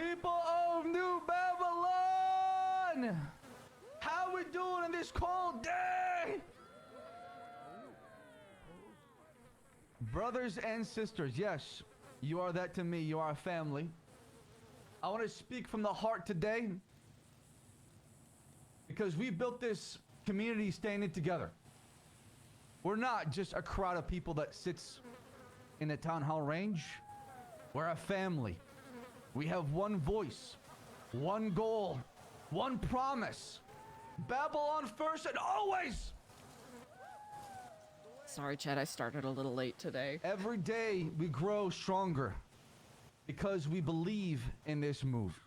People of New Babylon! How we doing in this cold day? Brothers and sisters, yes, you are that to me. You are a family. I want to speak from the heart today because we built this community standing together. We're not just a crowd of people that sits in a town hall range. We're a family. We have one voice, one goal, one promise. Babylon first and always! Sorry, Chad, I started a little late today. Every day we grow stronger because we believe in this move.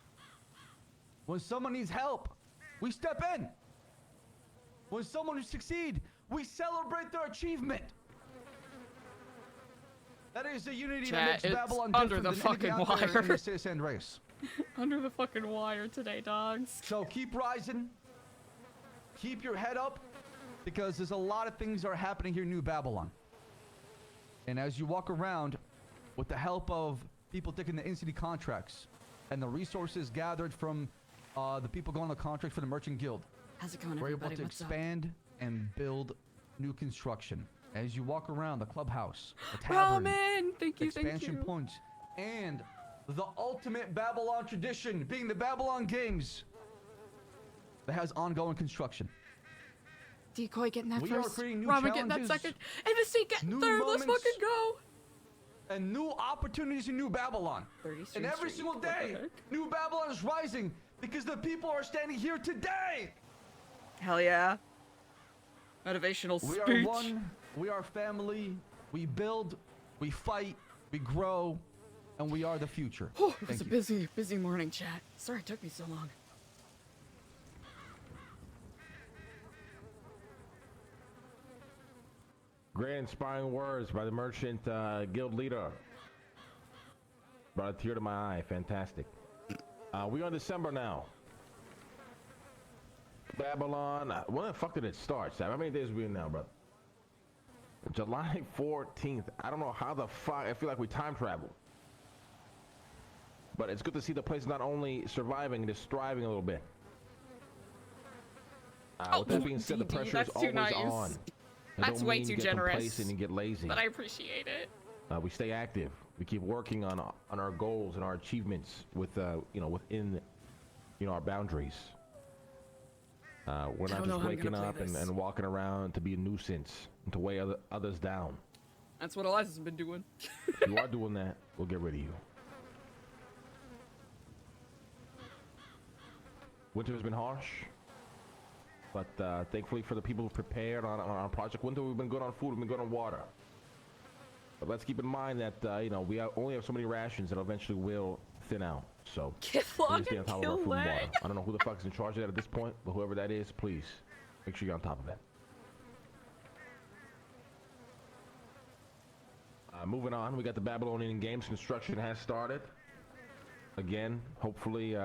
When someone needs help, we step in. When someone succeeds, we celebrate their achievement. That is the unity that makes Babylon under different the than anything fucking out there in wire. the citizen race. Under the fucking wire today, dogs. So keep rising. Keep your head up, because there's a lot of things that are happening here in New Babylon. And as you walk around, with the help of people taking the in-city contracts and the resources gathered from the people going on the contract for the Merchant Guild, how's it going, we're everybody? able to What's expand and build new construction. As you walk around the clubhouse, the tavern, Ramen! Thank you, expansion points, and the ultimate Babylon tradition being the Babylon Games that has ongoing construction. Decoy getting that We first. are creating new Ramen getting that challenges, second. MSC getting new third. Let's moments, fucking go. and new opportunities in New Babylon. 30 And every streak. single What the day, heck? New Babylon is rising because the people are standing here today. Hell yeah. Motivational We speech. are one. We are family. We build. We fight. We grow. And we are the future. Oh, it was Thank a you. busy morning, chat. Sorry it took me so long. Great inspiring words by the Merchant Guild leader. Brought a tear to my eye. Fantastic. We're on December now. Babylon. When the fuck did it start, Sam? How many days are we in now, brother? July 14th. I don't know how the fuck. I feel like we time traveled. But it's good to see the place not only surviving, just thriving a little bit. With that being said, the DD, pressure is that's too always nice. on. It That's don't way mean too you get generous. complacent and get lazy. But I appreciate it. We stay active. We keep working on our goals and our achievements with within our boundaries. We're not just waking up and walking around to be a nuisance and to weigh others down. That's what Eliza's been doing. If you are doing that, we'll get rid of you. Winter has been harsh, but thankfully for the people who prepared on Project Winter, we've been good on food, we've been good on water. But let's keep in mind that we only have so many rations that eventually will thin out. So Get we long need to stay on and top of our kill food and water. leg. I don't know who the fuck is in charge of that at this point, but whoever that is, please make sure you're on top of it. Moving on, we got the Babylonian Games. Construction has started. Again, hopefully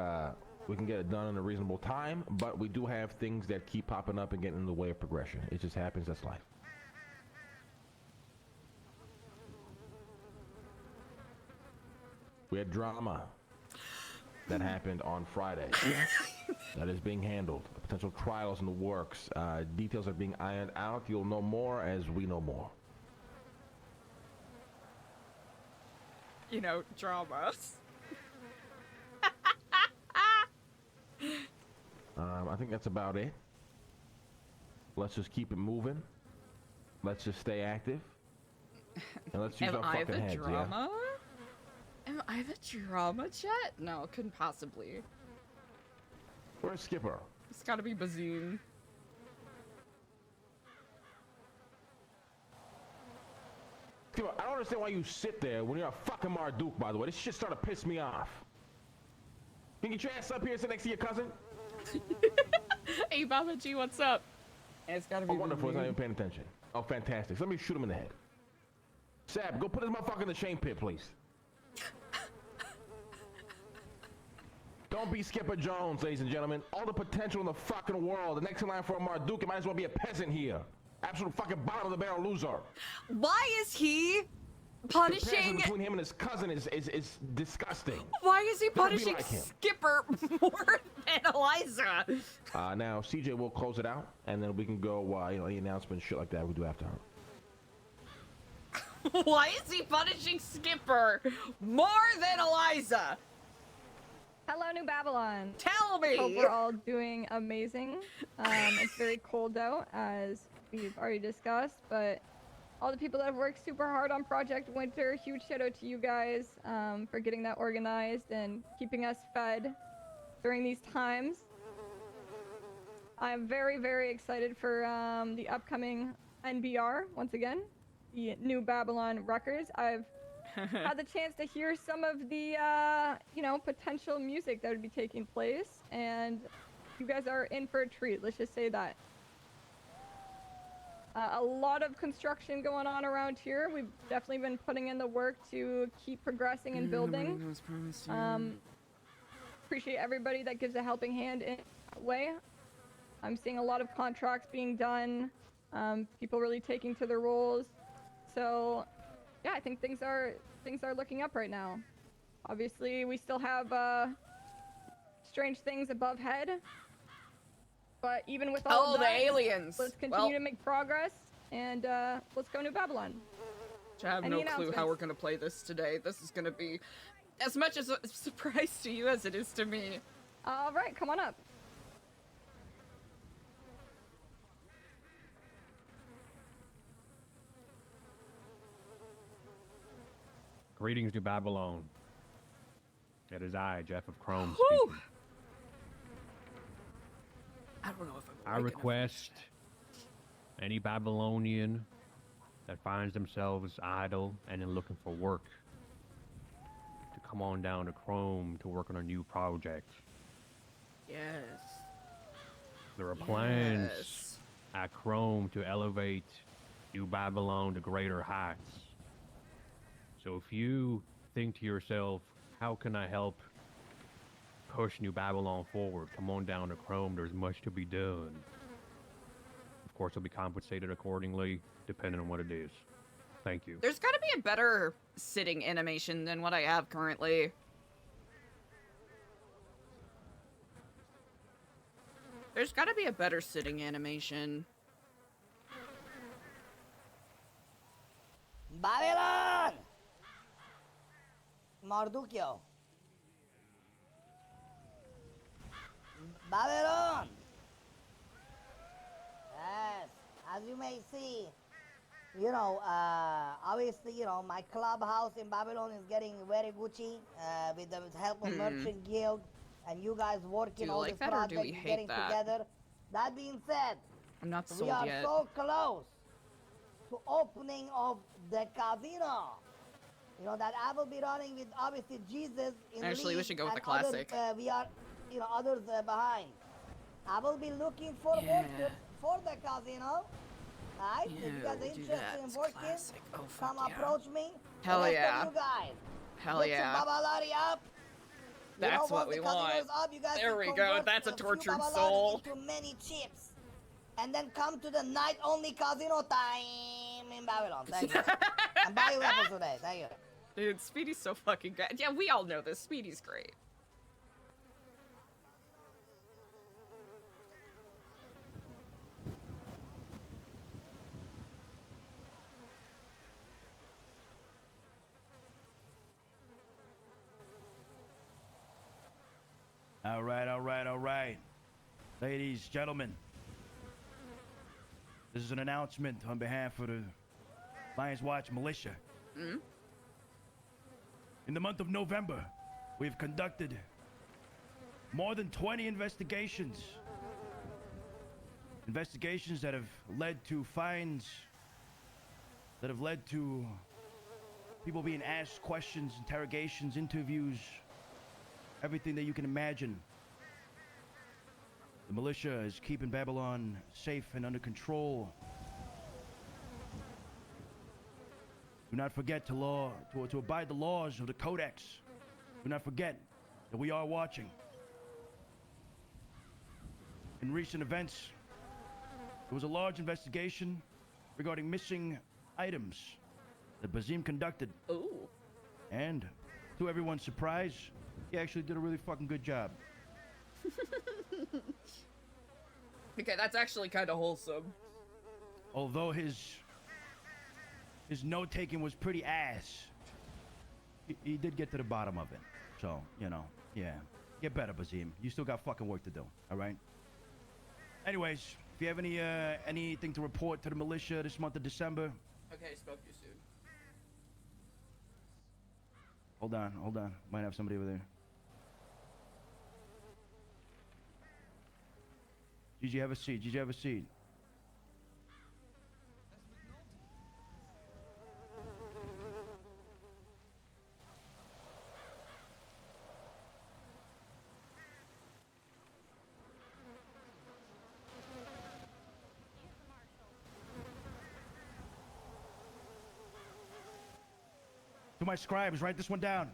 we can get it done in a reasonable time, but we do have things that keep popping up and getting in the way of progression. It just happens, that's life. We had drama that happened on Friday that is being handled. Potential trials in the works. Details are being ironed out. You'll know more as we know more. Dramas. I think that's about it. Let's just keep it moving. Let's just stay active. And let's use Am our I fucking the heads, drama? Am I the drama, chat? No, couldn't possibly. Where's Skipper? It's gotta be Bazoon. Skipper, I don't understand why you sit there when you're a fucking Marduk, by the way. This shit started to piss me off. Can you get your ass up here and sit next to your cousin? Hey, Baba G, what's up? And it's gotta be Wonderful, he's not Bazoon. even paying attention. Oh, fantastic. So let me shoot him in the head. Sab, go put this motherfucker in the chain pit, please. Don't be Skipper Jones, ladies and gentlemen. All the potential in the fucking world. The next in line for a Marduk, you might as well be a peasant here. Absolute fucking bottom of the barrel loser. Why is he Comparison punishing. between him and his cousin is disgusting. Why is he Gotta be punishing like him. Skipper more than Eliza? Now CJ will close it out, and then we can go. The announcements, shit like that, we do after her. Why is he punishing Skipper more than Eliza? Hello, New Babylon. Tell me. Hope we're all doing amazing. It's very cold out, as we've already discussed, but all the people that have worked super hard on Project Winter, huge shout out to you guys for getting that organized and keeping us fed during these times. I'm very, very excited for the upcoming NBR, once again, the New Babylon Records. I've had the chance to hear some of the, potential music that would be taking place, and you guys are in for a treat, let's just say that. A lot of construction going on around here. We've definitely been putting in the work to keep progressing and building. Appreciate everybody that gives a helping hand in that way. I'm seeing a lot of contracts being done, people really taking to their roles. So, yeah, I think things are looking up right now. Obviously, we still have strange things above head. But even with all of that, the aliens. let's continue to make progress, and let's go New Babylon. I have Any no clue how we're gonna play this today. This is gonna be as much as a surprise to you as it is to me. All right, come on up. Greetings to Babylon. It is I, Jeff of Chrome, Whew. speaking. I don't know if I'm. I request any Babylonian that finds themselves idle and in looking for work to come on down to Chrome to work on a new project. Yes. There are plans Yes. at Chrome to elevate New Babylon to greater heights. So if you think to yourself, how can I help push New Babylon forward? Come on down to Chrome, there's much to be done. Of course, you'll be compensated accordingly, depending on what it is. Thank you. There's gotta be a better sitting animation than what I have currently. There's gotta be a better sitting animation. Babylon! Mordukio. Babylon! Yes, as you may see, obviously, my clubhouse in Babylon is getting very Gucci with the help of Merchant Guild and you guys working Do you all like this that, or do project we and hate getting that? together. That being said, I'm not we sold are yet. so close to opening of the casino. That I will be running with obviously Jesus in Actually, we lead should go with and the classic. Others, we are, others behind. I will be looking for workers for the casino. Alright, if you guys are we'll do interested that. in It's working, classic. Oh, fuck come yeah. approach me. Hell The rest yeah. of you guys, Hell get yeah. some babalari up. That's what once we the casino want. is up, you guys There can we go. convert That's a few tortured babalari soul. into many chips. And then come to the night-only casino time in Babylon. Thank you. And buy your weapons today. Thank you. Dude, Speedy's so fucking great. Yeah, we all know this. Speedy's great. All right, all right, all right. Ladies, gentlemen, this is an announcement on behalf of the Lions Watch Militia. In the month of November, we've conducted more than 20 investigations. Investigations that have led to fines, that have led to people being asked questions, interrogations, interviews, everything that you can imagine. The militia is keeping Babylon safe and under control. Do not forget to abide the laws of the Codex. Do not forget that we are watching. In recent events, there was a large investigation regarding missing items that Bazim conducted. Ooh. And to everyone's surprise, he actually did a really fucking good job. Okay, that's actually kind of wholesome. Although his note taking was pretty ass, he did get to the bottom of it. So, you know, yeah. Get better, Bazim. You still got fucking work to do, all right? Anyways, if you have anything to report to the militia this month of December. Okay, spoke too soon. Hold on. Might have somebody over there. Gigi, have a seat. To my scribes, write this one down.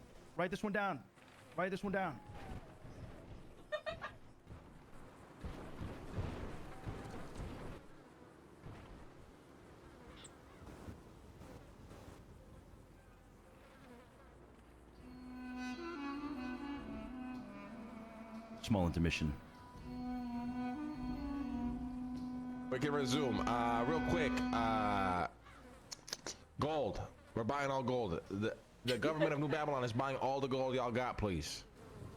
Small intermission. We can resume. Real quick. Gold. We're buying all gold. The government of New Babylon is buying all the gold y'all got, please.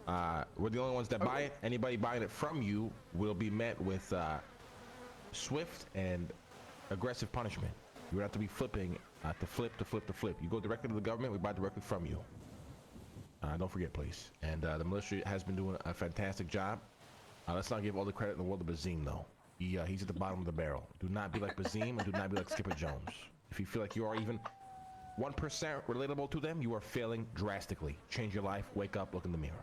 We're the only ones that buy it. Anybody buying it from you will be met with swift and aggressive punishment. You would have to be flipping to flip. You go directly to the government, we buy directly from you. Don't forget, please. And the militia has been doing a fantastic job. Let's not give all the credit in the world to Bazim, though. He's at the bottom of the barrel. Do not be like Bazim and do not be like Skipper Jones. If you feel like you are even 1% relatable to them, you are failing drastically. Change your life, wake up, look in the mirror.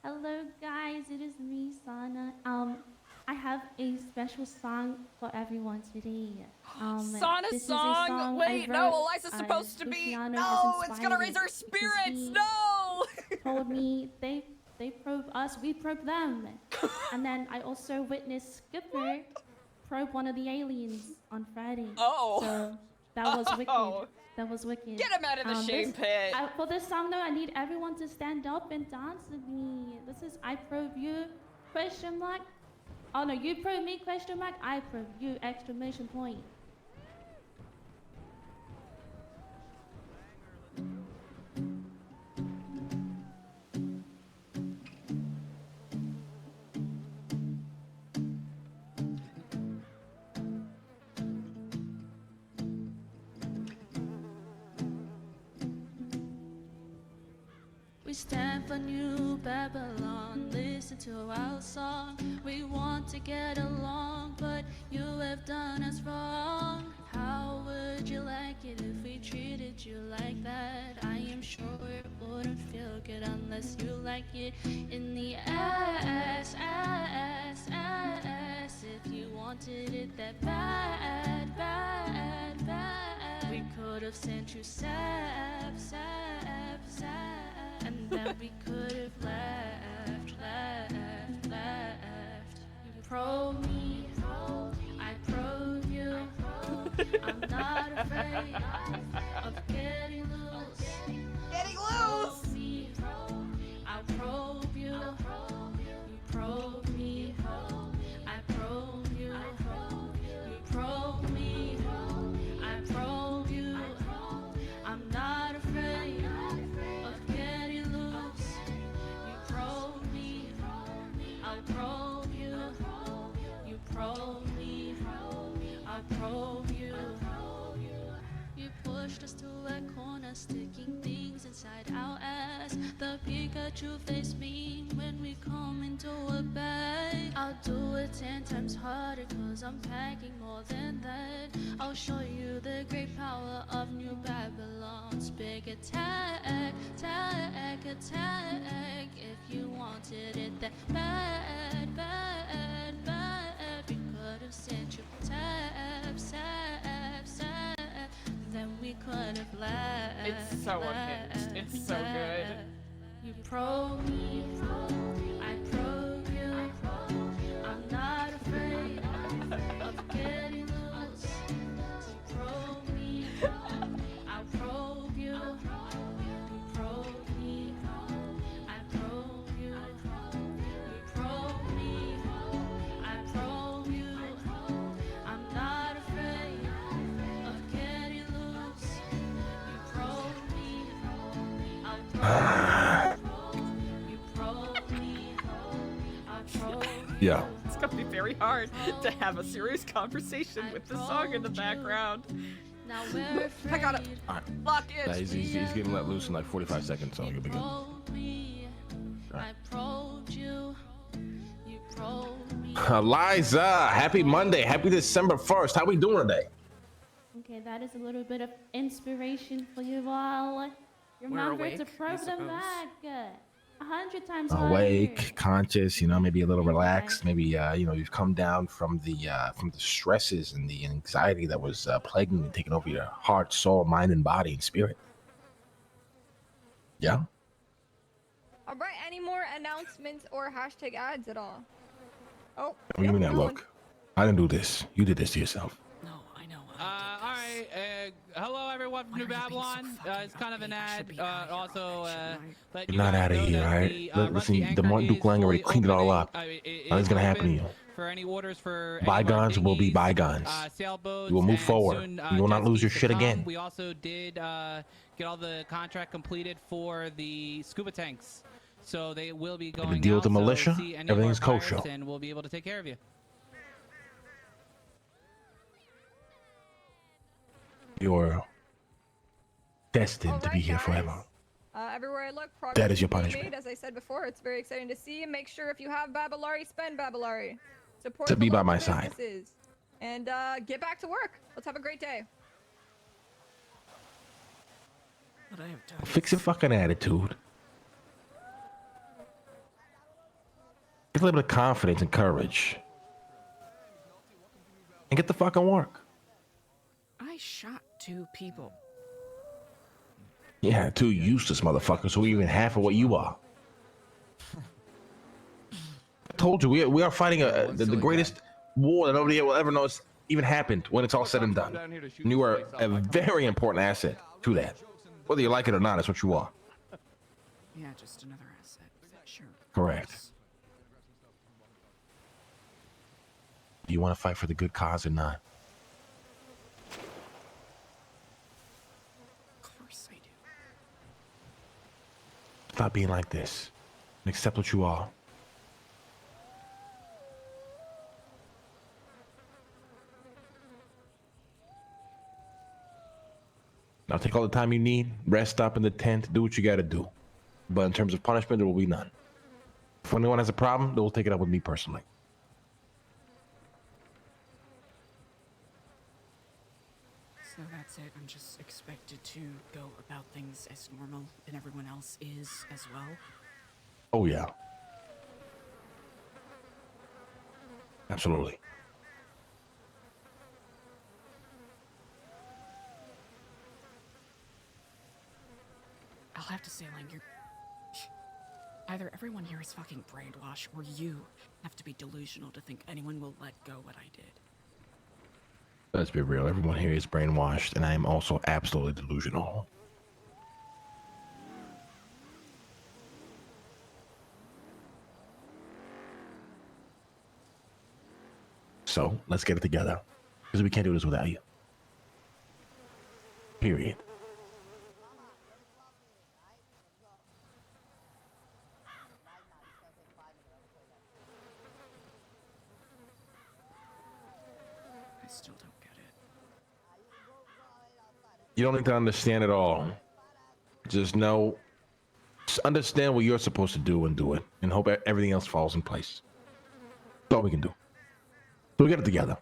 Hello guys, it is me, Sana. I have a special song for everyone today. Sana's this is a song? Wait, I no, wrote, Eliza's supposed to be. Stellano No, has it's gonna raise inspired our it spirits. because he No. told me they probe us, we probe them, and then I also witnessed Skipper probe one of the aliens on Friday. Oh. So that was wicked. Oh. That was wicked. Get him out of the shame pit. For this song though, I need everyone to stand up and dance with me. This is I probe you, question mark. Oh no, you probe me, question mark. I probe you, exclamation point. We stand for New Babylon, listen to our song. We want to get along, but you have done us wrong. How would you like it if we treated you like that? I am sure it wouldn't feel good unless you like it in the ass. If you wanted it that bad. We could have sent you sap. And then we could have left. You probe me, I probe you. I'm not afraid of getting loose. Getting loose. Probe me, I probe you. You probe me, I probe you. You probe me, I probe you. I'm not afraid of getting loose. You probe me, I'll probe you. You probe me, I'll probe you. You pushed us to a corner, sticking things inside our ass. The Pikachu face me when we come into a bag. I'll do it 10 times harder, cause I'm packing more than that. I'll show you the great power of New Babylon's big attack. If you wanted it that bad. We could have sent you tap. Then we could have left. It's so unhinged. It's so good. You probe me, I probe you. I'm not afraid of getting loose. You probe me, I'll probe you. You probe me, I probe you. You probe me, I probe you. I'm not afraid of getting loose. You probe me, I'll probe you. You probe me, I'll probe you. Yeah. It's gonna be very hard to have a serious conversation with the song in the background. Now we're I got it. afraid. Lock in. He's getting let loose in like 45 seconds, so you'll be good. Probe me, I probed you. You probed me. Eliza, happy Monday, happy December 1st. How we doing today? Okay, that is a little bit of inspiration for you all. Remember awake, to I probe them suppose. back 100 times Awake, harder. conscious, maybe a little Okay. relaxed. Maybe you've come down from the stresses and the anxiety that was plaguing and taking over your heart, soul, mind, and body and spirit. Yeah. All right, any more announcements or hashtag ads at all? Oh, Give me yep, that no one. look. I didn't do this. You did this to yourself. No, I know. All right. Hello, everyone from New Babylon. It's kind of an ad. Also, let You're you not guys out of know here, that all right? the, Listen, Rusty the Anchor Martin Duke is Lang already fully cleaned it all opening. up. Nothing's Is gonna happen to open you. For any orders for Bygones will be dinghies, bygones. sailboats, You will move and forward. soon, You will not jet lose your skis to shit come. again. We also did get all the contract completed for the scuba tanks, so they will be going deal out. with the So militia, see any everything's of our kosher. pirates and we'll be able to take care of you. You're destined All to be right, here guys. forever. Everywhere I look, progress That is your being punishment. made. As I said before, it's very exciting to see. Make sure if you have Babylari, spend Babylari. Support To the be by local my side. businesses. And get back to work. Let's have a great day. What I have done. Fix your fucking attitude. Get a little bit of confidence and courage. And get the fucking work. I shot 2 people. Yeah, two useless motherfuckers who are even half of what you are. I told you, we are fighting the greatest war that nobody will ever know has even happened when it's all said and done. And you are a very important asset to that. Whether you like it or not, it's what you are. Yeah, just another asset. Sure. Correct. Do you want to fight for the good cause or not? Of course I do. Stop being like this and accept what you are. Now take all the time you need, rest up in the tent, do what you gotta do. But in terms of punishment, there will be none. If anyone has a problem, they will take it up with me personally. So that's it. I'm just expected to go about things as normal and everyone else is as well. Oh yeah. Absolutely. I'll have to say, like, you're... Either everyone here is fucking brainwashed, or you have to be delusional to think anyone will let go what I did. Let's be real. Everyone here is brainwashed, and I am also absolutely delusional. So, let's get it together. Because we can't do this without you. Period. I still don't get it. You don't need to understand it all. Just know, just understand what you're supposed to do and do it, and hope everything else falls in place. That's all we can do. So we get it together.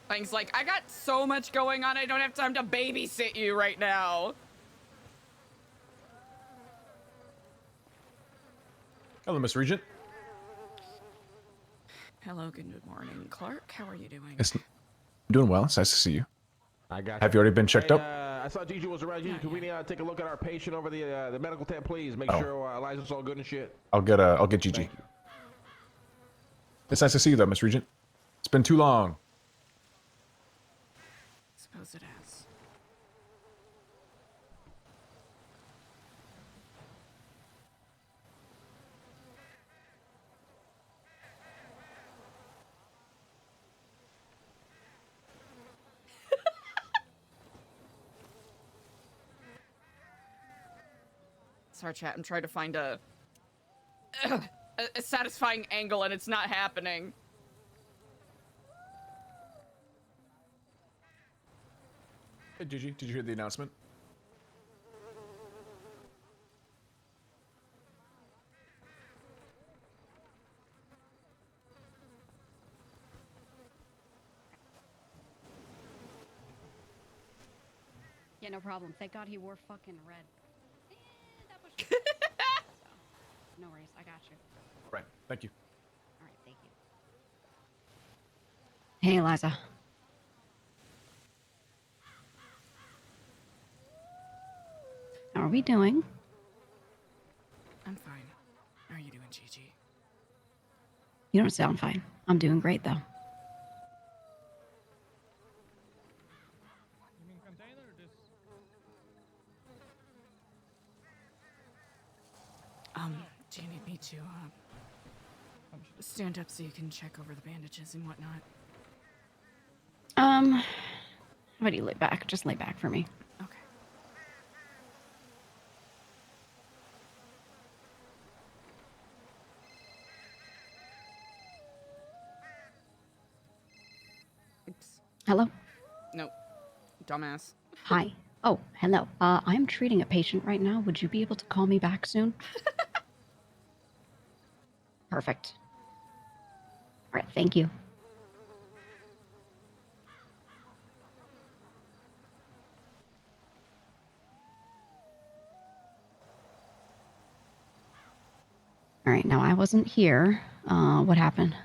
Lang's like, I got so much going on, I don't have time to babysit you right now. Hello, Miss Regent. Hello, good morning, Clark. How are you doing? I'm doing well. It's nice to see you. I got Have you already been checked up? I saw Gigi was around. Gigi, can we take a look at our patient over the medical tent, please? Make Oh. sure Eliza's all good and shit. I'll get Gigi. Thank you. It's nice to see you, though, Miss Regent. It's been too long. Suppose it has. Sorry, chat. I'm trying to find a satisfying angle, and it's not happening. Hey, Gigi, did you hear the announcement? Yeah, no problem. Thank God he wore fucking red. That was so, no worries. I got you. Right. Thank you. All right, thank you. Hey, Eliza. How are we doing? I'm fine. How are you doing, Gigi? You don't sound fine. I'm doing great, though. Do you need me to, stand up so you can check over the bandages and whatnot? How about you lay back? Just lay back for me. Okay. Oops. Hello? Nope. Dumbass. Hi. Oh, hello. I'm treating a patient right now. Would you be able to call me back soon? Perfect. All right, thank you. All right, now I wasn't here. What happened?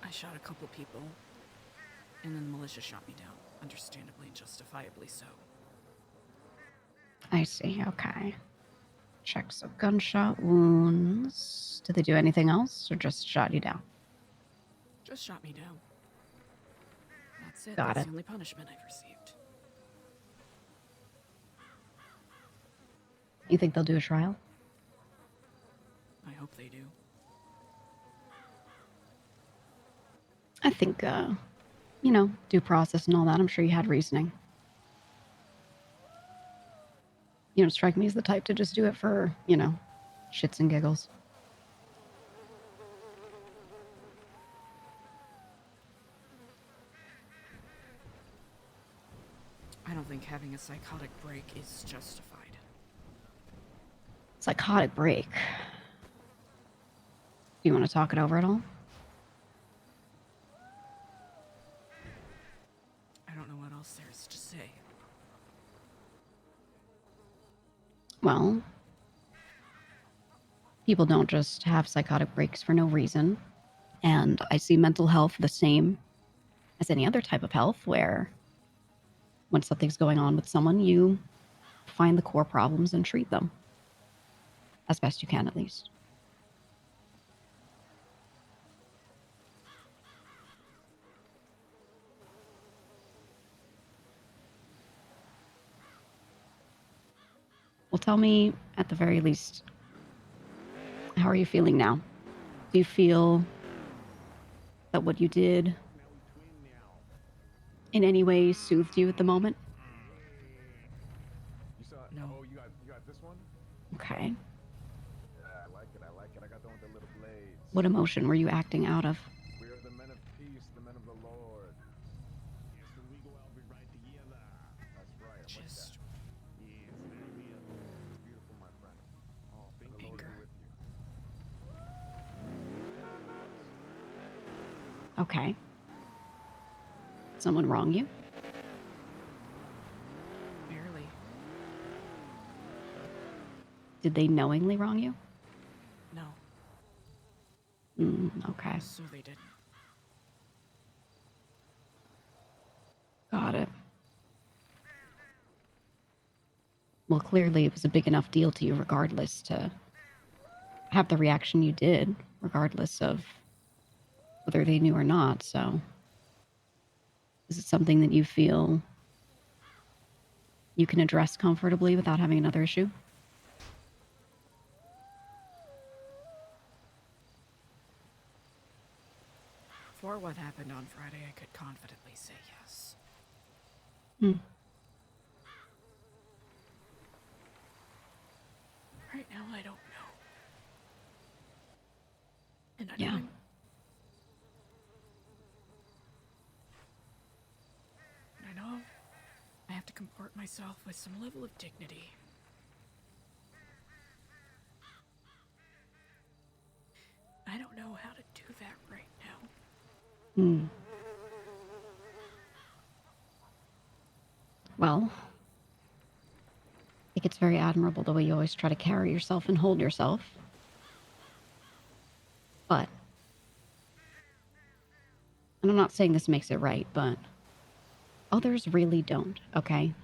I shot a couple people, and then the militia shot me down. Understandably and justifiably so. I see, okay. Checks of gunshot wounds. Did they do anything else, or just shot you down? Just shot me down. That's it. Got That's it. the only punishment I've received. You think they'll do a trial? I hope they do. I think, due process and all that. I'm sure you had reasoning. You don't strike me as the type to just do it for, shits and giggles. I don't think having a psychotic break is justified. Psychotic break. Do you want to talk it over at all? I don't know what else there is to say. Well, people don't just have psychotic breaks for no reason. And I see mental health the same as any other type of health, where when something's going on with someone, you find the core problems and treat them as best you can, at least. Well, tell me, at the very least, how are you feeling now? Do you feel that what you did in any way soothed you at the moment? No. Oh, you got this one? Okay. Yeah, I like it. I got the one with the little blades. What emotion were you acting out of? We are the men of peace, the men of the Lord. Yes, when we go out, we ride together. That's right. Just Yes, very beautiful, my friend. Oh, may the Lord be Anger. with you. Okay. Someone wrong you? Barely. Did they knowingly wrong you? No. Okay. So they didn't. Got it. Well, clearly it was a big enough deal to you regardless to have the reaction you did, regardless of whether they knew or not, so... Is it something that you feel you can address comfortably without having another issue? For what happened on Friday, I could confidently say yes. Right now, I don't know. And I know I have to comport myself with some level of dignity. I don't know how to do that right now. Well, I think it's very admirable the way you always try to carry yourself and hold yourself. But, and I'm not saying this makes it right, but others really don't, okay?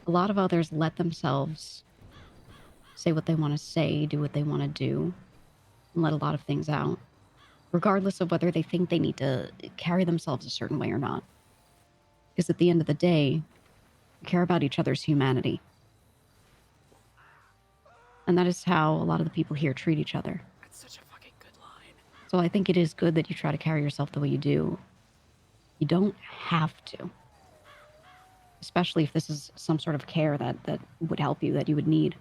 A lot of others let themselves say what they want to say, do what they want to do, and let a lot of things out, regardless of whether they think they need to carry themselves a certain way or not. Because at the end of the day, we care about each other's humanity. And that is how a lot of the people here treat each other. That's such a fucking good line. So I think it is good that you try to carry yourself the way you do. You don't have to. Especially if this is some sort of care that would help you, that you would need.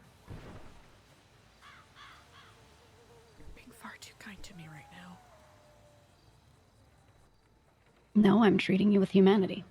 You're being far too kind to me right now. No, I'm treating you with humanity.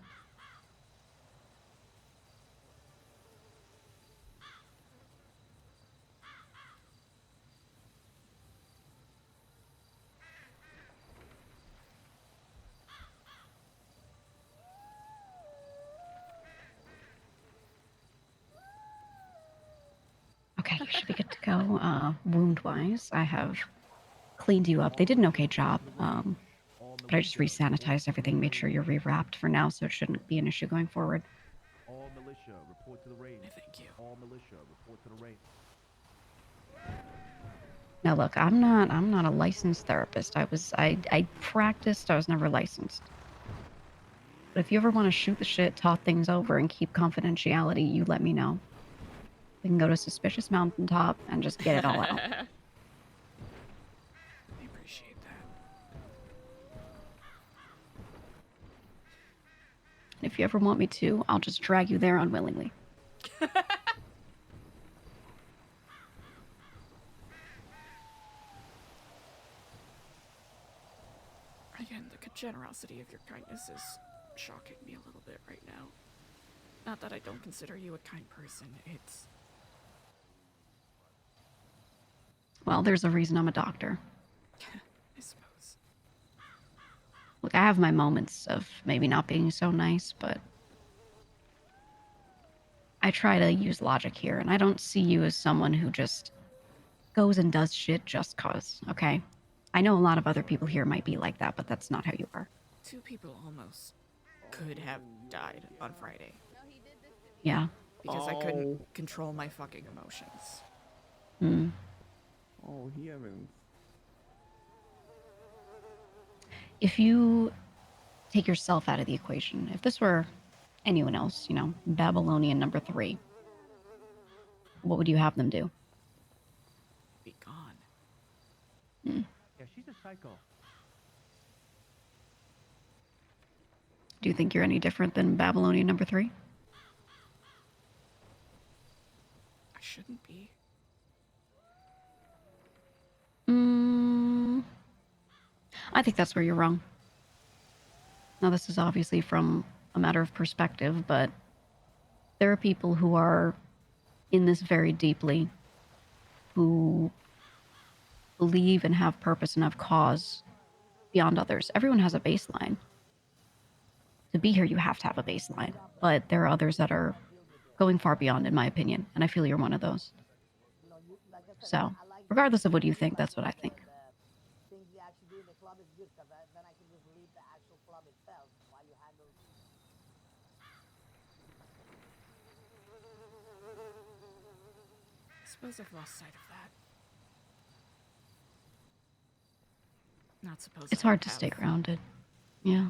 Okay, you should be good to go. Wound-wise, I have cleaned you up. They did an okay job, but I just re-sanitized everything, made sure you're re-wrapped for now, so it shouldn't be an issue going forward. All militia, report to the range. Thank you. All militia, report to the range. Now look, I'm not a licensed therapist. I practiced, I was never licensed. But if you ever want to shoot the shit, talk things over, and keep confidentiality, you let me know. We can go to Suspicious Mountaintop and just get it all out. I appreciate that. If you ever want me to, I'll just drag you there unwillingly. Again, the generosity of your kindness is shocking me a little bit right now. Not that I don't consider you a kind person, it's... Well, there's a reason I'm a doctor. I suppose. Look, I have my moments of maybe not being so nice, but I try to use logic here, and I don't see you as someone who just goes and does shit just cause, okay? I know a lot of other people here might be like that, but that's not how you are. 2 people almost could have died on Friday. Yeah. Because I couldn't control my fucking emotions. Oh, heavens. If you take yourself out of the equation, if this were anyone else, you know, Babylonian number 3, what would you have them do? Be gone. Yeah, she's a psycho. Do you think you're any different than Babylonian number 3? I shouldn't be. I think that's where you're wrong. Now, this is obviously from a matter of perspective, but there are people who are in this very deeply, who believe and have purpose and have cause beyond others. Everyone has a baseline. To be here, you have to have a baseline. But there are others that are going far beyond, in my opinion, and I feel you're one of those. So, regardless of what you think, that's what I think. Things we actually do in the club is good because then I can just leave the actual club itself while you handle. I suppose I've lost sight of that. Not supposed It's to hard to have. stay grounded. Yeah.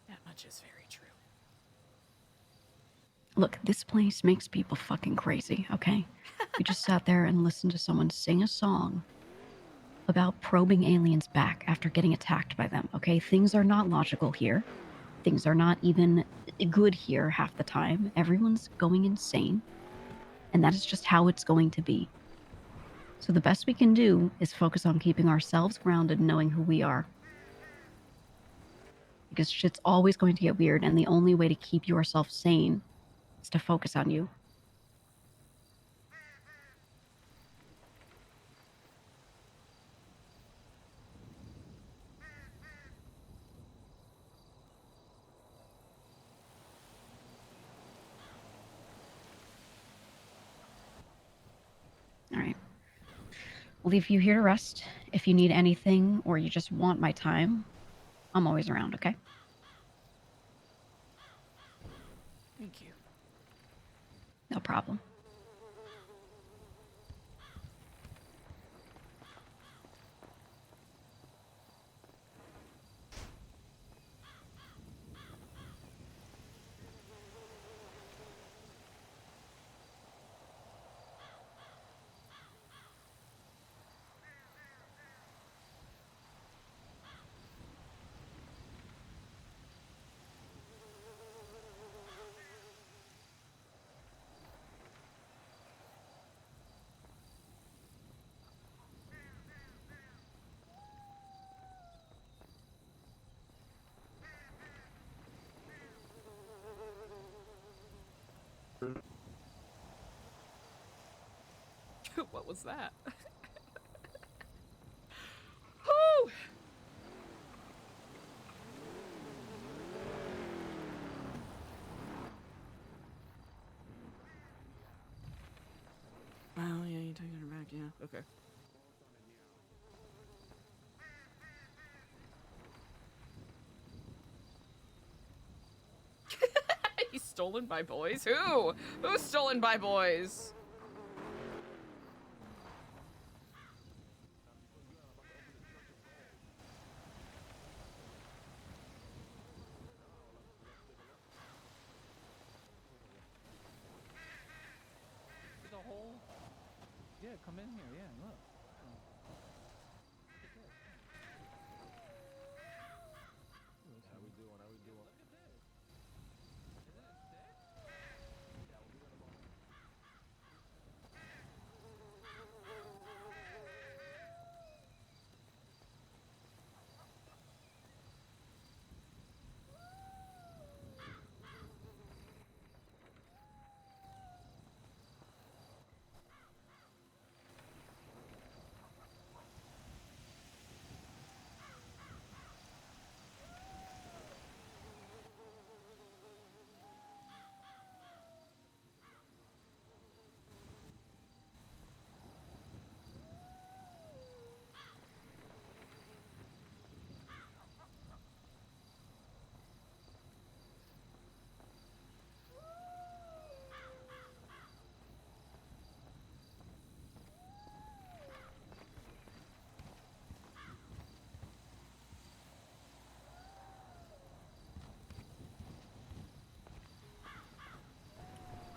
That much is very true. Look, this place makes people fucking crazy, okay? We just sat there and listened to someone sing a song about probing aliens back after getting attacked by them, okay? Things are not logical here. Things are not even good here half the time. Everyone's going insane. And that is just how it's going to be. So the best we can do is focus on keeping ourselves grounded and knowing who we are. Because shit's always going to get weird, and the only way to keep yourself sane is to focus on you. All right. I'll leave you here to rest. If you need anything or you just want my time, I'm always around, okay? Thank you. No problem. What was that? Whew! Oh, yeah, you're taking her back, yeah. Okay. He's stolen by boys? Who? Who's stolen by boys? The whole. Yeah, come in here. Yeah, look. How we doing? How we doing?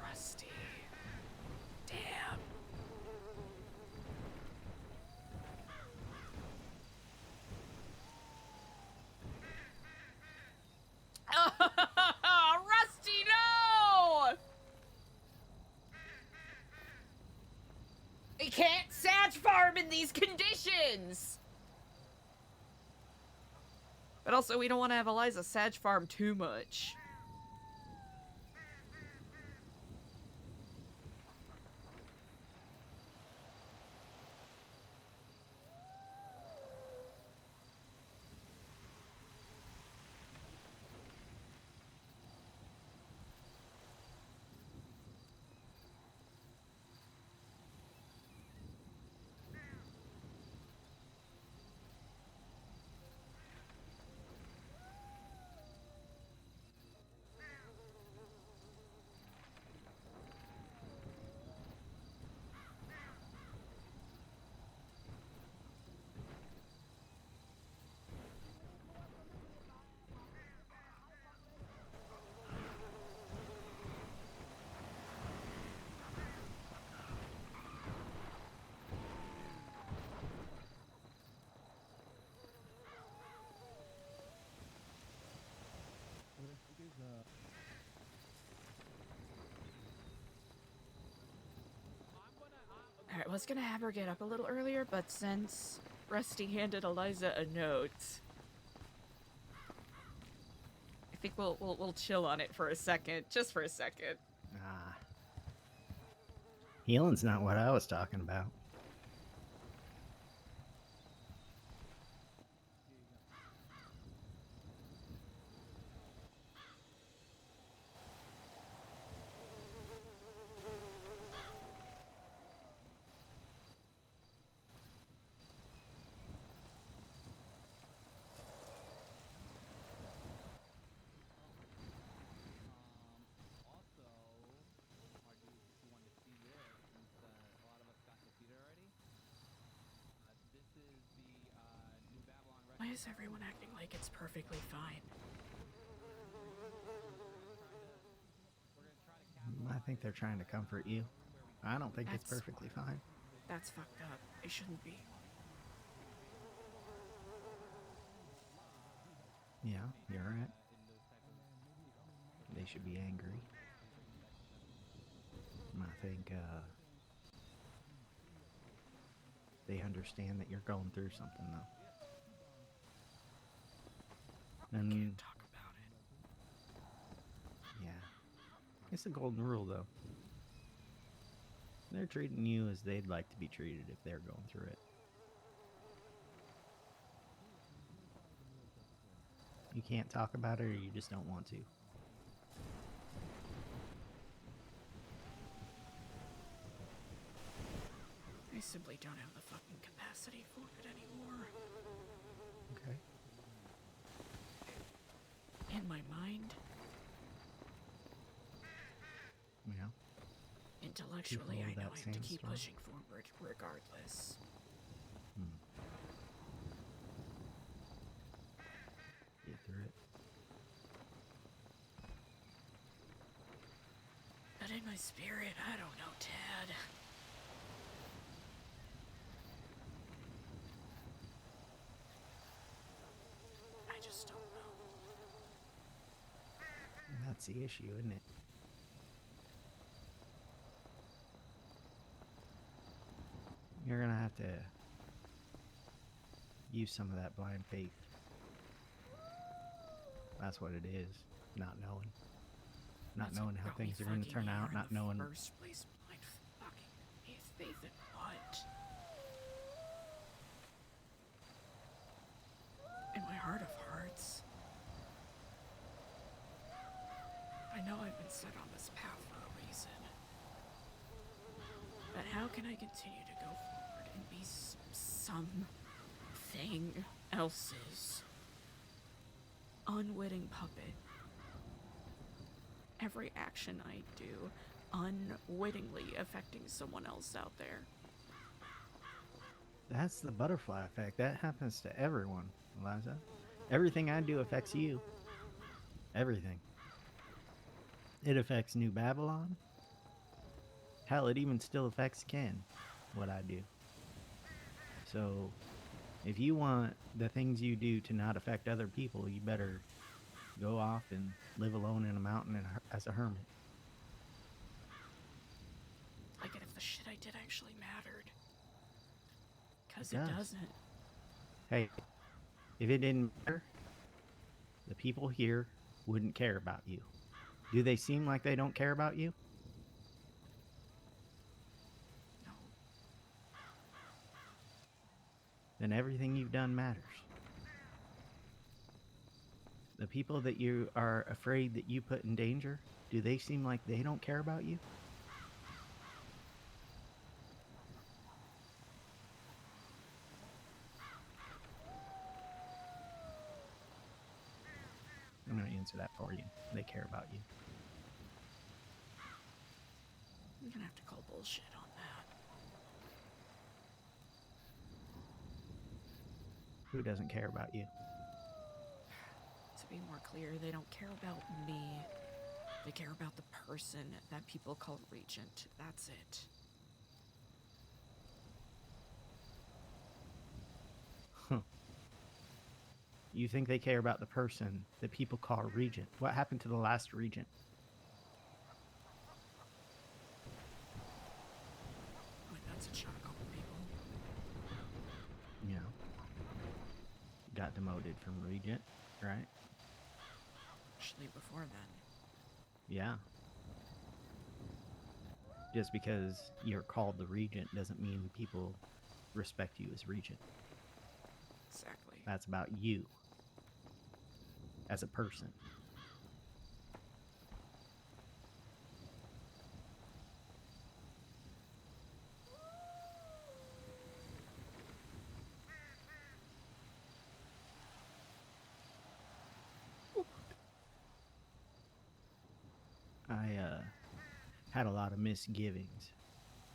Rusty. Damn. Rusty, no! We can't Sag farm in these conditions! But also, we don't want to have Eliza Sag farm too much. was gonna have her get up a little earlier, but since Rusty handed Eliza a note, I think we'll chill on it for a second, just for a second. Nah. Healing's not what I was talking about. Why is everyone acting like it's perfectly fine? I think they're trying to comfort you. I don't think it's That's- perfectly fine. That's fucked up. It shouldn't be. Yeah, you're right. They should be angry. I think they understand that you're going through something, though. And Can't talk about it. yeah, it's the golden rule, though. They're treating you as they'd like to be treated if they're going through it. You can't talk about it, or you just don't want to. I simply don't have the fucking capacity for it anymore. Okay. In my mind, Yeah. intellectually, People I of know that I have to same keep story. pushing forward regardless. Get through it. But in my spirit, I don't know, Ted. I just don't know. And that's the issue, isn't it? You're gonna have to use some of that blind faith. That's what it is. Not knowing. Not That's knowing what how brought me things are going to fucking turn here out. in Not the knowing. First place, blind fucking faith in what? In my heart of hearts, I know I've been set on this path for a reason. But how can I continue to go forward and be something else's unwitting puppet? Every action I do unwittingly affecting someone else out there. That's the butterfly effect. That happens to everyone, Eliza. Everything I do affects you. Everything. It affects New Babylon. Hell, it even still affects Ken, what I do. So, if you want the things you do to not affect other people, you better go off and live alone in a mountain as a hermit. Like if the shit I did actually mattered. Because It it does. doesn't. Hey, if it didn't matter, the people here wouldn't care about you. Do they seem like they don't care about you? No. Then everything you've done matters. The people that you are afraid that you put in danger, do they seem like they don't care about you? I'm going to answer that for you. They care about you. I'm gonna have to call bullshit on that. Who doesn't care about you? To be more clear, they don't care about me. They care about the person that people call Regent. That's it. You think they care about the person that people call Regent? What happened to the last Regent? Wait, that's a shot got demoted from Regent, right? Actually, before then. Yeah. Just because you're called the Regent doesn't mean people respect you as Regent. Exactly. That's about you as a person. I had a lot of misgivings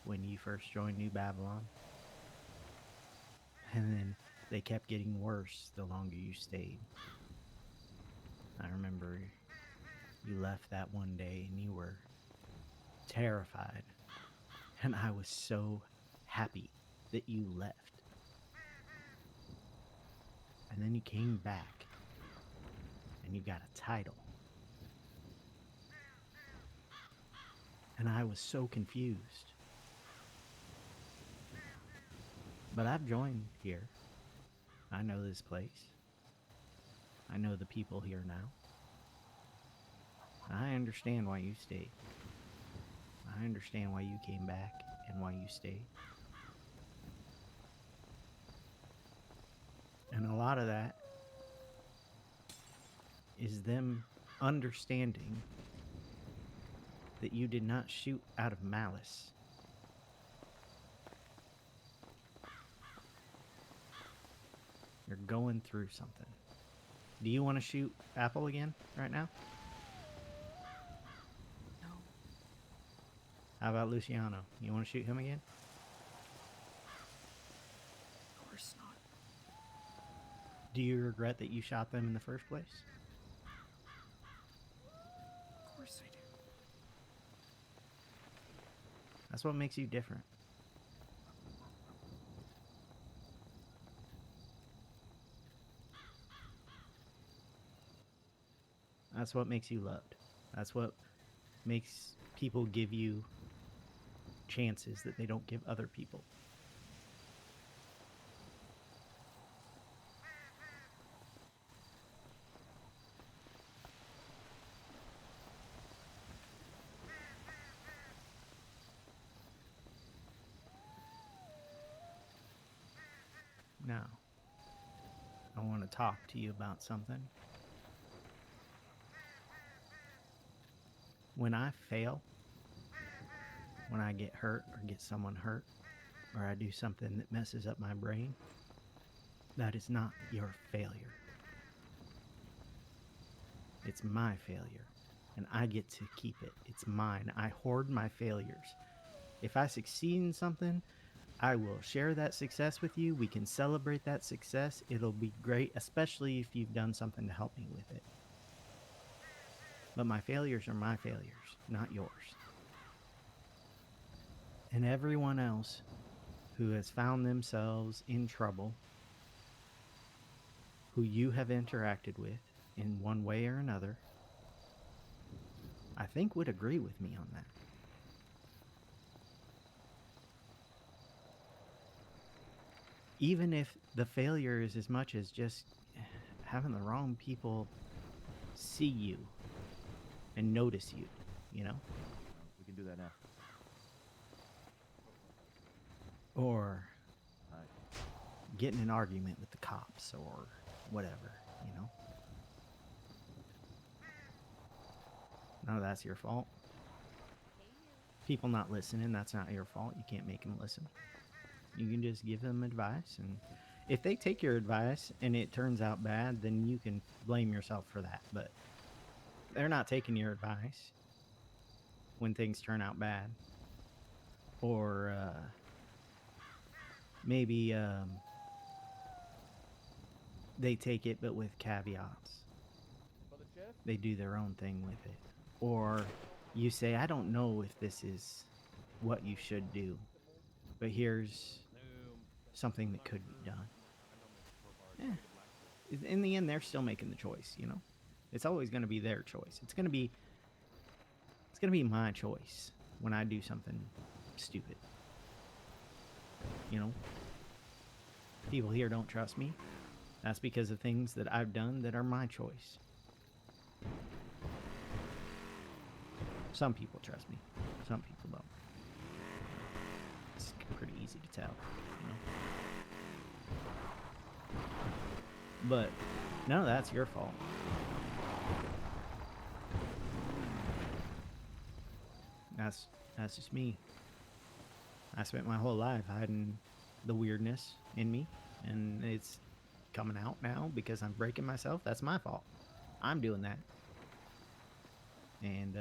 when you first joined New Babylon. And then they kept getting worse the longer you stayed. I remember you left that one day and you were terrified. And I was so happy that you left. And then you came back and you got a title. And I was so confused. But I've joined here. I know this place. I know the people here now. I understand why you stayed. I understand why you came back and why you stayed. And a lot of that is them understanding that you did not shoot out of malice. You're going through something. Do you want to shoot Apple again right now? No. How about Luciano? You want to shoot him again? Of course not. Do you regret that you shot them in the first place? Of course I do. That's what makes you different. That's what makes you loved. That's what makes people give you chances that they don't give other people. Now, I want to talk to you about something. When I fail, when I get hurt or get someone hurt, or I do something that messes up my brain, that is not your failure. It's my failure, and I get to keep it. It's mine. I hoard my failures. If I succeed in something, I will share that success with you. We can celebrate that success. It'll be great, especially if you've done something to help me with it. But my failures are my failures, not yours. And everyone else who has found themselves in trouble, who you have interacted with in one way or another, I think would agree with me on that. Even if the failure is as much as just having the wrong people see you and notice you, you know? We can do that now. Or get in an argument with the cops or whatever, you know? None of that's your fault. People not listening, that's not your fault. You can't make them listen. You can just give them advice, and if they take your advice and it turns out bad, then you can blame yourself for that. But they're not taking your advice when things turn out bad. Or maybe they take it but with caveats. They do their own thing with it. Or you say, I don't know if this is what you should do, but here's something that could be done. Yeah. In the end, they're still making the choice, you know? It's always going to be their choice. It's going to be my choice when I do something stupid. You know? People here don't trust me. That's because of things that I've done that are my choice. Some people trust me. Some people don't. It's pretty easy to tell, you know? But none of that's your fault. That's just me. I spent my whole life hiding the weirdness in me, and it's coming out now because I'm breaking myself. That's my fault. I'm doing that. And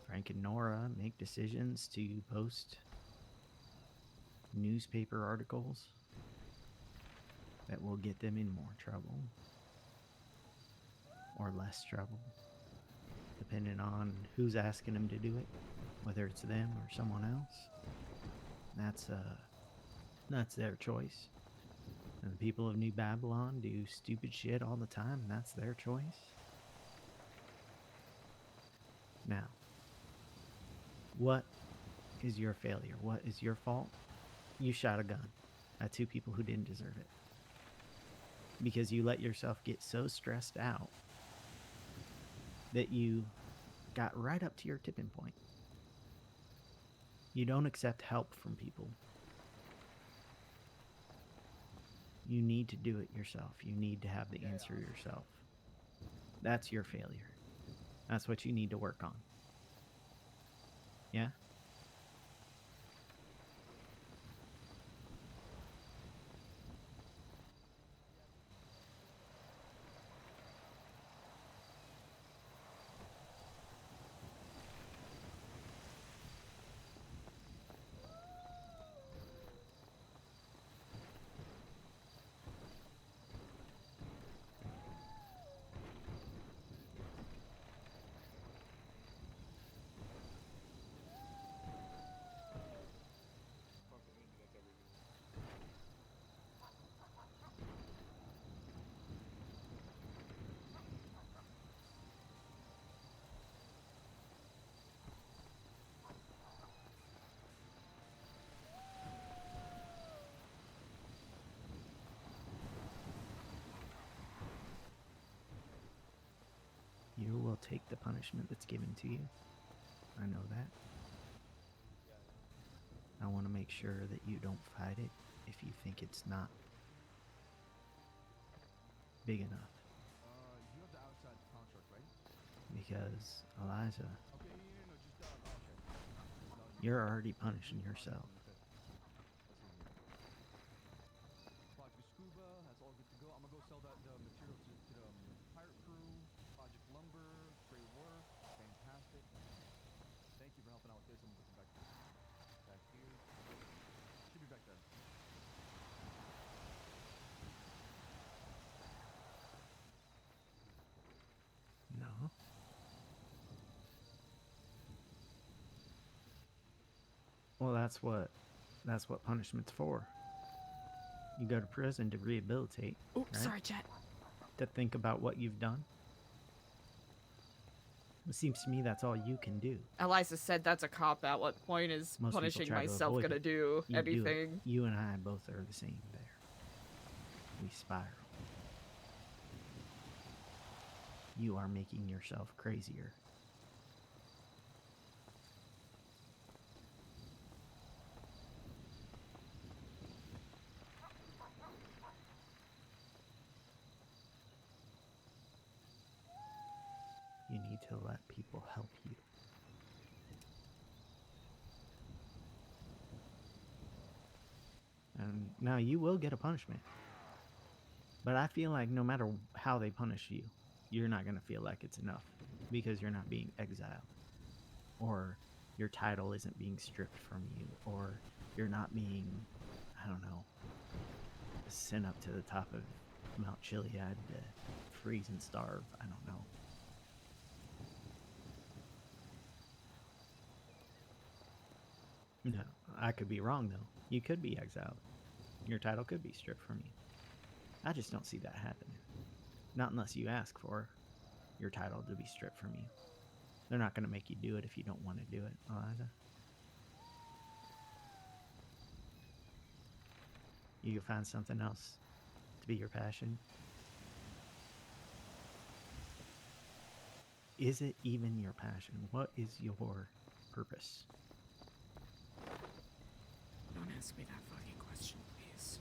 Frank and Nora make decisions to post newspaper articles that will get them in more trouble or less trouble, depending on who's asking them to do it, whether it's them or someone else. That's their choice. And the people of New Babylon do stupid shit all the time, and that's their choice. Now, what is your failure? What is your fault? You shot a gun at two people who didn't deserve it. Because you let yourself get so stressed out that you got right up to your tipping point. You don't accept help from people. You need to do it yourself. You need to have the answer yourself. That's your failure. That's what you need to work on. Yeah? You will take the punishment that's given to you. I know that. I want to make sure that you don't fight it if you think it's not big enough. You have the outside contract, right? Because, Eliza, Okay, no, just, okay. you're already punishing yourself. Project Scuba, that's all good to go. I'm gonna go sell the material to the pirate crew. Project Lumber, great work, fantastic. Thank you for helping out with this. I'm gonna put them back here. Should be back there. No. Well, that's what punishment's for. You go to prison to rehabilitate. Oops, right? sorry, Jet. To think about what you've done. It seems to me that's all you can do. Eliza said that's a cop out. What point is Most people punishing try to myself avoid gonna it. do You do it. anything? You and I both are the same there. We spiral. You are making yourself crazier. You need to let people help you. And now you will get a punishment. But I feel like no matter how they punish you, you're not going to feel like it's enough because you're not being exiled. Or your title isn't being stripped from you. Or you're not being, I don't know, sent up to the top of Mount Chiliad to freeze and starve. I don't know. No, I could be wrong though. You could be exiled. Your title could be stripped from you. I just don't see that happening. Not unless you ask for your title to be stripped from you. They're not going to make you do it if you don't want to do it, Eliza. You can find something else to be your passion. Is it even your passion? What is your purpose? Don't ask me that fucking question, please.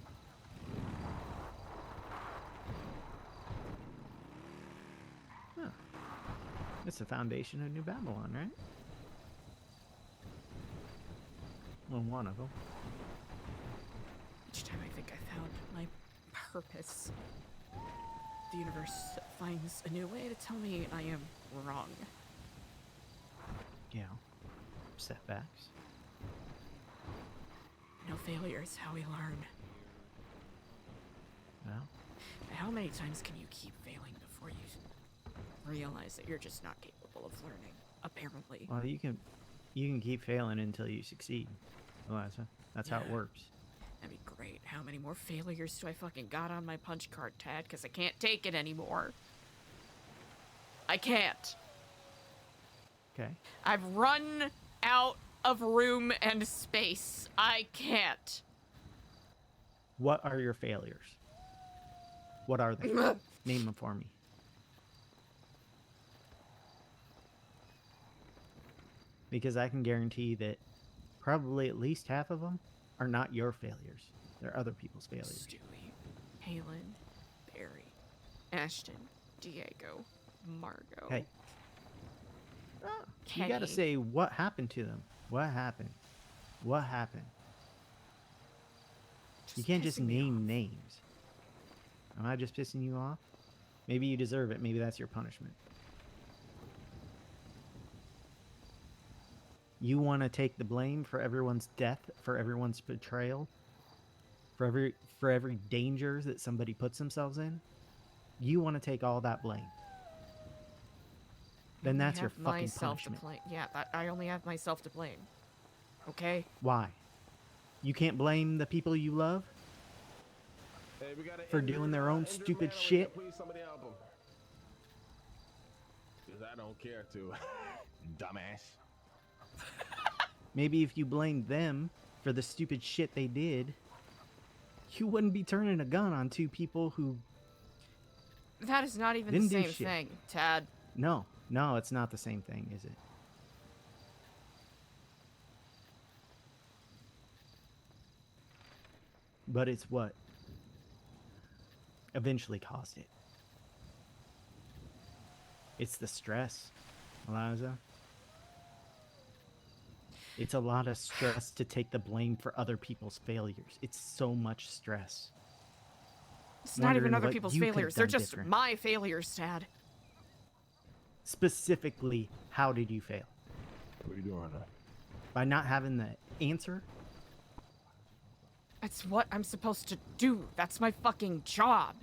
Huh. It's the foundation of New Babylon, right? Well, one of them. Each time I think I found my purpose, the universe finds a new way to tell me I am wrong. Yeah. Setbacks. No failure is how we learn. Well, How many times can you keep failing before you realize that you're just not capable of learning? Apparently. well, you can keep failing until you succeed, Eliza. That's how it Yeah. works. That'd be great. How many more failures do I fucking got on my punch card, Tad? Because I can't take it anymore. I can't. Okay. I've run out of room and space. I can't. What are your failures? What are they? Name them for me. Because I can guarantee that probably at least half of them are not your failures. They're other people's failures. Stewie, Halen, Barry, Ashton, Diego, Margot. Hey. You gotta Kenny. say what happened to them. What happened? What happened? You can't just pissing me name names. Am I just pissing you off? Maybe you deserve it. Maybe that's your punishment. You want to take the blame for everyone's death, for everyone's betrayal, for every danger that somebody puts themselves in? You want to take all that blame. Then I that's your have fucking myself punishment. to blame. Yeah, I only have myself to blame. Okay? Why? You can't blame the people you love Hey, we gotta for injure, doing their own injured stupid man over shit? here, please, somebody help him. 'Cause I don't care to. Dumbass. Maybe if you blamed them for the stupid shit they did, you wouldn't be turning a gun on two people who... That is not even Didn't the do same shit. thing, Tad. No, it's not the same thing, is it? But it's what eventually caused it. It's the stress, Eliza. It's a lot of stress to take the blame for other people's failures. It's so much stress. It's not even Wondering other what people's you could've failures. They're done just different. my failures, Tad. Specifically, how did you fail? What are you doing? By not having the answer? That's what I'm supposed to do. That's my fucking job.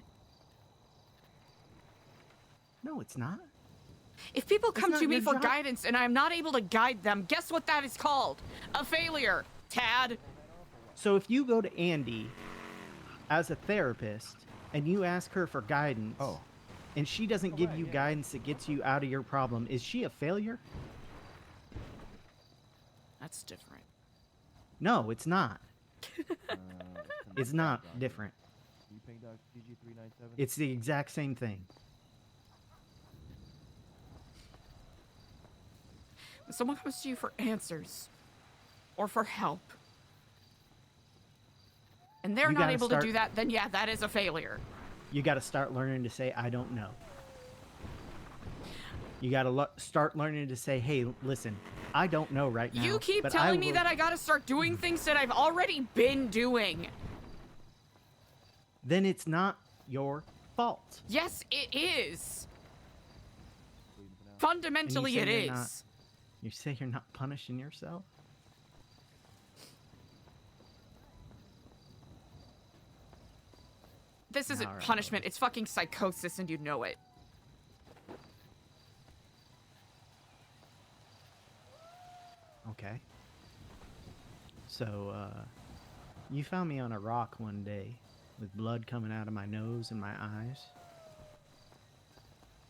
No, it's not. If people come not to me your for job. guidance and I'm not able to guide them, guess what that is called? A failure, Tad. So if you go to Andy as a therapist and you ask her for guidance, and she doesn't give you guidance that gets you out of your problem, is she a failure? That's different. No, it's not. It's not different. It's the exact same thing. When someone comes to you for answers or for help, and they're You not gotta able start- to do that, then yeah, that is a failure. You got to start learning to say, I don't know. You got to start learning to say, hey, listen, I don't know right now. You keep but telling I me will- that I gotta start doing things that I've already been doing. Then it's not your fault. Yes, it is. And you Fundamentally, say it you're is. not- you say you're not punishing yourself? This isn't Alright, punishment, it's fucking psychosis, and you know it. Okay. So, you found me on a rock one day with blood coming out of my nose and my eyes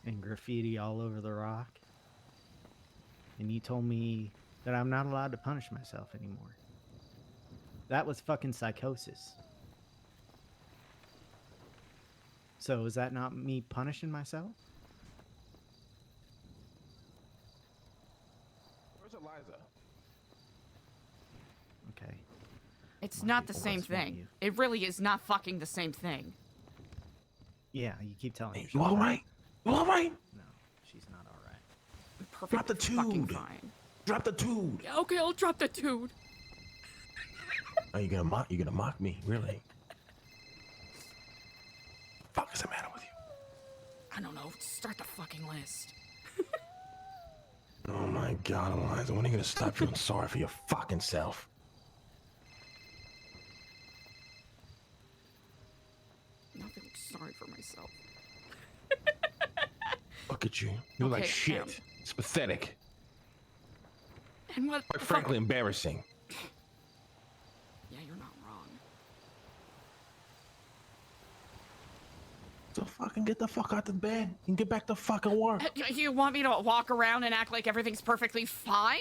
and graffiti all over the rock. And you told me that I'm not allowed to punish myself anymore. That was fucking psychosis. So is that not me punishing myself? Where's Eliza? Okay. It's Might not be the same worse than thing. you. It really is not fucking the same thing. Yeah, you keep telling Hey, yourself. you all right? You all right? No, she's not all right. I'm perfectly the fucking tube. fine. Drop the dude. Yeah, okay, I'll drop the dude. Are you gonna mock? You gonna mock me? Really? Fuck is the matter with you? I don't know. Start the fucking list. Oh my God, Eliza, when are you gonna stop feeling sorry for your fucking self? I'm not feeling sorry for myself. Look at you. You look like Okay, shit. It's pathetic. And what? Quite frankly, embarrassing. Yeah, you're not wrong. So fucking get the fuck out the bed and get back to fucking work. You want me to walk around and act like everything's perfectly fine?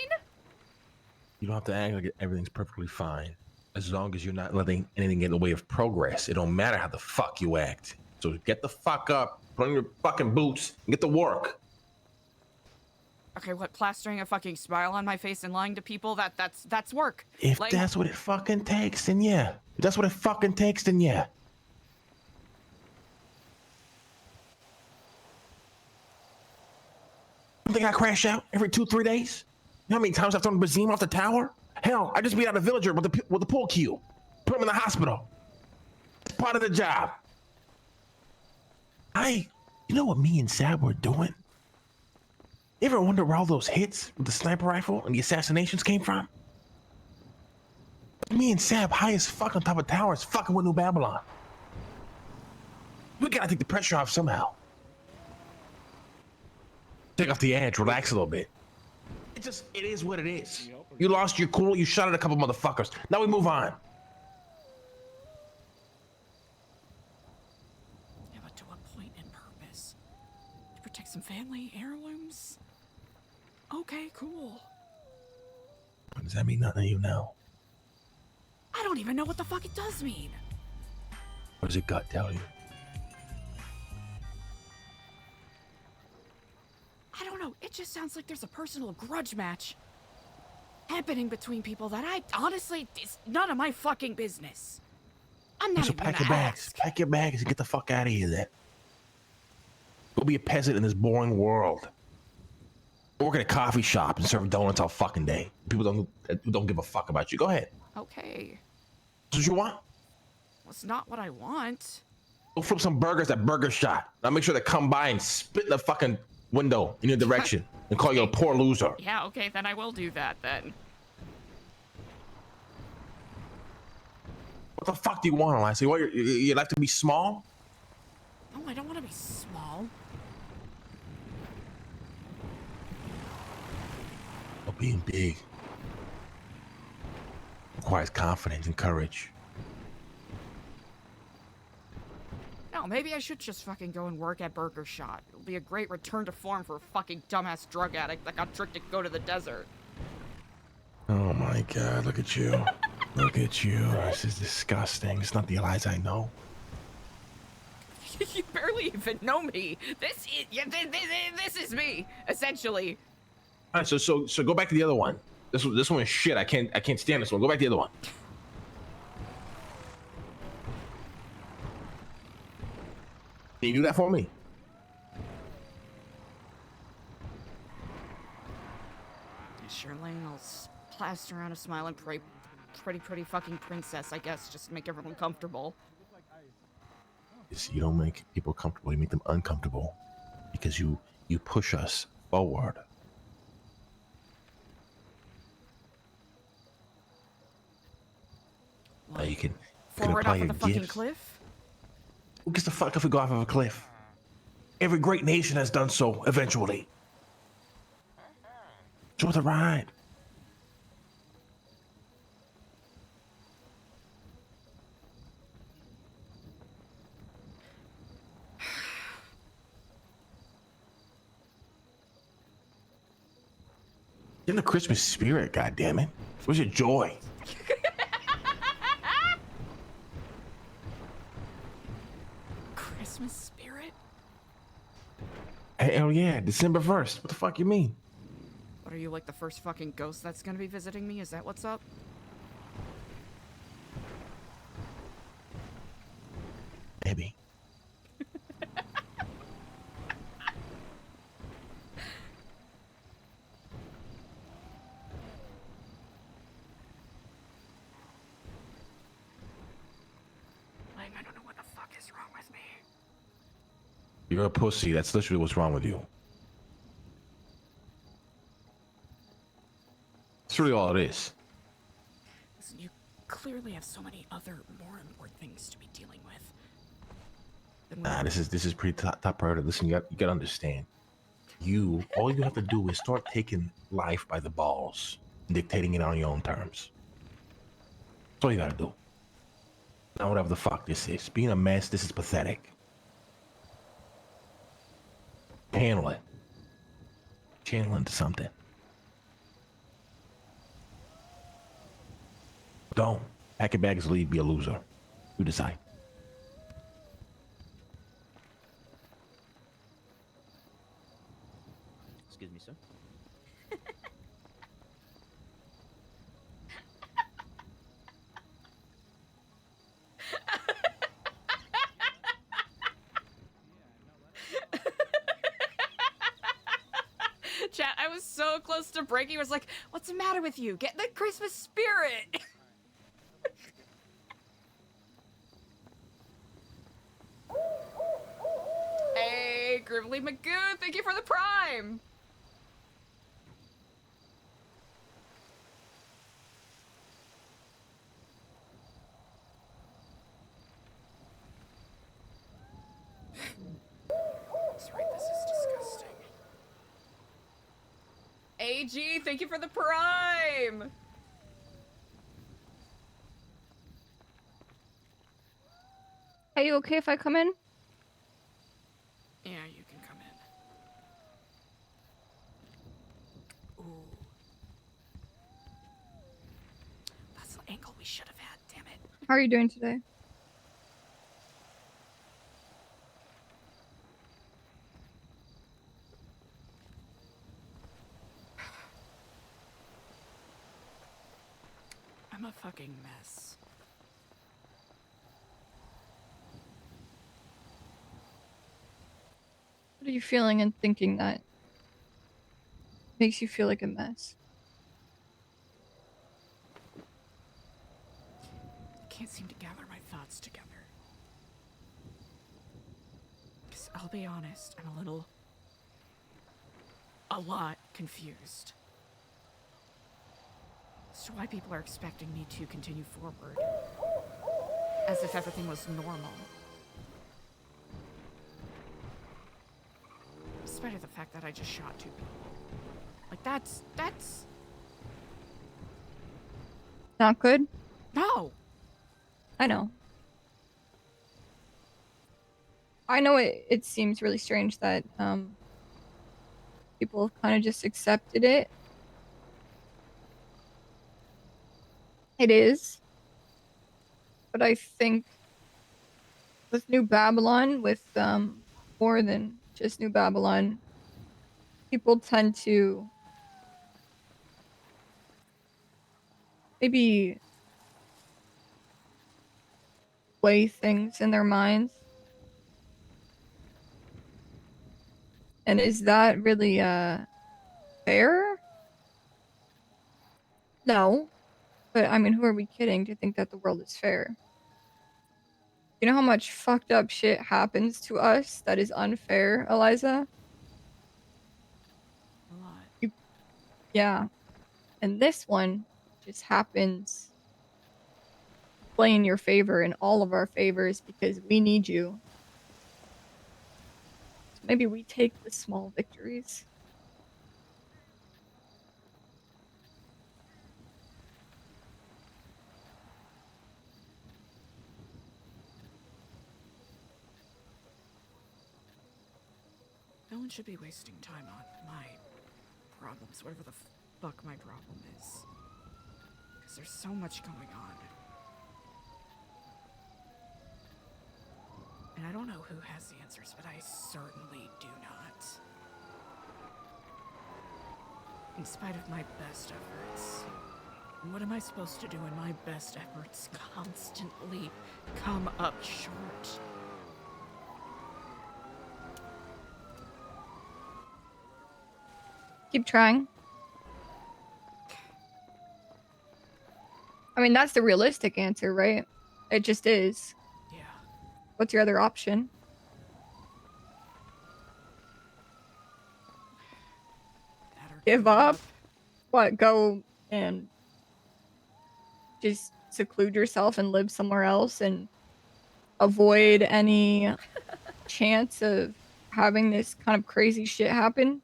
You don't have to act like everything's perfectly fine. As long as you're not letting anything get in the way of progress. It don't matter how the fuck you act. So get the fuck up, put on your fucking boots, and get to work. Okay, what? Plastering a fucking smile on my face and lying to people? That's work. If Like, that's what it fucking takes, then yeah. If that's what it fucking takes, then yeah. You think I crash out every 2-3 days? You know how many times I've thrown Bazim off the tower? Hell, I just beat out a villager with the pool cue. Put him in the hospital. It's part of the job. You know what me and Sab were doing? You ever wonder where all those hits with the sniper rifle and the assassinations came from? Me and Sab, high as fuck on top of towers, fucking with New Babylon. We gotta take the pressure off somehow. Take off the edge, relax a little bit. It is what it is. You lost your cool, you shot at a couple motherfuckers. Now we move on. yeah, but to what point and purpose? To protect some family heirlooms? Okay, cool. Does that mean nothing to you now? I don't even know what the fuck it does mean. What does your gut tell you? I don't know. It just sounds like there's a personal grudge match happening between people that I honestly, it's none of my fucking business. I'm not So even pack gonna your bags. ask. Pack your bags and get the fuck out of here then. Go be a peasant in this boring world. Work at a coffee shop and serve donuts all fucking day. People don't give a fuck about you. Go ahead. Okay. That's what you want? Well, it's not what I want. Go flip some burgers at Burger Shot. I'll make sure they come by and spit in the fucking window in your direction and call you a poor loser. Yeah, okay, then I will do that then. What the fuck do you want, Eliza? You want your life to be small? No, I don't want to be small. Well, being big requires confidence and courage. No, maybe I should just fucking go and work at Burger Shot. It'll be a great return to form for a fucking dumbass drug addict that got tricked to go to the desert. Oh my God, look at you. Look at you. This is disgusting. It's not the Eliza I know. You barely even know me. This is me, essentially. All right, so go back to the other one. This one is shit. I can't stand this one. Go back to the other one. Can you do that for me? Sure, Lane, I'll plaster around a smiling pretty fucking princess, I guess, just to make everyone comfortable. You see, you don't make people comfortable. You make them uncomfortable because you push us forward. Now you can Forward apply off your of the fucking gifts. cliff? Who gives a fuck if we go off of a cliff? Every great nation has done so eventually. It's worth a ride. Get in the Christmas spirit, goddammit. Where's your joy? Christmas spirit? Hell yeah, December 1st. What the fuck you mean? What are you, like the first fucking ghost that's gonna be visiting me? Is that what's up? Maybe. Like, I don't know what the fuck is wrong with me. You're a pussy. That's literally what's wrong with you. That's really all it is. Listen, you clearly have so many other, more important things to be dealing with. Nah, this is pretty top priority. Listen, you gotta understand. All you have to do is start taking life by the balls, and dictating it on your own terms. That's all you gotta do. Now, whatever the fuck this is, being a mess, this is pathetic. Handle it. Channel into something. Don't. Pack your bags, leave, be a loser. You decide. Excuse me, sir. Chat, I was so close to breaking. I was like, what's the matter with you? Get the Christmas spirit! Hey, Grimly Magoo, thank you for the prime! That's right, this is disgusting. AG, thank you for the prime! Are you okay if I come in? Yeah, you can come in. Ooh. That's the angle we should have had, damn it. How are you doing today? I'm a fucking mess. What are you feeling and thinking that makes you feel like a mess? I can't seem to gather my thoughts together. Because I'll be honest, I'm a lot confused as to why people are expecting me to continue forward. As if everything was normal. Despite of the fact that I just shot 2 people. Like, that's... Not good? No! I know. I know it seems really strange that people have kind of just accepted it. It is. But I think with New Babylon, with more than just New Babylon, people tend to maybe weigh things in their minds. And is that really fair? No. But I mean, who are we kidding to think that the world is fair? You know how much fucked up shit happens to us that is unfair, Eliza? A lot. Yeah. And this one just happens to play in your favor in all of our favors because we need you. So maybe we take the small victories. No one should be wasting time on my problems, whatever the fuck my problem is. Because there's so much going on. And I don't know who has the answers, but I certainly do not. In spite of my best efforts, what am I supposed to do when my best efforts constantly come up short? Keep trying. I mean, that's the realistic answer, right? It just is. Yeah. What's your other option? Give up? What, go and just seclude yourself and live somewhere else and avoid any chance of having this kind of crazy shit happen?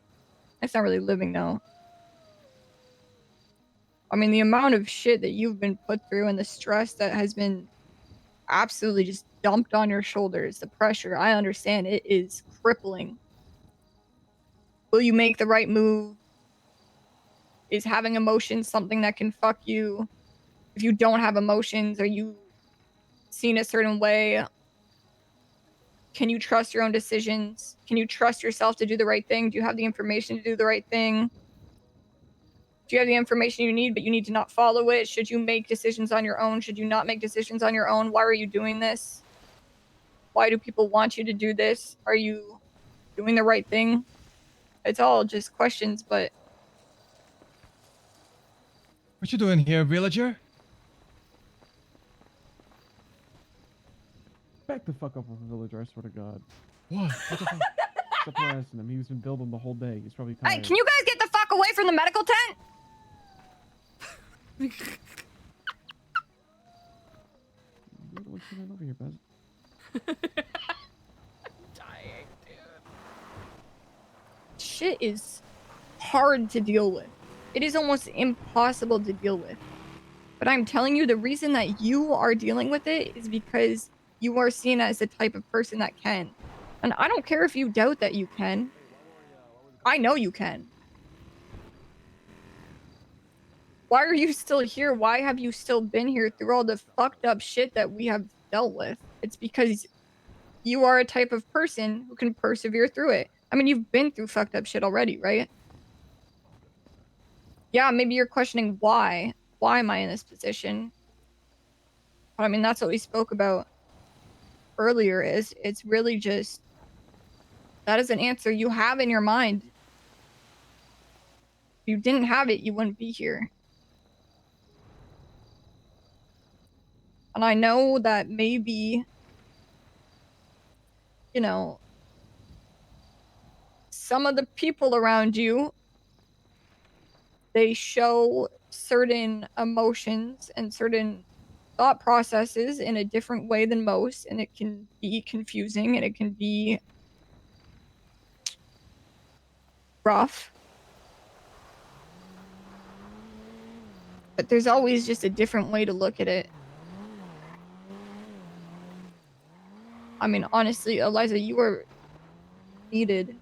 That's not really living, though. I mean, the amount of shit that you've been put through and the stress that has been absolutely just dumped on your shoulders, the pressure, I understand it is crippling. Will you make the right move? Is having emotions something that can fuck you? If you don't have emotions, are you seen a certain way? Can you trust your own decisions? Can you trust yourself to do the right thing? Do you have the information to do the right thing? Do you have the information you need, but you need to not follow it? Should you make decisions on your own? Should you not make decisions on your own? Why are you doing this? Why do people want you to do this? Are you doing the right thing? It's all just questions, but What you doing here, villager? Back the fuck up with a villager, I swear to God. What? What the fuck? Stop harassing him. He's been building the whole day. He's probably hey, tired. can you guys get the fuck away from the medical tent? What's going on over here, Buzz? Dying, dude. Shit is hard to deal with. It is almost impossible to deal with. But I'm telling you, the reason that you are dealing with it is because you are seen as the type of person that can. And I don't care if you doubt that you can. I know you can. Why are you still here? Why have you still been here through all the fucked up shit that we have dealt with? It's because you are a type of person who can persevere through it. I mean, you've been through fucked up shit already, right? Yeah, maybe you're questioning why. Why am I in this position? But I mean, that's what we spoke about earlier, is it's really just, that is an answer you have in your mind. If you didn't have it, you wouldn't be here. And I know that maybe, you know, some of the people around you, they show certain emotions and certain thought processes in a different way than most, and it can be confusing and it can be rough. But there's always just a different way to look at it. I mean, honestly, Eliza, you are needed.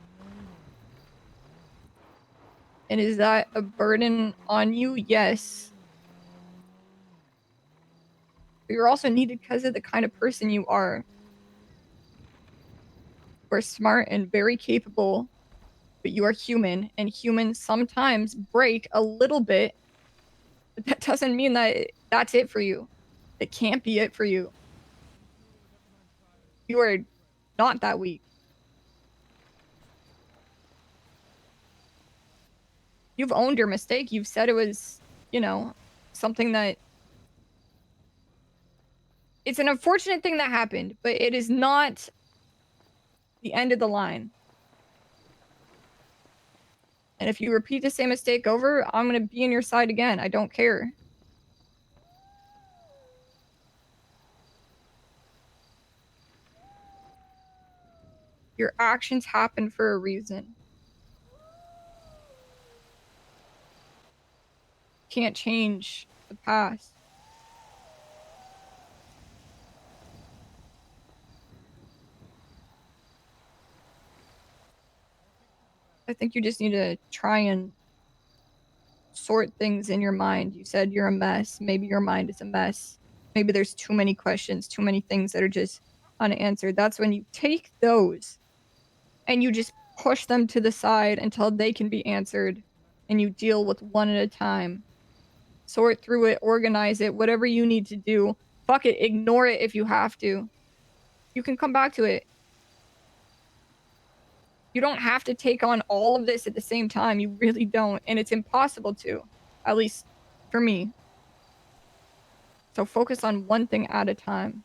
And is that a burden on you? Yes. But you're also needed because of the kind of person you are. You are smart and very capable, but you are human, and humans sometimes break a little bit, but that doesn't mean that that's it for you. It can't be it for you. You are not that weak. You've owned your mistake. You've said it was, you know, something that... It's an unfortunate thing that happened, but it is not the end of the line. And if you repeat the same mistake over, I'm going to be on your side again. I don't care. Your actions happen for a reason. Can't change the past. I think you just need to try and sort things in your mind. You said you're a mess. Maybe your mind is a mess. Maybe there's too many questions, too many things that are just unanswered, that's when you take those and you just push them to the side until they can be answered, and you deal with one at a time. Sort through it, organize it, whatever you need to do. Fuck it, ignore it if you have to. You can come back to it. You don't have to take on all of this at the same time. You really don't. And it's impossible to, at least for me. So focus on one thing at a time.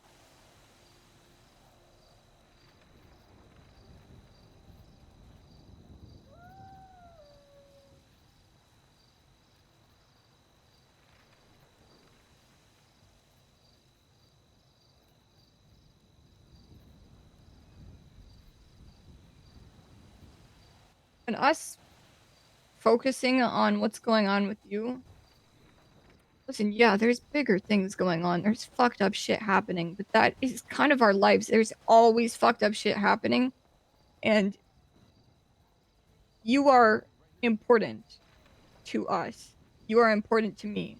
And us focusing on what's going on with you. Listen, yeah, there's bigger things going on. There's fucked up shit happening, but that is kind of our lives. There's always fucked up shit happening. And you are important to us. You are important to me.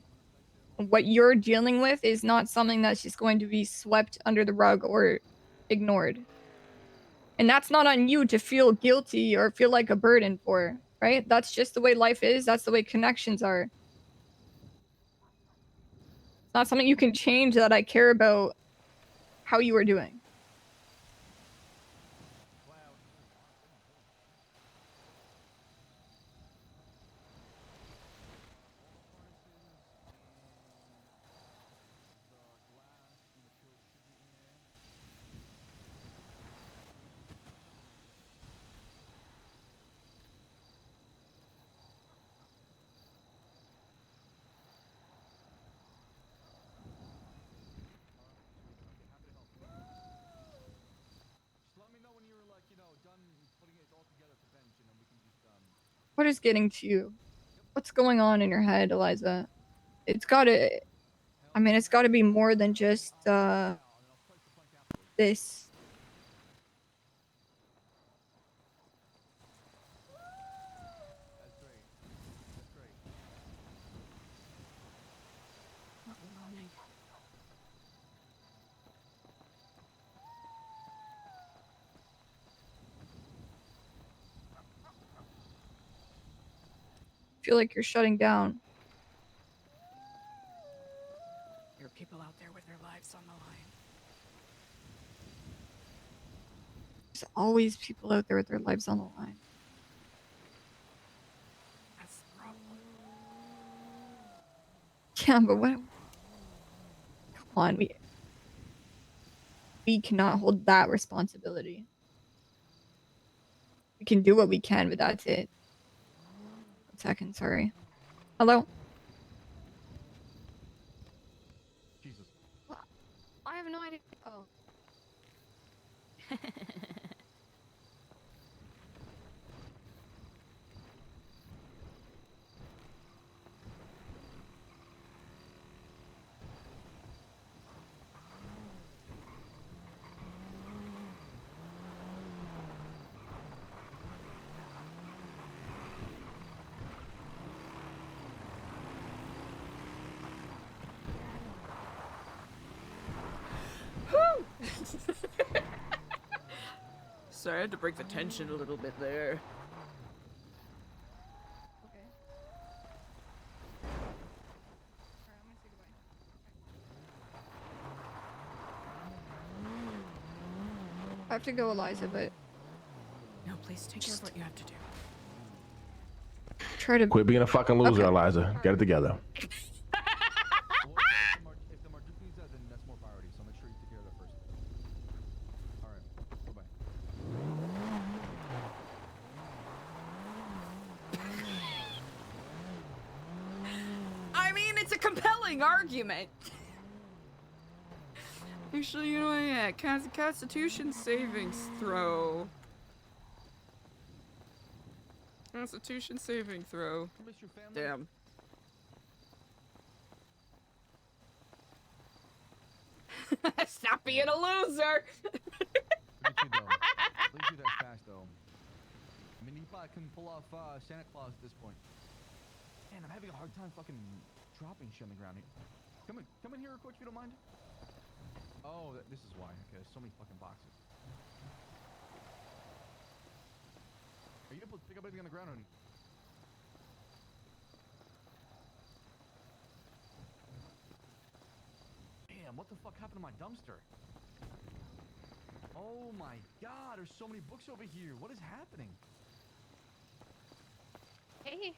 What you're dealing with is not something that's just going to be swept under the rug or ignored. And that's not on you to feel guilty or feel like a burden for, right? That's just the way life is. That's the way connections are. It's not something you can change that I care about how you are doing. What is getting to you? What's going on in your head, Eliza? It's gotta, I mean, it's gotta be more than just, this. Feel like you're shutting down. There are people out there with their lives on the line. There's always people out there with their lives on the line. That's the problem. Yeah, but what? Come on, we cannot hold that responsibility. We can do what we can, but that's it. 1 second, sorry. Hello? Jesus. I have no idea. Oh. Sorry, I had to break the tension a little bit there. I have to go, Eliza, but No, please take care of what you have to do. try to Quit being a fucking loser, Okay. Eliza. Get it together. If the Marduk needs that, then that's more priority. So make sure you take care of that first. All right. Bye-bye. I mean, it's a compelling argument. Actually, you know what? Yeah, Constitution savings throw. Constitution saving throw. Damn. Stop being a loser. Look at you, though. Look at you that fast, though. I mean, you probably can pull off Santa Claus at this point. Man, I'm having a hard time fucking dropping shit on the ground here. Come in here real quick if you don't mind. Oh, this is why. Okay, so many fucking boxes. Are you able to pick up anything on the ground? Or... Damn, what the fuck happened to my dumpster? Oh my god, there's so many books over here. What is happening? Hey.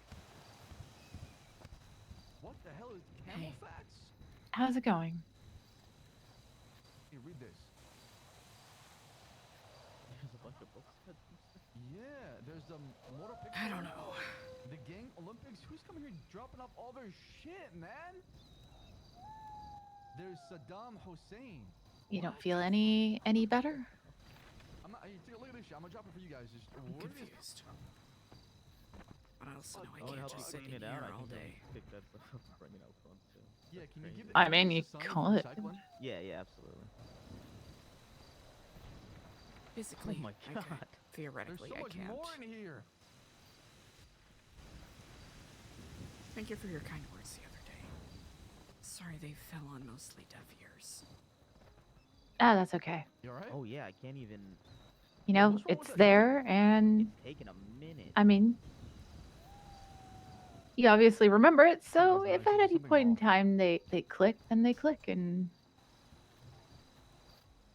What the hell is camel fats? How's it going? Here, read this. There's a bunch of books. Yeah, there's NoPixel. I don't know. The Gang Olympics. Who's coming here dropping off all their shit, man? There's Saddam Hussein. You don't feel any better? I'm not, hey, take a look at this shit. I'm gonna drop it for you guys. Just I'm confused. But I also know I would can't help just you sit clean in it out. here I all can day. pick that stuff up and bring it out front too. Yeah, can you give it? I mean, you to Sonny for could. recycling? Yeah, absolutely. Physically, Oh my I god. could. Theoretically, There's so much I can't. more in here. Thank you for your kind words the other day. Sorry they fell on mostly deaf ears. Ah, that's okay. You alright? Oh yeah, I can't even. You know, what's wrong it's with that? there, and It's taking a minute. I mean, you obviously remember it. So Something's if nice, at any something's point in off. time they click, then they click, and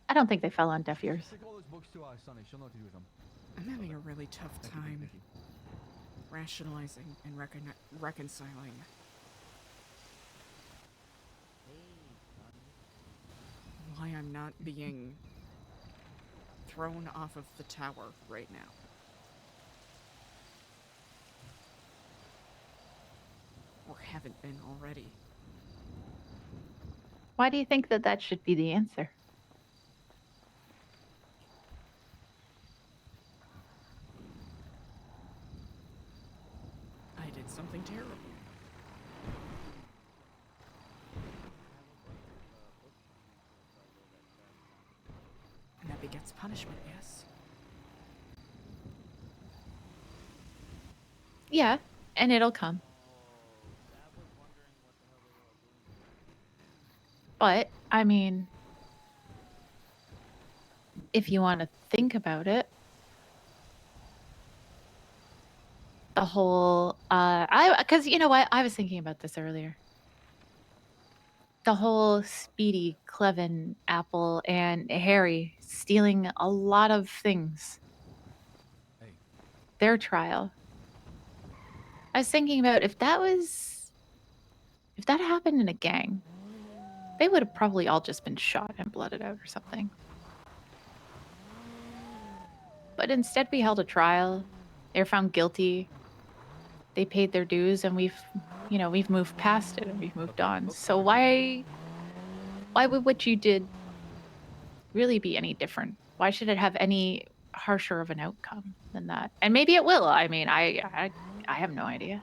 I don't think they fell on deaf ears. Take all those books to Sonny. She'll know what to do with them. I'm having a really tough time Thank you. rationalizing and reconciling. Why I'm not being thrown off of the tower right now. Or haven't been already. Why do you think that that should be the answer? I did something terrible. And that begets punishment, yes? Yeah, and it'll come. But, I mean, if you want to think about it, the whole, because you know what, I was thinking about this earlier. The whole Speedy, Clevin, Apple, and Harry stealing a lot of things. Hey. Their trial. I was thinking about if that happened in a gang, they would have probably all just been shot and blooded out or something. But instead we held a trial. They were found guilty. They paid their dues, and we've moved past it and we've moved on. So why would what you did really be any different? Why should it have any harsher of an outcome than that? And maybe it will. I mean, I have no idea.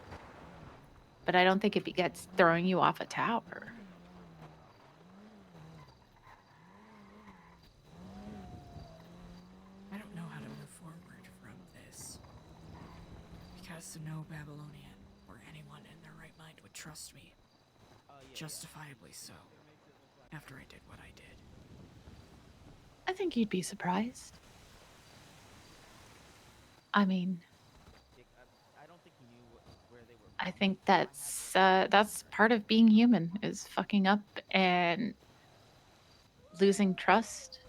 But I don't think it begets throwing you off a tower. I don't know how to move forward from this. Because no Babylonian or anyone in their right mind would trust me. Justifiably so. After I did what I did. I think you'd be surprised. I mean, I don't think he knew where they were. I think that's part of being human, is fucking up and losing trust,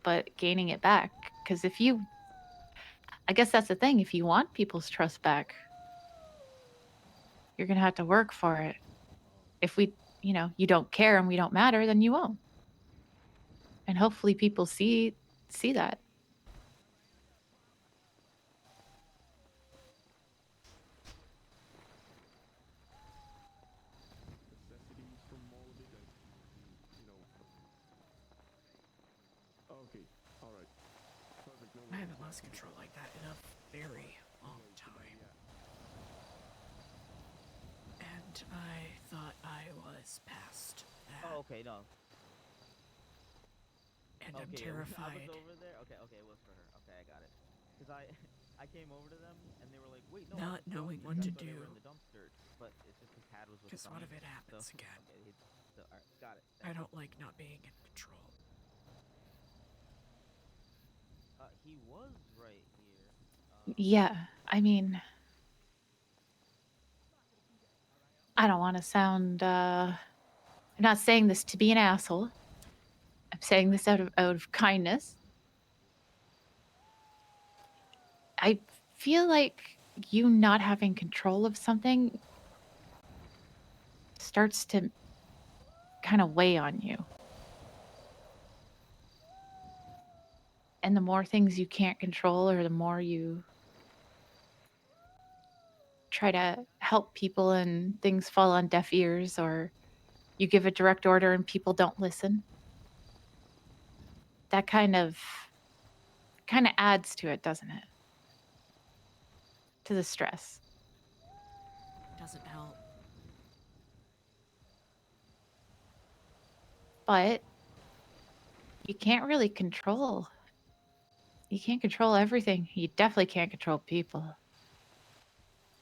but gaining it back. Because I guess that's the thing, if you want people's trust back, you're gonna have to work for it. If you don't care and we don't matter, then you won't. And hopefully people see that. Necessities from molded and, Okay, alright. Perfect. No I haven't lost control like that in a very long time. And I thought I was past that. Oh, okay, no. And I'm Okay, terrified. I was over there. Okay, it was for her. Okay, I got it. Because I came over to them and they were like, "Wait, no." Not knowing what to They do. were in the dumpster, but it's just because Tad was with Because what Sonny, if it happens so- again? Okay, So, alright, got it. I don't like not being in control. He was right here. Yeah, I mean, I don't want to sound, I'm not saying this to be an asshole. I'm saying this out of kindness. I feel like you not having control of something starts to kind of weigh on you. And the more things you can't control, or the more you try to help people and things fall on deaf ears, or you give a direct order and people don't listen, that kind of adds to it, doesn't it? To the stress. Doesn't help. But you can't really control. You can't control everything. You definitely can't control people.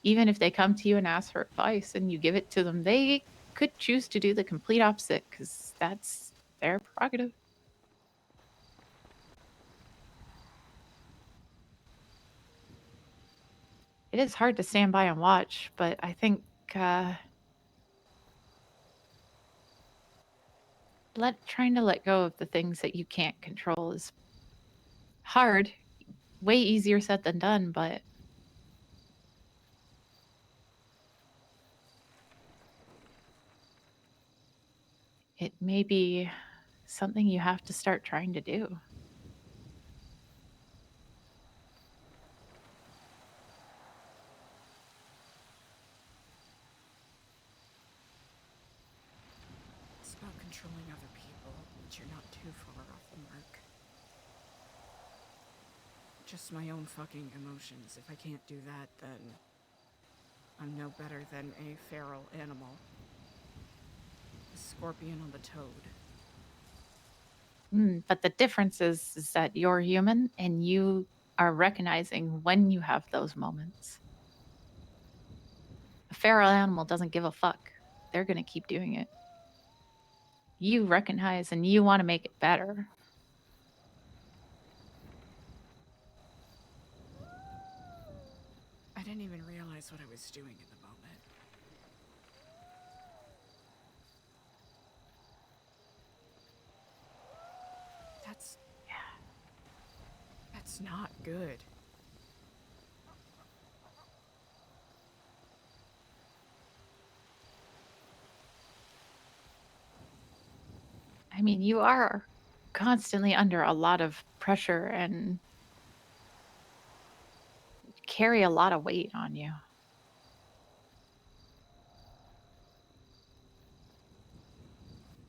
Even if they come to you and ask for advice and you give it to them, they could choose to do the complete opposite because that's their prerogative. It is hard to stand by and watch, but I think trying to let go of the things that you can't control is hard. Way easier said than done, but it may be something you have to start trying to do. It's about controlling other people, but you're not too far off the mark. Just my own fucking emotions. If I can't do that, then I'm no better than a feral animal. A scorpion on the toad. But the difference is that you're human and you are recognizing when you have those moments. A feral animal doesn't give a fuck. They're going to keep doing it. You recognize and you want to make it better. I didn't even realize what I was doing in the moment. That's not good. I mean, you are constantly under a lot of pressure and carry a lot of weight on you.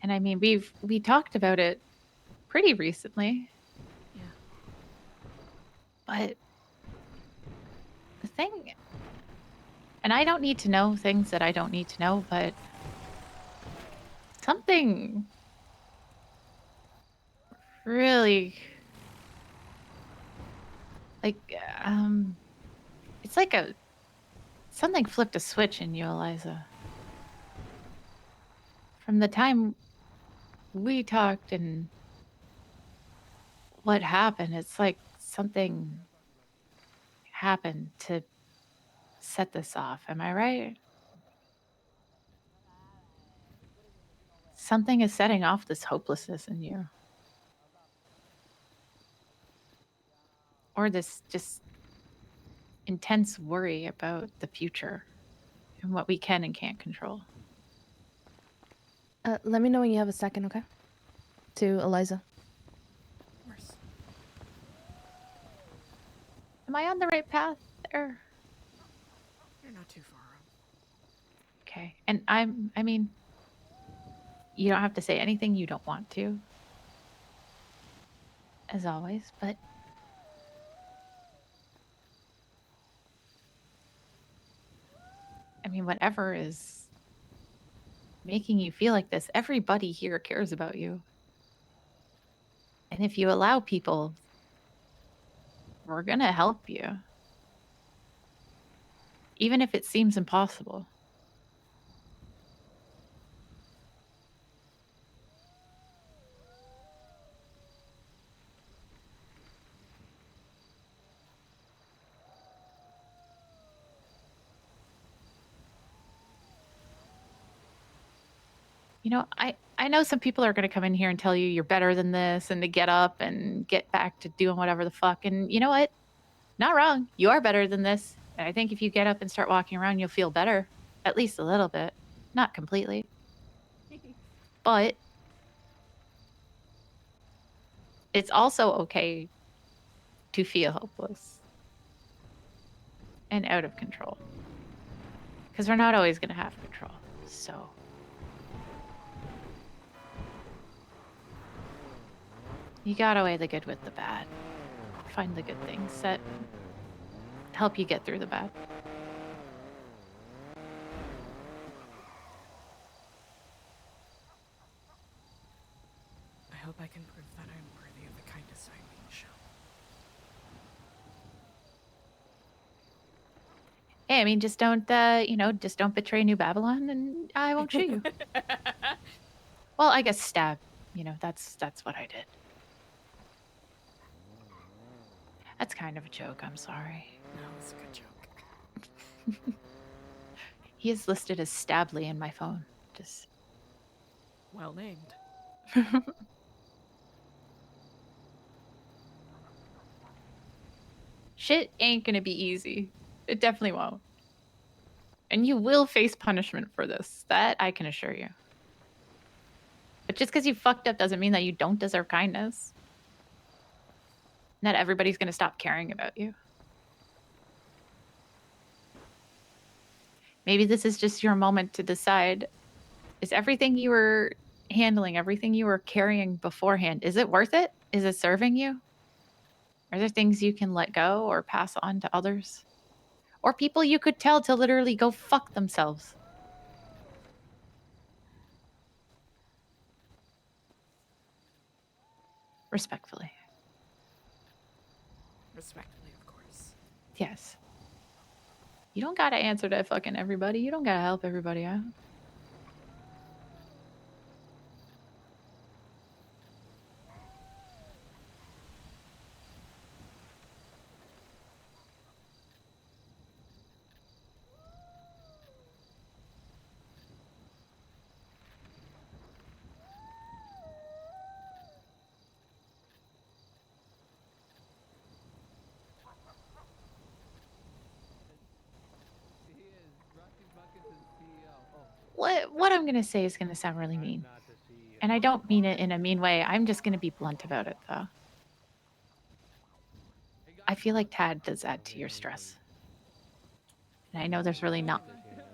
And I mean, we talked about it pretty recently. Yeah. But the thing, and I don't need to know things that I don't need to know, but something really like it's like something flipped a switch in you, Eliza. From the time we talked and what happened, it's like something happened to set this off. Am I right? Something is setting off this hopelessness in you. Or this just intense worry about the future and what we can and can't control. Let me know when you have a second, okay? To Eliza. Of course. Am I on the right path there? You're not too far off. Okay. And I mean, you don't have to say anything you don't want to, as always, but I mean, whatever is making you feel like this, everybody here cares about you. And if you allow people, we're going to help you. Even if it seems impossible. You know, I know some people are going to come in here and tell you you're better than this and to get up and get back to doing whatever the fuck. And you know what? Not wrong. You are better than this. And I think if you get up and start walking around, you'll feel better. At least a little bit. Not completely. But it's also okay to feel hopeless and out of control. Because we're not always going to have control. So. You gotta weigh the good with the bad. Find the good things that help you get through the bad. I hope I can prove that I'm worthy of the kindness I'm being shown. Hey, I mean, just don't, just don't betray New Babylon, and I won't shoot you. Well, I guess stab. You know, that's what I did. That's kind of a joke. I'm sorry. No, it's a good joke. He is listed as Stably in my phone. Just Well named. shit ain't gonna be easy. It definitely won't. And you will face punishment for this. That I can assure you. But just because you fucked up doesn't mean that you don't deserve kindness. Not everybody's gonna stop caring about you. Maybe this is just your moment to decide, is everything you were handling, everything you were carrying beforehand, is it worth it? Is it serving you? Are there things you can let go or pass on to others? Or people you could tell to literally go fuck themselves? Respectfully. Respectfully, of course. Yes. You don't gotta answer to fucking everybody. You don't gotta help everybody out. What I'm gonna say is gonna sound really mean. And I don't mean it in a mean way. I'm just gonna be blunt about it though. I feel like Tad does add to your stress. And I know there's really not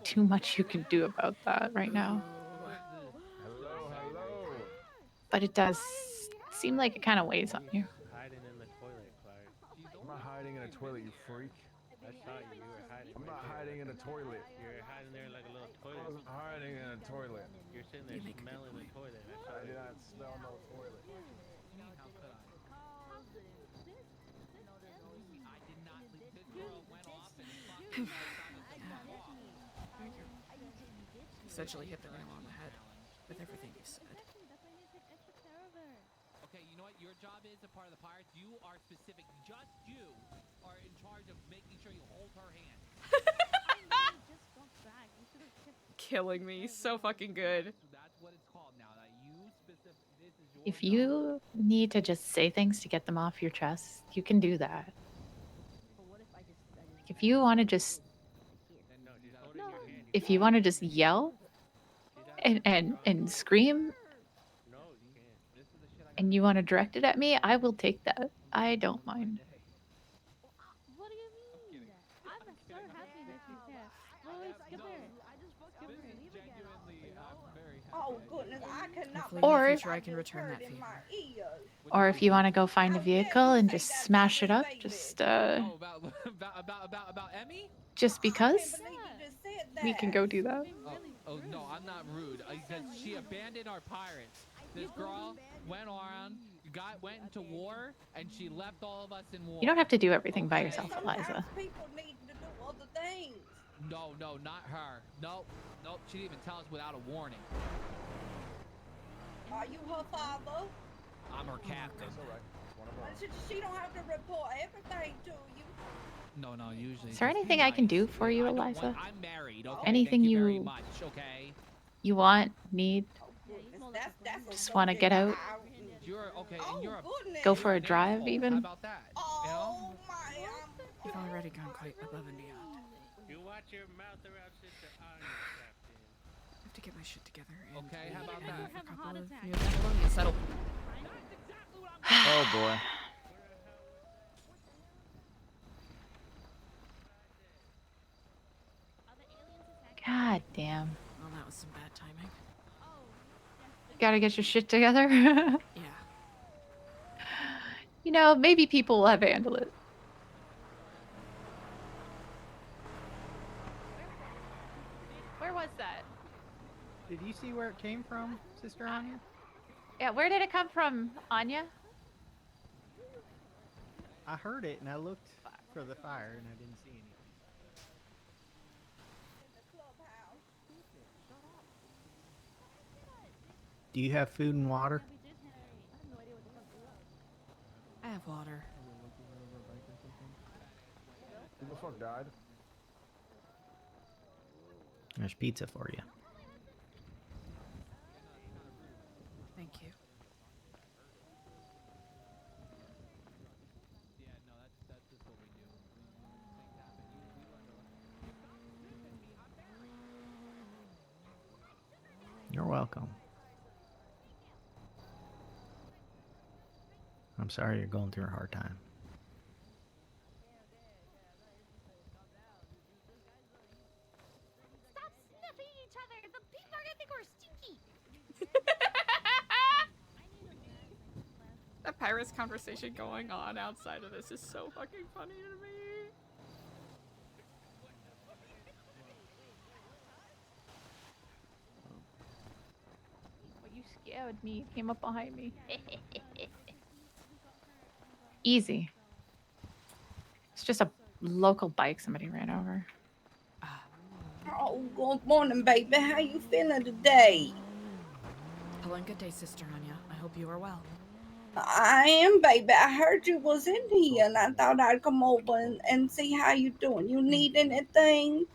too much you can do about that right now. But it does seem like it kind of weighs on you. Hiding in the toilet, Clark. I'm not hiding in a toilet, you freak. I saw you. You were hiding. I'm not hiding in a toilet. You're hiding there like a little toilet. I wasn't hiding in a toilet. You're sitting there smelling the toilet. I did not smell no toilet. Essentially hit the nail on the head with everything you said. Okay, you know what your job is a part of the Pirates? You are specific. Just you are in charge of making sure you hold her hand. Killing me. So fucking good. That's what it's called now. That you specific. This is your If you need to just say things to get them off your chest, you can do that. If you want to just yell and scream and you want to direct it at me, I will take that. I don't mind. What do you mean? I'm so happy that you care. Lois, come here. Oh goodness, I cannot. Hopefully Or- in the future I can return that favor. Or if you want to go find a vehicle and just smash it up, just about Emmy? just because we can go do that. Oh no, I'm not rude. Because she abandoned our pirates. This girl went around, went into war, and she left all of us in war. You don't have to do everything by yourself, Eliza. People need to do other things. No, not her. Nope. She didn't even tell us without a warning. Are you her father? I'm her captain. She don't have to report everything to you. No, usually. Is there anything I can do for you, Eliza? I'm married. Okay. Anything Thank you very you much. Okay. you want, need? Just want to get out, You're okay, and you're a go for a you're drive faithful. even. How about that? You know? You've already gone quite above and beyond. You watch your mouth around Sister Anya, Captain. I have to get my shit together. And Okay, how about that? a couple of new Babylonians. That'll. Oh boy. God damn. Well, that was some bad timing. Gotta get your shit together. Yeah. You know, maybe people will have to handle it. Where was that? Did you see where it came from, Sister Anya? Yeah, where did it come from, Anya? I heard it and I looked for the fire and I didn't see anything. Do you have food and water? I have water. Who the fuck died? There's pizza for you. Thank you. You're welcome. I'm sorry you're going through a hard time. Stop sniffing each other. The people are gonna think we're stinky. That pirates conversation going on outside of this is so fucking funny to me. Well, you scared me. Came up behind me. Easy. It's just a local bike somebody ran over. Oh, good morning, baby. How you feeling today? Hello, good day, Sister Anya. I hope you are well. I am, baby. I heard you was in here, and I thought I'd come over and see how you doing. You need anything?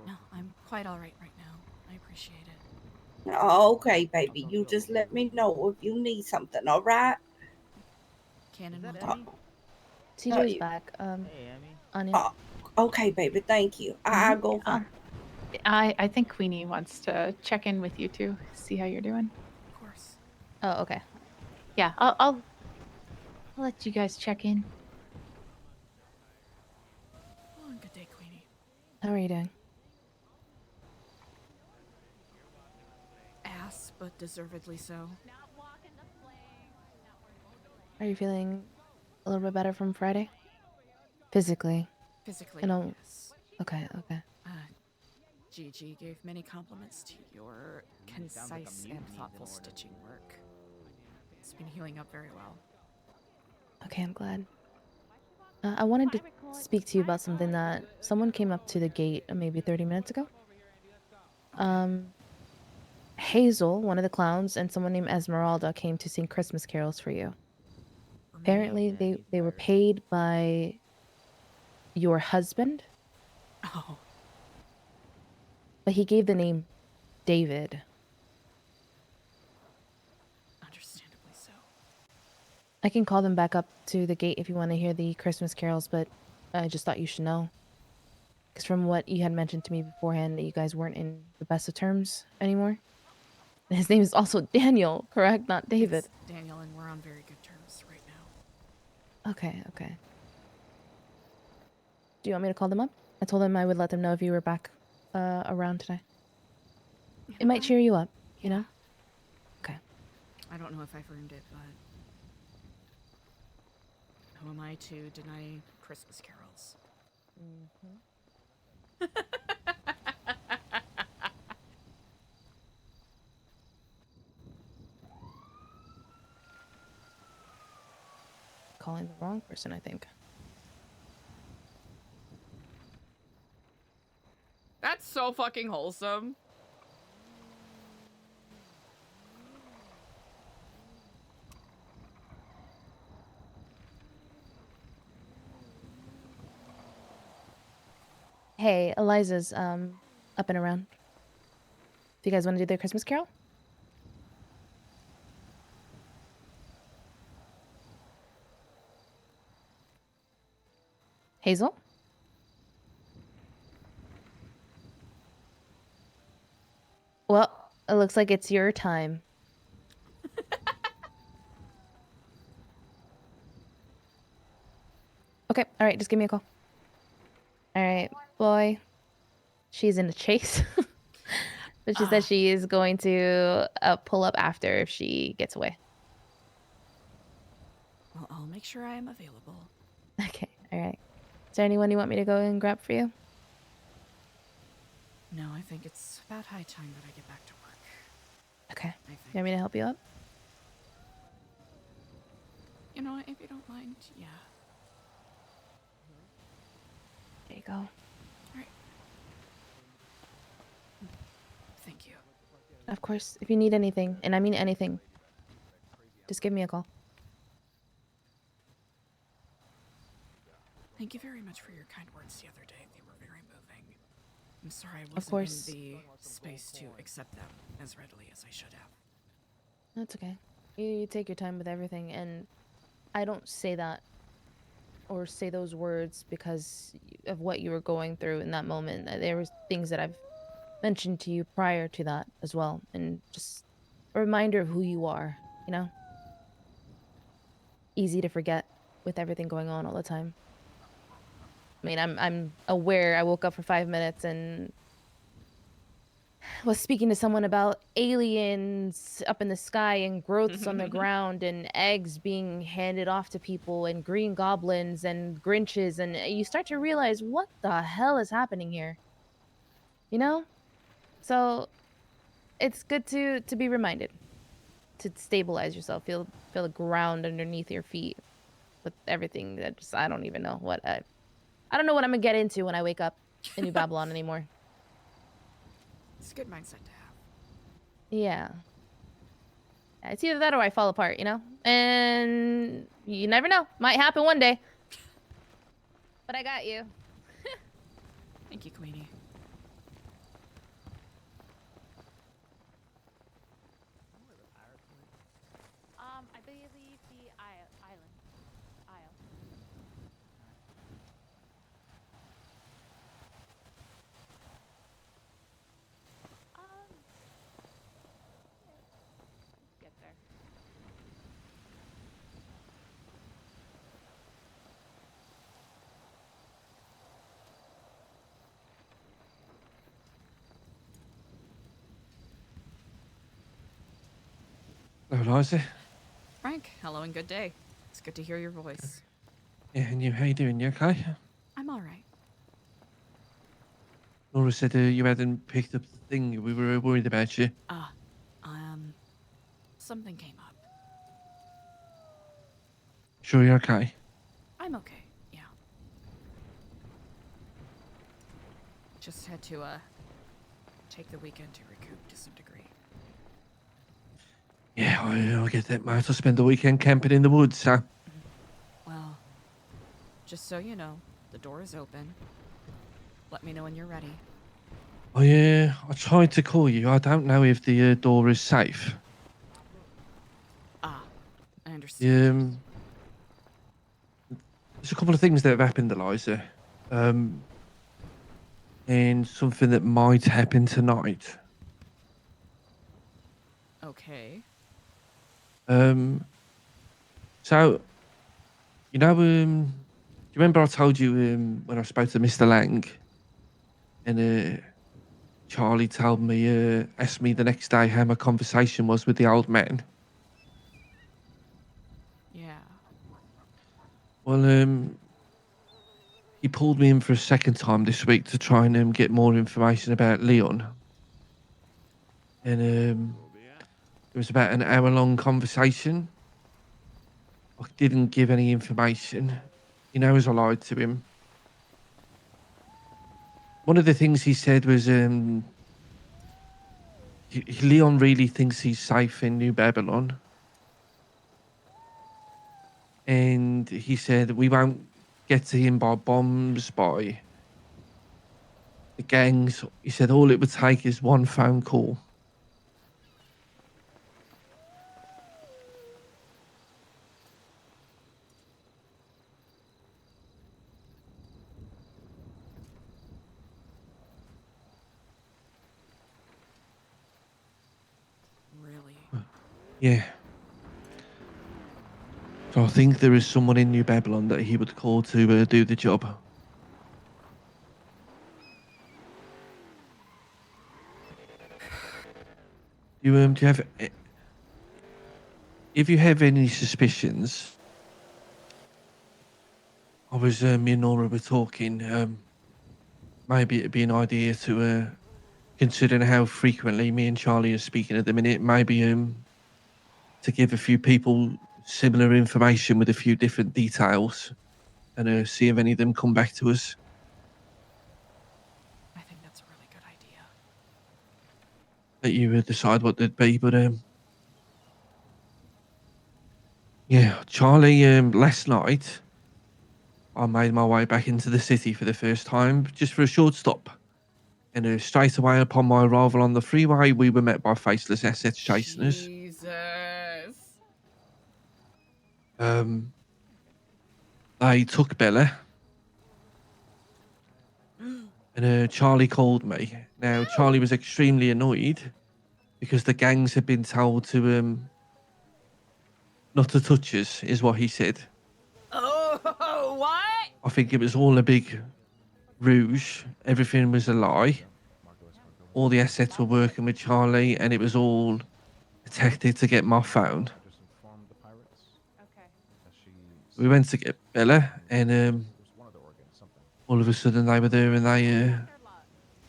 No, I'm quite all right now. I appreciate it. Oh, okay, baby. You just let me know if you need something, all right? Cannon, TJ's back. Anya. Okay, baby. Thank you. I'll go find. I think Queenie wants to check in with you too, see how you're doing. Of course. Oh, okay. Yeah, I'll let you guys check in. Oh, good day, Queenie. How are you doing? Ass, but deservedly so. Are you feeling a little bit better from Friday? Physically? Physically, yes. Okay, okay. Gigi gave many compliments to your concise and thoughtful stitching work. It's been healing up very well. Okay, I'm glad. I wanted to speak to you about something that someone came up to the gate maybe 30 minutes ago. Hazel, one of the clowns, and someone named Esmeralda came to sing Christmas carols for you. Apparently, they were paid by your husband. Oh. But he gave the name David. Understandably so. I can call them back up to the gate if you want to hear the Christmas carols, but I just thought you should know. Because from what you had mentioned to me beforehand, that you guys weren't in the best of terms anymore. And his name is also Daniel, correct? Not David. It's Daniel, and we're on very good terms right now. Okay, okay. Do you want me to call them up? I told them I would let them know if you were back around today. It might cheer you up, you know? Okay. I don't know if I've earned it, but who am I to deny Christmas carols? Calling the wrong person, I think. That's so fucking wholesome. Hey, Eliza's up and around. Do you guys want to do their Christmas carol? Hazel? Well, it looks like it's your time. Okay, alright, just give me a call. Alright, boy. She's in a chase. But she says she is going to pull up after if she gets away. Well, I'll make sure I am available. Okay, alright. Is there anyone you want me to go and grab for you? No, I think it's about high time that I get back to work. Okay. You want me to help you up? You know what, if you don't mind, yeah. There you go. Alright. Thank you. Of course, if you need anything, and I mean anything, just give me a call. Thank you very much for your kind words the other day. They were very moving. I'm sorry I Of wasn't course. in the space to accept them as readily as I should have. That's okay. You take your time with everything, and I don't say that or say those words because of what you were going through in that moment. There was things that I've mentioned to you prior to that as well, and just a reminder of who you are, you know? Easy to forget with everything going on all the time. I mean, I'm aware I woke up for 5 minutes and was speaking to someone about aliens up in the sky and growths on the ground and eggs being handed off to people and green goblins and grinches, and you start to realize what the hell is happening here. You know? So it's good to be reminded, to stabilize yourself, feel the ground underneath your feet with everything that just I don't even know what I don't know what I'm gonna get into when I wake up in New Babylon anymore. It's a good mindset to have. Yeah. It's either that or I fall apart, you know? And you never know. Might happen one day. But I got you. Thank you, Queenie. I believe the island. Isle. Get there. Hello, Eliza. Frank, hello and good day. It's good to hear your voice. Yeah, and you, how you doing? You okay? I'm alright. Laura said you hadn't picked up the thing. We were worried about you. Something came up. Sure you're okay? I'm okay, yeah. Just had to, take the weekend to recoup to some degree. Yeah, I get that, mate. I spent the weekend camping in the woods, so... Well, just so you know, the door is open. Let me know when you're ready. I tried to call you. I don't know if the door is safe. I understand. There's a couple of things that have happened, Eliza. And something that might happen tonight. Okay. So, you know, do you remember I told you when I spoke to Mr. Lang, and Charlie told me, asked me the next day how my conversation was with the old man? Yeah. Well, he pulled me in for a second time this week to try and get more information about Leon. And it was about an hour-long conversation. I didn't give any information. He knows I lied to him. One of the things he said was, Leon really thinks he's safe in New Babylon. And he said, we won't get to him by bombs, by the gangs. He said, all it would take is one phone call. Yeah. So I think there is someone in New Babylon that he would call to do the job. Do you have, if you have any suspicions, I was, me and Nora were talking, maybe it'd be an idea to, considering how frequently me and Charlie are speaking at the minute, maybe, to give a few people similar information with a few different details and see if any of them come back to us. I think that's a really good idea. Let you decide what they'd be, but yeah, Charlie, last night I made my way back into the city for the first time, just for a short stop. And straight away upon my arrival on the freeway, we were met by faceless assets chasing us. Jesus. They took Bella, and Charlie called me. Now, Charlie was extremely annoyed because the gangs had been told to not to touch us, is what he said. Oh, what? I think it was all a big rouge. Everything was a lie. All the assets were working with Charlie, and it was all a tactic to get my phone. We went to get Bella, and all of a sudden they were there, and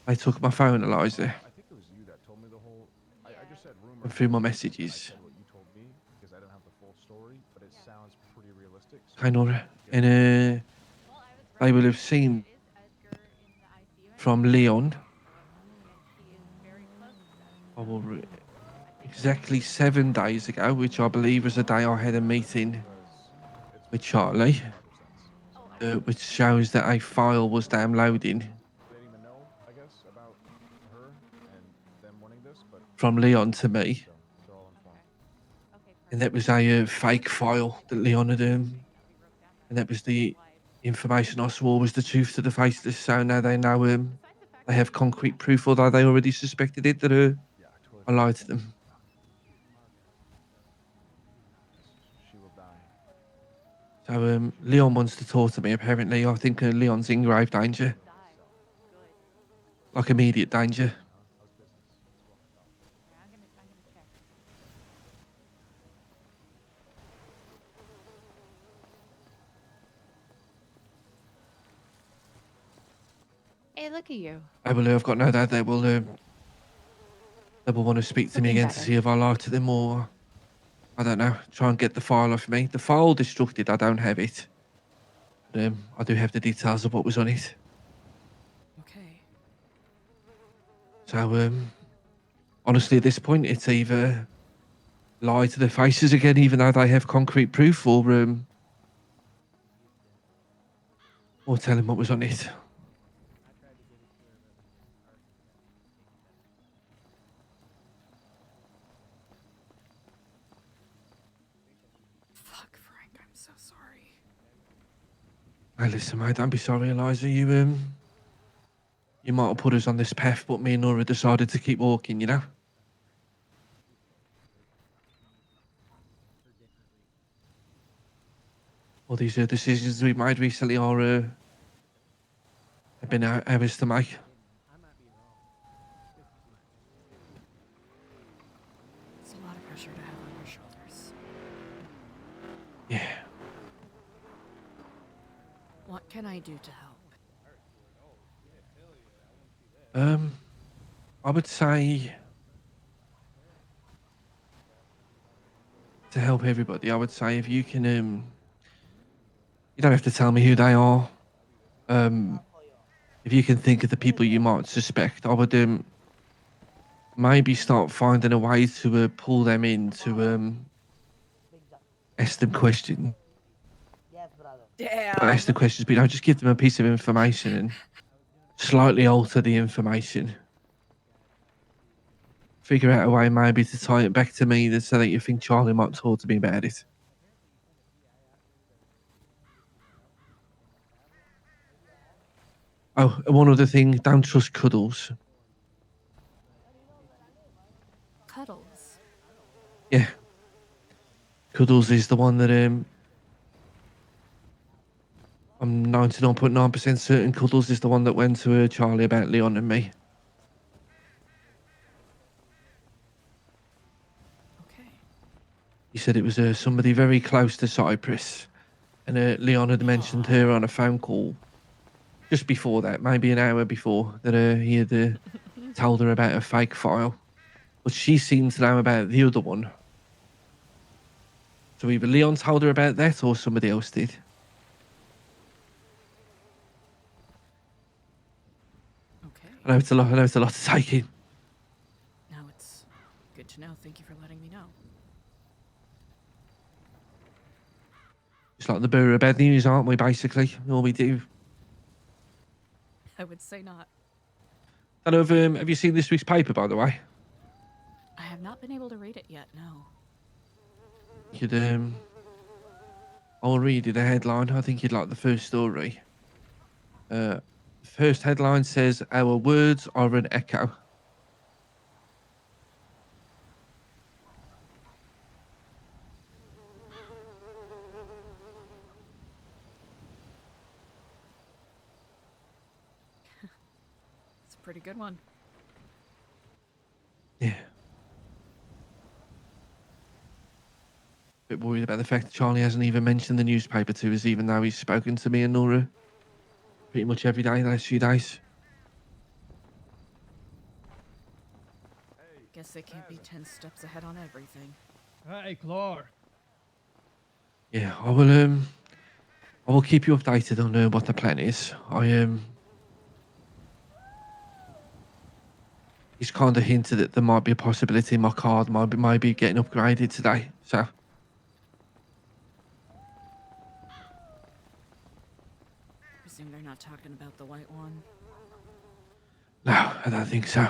they took my phone, Eliza, and through my messages. Hi, Nora. And they will have seen from Leon. Exactly 7 days ago, which I believe was the day I had a meeting with Charlie, which shows that a file was downloading from Leon to me. And that was a fake file that Leon had, and that was the information I swore was the truth to the faceless. So now they know they have concrete proof, although they already suspected it, that I lied to them. So Leon wants to talk to me, apparently. I think Leon's in grave danger. Like immediate danger. Hey, look at you. I've got no doubt they will want to speak to me Looking again to better. see if I lied to them, or I don't know, try and get the file off me. The file destructed, I don't have it. But, I do have the details of what was on it. Okay. So honestly, at this point, it's either lie to their faces again, even though they have concrete proof, or tell them what was on it. Fuck, Frank, I'm so sorry. Hey, listen, mate, don't be sorry, Eliza. You might have put us on this path, but me and Nora decided to keep walking, you know? All these decisions we made recently are have been ours to make. It's a lot of pressure to have on your shoulders. Yeah. What can I do to help? I would say to help everybody, I would say if you can, you don't have to tell me who they are. If you can think of the people you might suspect, I would maybe start finding a way to pull them in to ask them questions. Damn. Not ask the questions, but just give them a piece of information and slightly alter the information. Figure out a way maybe to tie it back to me so that you think Charlie might talk to me about it. Oh, and one other thing, don't trust Cuddles. Cuddles. Yeah, Cuddles is the one that I'm 99.9% certain Cuddles is the one that went to Charlie about Leon and me. Okay. He said it was somebody very close to Cypress, and Leon had mentioned her on a phone call just before that, maybe an hour before, that he had told her about a fake file. But she seemed to know about the other one. So either Leon told her about that or somebody else did. Okay. I know it's a lot to take in. Now it's good to know. Thank you for letting me know. It's like the bearer of bad news, aren't we, basically? All we do. I would say not. I don't know, have you seen this week's paper, by the way? I have not been able to read it yet, no. I'll read you the headline. I think you'd like the first story. The first headline says, "Our words are an echo." It's a pretty good one. Yeah. Bit worried about the fact that Charlie hasn't even mentioned the newspaper to us, even though he's spoken to me and Nora pretty much every day the last few days. Guess they can't be 10 steps ahead on everything. Hey, Clar. Yeah, I will keep you updated on what the plan is. He's kind of hinted that there might be a possibility my card might be getting upgraded today. So Presume they're not talking about the white one. no, I don't think so.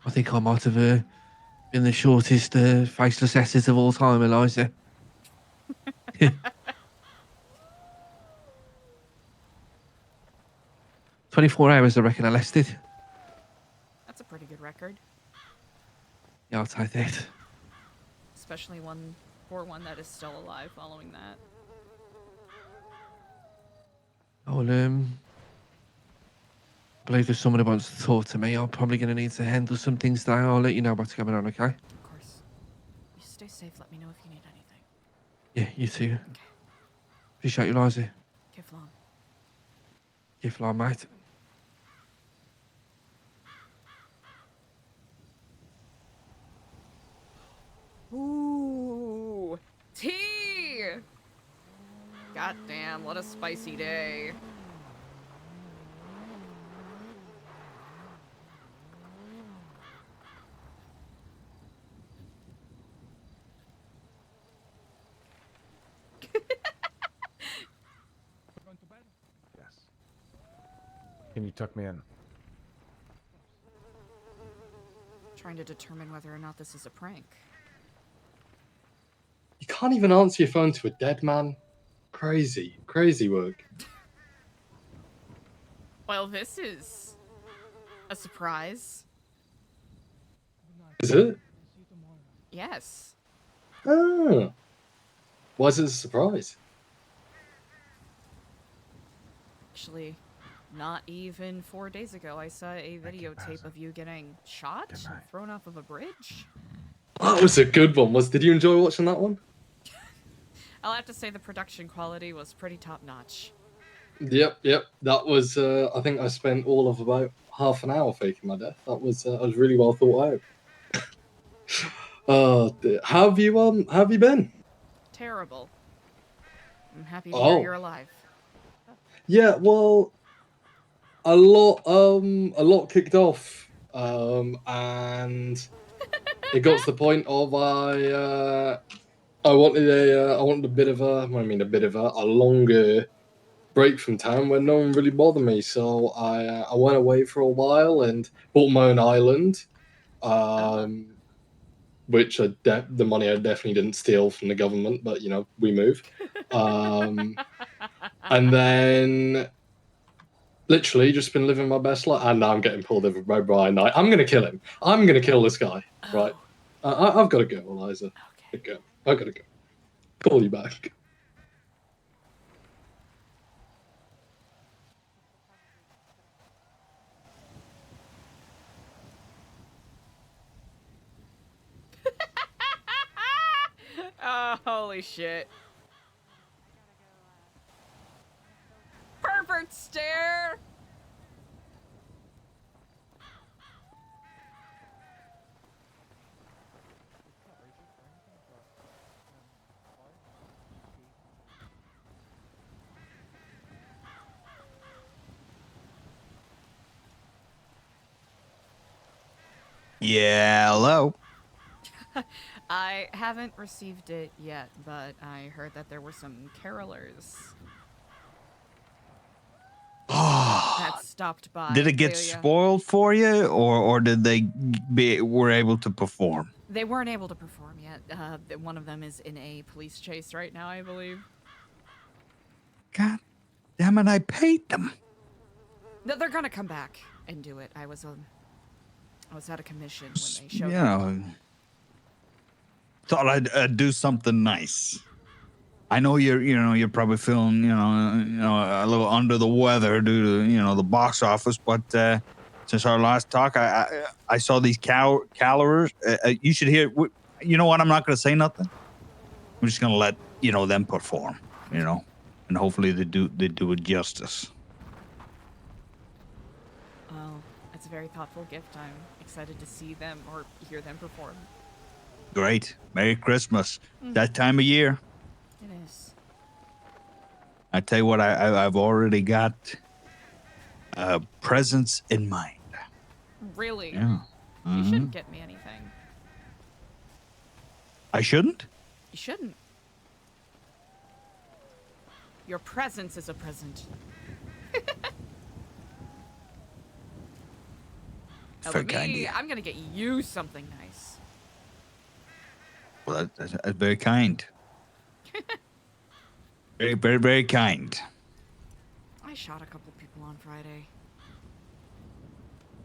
I think I might have been the shortest faceless asset of all time, Eliza. 24 hours, I reckon I lasted. That's a pretty good record. Yeah, I'll take that. Especially one that is still alive following that. I believe there's someone who wants to talk to me. I'm probably going to need to handle some things today. I'll let you know what's going on, okay? Of course. You stay safe. Let me know if you need anything. Yeah, you too. Okay. Appreciate you, Eliza. Kiflon. Kiflon, mate. Ooh, tea! Goddamn, what a spicy day. Yes. Can you tuck me in? Trying to determine whether or not this is a prank. You can't even answer your phone to a dead man. Crazy, crazy work. Well, this is a surprise. Is it? Yes. Oh. Why is it a surprise? Actually, not even 4 days ago, I saw a videotape of you getting shot, thrown off of a bridge. That was a good one. Did you enjoy watching that one? I'll have to say the production quality was pretty top-notch. Yep. That was. I think I spent all of about half an hour faking my death. That was really well thought out. How have you been? Terrible. I'm happy to hear you're alive. Yeah, well, a lot kicked off, and it got to the point of I wanted a bit of a longer break from town where no one really bothered me. So I went away for a while and bought my own island, which the money I definitely didn't steal from the government, but we move, and then literally just been living my best life, and now I'm getting pulled over by Brian Knight. I'm gonna kill him. I'm gonna kill this guy. Right? I've got to go, Eliza. Okay. I gotta go. Call you back. Oh, holy shit. Perfect stare! Yeah, hello. I haven't received it yet, but I heard that there were some carolers that stopped by. Did it get They, spoiled for you, or did they were able to perform? They weren't able to perform yet. One of them is in a police chase right now, I believe. God damn it! I paid them. No, they're gonna come back and do it. I was at a commission when they showed You up. know, thought I'd do something nice. I know you're probably feeling a little under the weather due to the box office, but since our last talk, I saw these calories. You should hear. You know what? I'm not going to say nothing. I'm just going to let them perform. And hopefully they do it justice. Oh, it's a very thoughtful gift. I'm excited to see them or hear them perform. Great. Merry Christmas. That time of year. It is. I tell you what, I've already got presents in mind. Really? Yeah. You shouldn't get me anything. I shouldn't? You shouldn't. Your presence is a present. It's very kind of you. I'm gonna get you something nice. Well, that's very kind. Very, very, very kind. I shot a couple people on Friday.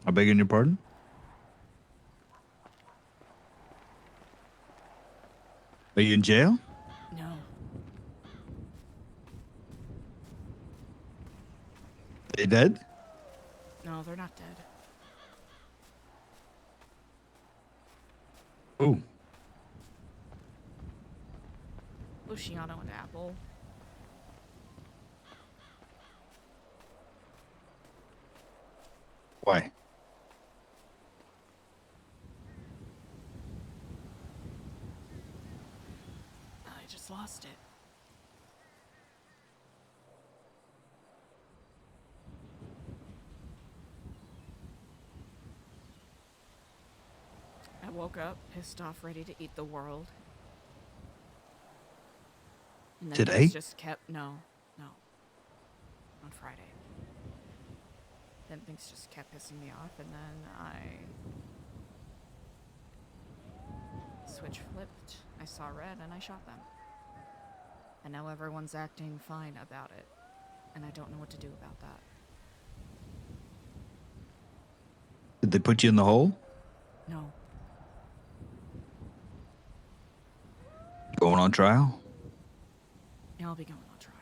I beg your pardon? Are you in jail? No. They dead? No, they're not dead. Ooh. Luciano and Apple. Why? I just lost it. I woke up pissed off, ready to eat the world. And then Today? things just kept no. On Friday. Then things just kept pissing me off, and then I switch flipped. I saw red and I shot them. And now everyone's acting fine about it. And I don't know what to do about that. Did they put you in the hole? No. Going on trial? Yeah, I'll be going on trial.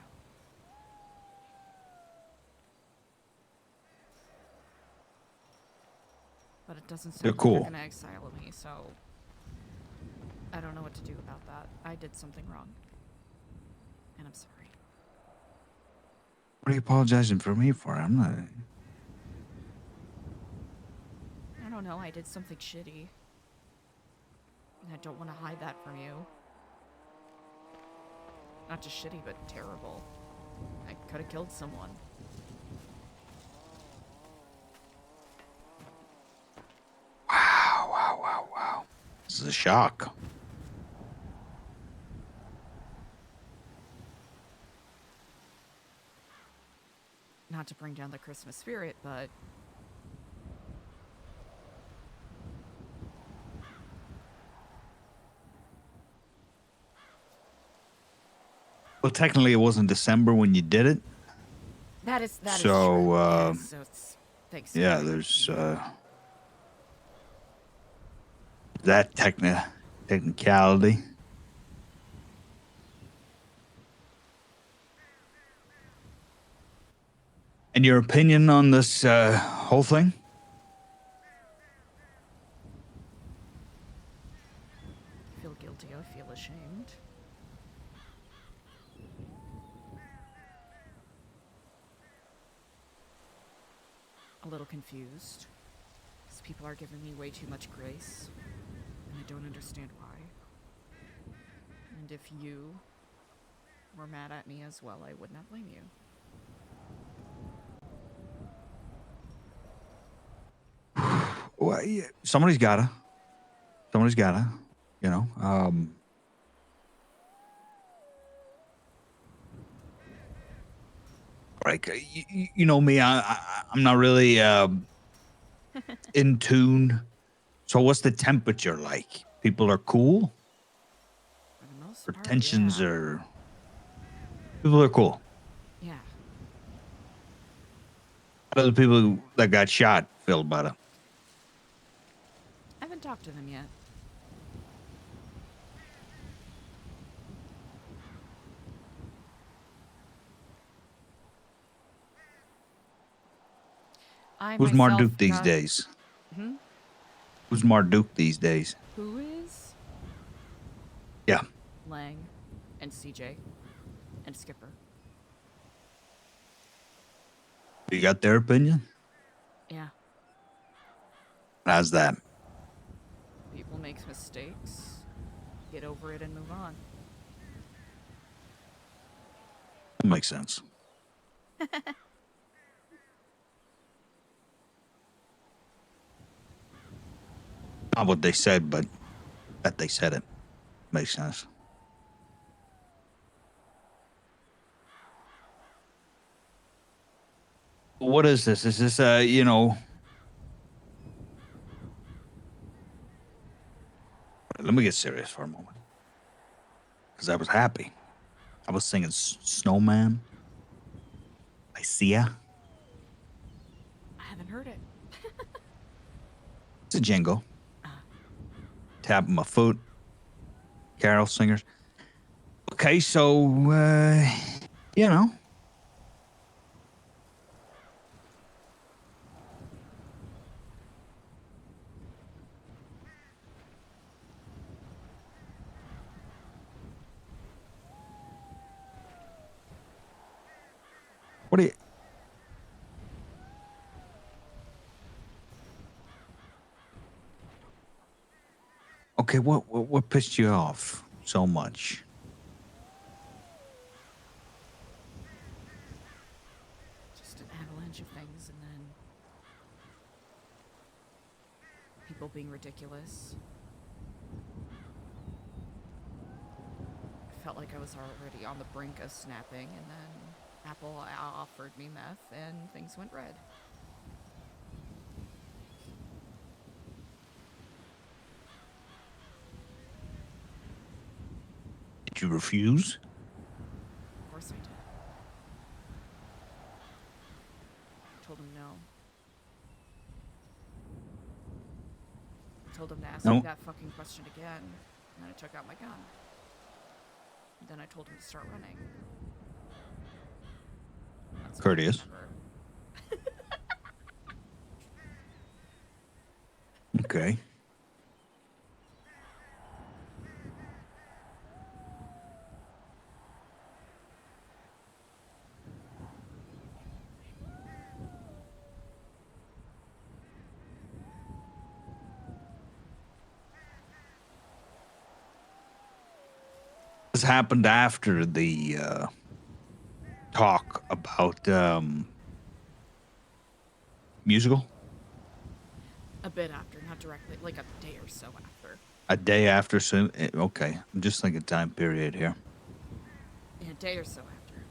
But it doesn't sound They're like cool. they're gonna exile me, so I don't know what to do about that. I did something wrong. And I'm sorry. What are you apologizing for me for? I'm not. I don't know, I did something shitty. And I don't want to hide that from you. Not just shitty, but terrible. I could have killed someone. Wow. This is a shock. Not to bring down the Christmas spirit, but Well, technically, it wasn't December when you did it. that is true. So, Yeah, so it's Thanksgiving. yeah, there's that technicality. And your opinion on this whole thing? I feel guilty. I feel ashamed. A little confused. Because people are giving me way too much grace. And I don't understand why. And if you were mad at me as well, I would not blame you. Well, yeah, somebody's gotta. Somebody's gotta. You know. Like you know me, I'm not really in tune. So what's the temperature like? People are cool. For the most Or part, tensions yeah. are. People are cool. Yeah. How do the people that got shot feel about it? I haven't talked to them yet. I Who's myself Marduk these got... days? Hmm? Who's Marduk these days? Who is? Yeah. Lang and CJ and Skipper. You got their opinion? Yeah. How's that? People make mistakes. Get over it and move on. That makes sense. Not what they said, but that they said it. Makes sense. What is this? Is this you know? Let me get serious for a moment. Because I was happy. I was singing Snowman by Sia. I haven't heard it. It's a jingle. Tapping my foot. Carol singers. Okay, so you know. What do you? Okay, what pissed you off so much? Just an avalanche of things, and then people being ridiculous. I felt like I was already on the brink of snapping, and then Apple offered me meth, and things went red. Did you refuse? Of course I did. I told him no. I told him to ask me No. that fucking question again, and then I took out my gun. And then I told him to start running. That's what I Courteous. remember. Okay. This happened after the talk about musical. A bit after, not directly, like a day or so after. A day after. So okay, I'm just thinking time period here. Yeah, a day or so after.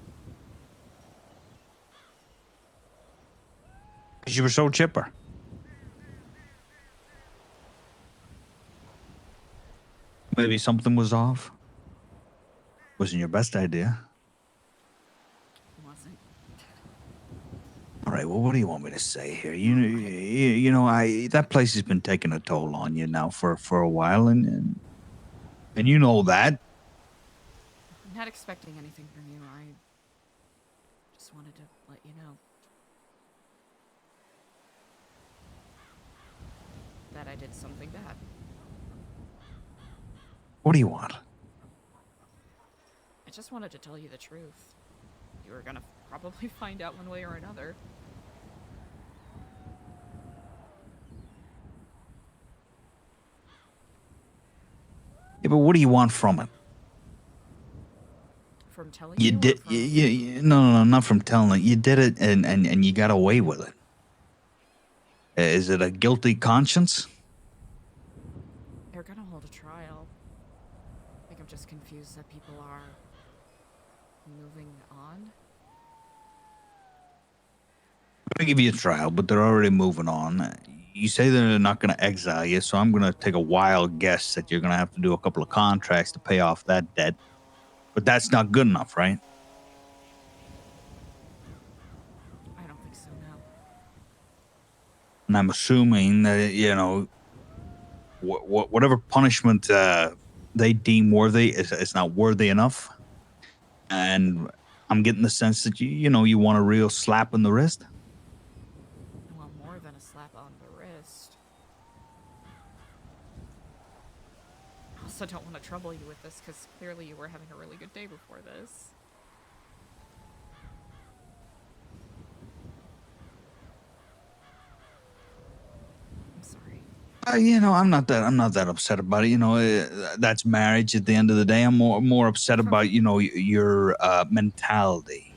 Because you were so chipper. Maybe something was off. Wasn't your best idea. Wasn't. All right. Well, what do you want me to say here? You know, that place has been taking a toll on you now for a while, and you know that. I'm not expecting anything from you. I just wanted to let you know. I did something bad. What do you want? I just wanted to tell you the truth. You were gonna probably find out one way or another. Yeah, but what do you want from it? From telling You you? did. No, not from telling it. You did it, and you got away with it. Is it a guilty conscience? They're gonna hold a trial. I think I'm just confused that people are moving on. I'm gonna give you a trial, but they're already moving on. You say they're not gonna exile you, so I'm gonna take a wild guess that you're gonna have to do a couple of contracts to pay off that debt. But that's not good enough, right? I don't think so, no. And I'm assuming that whatever punishment they deem worthy is not worthy enough. And I'm getting the sense that you want a real slap in the wrist. I want more than a slap on the wrist. I also don't want to trouble you with this, because clearly you were having a really good day before this. I'm sorry. I'm not that upset about it. That's marriage at the end of the day. I'm more upset about your mentality.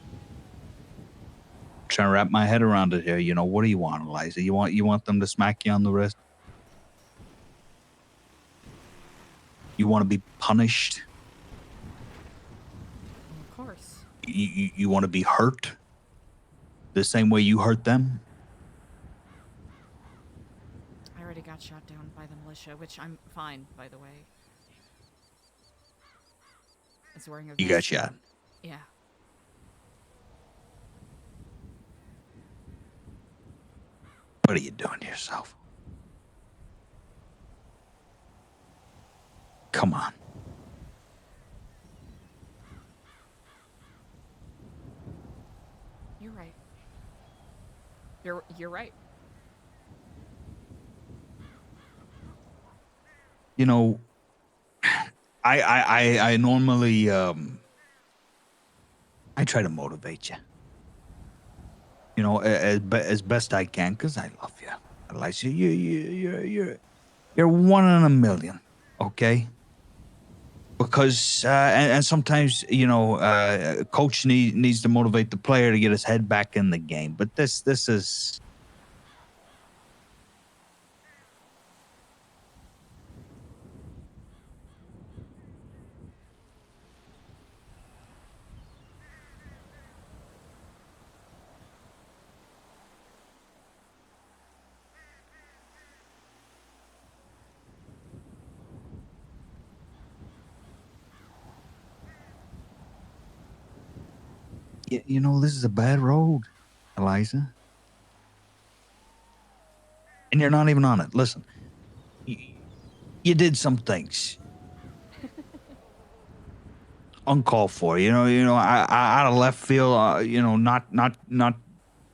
Trying to wrap my head around it here. What do you want, Eliza? You want them to smack you on the wrist? You want to be punished? Of course. You want to be hurt the same way you hurt them? I already got shot down by the militia, which I'm fine, by the way. I was wearing a You got vest. shot. Yeah. What are you doing to yourself? Come on. You're right. You're right. I normally I try to motivate you. As best I can, because I love you, Eliza. You're one in a million, okay? Because and sometimes coach needs to motivate the player to get his head back in the game. But this is. This is a bad road, Eliza. And you're not even on it. Listen, you did some things uncalled for. Out of left field. Not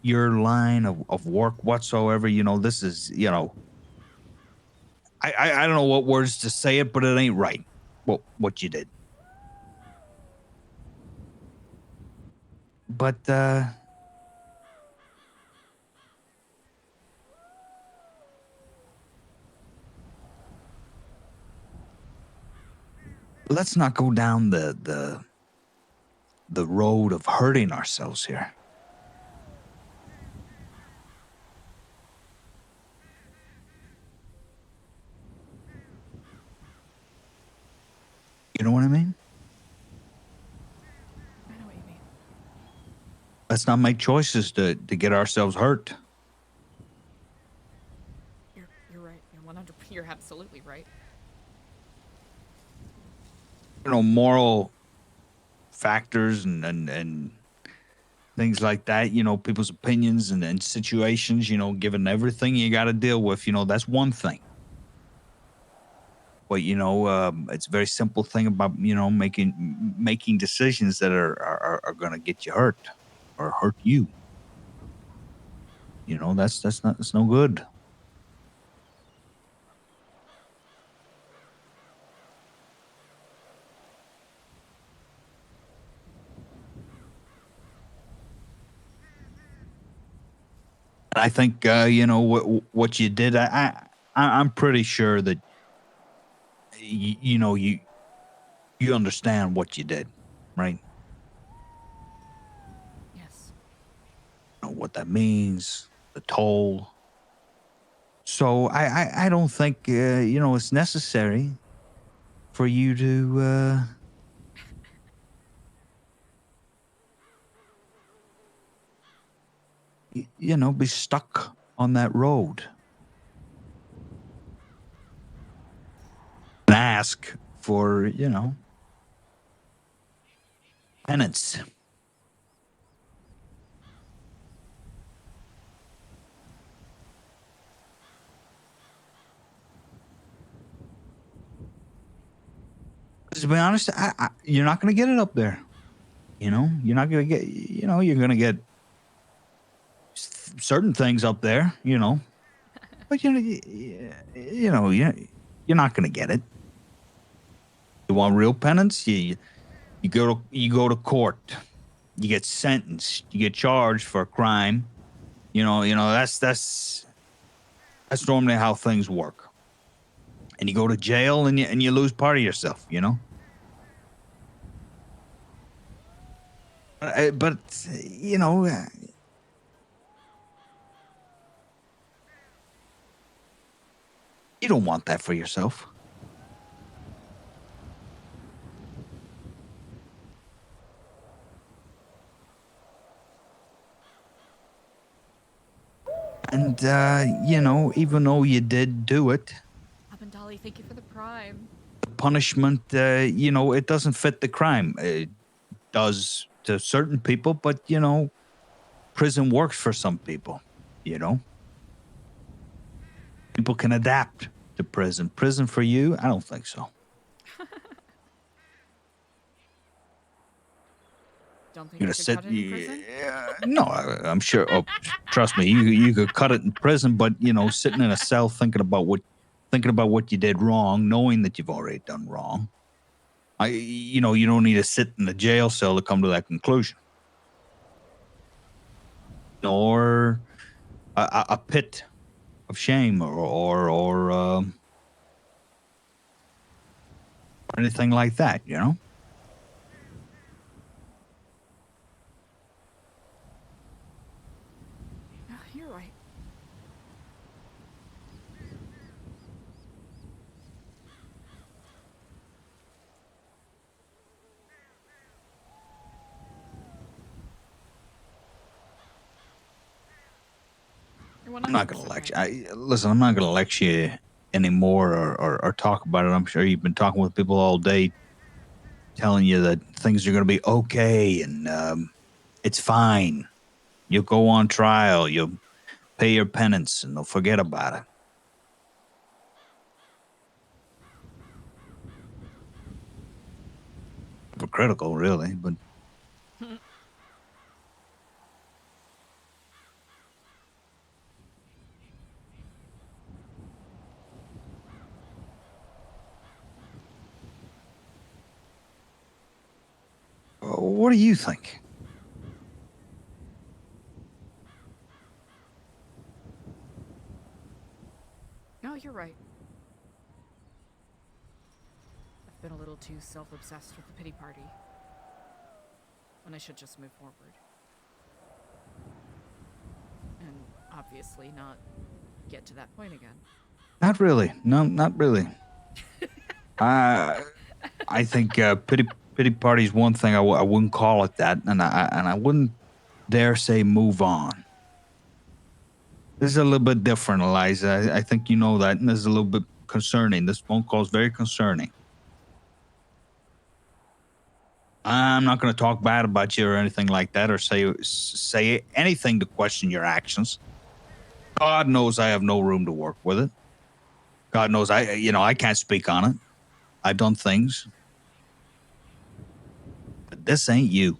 your line of work whatsoever. This is. I don't know what words to say it, but it ain't right. What you did. But let's not go down the road of hurting ourselves here. You know what I mean? I know what you mean. Let's not make choices to get ourselves hurt. You're right. You're absolutely right. Moral factors and things like that, people's opinions and situations, given everything you got to deal with, that's one thing. But, it's a very simple thing about, making decisions that are going to get you hurt or hurt you. That's no good. I think what you did. I'm pretty sure that you understand what you did, right? Yes. You know what that means, the toll. So I don't think it's necessary for you to be stuck on that road and ask for penance. To be honest, you're not going to get it up there. You're not going to get. You're going to get certain things up there. But you're not going to get it. You want real penance? You go to court. You get sentenced. You get charged for a crime. That's normally how things work. And you go to jail and you lose part of yourself. But you don't want that for yourself. And even though you did do it, Abendali, thank you for the prime. the punishment, it doesn't fit the crime. It does to certain people, but prison works for some people. People can adapt to prison. Prison for you? I don't think so. Don't think You're I gonna could sit. cut it in prison? No, I'm sure. Oh, trust me, you could cut it in prison, but sitting in a cell thinking about what you did wrong, knowing that you've already done wrong. You don't need to sit in a jail cell to come to that conclusion, or a pit of shame, or anything like that. You're right. I'm not going to lecture. Listen, I'm not going to lecture you anymore or talk about it. I'm sure you've been talking with people all day telling you that things are going to be okay and it's fine. You'll go on trial. You'll pay your penance and they'll forget about it. Hypocritical, really, but what do you think? No, you're right. I've been a little too self-obsessed with the pity party. When I should just move forward. And obviously not get to that point again. Not really. No, not really. I think pity party is one thing. I wouldn't call it that, and I wouldn't dare say move on. This is a little bit different, Eliza. I think you know that, and this is a little bit concerning. This phone call is very concerning. I'm not going to talk bad about you or anything like that, or say anything to question your actions. God knows I have no room to work with it. God knows I can't speak on it. I've done things, but this ain't you.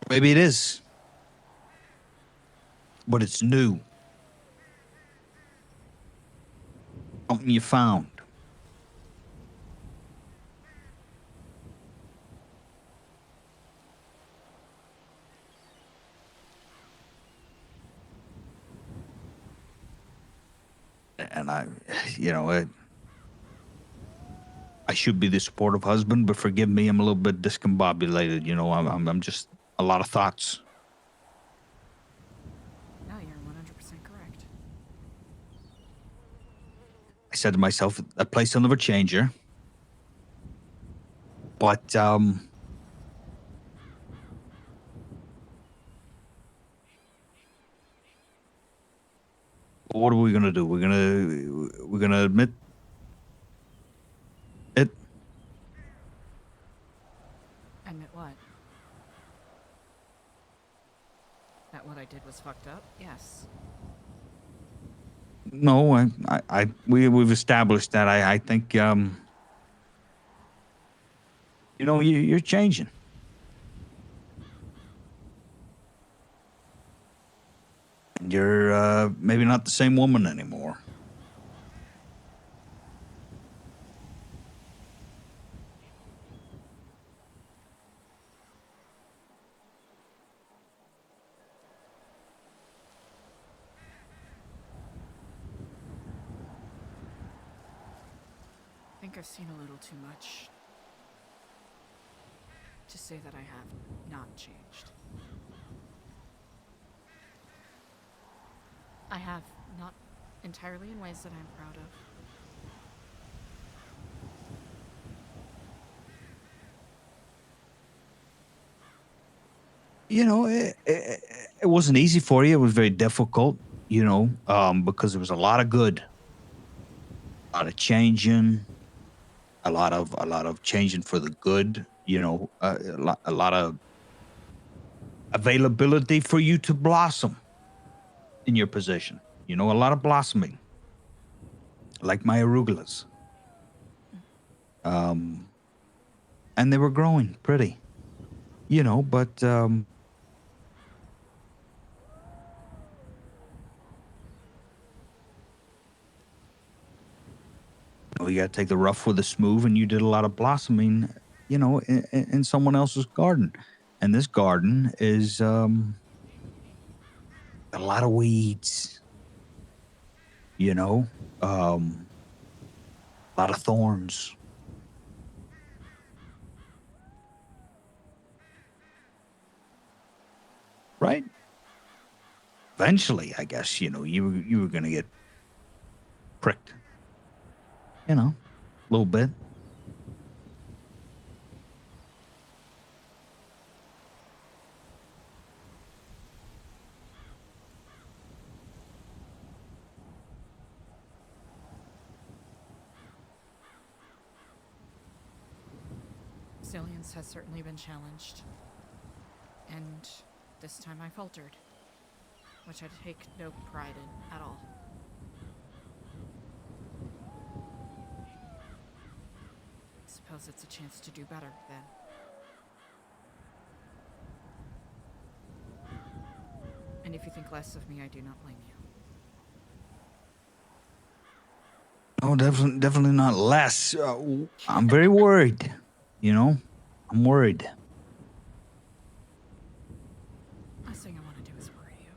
Maybe it is, but it's new. Something you found. and I, you know, I should be the supportive husband, but forgive me, I'm a little bit discombobulated. You know, I'm just a lot of thoughts. No, you're 100% correct. I said to myself, that place will never change her. But what are we gonna do? We're gonna admit it. Admit what? That what I did was fucked up? Yes. No, we've established that. I think you know, you're changing. You're maybe not the same woman anymore. I think I've seen a little too much to say that I have not changed. I have, not entirely in ways that I'm proud of. You know, it wasn't easy for you. It was very difficult, you know, because there was a lot of good, a lot of changing, a lot of changing for the good. You know, a lot of availability for you to blossom in your position. You know, a lot of blossoming, like my arugulas. And they were growing pretty, you know, but you got to take the rough with the smooth, and you did a lot of blossoming, you know, in someone else's garden. And this garden is a lot of weeds, you know, a lot of thorns. Right? Eventually, I guess, you know, you were going to get pricked, you know, a little bit. Resilience has certainly been challenged. And this time I faltered, which I take no pride in at all. Suppose it's a chance to do better, then. And if you think less of me, I do not blame you. Oh, definitely not less. I'm very worried, you know, I'm worried. Last thing I want to do is worry you.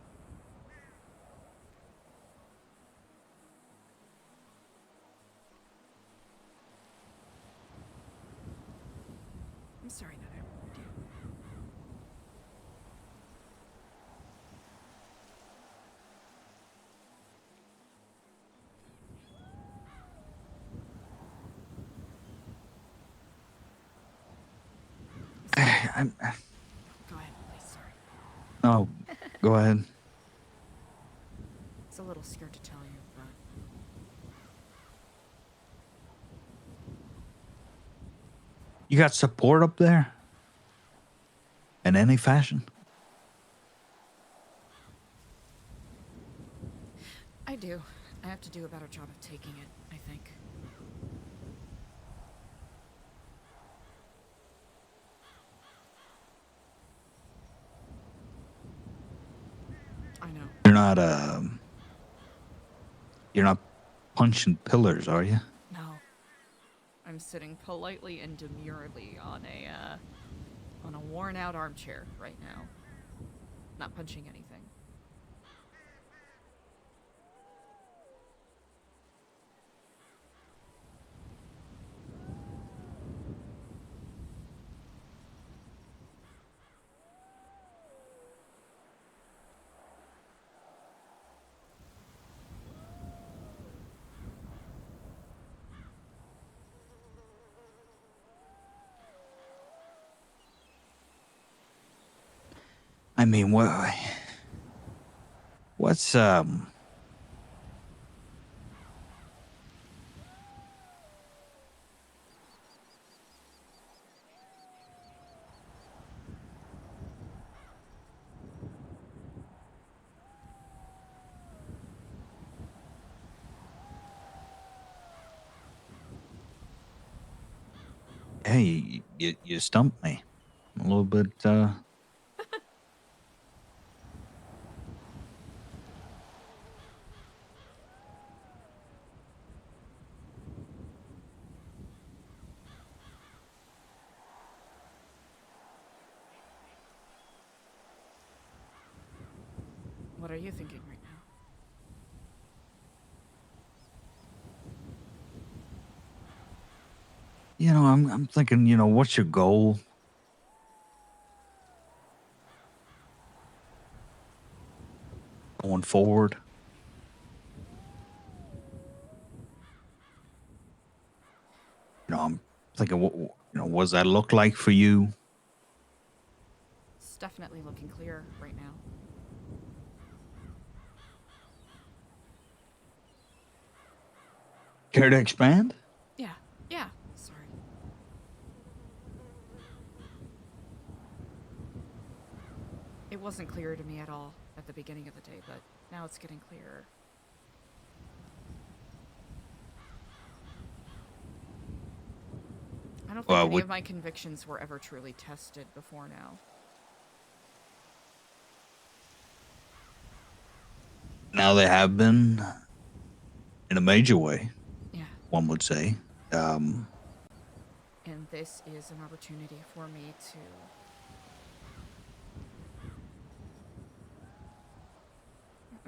I'm sorry that I worried you. I'm, Go ahead, please, sorry. no, go ahead. It's a little scared to tell you, but You got support up there? In any fashion? I do. I have to do a better job of taking it, I think. I know. You're not punching pillars, are you? No. I'm sitting politely and demurely on a worn-out armchair right now. Not punching anything. I mean, what's hey, you stumped me a little bit. What are you thinking right now? I'm thinking, what's your goal? Going forward? I'm thinking, what does that look like for you? It's definitely looking clear right now. Care to expand? Yeah, sorry. It wasn't clear to me at all at the beginning of the day, but now it's getting clearer. I don't think any of my convictions were ever truly tested before now. Now they have been in a major way. Yeah. One would say. And this is an opportunity for me to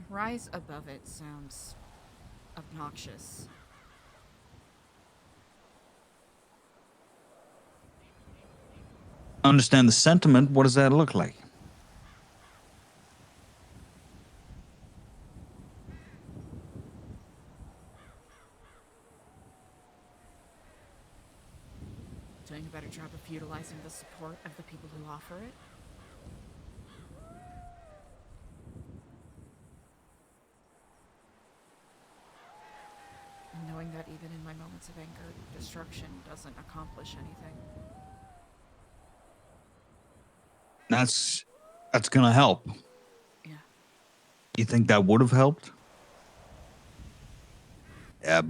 rise above it. Sounds obnoxious. Understand the sentiment. What does that look like? Doing a better job of utilizing the support of the people who offer it. And knowing that even in my moments of anger, destruction doesn't accomplish anything. That's gonna help. Yeah. You think that would have helped?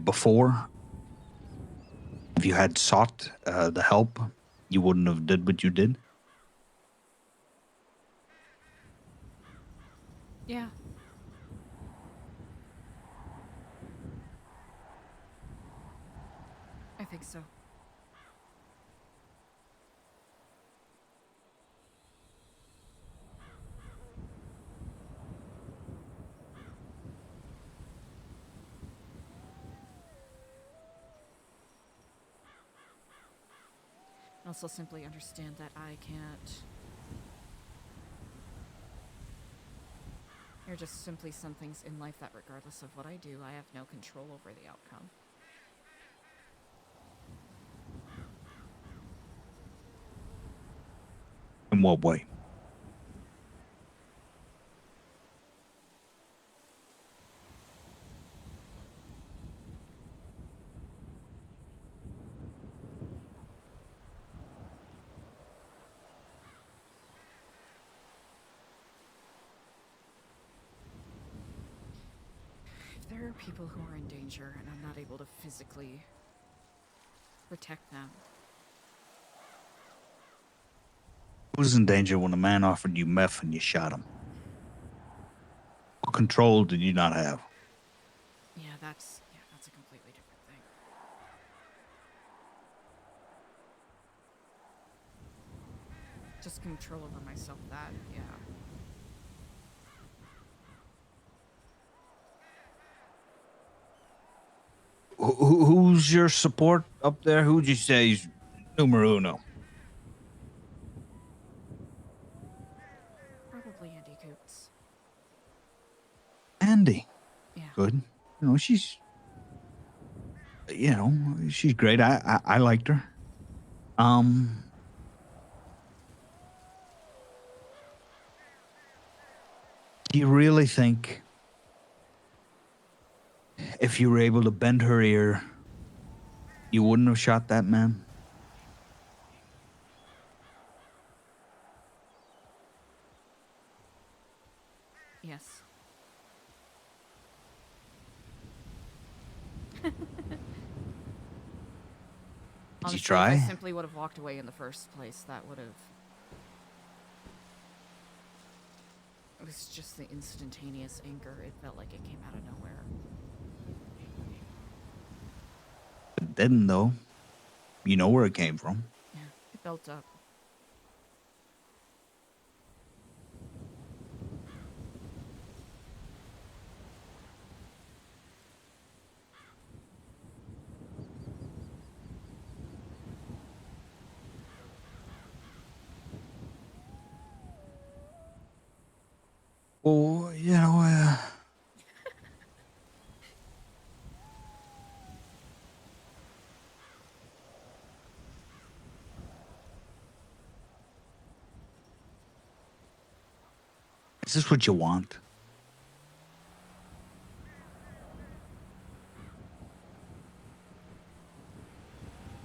Before? If you had sought the help, you wouldn't have did what you did? Yeah. I think so. Also simply understand that I can't. There are just simply some things in life that regardless of what I do, I have no control over the outcome. In what way? If there are people who are in danger and I'm not able to physically protect them. Who's in danger when a man offered you meth and you shot him? What control did you not have? Yeah, that's a completely different thing. Just control over myself, that, yeah. Who's your support up there? Who'd you say is numero uno? Probably Andy Coots. Andy. Yeah. Good. She's great. I liked her. Do you really think if you were able to bend her ear, you wouldn't have shot that man? Yes. Did you Honestly, if I try? simply would have walked away in the first place, that would have... It was just the instantaneous anger. It felt like it came out of nowhere. It didn't, though. You know where it came from. Yeah, it built up. Well, you know, is this what you want?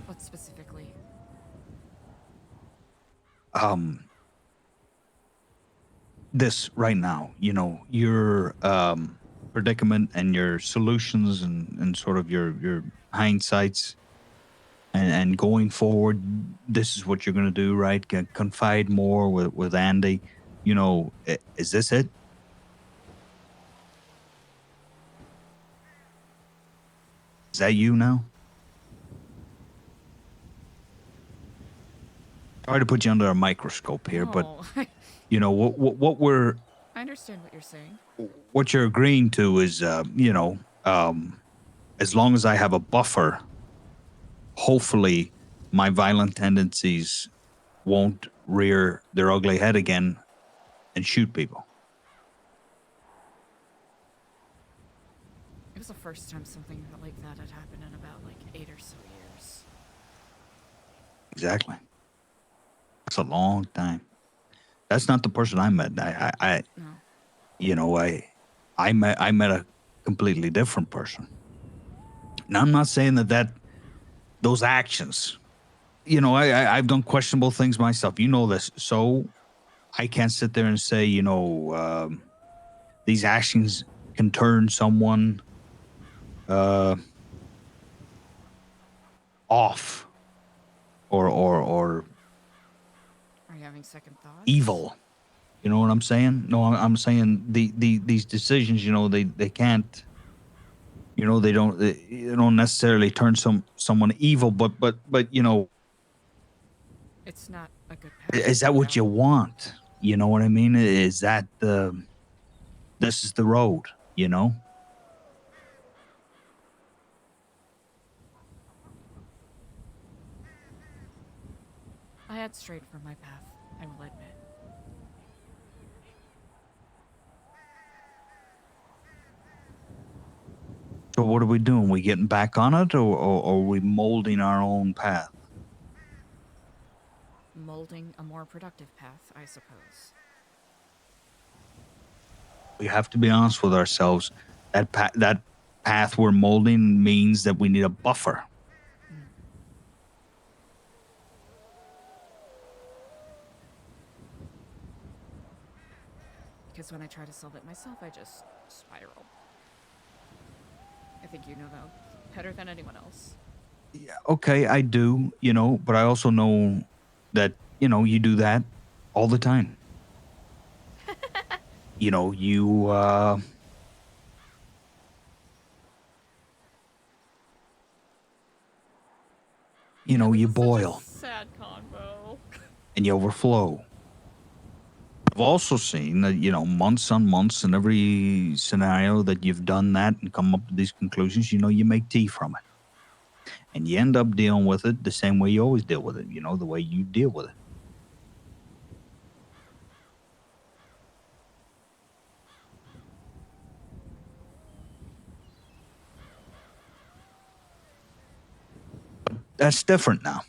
What specifically? This right now, you know, your predicament and your solutions and sort of your hindsights and going forward, this is what you're going to do, right? Confide more with Andy. You know, is this it? Is that you now? Sorry to put you under a microscope here, but No. you know what we're I understand what you're saying. what you're agreeing to is, you know, as long as I have a buffer, hopefully my violent tendencies won't rear their ugly head again and shoot people. It was the first time something like that had happened in about like 8 or so years. Exactly. That's a long time. That's not the person I met. I No. you know, I met a completely different person. Now, I'm not saying that those actions, you know, I've done questionable things myself. You know this, so I can't sit there and say, you know, these actions can turn someone off or Are you having second thoughts? evil. You know what I'm saying? No, I'm saying these decisions, you know, they can't, you know, they don't necessarily turn someone evil, but you know, It's not a good path. is that what you want? You know what I mean? Is that this is the road, you know? I had strayed from my path, I will admit. So what are we doing? We getting back on it, or are we molding our own path? Molding a more productive path, I suppose. We have to be honest with ourselves. That path we're molding means that we need a buffer. Because when I try to solve it myself, I just spiral. I think you know that better than anyone else. Yeah, okay, I do, you know, but I also know that, you know, you do that all the time. You know, you know, you boil Sad convo. and you overflow. I've also seen that, you know, months on months in every scenario that you've done that and come up with these conclusions, you know, you make tea from it. And you end up dealing with it the same way you always deal with it, you know, the way you deal with it. That's different now.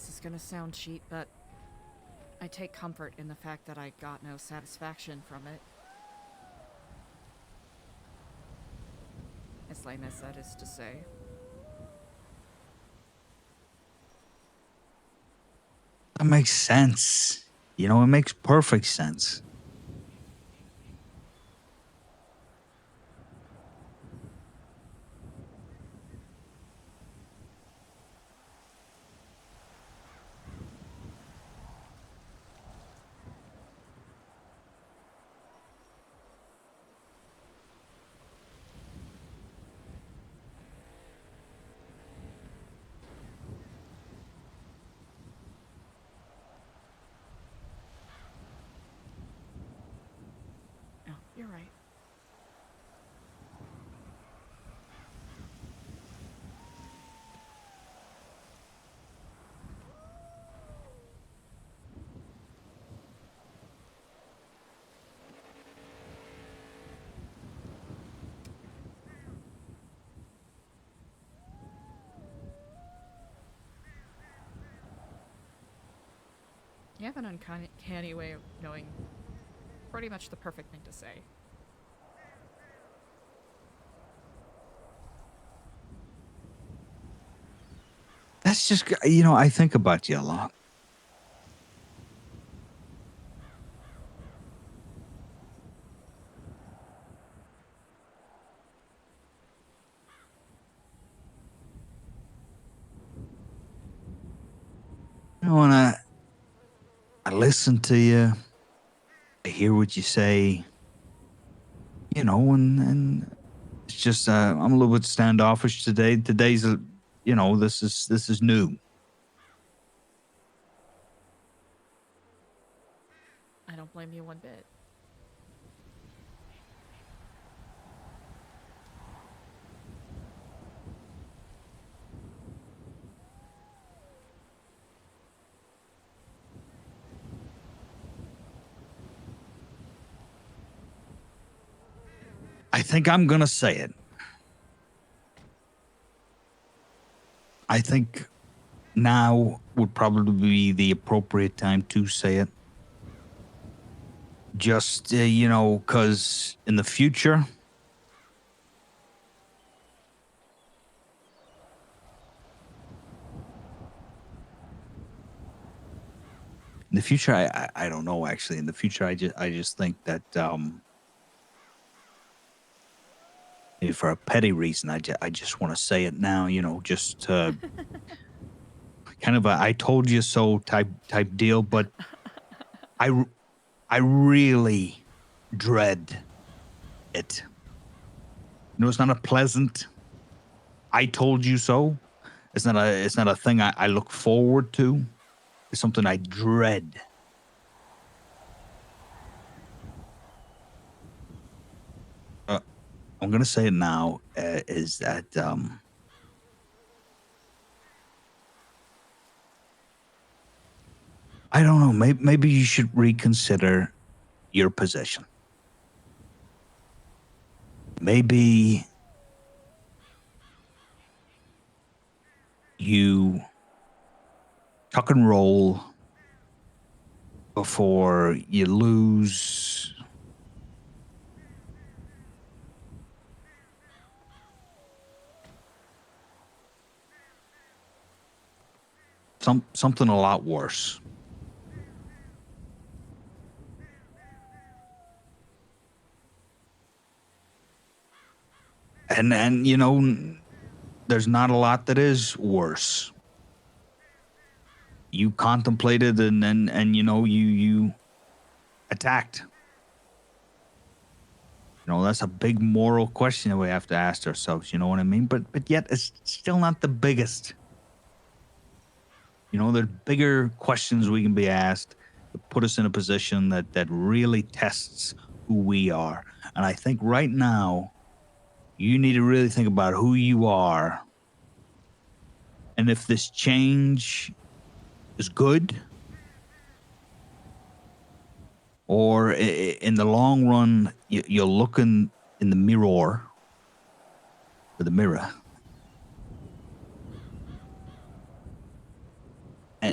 this is gonna sound cheap, but I take comfort in the fact that I got no satisfaction from it. As lame as that is to say. That makes sense. You know, it makes perfect sense. Oh, you're right. You have an uncanny way of knowing pretty much the perfect thing to say. That's just, you know, I think about you a lot. You know, and I listen to you. I hear what you say. You know, and it's just I'm a little bit standoffish today. Today's, you know, this is new. I don't blame you one bit. I think I'm gonna say it. I think now would probably be the appropriate time to say it. Just you know, because in the future, I don't know. Actually, in the future, I just think that maybe for a petty reason, I just want to say it now. You know, just kind of a I told you so type deal. But I really dread it. You know, it's not a pleasant I told you so. It's not a thing I look forward to. It's something I dread. I'm gonna say it now. Is that I don't know. Maybe you should reconsider your position. Maybe you tuck and roll before you lose something a lot worse. And you know, there's not a lot that is worse. You contemplated and you know you attacked. You know, that's a big moral question that we have to ask ourselves, you know what I mean? But yet it's still not the biggest. You know, there's bigger questions we can be asked to put us in a position that really tests who we are. And I think right now you need to really think about who you are and if this change is good or in the long run you're looking in the mirror or the mirror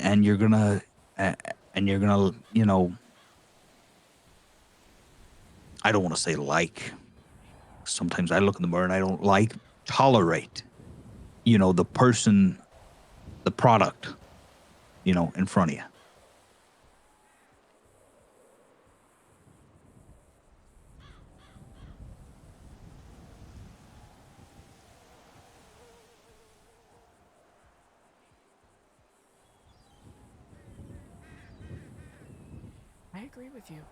and you're gonna, you know, I don't want to say like. Sometimes I look in the mirror and I don't like tolerate, you know, the person, the product, you know, in front of you. I agree with you.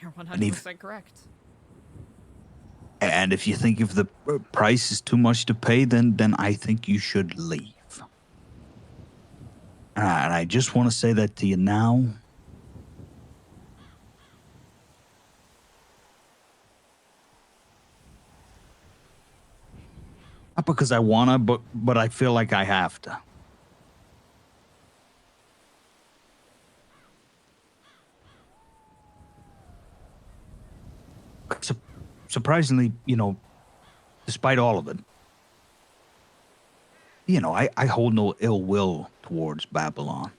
You're And if 100% correct. And if you think if the price is too much to pay, then I think you should leave. And I just want to say that to you now. Not because I wanna, but I feel like I have to. Surprisingly, you know, despite all of it, you know, I hold no ill will towards Babylon.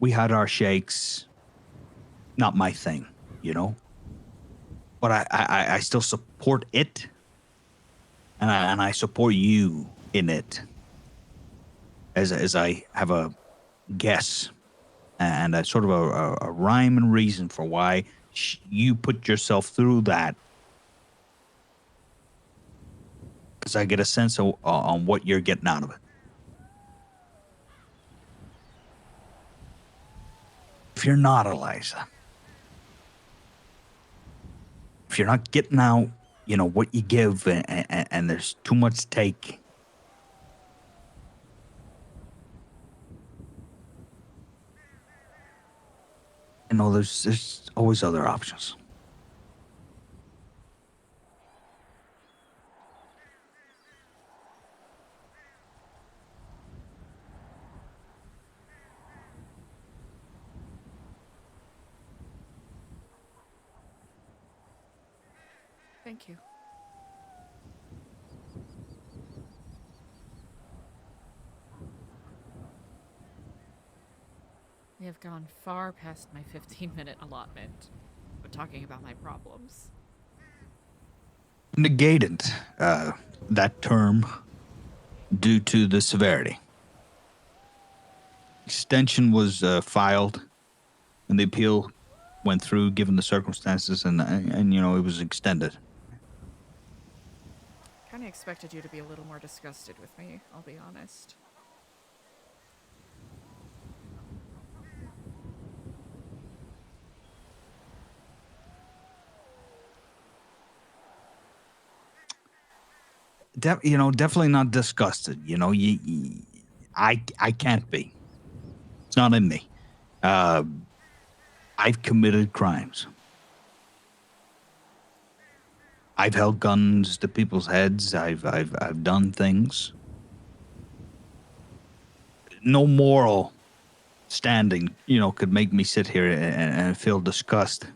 We had our shakes, not my thing, you know. But I still support it, and I support you in it. As I have a guess and a sort of a rhyme and reason for why you put yourself through that. Because I get a sense of on what you're getting out of it. If you're not, Eliza, if you're not getting out, you know, what you give and there's too much take, you know, there's always other options. Thank you. We have gone far past my 15-minute allotment with talking about my problems. Negated that term due to the severity. Extension was filed, and the appeal went through given the circumstances, and you know, it was extended. Kinda expected you to be a little more disgusted with me, I'll be honest. You know, definitely not disgusted. You know, I can't be. It's not in me. I've committed crimes. I've held guns to people's heads. I've done things. No moral standing, you know, could make me sit here and feel disgust.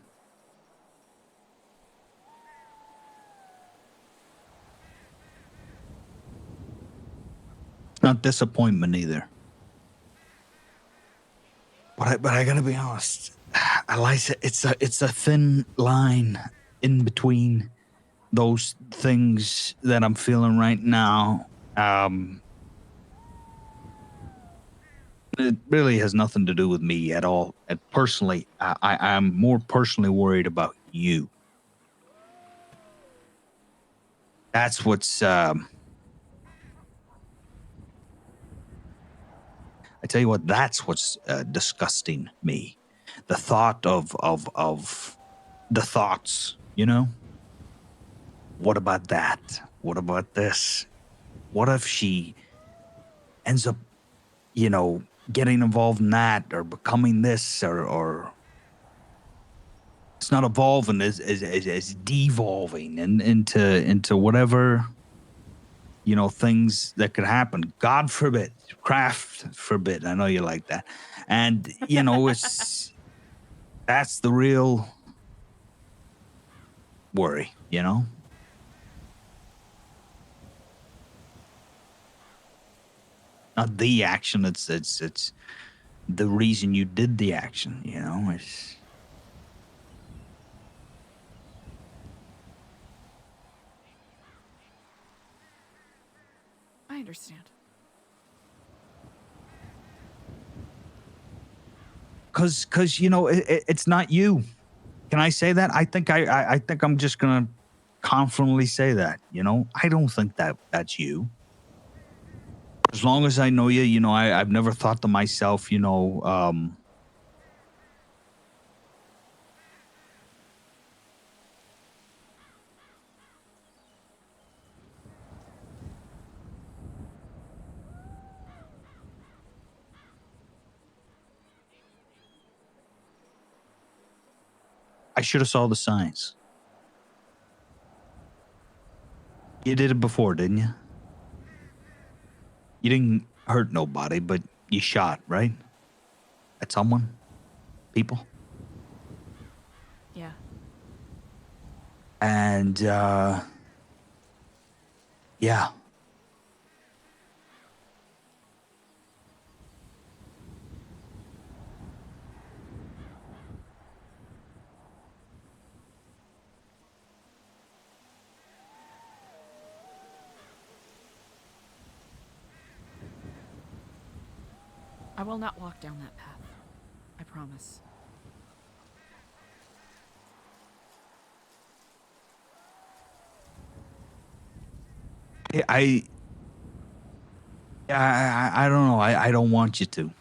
Not disappointment either. But I gotta be honest, Eliza, it's a thin line in between those things that I'm feeling right now. It really has nothing to do with me at all. And personally, I'm more personally worried about you. That's what's. I tell you what. That's what's disgusting me. The thought of the thoughts. You know. What about that? What about this? What if she ends up, you know, getting involved in that or becoming this or it's not evolving as devolving and into whatever, you know, things that could happen. God forbid, craft forbid. I know you like that. And, you know, that's the real worry, you know? not the action. It's the reason you did the action. You know, it's. I understand. Cause you know it's not you. Can I say that? I think I think I'm just gonna confidently say that. You know, I don't think that's you. As long as I know you, you know, I've never thought to myself, you know, I should have saw the signs. You did it before, didn't you? You didn't hurt nobody, but you shot, right? At someone? People? Yeah. And yeah. I will not walk down that path. I promise. I don't know. I don't want you to.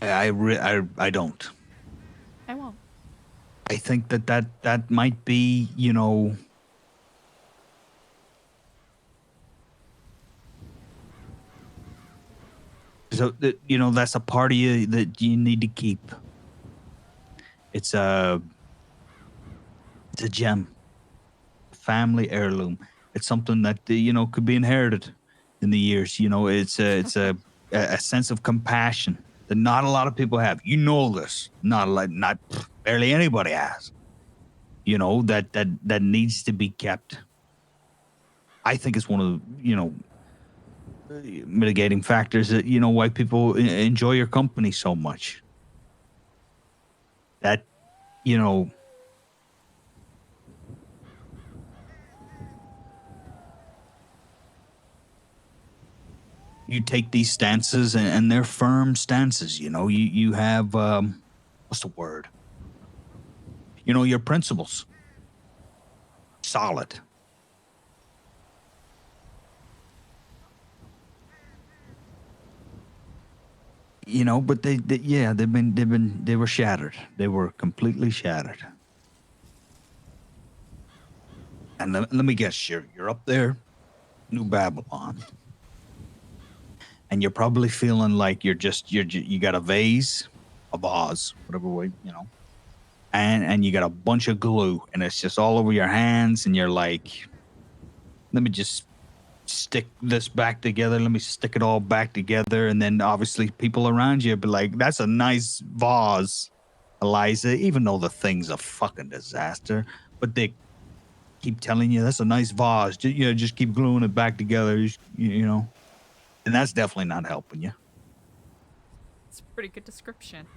I don't. I won't. I think that might be, you know, so that, you know, that's a part of you that you need to keep. It's a gem, family heirloom. It's something that you know could be inherited in the years. You know, it's a sense of compassion that not a lot of people have. You know this, not barely anybody has. You know that needs to be kept. I think it's one of the, you know, mitigating factors that, you know, why people enjoy your company so much. That, you know, you take these stances and they're firm stances. You know, you have what's the word? You know, your principles solid. You know, but yeah, they were shattered. They were completely shattered. And let me guess, you're up there, New Babylon, and you're probably feeling like you got a vase, a vase, whatever way, you know, and you got a bunch of glue, and it's just all over your hands, and you're like, let me just stick this back together. Let me stick it all back together, and then obviously people around you be like, that's a nice vase, Eliza, even though the thing's a fucking disaster, but they keep telling you that's a nice vase. You know, just keep gluing it back together. You know, and that's definitely not helping you. It's a pretty good description.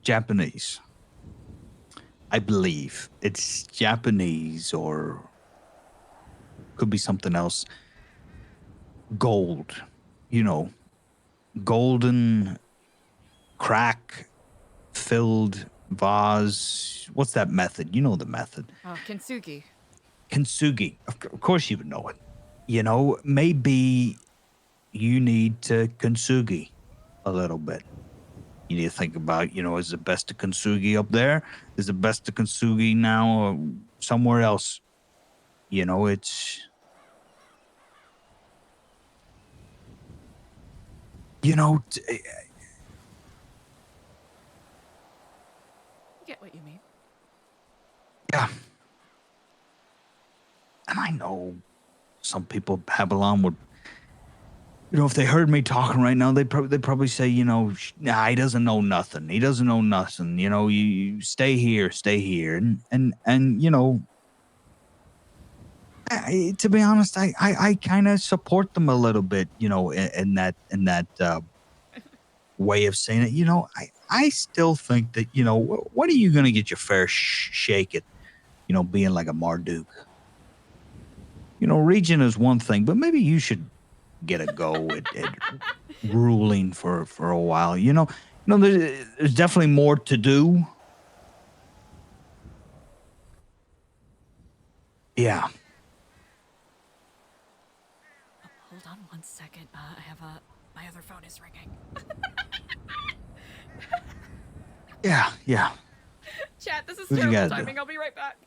Japanese. I believe it's Japanese or could be something else. Gold, you know, golden crack filled vase. What's that method? You know the method. Oh, kintsugi. Kintsugi. Of course you would know it. You know, maybe you need to kintsugi a little bit. You need to think about, you know, is the best of kintsugi up there? Is the best of kintsugi now somewhere else? You know, it's, you know, I get what you mean. some people at Babylon would, if they heard me talking right now, they'd probably say, nah, he doesn't know nothing. He doesn't know nothing. You stay here, and to be honest, I kind of support them a little bit, in that way of saying it. I still think that, what are you going to get your fair shake at, being like a Marduk? Region is one thing, but maybe you should get a go at ruling for a while. There's definitely more to do. Yeah. Hold on one second. I have my other phone is ringing. Yeah. Chat, this is What you terrible gotta do? timing. I'll be right back.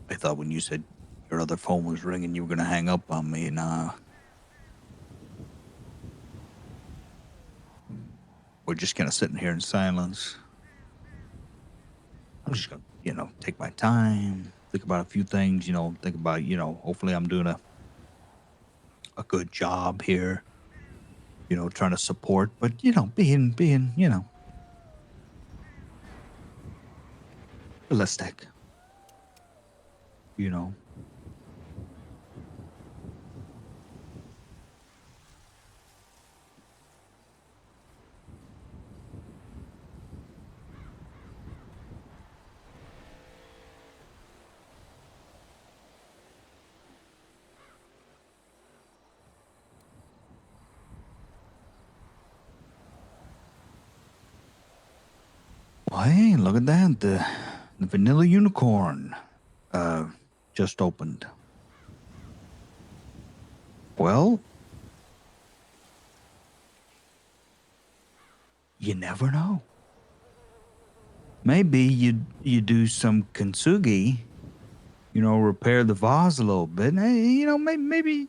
I thought when you said your other phone was ringing, you were going to hang up on me, and we're just kind of sitting here in silence. I'm just going to, take my time, think about a few things, think about, hopefully I'm doing a good job here, trying to support, but, being, realistic, Well, hey, look at that. The Vanilla Unicorn just opened. Well, you never know. Maybe you do some kintsugi, repair the vase a little bit. Maybe.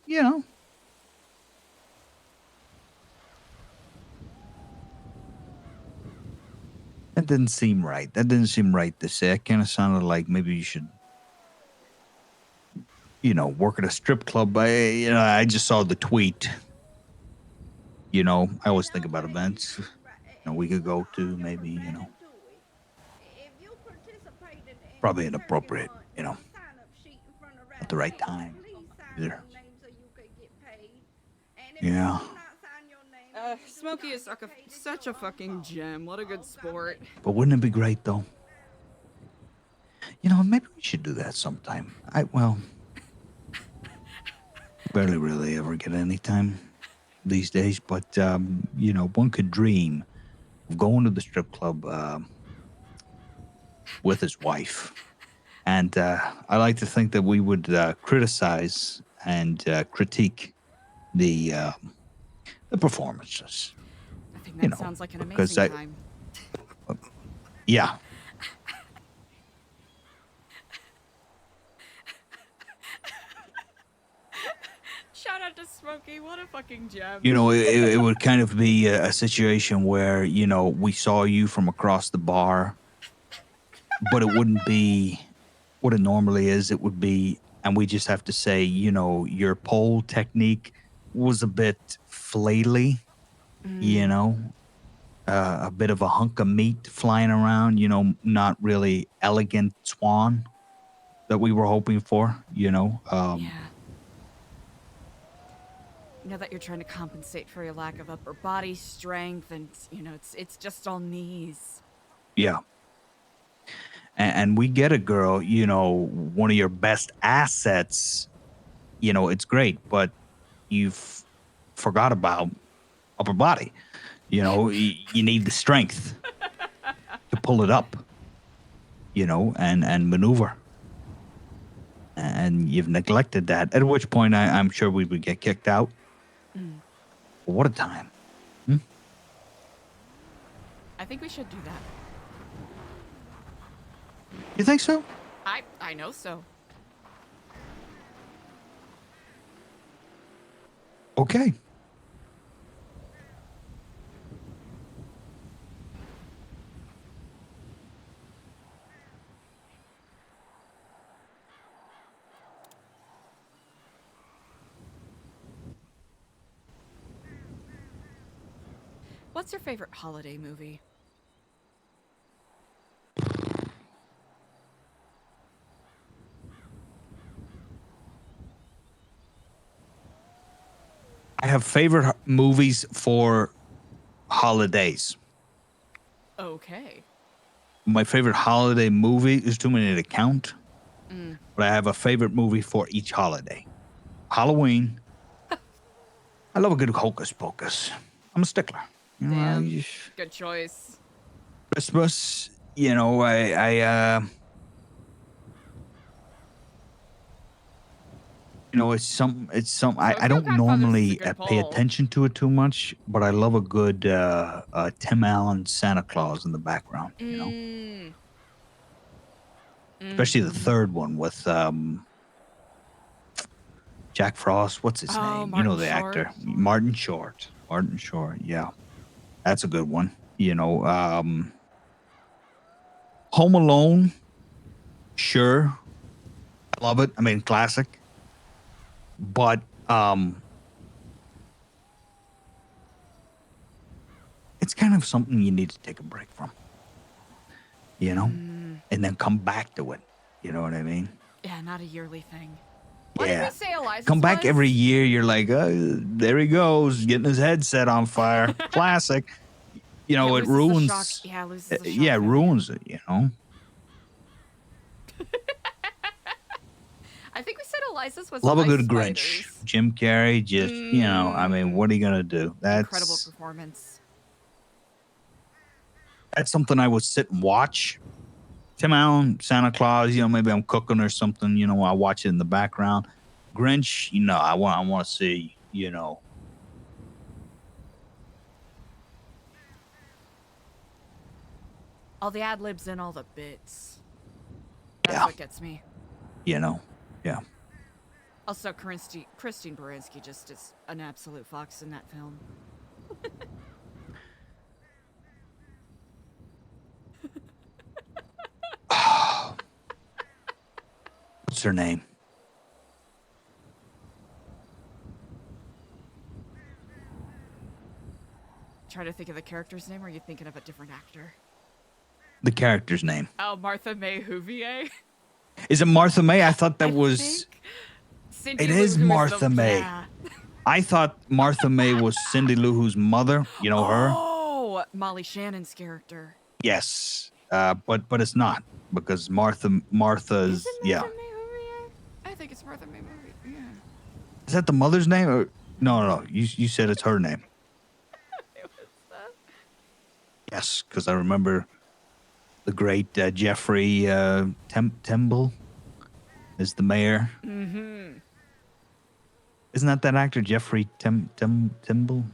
That didn't seem right. To say. It kind of sounded like maybe you should, work at a strip club. I just saw the tweet. I always think about events. We could go to maybe, probably inappropriate, at the right time. Either. Yeah. Smokey is such a fucking gem. What a good sport. But wouldn't it be great, though? Maybe we should do that sometime. Barely really ever get any time these days, but, one could dream of going to the strip club with his wife. And I like to think that we would criticize and critique the performances. I think that sounds like an amazing time. Yeah. Shout out to Smokey. What a fucking gem. It would kind of be a situation where, we saw you from across the bar but it wouldn't be what it normally is. It would be, and we just have to say, you know, your pole technique was a bit flaily, you know, a bit of a hunk of meat flying around, you know, not really elegant swan that we were hoping for, you know. Yeah. You know that you're trying to compensate for your lack of upper body strength, and you know it's just all knees. Yeah. And we get a girl, you know, one of your best assets, you know, it's great, but you've forgot about upper body. You know, you need the strength to pull it up, you know, and maneuver. And you've neglected that, at which point I'm sure we would get kicked out. Mm. What a time. I think we should do that. You think so? I know so. Okay. What's your favorite holiday movie? I have favorite movies for holidays. Okay. My favorite holiday movie is too many to count, Mm. but I have a favorite movie for each holiday. Halloween. I love a good hocus pocus. I'm a stickler. You know, Damn. Good choice. Christmas, you know, you know, it's some I don't normally pay attention to it too much, but I love a good Tim Allen Santa Claus in the background, you know. Mm. Especially the third one with Jack Frost. What's his name? You know the actor. Martin Short. Martin Short, yeah. That's a good one. You know, Home Alone. Sure. I love it. I mean, classic. But it's kind of something you need to take a break from. You know? And then come back to it. You know what I mean? Yeah, not a yearly thing. Yeah. What did we say Eliza's Come back was? every year. You're like, there he goes, getting his head set on fire. Classic. You know, it loses the ruins. shock. Yeah, loses the shock Yeah, it value. ruins it. You know. I think we said Eliza's was Love a Ice good Spiders. Grinch. Jim Carrey, just you know, I mean, what are you gonna do? Incredible That's performance. something I would sit and watch. Tim Allen, Santa Claus, you know, maybe I'm cooking or something, you know, I watch it in the background. Grinch, you know, I want to see, you know. All the ad libs and all the bits. That's what gets me. You know, yeah. Also, Christine Baranski just is an absolute fox in that film. What's her name? Try to think of the character's name, or are you thinking of a different actor? The character's name. Oh, Martha May Whovier. Is it Martha May? I thought that was. Cindy It Lou is Who's Martha May. Yeah. I thought Martha May was Cindy Lou Who's mother. You know her? Oh, Molly Shannon's character. Yes, but it's not because Martha's yeah. I think it's Martha May Whovier. Yeah. Is that the mother's name? Or no. You said it's her name. Yes, because I remember the great Jeffrey Temple is the mayor. Mm-hmm. Isn't that actor Jeffrey Temple?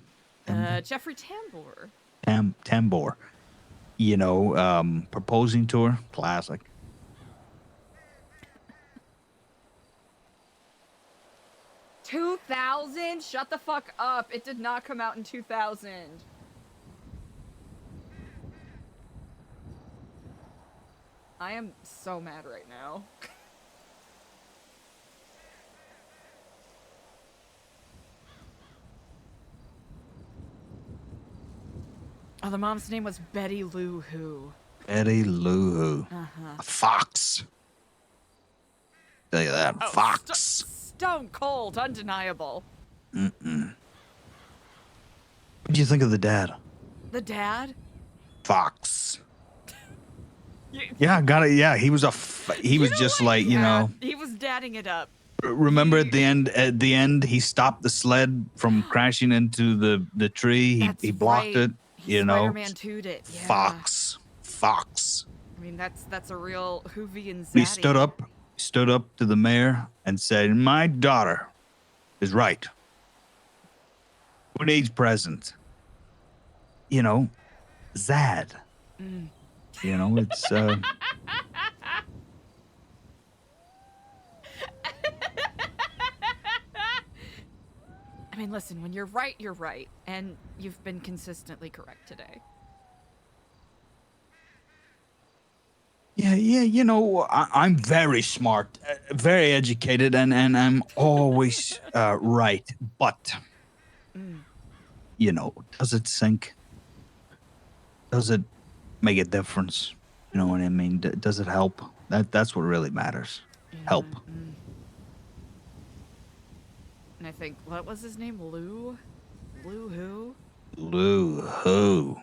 Jeffrey Tambor. Tambor. You know, proposing to her, classic. $2000? Shut the fuck up! It did not come out in 2000. I am so mad right now. Oh, the mom's name was Betty Lou Who. Betty Lou Who. Uh-huh. A fox. Tell you that. Oh, Fox. Stone cold, undeniable. Mm-mm. What do you think of the dad? The dad? Fox. Yeah, got it. Yeah, he was he was just like, you know, He was dadding it up. remember at the end he stopped the sled from crashing into the tree. He blocked it, you know. Spider-Man 2'd it. Yeah. Fox. I mean, that's a real Whovian zaddy. He stood up to the mayor and said, "My daughter is right. Who needs presents? You know, Zad. Mm. You know, it's I mean, listen, when you're right, you're right. And you've been consistently correct today. Yeah, you know, I'm very smart, very educated, and I'm always right. But, you know, does it sink? Does it make a difference? You know what I mean? Does it help? That's what really matters. Help. And I think, what was his name? Lou? Lou who? Lou Who.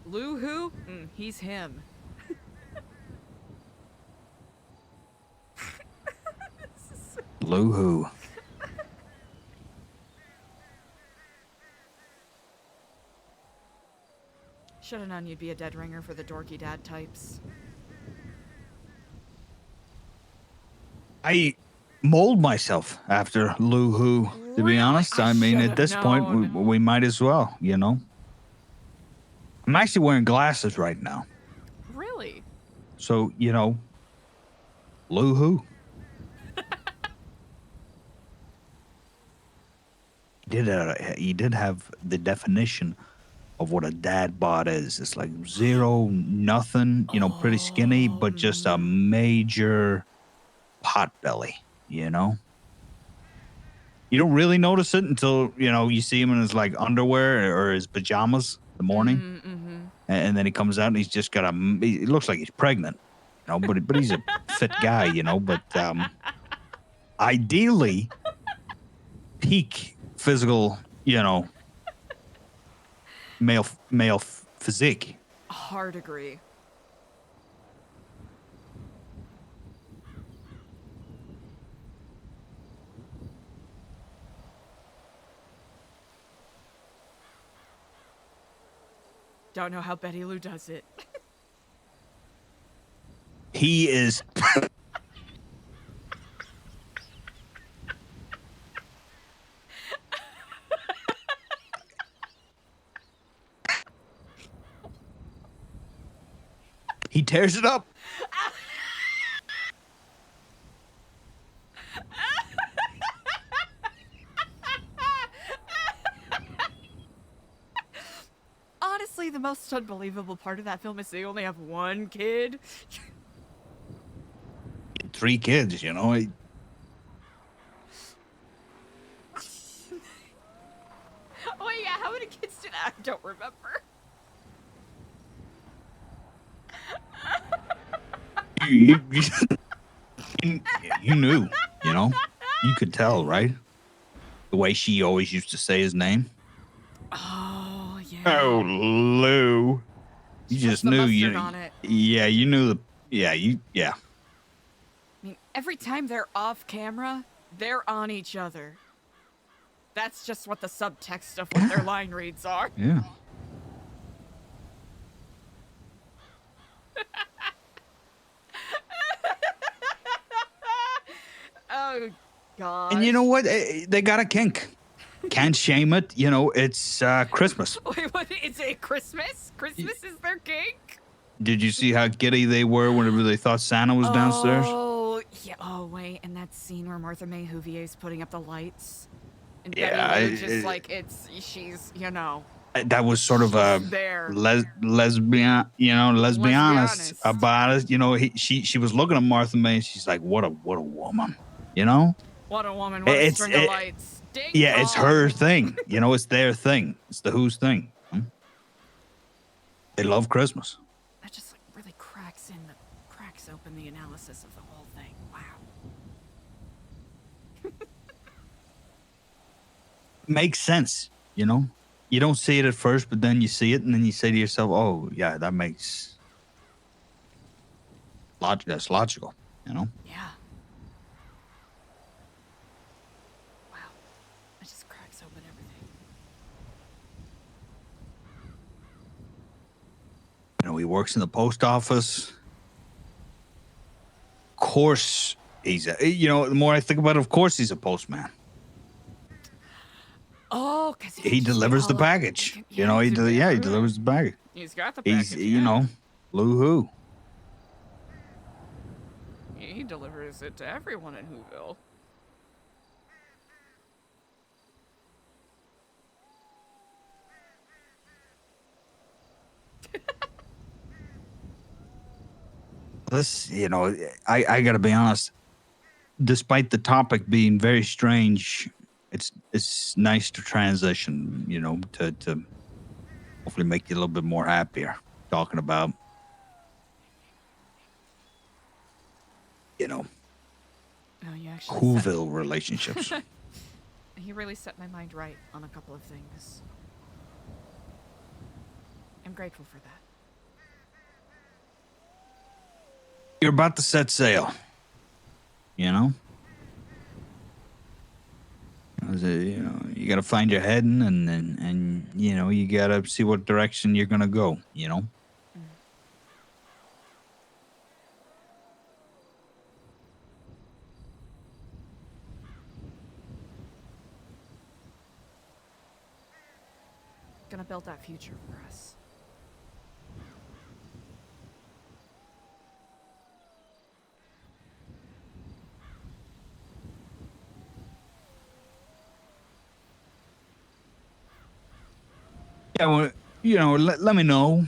Lou who? He's him. Lou Who. Should've known you'd be a dead ringer for the dorky dad types. I mold myself after Lou Who, to be honest. I mean, at this point, we might as well, you know? I'm actually wearing glasses right now. Really? So, you know, Lou Who. He did have the definition of what a dad bod is. It's like 0, nothing, you know, pretty skinny, but just a major pot belly, you know? You don't really notice it until, you know, you see him in his like underwear or his pajamas in the morning. And then he comes out and he's just got he looks like he's pregnant, you know, but he's a fit guy, you know, but ideally peak physical, you know, male physique. Hard agree. Don't know how Betty Lou does it. He is he tears it up. Honestly, the most unbelievable part of that film is they only have one kid. 3 kids, you know. Oh yeah, how many kids did I don't remember. You knew, you know. You could tell, right? The way she always used to say his name. Oh yeah. Oh, Lou. You just knew you. On it. Yeah, you knew yeah. I mean, every time they're off camera, they're on each other. That's just what the subtext of what their line reads are. Yeah. Oh god. And you know what? They got a kink. Can't shame it. You know, it's Christmas. Wait, what? Is it Christmas? Christmas is their kink? Did you see how giddy they were whenever they thought Santa was downstairs? Oh, yeah. Oh, wait. And that scene where Martha May Whovier's putting up the lights. And Yeah, Betty Lou just like, she's, you know. that was sort of a there. lesbian, let's be honest honest. about it. She was looking at Martha May and she's like, what a woman, you know? What a woman, what a It's string of lights. Ding yeah, it's dong. her thing. It's their thing. It's the Who's thing. They love Christmas. That just like really cracks open the analysis of the whole thing. Wow. Makes sense, You don't see it at first, but then you see it, and then you say to yourself, "Oh, yeah, that makes that's logical." Yeah. Wow. It just cracks open everything. He works in the post office. Of course, he's the more I think about it, of course he's a postman. Oh, because He delivers the package. He delivers the package. He's got the package. Lou-hoo. He delivers it to everyone in Whoville. This, I gotta be honest. Despite the topic being very strange, it's nice to transition, to hopefully make you a little bit more happier talking about, Oh, you actually Whoville relationships. He really set my mind right on a couple of things. I'm grateful for that. You're about to set sail. You got to find your heading, and you got to see what direction you're gonna go. Gonna build that future for us. Yeah, well, let me know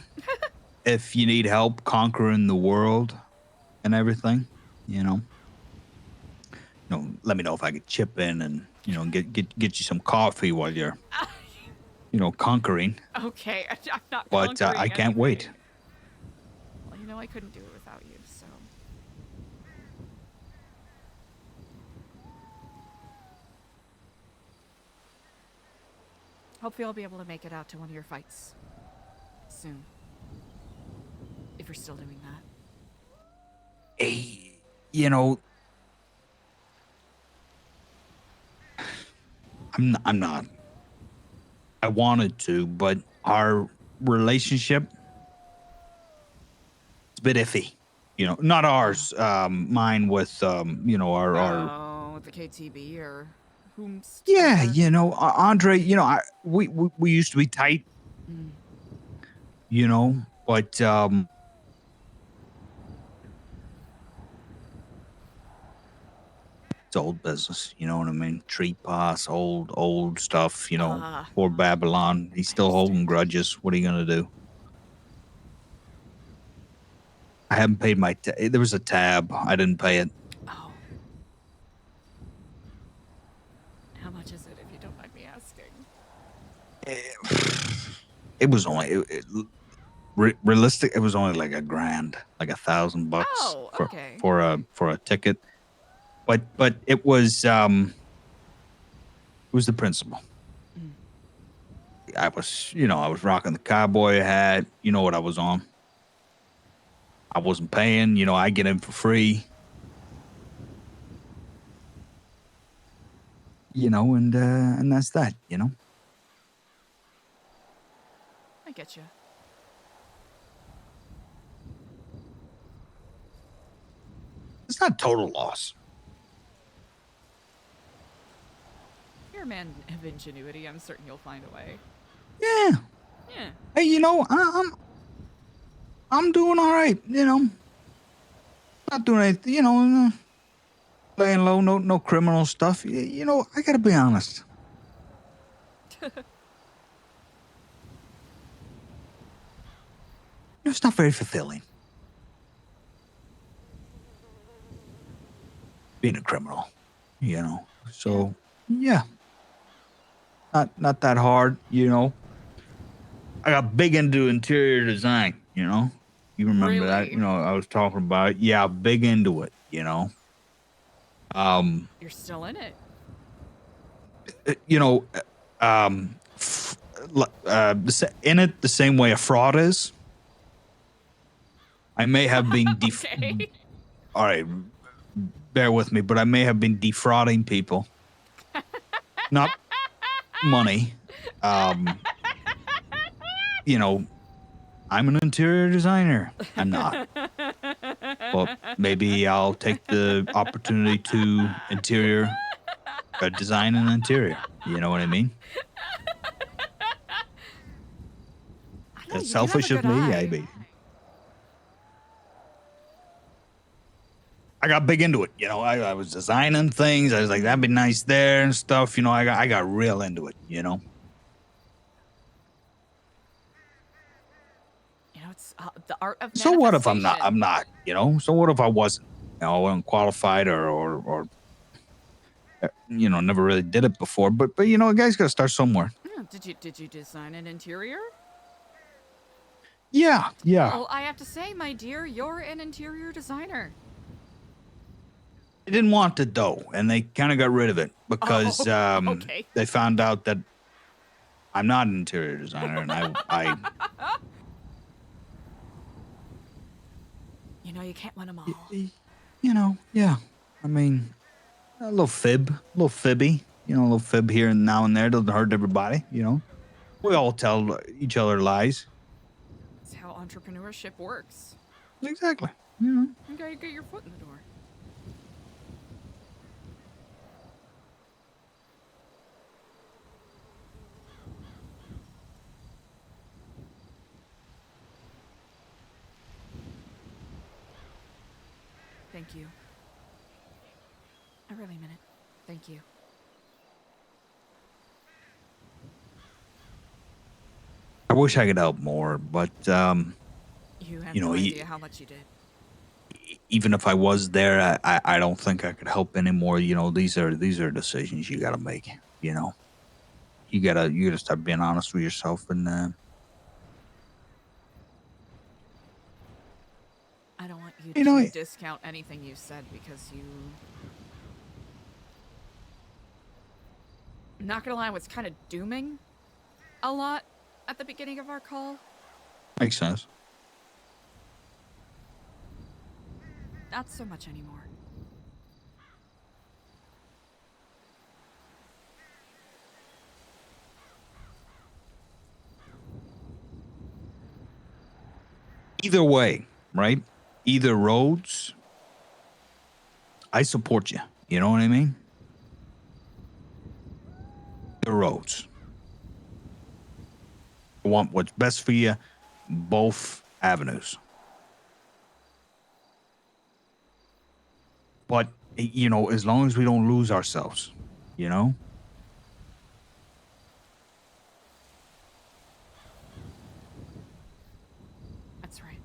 if you need help conquering the world and everything. Let me know if I could chip in and get you some coffee while you're conquering. Okay, I'm not But conquering I can't wait. anything. Well, I couldn't do it without you, so. Hopefully I'll be able to make it out to one of your fights soon. If you're still doing that. Hey, I'm not. I wanted to, but our relationship it's a bit iffy. Not ours. Mine with our With the KTB or whomst. yeah, Andre. We used to be tight. But it's old business. You know what I mean? Tree pass, old stuff. Poor Babylon. He's still holding grudges. What are you gonna do? I haven't paid my. There was a tab. I didn't pay it. Oh. How much is it, if you don't mind me asking? It was only realistic. It was only like $1,000, like $1,000 Oh, okay. for a ticket. But it was the principle. I was rocking the cowboy hat. You know what I was on. I wasn't paying. I get in for free. And that's that. I get you. It's not total loss. You're a man of ingenuity. I'm certain you'll find a way. Yeah. Yeah. Hey, I'm doing all right. Not doing anything. Laying low. No criminal stuff. I gotta be honest. it's not very fulfilling. Being a criminal, you know. So yeah, not that hard, you know. I got big into interior design, you know. You remember that, you know, I was talking about it. Yeah, big into it, you know. You're still in it. You know, in it the same way a fraud is. I may have been all right, bear with me, but I may have been defrauding people. Not money. You know, I'm an interior designer. I'm not. Well, maybe I'll take the opportunity to design an interior. You know what I mean? It's you do have a selfish of good me. eye. I got big into it. You know, I was designing things. I was like, that'd be nice there and stuff. You know, I got real into it. You know. You know, it's the art of So what if manifestation. I'm not. You know. So what if I wasn't? You know, unqualified or you know, never really did it before. But you know, a guy's got to start somewhere. Did you design an interior? Yeah. Well, I have to say, my dear, you're an interior designer. They didn't want it though, and they kind of got rid of it because okay. they found out that I'm not an interior designer, and I You know, you can't win them all. you know, yeah. I mean, a little fibby, you know, a little fib here and now and there doesn't hurt everybody, you know. We all tell each other lies. That's how entrepreneurship works. Exactly. You know. You gotta get your foot in the door. Thank you. I really meant it. Thank you. I wish I could help more, but You have you know, no idea how much you did. even if I was there, I don't think I could help anymore. You know, these are decisions you got to make. You know, you gotta start being honest with yourself and. I don't want you, You know, to discount anything you said because you... I'm not gonna lie, I was kind of dooming a lot at the beginning of our call. Makes sense. Not so much anymore. Either way, right? Either roads, I support you. You know what I mean? The roads. I want what's best for you, both avenues. But, you know, as long as we don't lose ourselves, you know? That's right.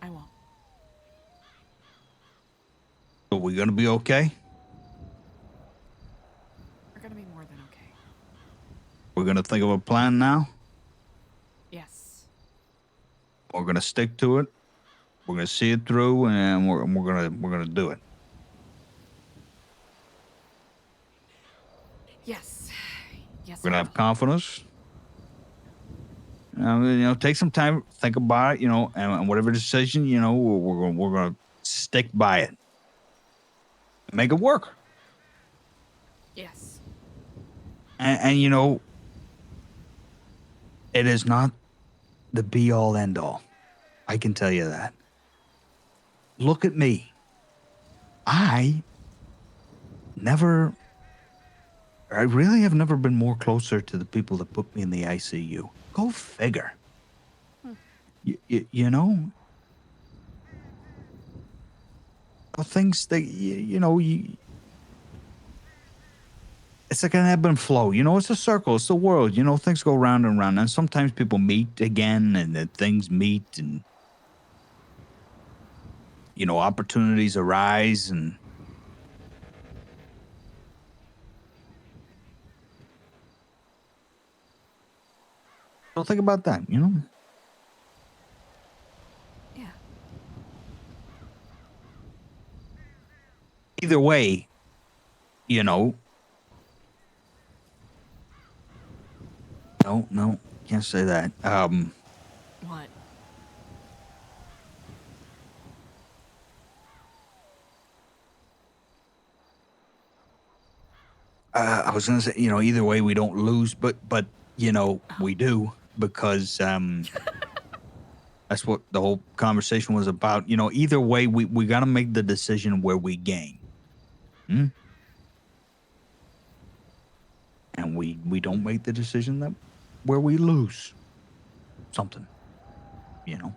I won't. So we're going to be okay? We're gonna be more than okay. We're going to think of a plan now? Yes. We're going to stick to it. We're going to see it through, and we're going to do it. Yes. Yes. We're going to have confidence. You know, take some time, think about it, you know, and whatever decision, you know, we're going to stick by it. Make it work. Yes. And you know, it is not the be all end all. I can tell you that. Look at me. I really have never been more closer to the people that put me in the ICU. Go figure. You know, things that you know it's like an ebb and flow. You know, it's a circle. It's the world. You know, things go round and round, and sometimes people meet again, and then things meet, and you know, opportunities arise, and don't think about that. You know. Yeah. Either way, you know. No, can't say that. What? I was gonna say, you know, either way we don't lose, but you know we do because that's what the whole conversation was about. You know, either way we gotta make the decision where we gain, and we don't make the decision that where we lose something. You know.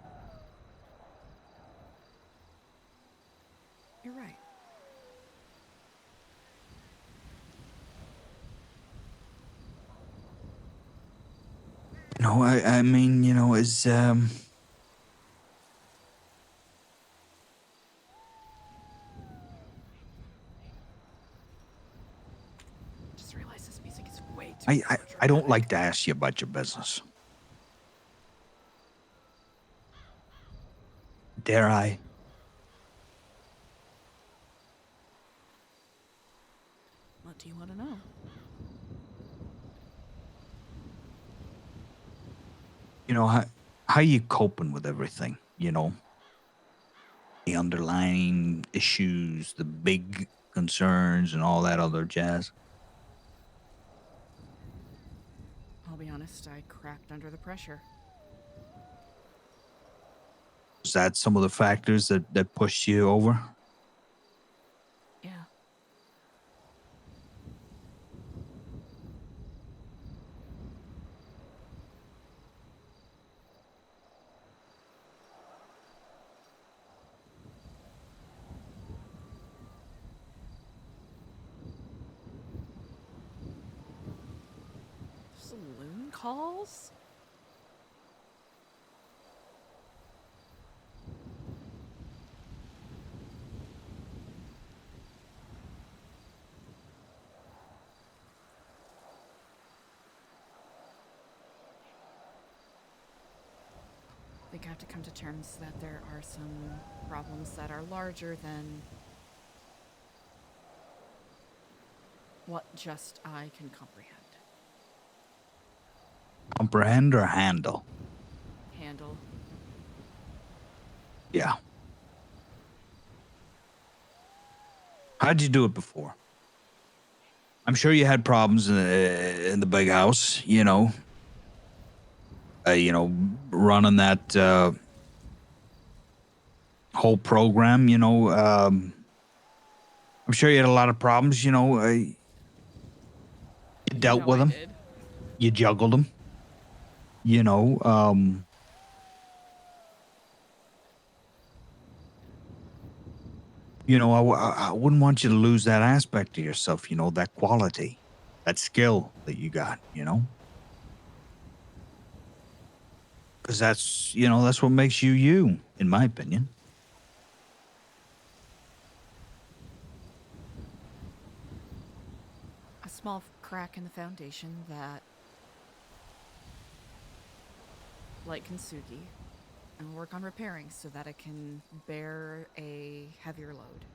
You're right. No, I mean, you know, as Just realized this music is way too I don't like to ask you about your business. Dare I? What do you want to know? You know, how you coping with everything, you know? The underlying issues, the big concerns, and all that other jazz. I'll be honest, I cracked under the pressure. Is that some of the factors that pushed you over? Yeah. Saloon calls? I think I have to come to terms that there are some problems that are larger than what just I can comprehend. Comprehend or handle? Handle. Yeah. How'd you do it before? I'm sure you had problems in the big house, you know. You know, running that whole program, you know. I'm sure you had a lot of problems, you know. You dealt with them. You juggled them. You know, I wouldn't want you to lose that aspect of yourself, you know, that quality, that skill that you got, you know. Because that's what makes you you, in my opinion. A small crack in the foundation that, like Kintsugi, and work on repairing so that it can bear a heavier load.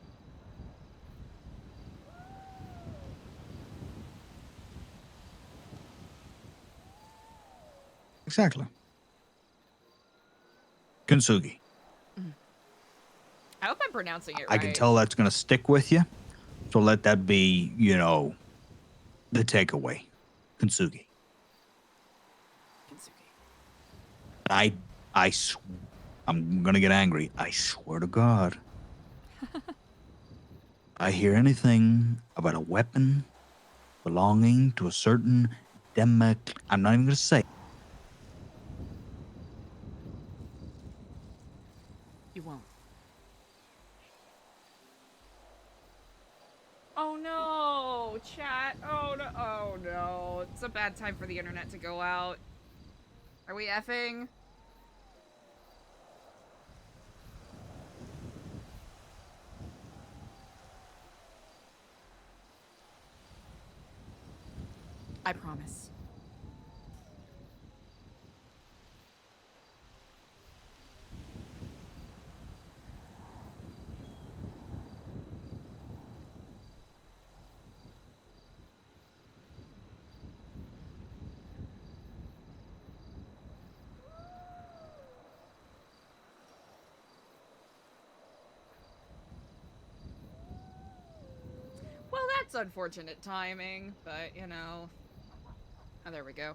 Exactly. Kintsugi. I hope I'm pronouncing it I right. can tell that's going to stick with you. So let that be, you know, the takeaway. Kintsugi. I'm going to get angry. I swear to God. I hear anything about a weapon belonging to a certain I'm not even going to say. You won't. Oh no! no, chat. Oh no, oh no. It's a bad time for the internet to go out. Are we effing? I promise. Well, that's unfortunate timing, but you know. Oh, there we go.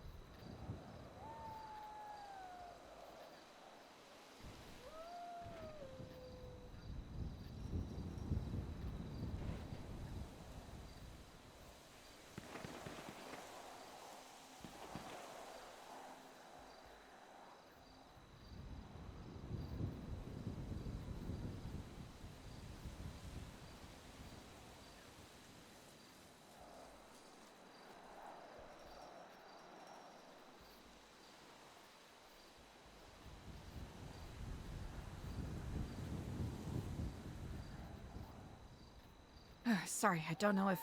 Sorry, I don't know if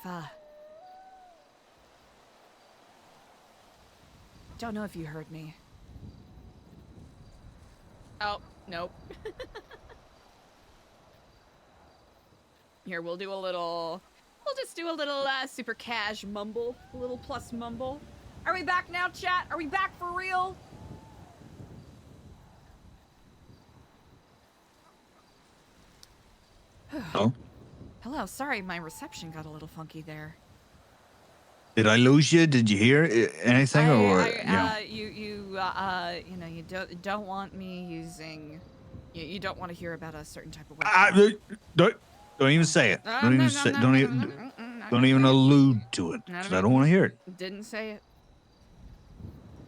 you heard me. Oh, nope. Here, we'll just do a little super cash mumble, a little plus mumble. Are we back now, chat? Are we back for real? Oh, Hello, sorry, my reception got a little funky there. did I lose you? Did you hear anything, or You don't want me using. You don't want to hear about a certain type of weapon. don't even say it. Don't even say. Don't even allude to it, because I don't want to hear it. Didn't say it.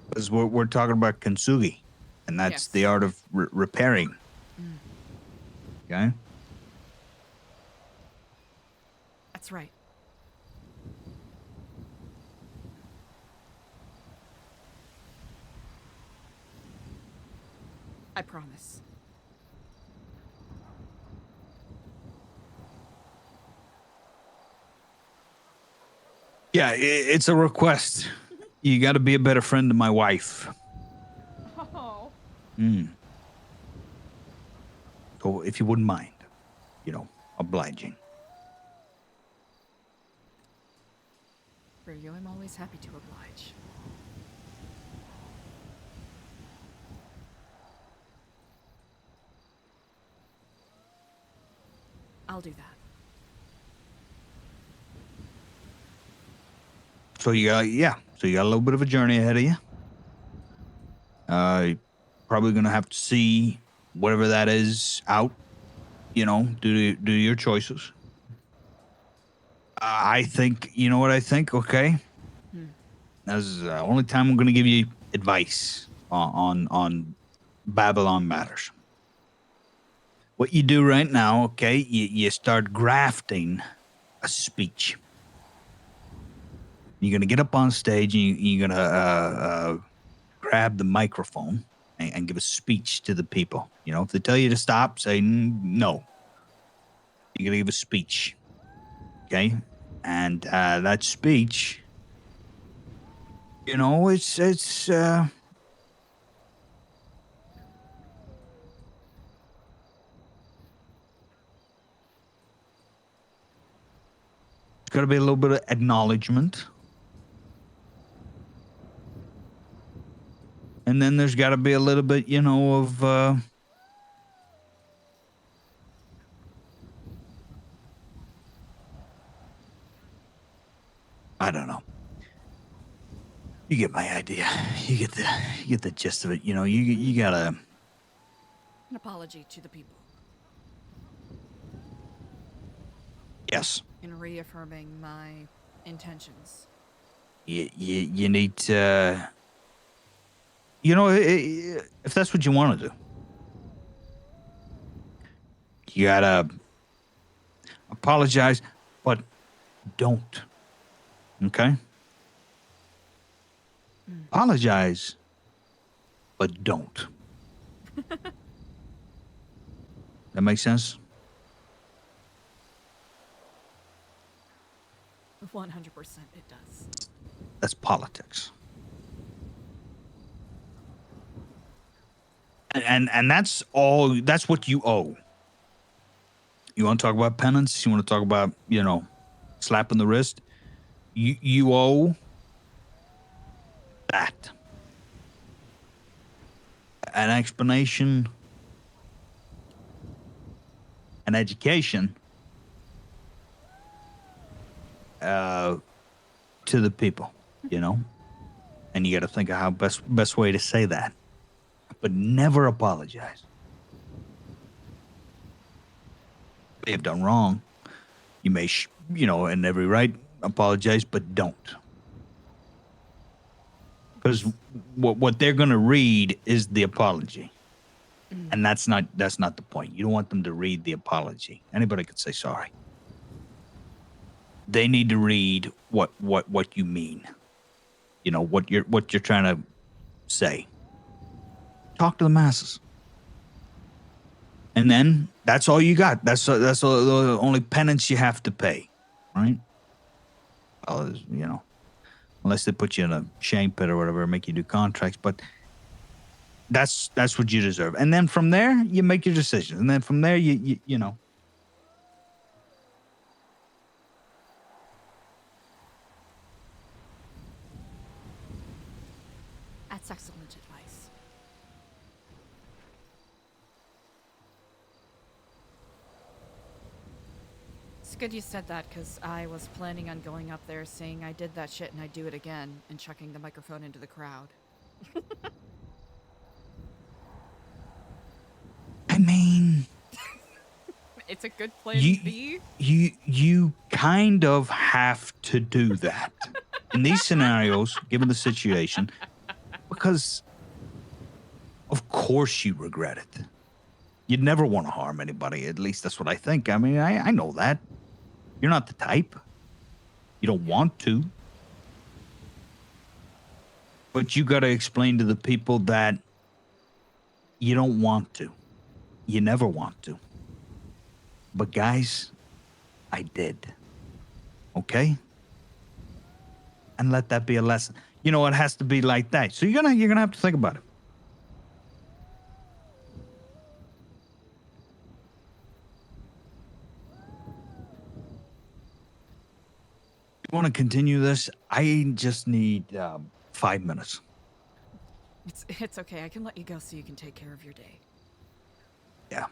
Because we're talking about kintsugi, and that's the art of repairing. Okay. That's right. I promise. Yeah, it's a request. You got to be a better friend to my wife. Oh. So if you wouldn't mind, obliging. For you, I'm always happy to oblige. I'll do that. So you got a little bit of a journey ahead of you. You're probably gonna have to see whatever that is out. Do your choices. I think you know what I think. Okay, this is the only time I'm gonna give you advice on Babylon matters. What you do right now, okay? You start grafting a speech. You're gonna get up on stage and you're gonna grab the microphone and give a speech to the people. If they tell you to stop, say no. You're gonna give a speech, okay? And that speech, it's got to be a little bit of acknowledgement. And then there's got to be a little bit, of I don't know. You get my idea. You get the gist of it. You gotta. An apology to the people. Yes. In reaffirming my intentions. You need to. If that's what you want to do, you gotta apologize, but don't Okay? Apologize, but don't. That makes sense? 100% it does. That's politics. And that's all, that's what you owe. You want to talk about penance? You want to talk about, slapping the wrist? You owe that. An explanation, an education to the people, And you got to think of how best way to say that. But never apologize. They have done wrong. You may, in every right, apologize, but don't. Because what they're going to read is the apology. And that's not the point. You don't want them to read the apology. Anybody could say sorry. They need to read what you mean. What you're trying to say. Talk to the masses. And then that's all you got. That's the only penance you have to pay, right? Well, unless they put you in a shame pit or whatever, make you do contracts, but that's what you deserve. And then from there, you make your decisions. And then from there, you know. That's excellent advice. It's good you said that, because I was planning on going up there saying I did that shit and I'd do it again and chucking the microphone into the crowd. I mean, It's a good plan B. You kind of have to do that in these scenarios, given the situation, because of course you regret it. You'd never want to harm anybody. At least that's what I think. I mean, I know that. You're not the type. You don't want to. But you got to explain to the people that you don't want to. You never want to. But guys, I did. Okay? And let that be a lesson. It has to be like that. So you're gonna have to think about it. You want to continue this? I just need 5 minutes. It's okay. I can let you go so you can take care of your day. Yeah.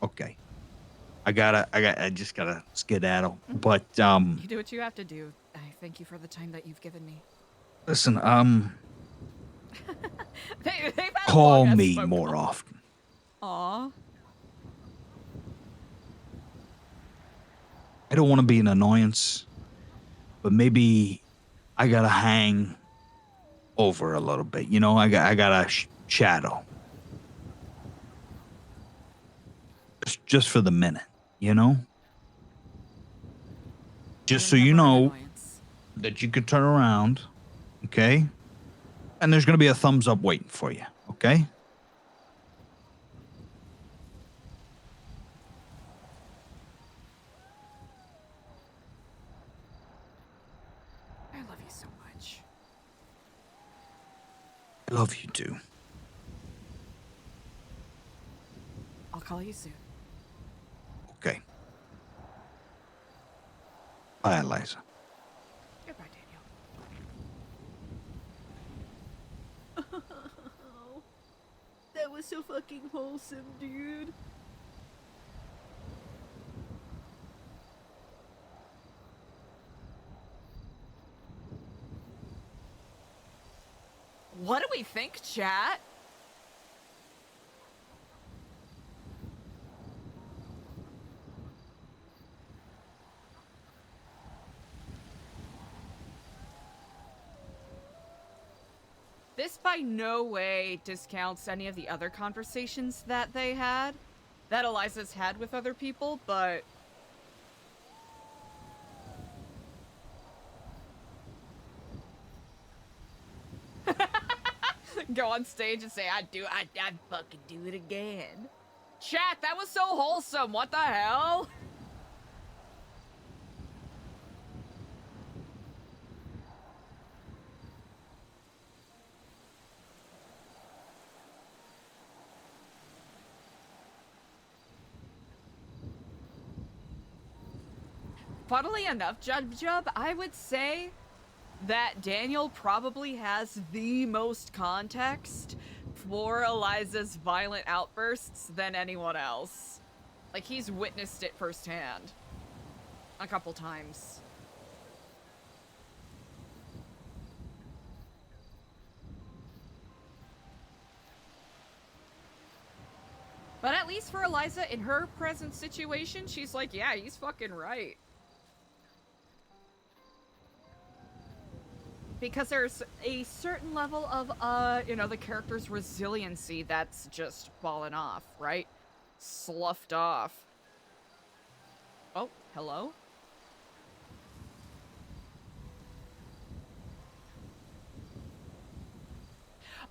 Okay. I just gotta skedaddle. But You do what you have to do. I thank you for the time that you've given me. listen, They've had call long-ass me phone more calls. often. Aw. I don't want to be an annoyance, but maybe I gotta hang over a little bit. I gotta shadow. Just for the minute, Just so you know that you could turn around, okay? And there's gonna be a thumbs up waiting for you, okay? I love you so much. I love you too. I'll call you soon. Okay. Bye, Eliza. Goodbye, Daniel. That was so fucking wholesome, dude. What do we think, chat? This by no way discounts any of the other conversations that they had, that Eliza's had with other people, but Go on stage and say, I'd fucking do it again. Chat, that was so wholesome. What the hell? Funnily enough, Jub, I would say that Daniel probably has the most context for Eliza's violent outbursts than anyone else. Like, he's witnessed it firsthand. A couple times. But at least for Eliza, in her present situation, she's like, yeah, he's fucking right. Because there's a certain level of, the character's resiliency that's just fallen off, right? Sloughed off. Oh, hello?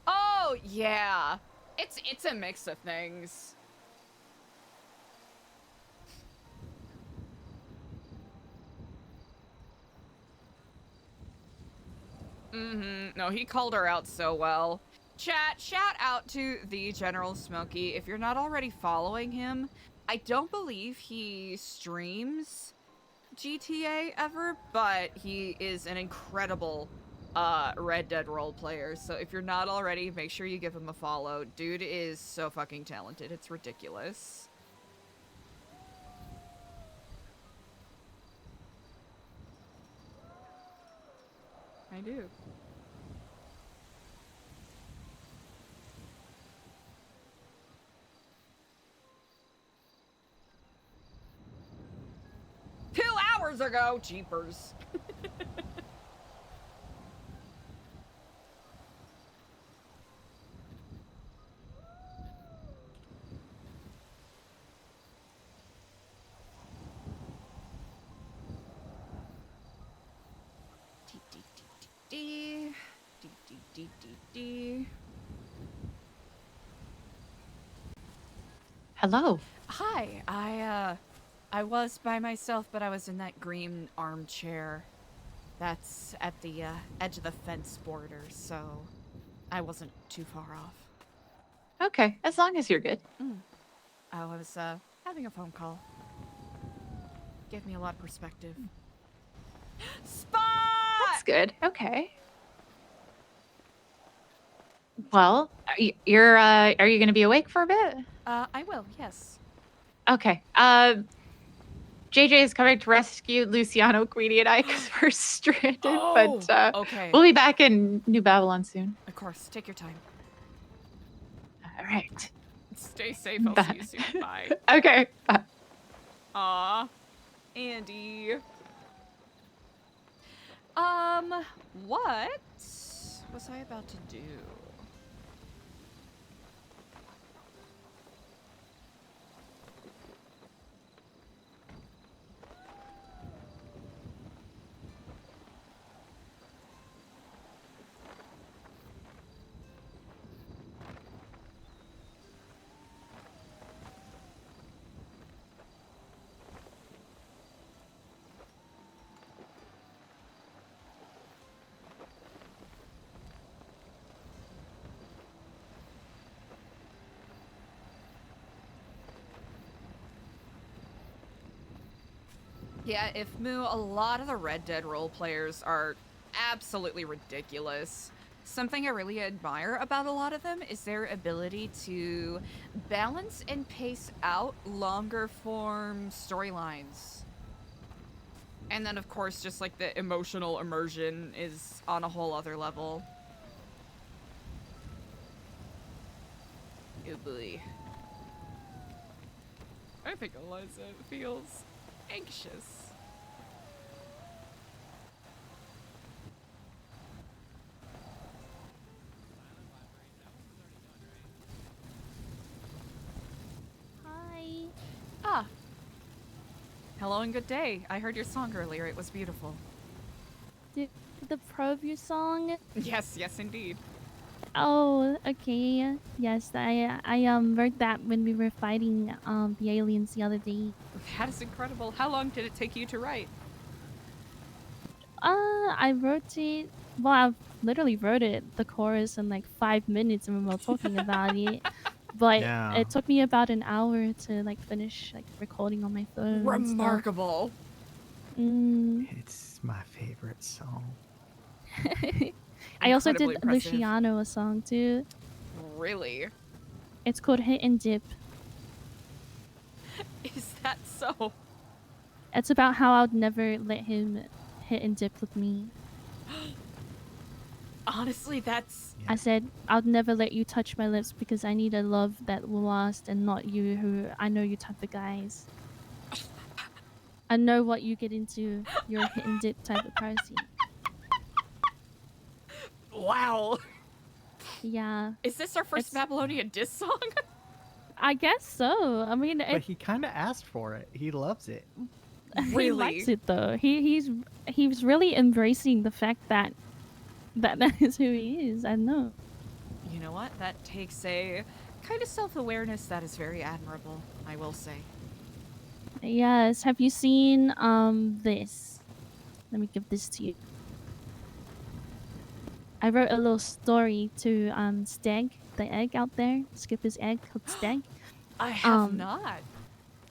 Oh, yeah. It's a mix of things. No, he called her out so well. Chat, shout out to the General Smokey. If you're not already following him, I don't believe he streams GTA ever, but he is an incredible Red Dead role player. So if you're not already, make sure you give him a follow. Dude is so fucking talented. It's ridiculous. I do. Two hours ago, jeepers. Hello. Hi, I was by myself, but I was in that green armchair that's at the edge of the fence border, so I wasn't too far off. Okay, as long as you're good. I was having a phone call. Gave me a lot of perspective. Spot! That's good. Okay. Well, are you going to be awake for a bit? I will, yes. Okay. JJ is coming to rescue Luciano, Queenie, and I because we're stranded. But okay. We'll be back in New Babylon soon. Of course, take your time. All right. Stay safe. I'll see you soon. Bye. Okay. Bye. Aw, Andy. What was I about to do? Yeah, if Moo, a lot of the Red Dead role players are absolutely ridiculous. Something I really admire about a lot of them is their ability to balance and pace out longer form storylines. And then, of course, just like the emotional immersion is on a whole other level. Oh boy. I think Eliza feels anxious. Hi. Ah. Hello and good day. I heard your song earlier. It was beautiful. The Pro View song? Yes, yes indeed. Oh, okay. Yes, I wrote that when we were fighting the aliens the other day. That is incredible. How long did it take you to write? I wrote it. Well, I literally wrote it, the chorus, in like 5 minutes, and we were talking about it. But Yeah. it took me about an hour to like finish like recording on my phone. and stuff. Remarkable. It's my favorite song. I also did Incredibly impressive. Luciano a song too. Really? It's called Hit and Dip. Is that so? It's about how I'd never let him hit and dip with me. Honestly, that's... I said, I'd never let you touch my lips because I need a love that will last and not you who I know you type of guys. I know what you get into. You're a hit and dip type of person. Wow. Yeah. Is this our first Babylonian diss song? I guess so. I mean, But he kind of asked for it. He loves it. he likes it though. He's really embracing the fact that is who he is. I know. You know what? That takes a kind of self-awareness that is very admirable, I will say. Yes. Have you seen this? Let me give this to you. I wrote a little story to Stag, the egg out there, Skipper's egg called Stag. I have not.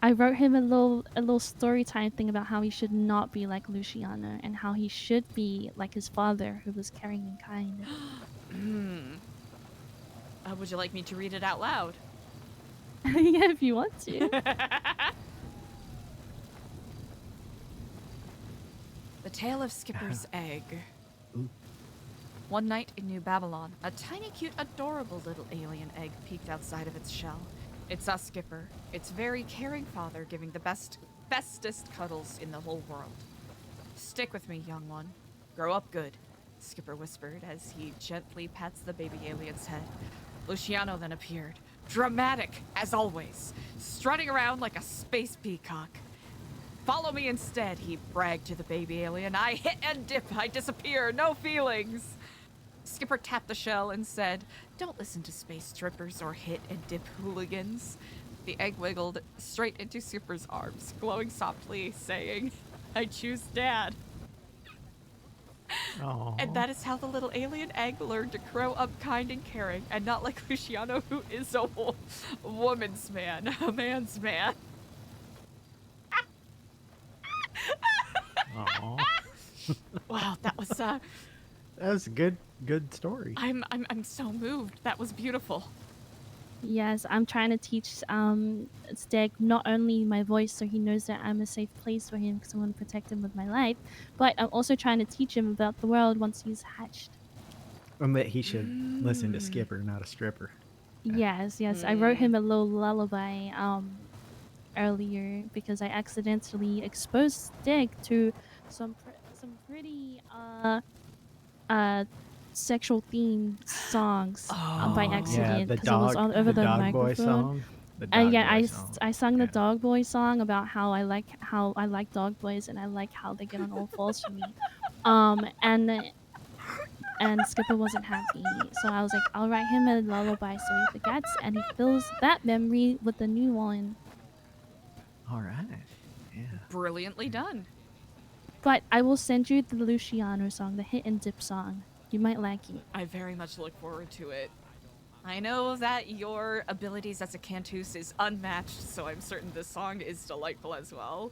I wrote him a little story time thing about how he should not be like Luciano and how he should be like his father, who was caring and kind. Would you like me to read it out loud? Yeah, if you want to. The Tale of Skipper's Egg. One night in New Babylon, a tiny, cute, adorable little alien egg peeked outside of its shell. It saw Skipper, its very caring father, giving the bestest cuddles in the whole world. "Stick with me, young one. Grow up good," Skipper whispered as he gently pats the baby alien's head. Luciano then appeared, dramatic as always, strutting around like a space peacock. "Follow me instead," he bragged to the baby alien. "I hit and dip, I disappear, no feelings." Skipper tapped the shell and said, "Don't listen to space strippers or hit and dip hooligans." The egg wiggled straight into Skipper's arms, glowing softly, saying, "I choose Dad." And that is how the little alien egg learned to grow up kind and caring, and not like Luciano, who is a woman's man, a man's man. Wow, that was That was a good story. I'm so moved. That was beautiful. Yes, I'm trying to teach Steg not only my voice so he knows that I'm a safe place for him because I want to protect him with my life, but I'm also trying to teach him about the world once he's hatched. And that he should listen to Skipper, not a stripper. Yes, I wrote him a little lullaby earlier because I accidentally exposed Steg to some pretty sexual themed songs by accident because it was all over the Dog microphone. Boy song. The Dog Boy song. I sung the Dog Boy song about how I like dog boys and I like how they get on all fours for me. And Skipper wasn't happy, so I was like, I'll write him a lullaby so he forgets and he fills that memory with a new one. All right. Yeah. Brilliantly done. But I will send you the Luciano song, the hit and dip song. You might like it. I very much look forward to it. I know that your abilities as a cantus is unmatched, so I'm certain this song is delightful as well.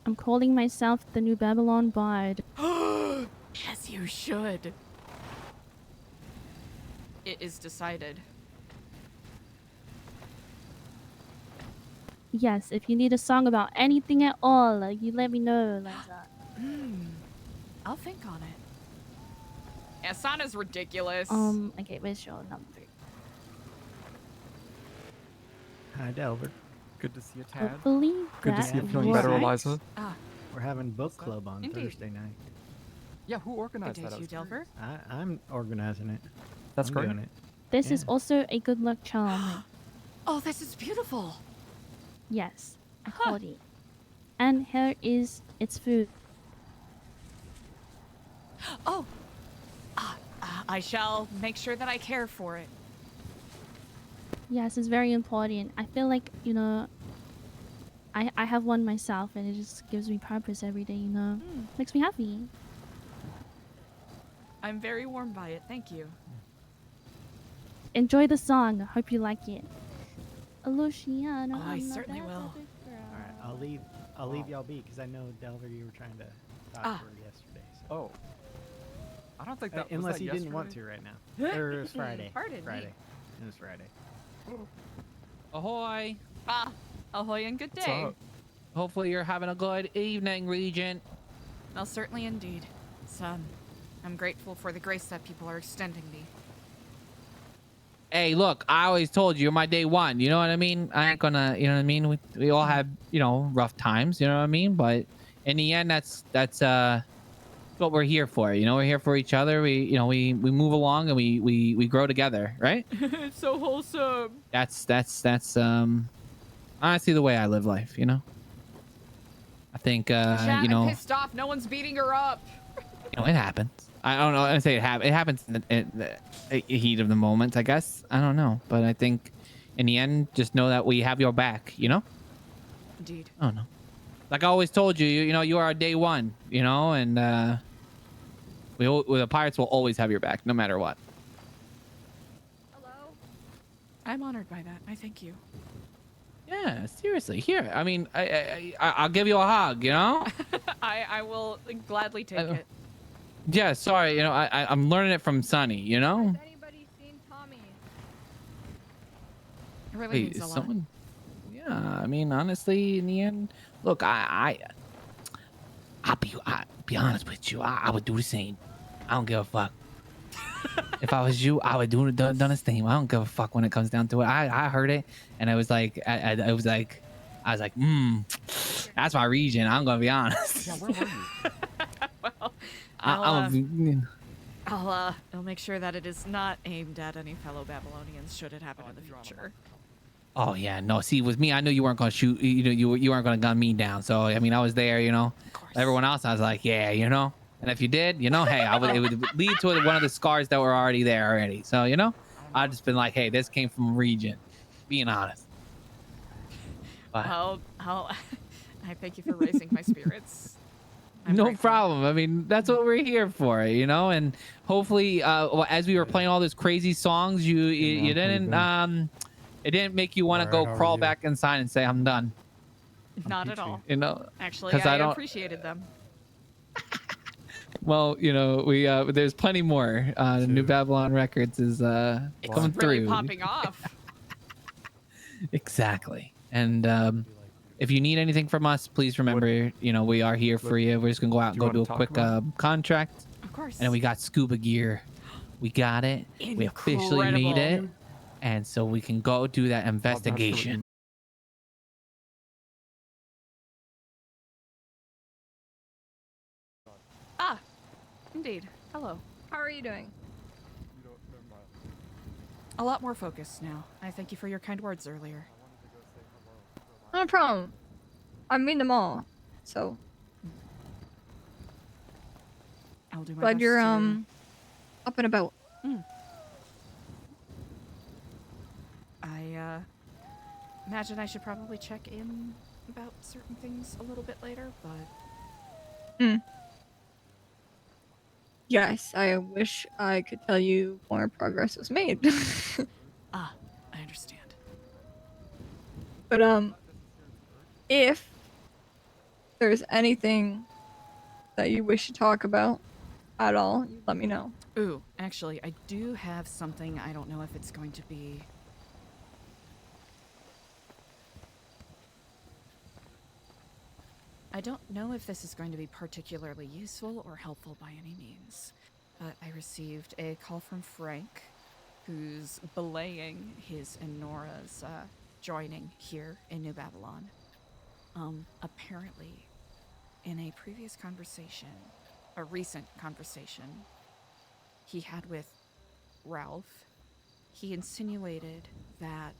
I'm calling myself the New Babylon Bard. Yes, you should. It is decided. Yes, if you need a song about anything at all, you let me know, Eliza. I'll think on it. Yeah, Sana's ridiculous. Okay, where's your number? Hi, Delbert. Good to see you, Tad. Hopefully Good to see you feeling better, Eliza. We're having book club on Thursday night. Yeah, who organized Good that? day to you, Delver. I'm organizing it. That's I'm great. doing it. This is also a good luck charm. Oh, this is beautiful. Yes, I called it. And here is its food. Oh, I shall make sure that I care for it. Yes, it's very important. I feel like, you know, I have one myself and it just gives me purpose every day, you know? Makes me happy. I'm very warmed by it. Thank you. Enjoy the song. I hope you like it. Luciano, Oh, I I'm not certainly that will. type of girl. All right, I'll leave y'all be because I know Delver, you were trying to talk to her yesterday. So. Oh. I don't think that was unless that you didn't want to yesterday? right now. Or it was Friday. Pardon me. Friday. It was Friday. Ahoy! Ahoy and good What's day. up? Hopefully you're having a good evening, Regent. Well, certainly indeed. I'm grateful for the grace that people are extending me. Hey, look, I always told you you're my day one. You know what I mean? I ain't gonna, you know what I mean? We all have, you know, rough times. You know what I mean? But in the end, that's what we're here for. You know, we're here for each other. We move along and we grow together, right? It's so wholesome. That's honestly the way I live life. You know. I think Chat, you know. I'm pissed off. No one's beating her up. You know, it happens. I don't know. I say it happens in the heat of the moment, I guess. I don't know. But I think in the end, just know that we have your back, you know? Indeed. I don't know. Like I always told you, you know, you are our day one, you know? And the Pirates will always have your back, no matter what. Hello? I'm honored by that. I thank you. Yeah, seriously. Here, I mean, I'll give you a hug, you know? I will gladly take it. Yeah, sorry, you know, I'm learning it from Sunny, you know? Has anybody seen Tommy? It really Wait, means is a lot. someone? Yeah, I mean, honestly, in the end, look, I'll be honest with you. I would do the same. I don't give a fuck. If I was you, I would done the same. I don't give a fuck when it comes down to it. I heard it, and I was like, I was like, that's my region. I'm gonna be honest. Yeah, where were you? I'll make sure that it is not aimed at any fellow Babylonians should it happen in the future. Oh yeah, no. See, with me, I knew you weren't gonna shoot. You know, you weren't gonna gun me down. So I mean, I was there. You know, everyone else, I was like, yeah, you know. And if you did, you know, hey, it would lead to one of the scars that were already there already. So you know, I'd just been like, hey, this came from Regent. Being honest. But, Well, I thank you for raising my spirits. no problem. I mean, that's what we're here for, you know. And hopefully, as we were playing all those crazy songs, you didn't it didn't make you want to go crawl back inside and say I'm done. Not at all. You know, Actually, 'cause I don't. appreciated them. Well, you know, we there's plenty more. New Babylon Records is coming Really through. popping off. Exactly. And if you need anything from us, please remember, you know, we are here for you. We're just gonna go out and go do a quick contract. Of course. And then we got scuba gear. We got it. We officially made it. Incredible. And so we can go do that investigation. Ah, indeed. Hello. How are you doing? A lot more focused now. I thank you for your kind words earlier. No problem. I mean them all. So I'll do my glad best you're to... up and about. I imagine I should probably check in about certain things a little bit later, but Yes, I wish I could tell you more progress was made. I understand. But if there's anything that you wish to talk about at all, you let me know. Ooh, actually, I do have something. I don't know if it's going to be... I don't know if this is going to be particularly useful or helpful by any means, but I received a call from Frank, who's belaying his and Nora's joining here in New Babylon. Apparently, in a previous conversation, a recent conversation he had with Ralph, he insinuated that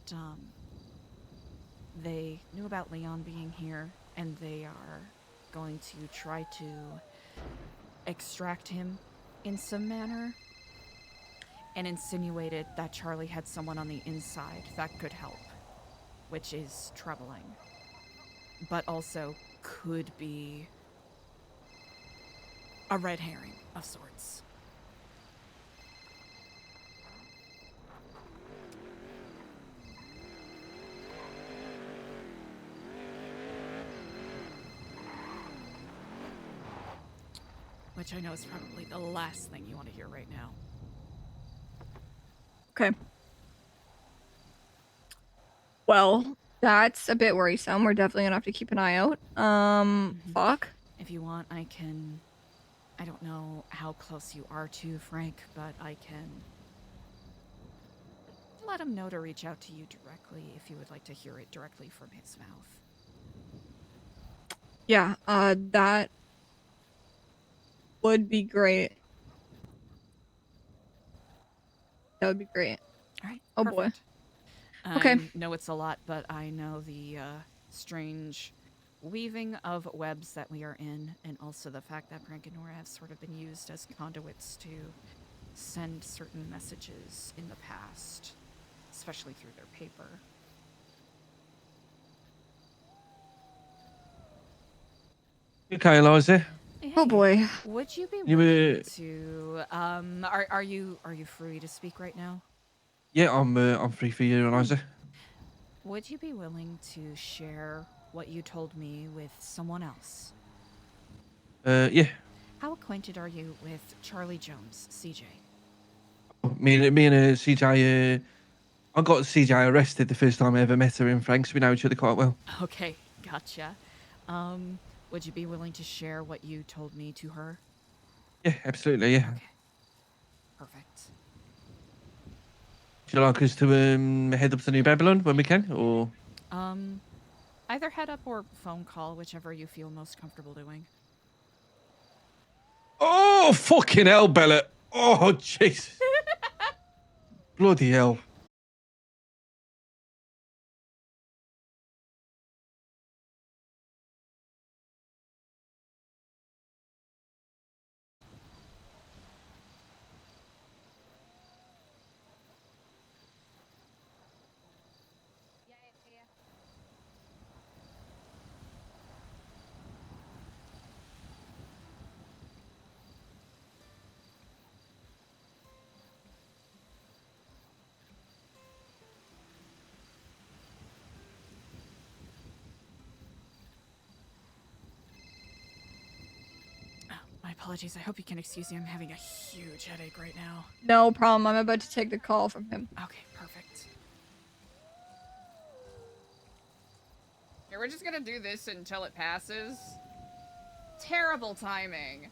they knew about Leon being here and they are going to try to extract him in some manner. and insinuated that Charlie had someone on the inside that could help, which is troubling, but also could be a red herring of sorts. Which I know is probably the last thing you want to hear right now. Okay. Well, that's a bit worrisome. We're definitely gonna have to keep an eye out. Fuck. If you want, I don't know how close you are to Frank, but I can let him know to reach out to you directly if you would like to hear it directly from his mouth. Yeah, that would be great. That would be great. All right. Oh boy. I know it's a lot, but I know the strange weaving of webs that we are in, and also the fact that Frank and Nora have sort of been used as conduits to send certain messages in the past, especially through their paper. Okay, Eliza. Oh boy. Would you be You willing were- to are you free to speak right now? Yeah, I'm free for you, Eliza. Would you be willing to share what you told me with someone else? Yeah. How acquainted are you with Charlie Jones, CJ? Me and CJ. I got CJ arrested the first time I ever met her in Frank, so we know each other quite well. Okay, gotcha. Would you be willing to share what you told me to her? Yeah, absolutely. Yeah. Okay. Perfect. Would you like us to head up to New Babylon when we can, or? Either head up or phone call, whichever you feel most comfortable doing. Oh, fucking hell, Bella. Oh, jeez. Bloody hell. My apologies. I hope you can excuse me. I'm having a huge headache right now. No problem. I'm about to take the call from him. Okay, perfect. Here, we're just gonna do this until it passes. Terrible timing.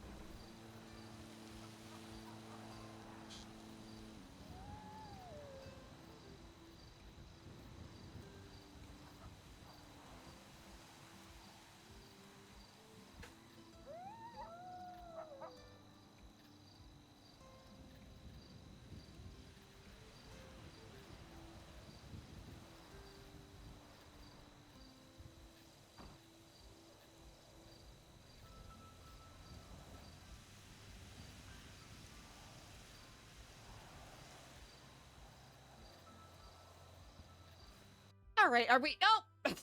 All right, are we? Nope.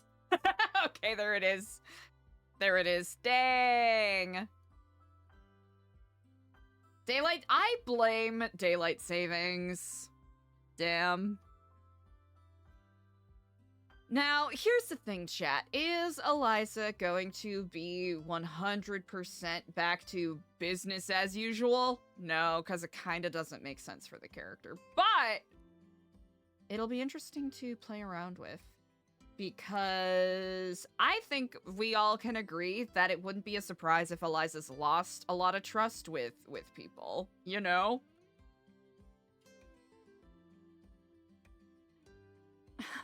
Okay, there it is. There it is. Dang. Daylight. I blame daylight savings. Damn. Now, here's the thing, chat. Is Eliza going to be 100% back to business as usual? No, because it kind of doesn't make sense for the character. But it'll be interesting to play around with. Because I think we all can agree that it wouldn't be a surprise if Eliza's lost a lot of trust with people, you know?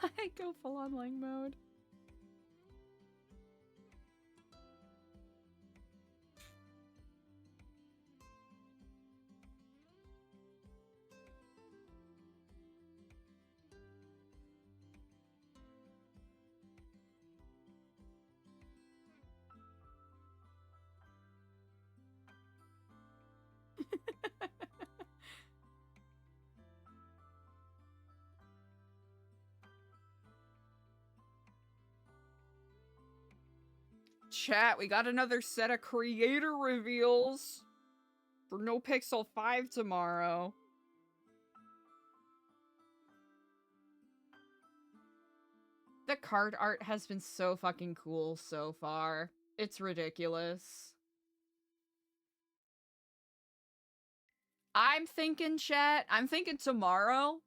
I go full online mode. chat, we got another set of creator reveals for NoPixel 5 tomorrow. The card art has been so fucking cool so far. It's ridiculous. I'm thinking, chat, I'm thinking tomorrow.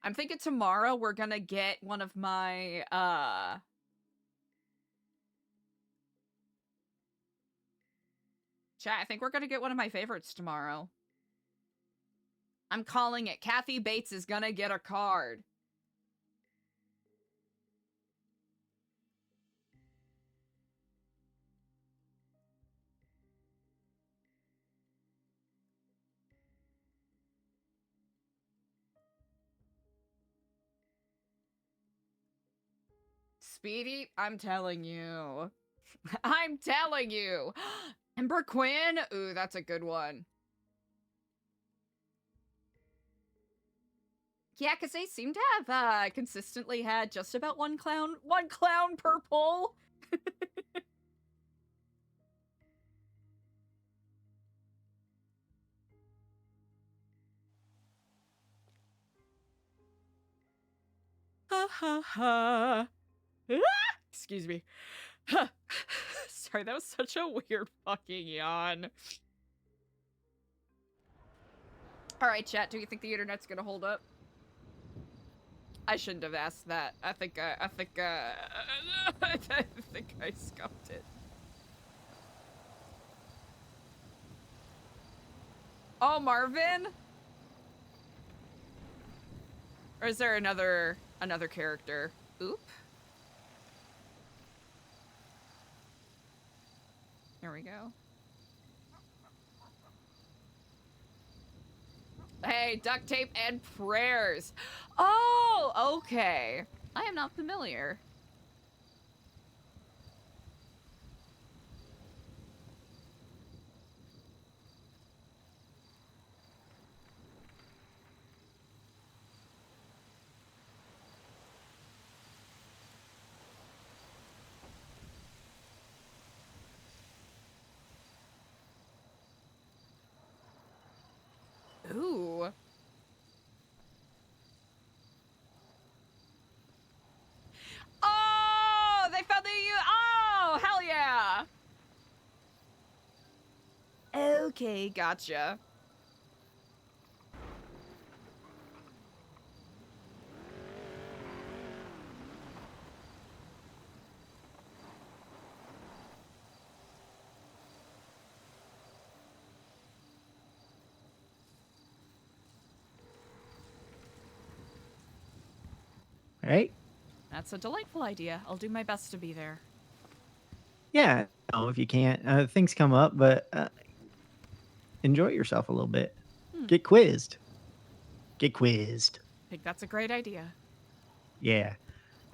I'm thinking tomorrow we're gonna get one of my, chat, I think we're gonna get one of my favorites tomorrow. I'm calling it. Kathy Bates is gonna get a card. Speedy, I'm telling you. I'm telling you. Ember Quinn? Ooh, that's a good one. Yeah, because they seem to have consistently had just about one clown per pull. Ha ha ha. Ah! Excuse me. Sorry, that was such a weird fucking yawn. Alright, chat, do you think the internet's gonna hold up? I shouldn't have asked that. I think I think I scuffed it. Oh, Marvin? Or is there another character? Oop. There we go. Hey, duct tape and prayers. Oh, okay. I am not familiar. Ooh. Oh, they found the oh, hell yeah. Okay, gotcha. Right? That's a delightful idea. I'll do my best to be there. Yeah. No, if you can't, things come up, but enjoy yourself a little bit. Get quizzed. Get quizzed. I think that's a great idea. Yeah.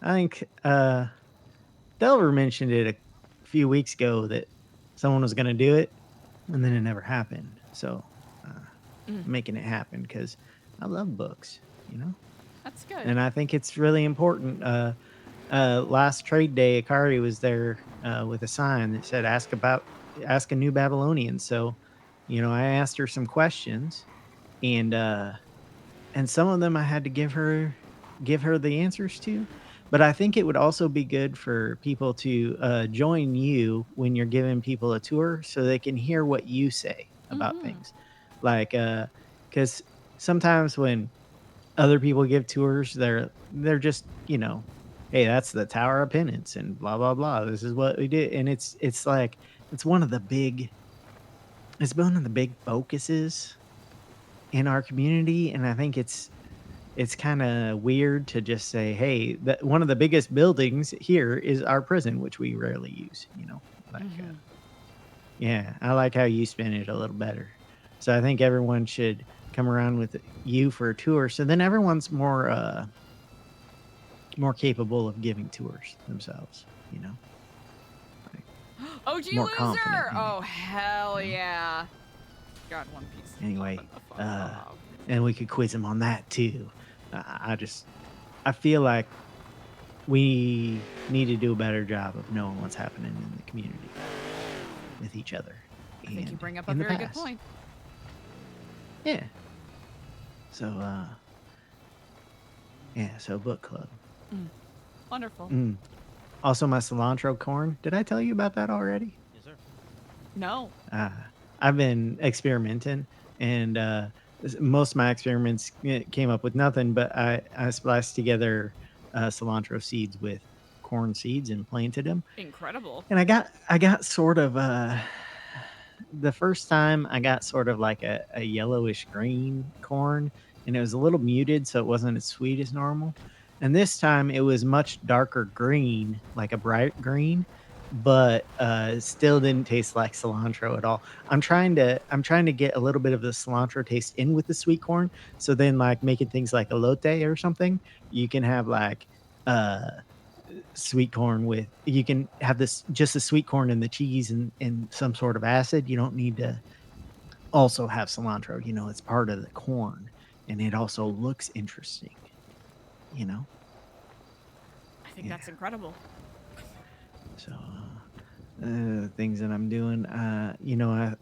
I think Delver mentioned it a few weeks ago that someone was going to do it, and then it never happened. So, making it happen because I love books, you know? That's good. And I think it's really important. Last trade day, Akari was there with a sign that said, ask a new Babylonian. So, you know, I asked her some questions, and some of them I had to give her the answers to. But I think it would also be good for people to join you when you're giving people a tour so they can hear what you say about things. Like, because sometimes when other people give tours, they're just, you know, hey, that's the Tower of Penance and blah, blah, blah. This is what we did. And it's like, it's one of the big focuses in our community. And I think it's kind of weird to just say, hey, that one of the biggest buildings here is our prison, which we rarely use, you know, like, yeah, I like how you spin it a little better. So I think everyone should come around with you for a tour. So then everyone's more capable of giving tours themselves, you know. OG more loser! confident in it. Oh, hell yeah. Got one piece. Anyway, and we could quiz him on that too. I feel like we need to do a better job of knowing what's happening in the community with each other. I think you and bring up a in the very good past. point. Yeah. So, yeah, so book club. Wonderful. Also, my cilantro corn. Did I tell you about that already? Yes, sir. No. I've been experimenting, and most of my experiments came up with nothing, but I spliced together cilantro seeds with corn seeds and planted them. Incredible. And I got sort of the first time I got sort of like a yellowish green corn, and it was a little muted, so it wasn't as sweet as normal. And this time it was much darker green, like a bright green, but it still didn't taste like cilantro at all. I'm trying to get a little bit of the cilantro taste in with the sweet corn. So then like making things like elote or something, you can have like uh sweet corn with you can have this just the sweet corn and the cheese and some sort of acid. You don't need to also have cilantro. It's part of the corn and it also looks interesting, you know? I think Yeah. that's incredible. So things that I'm doing, I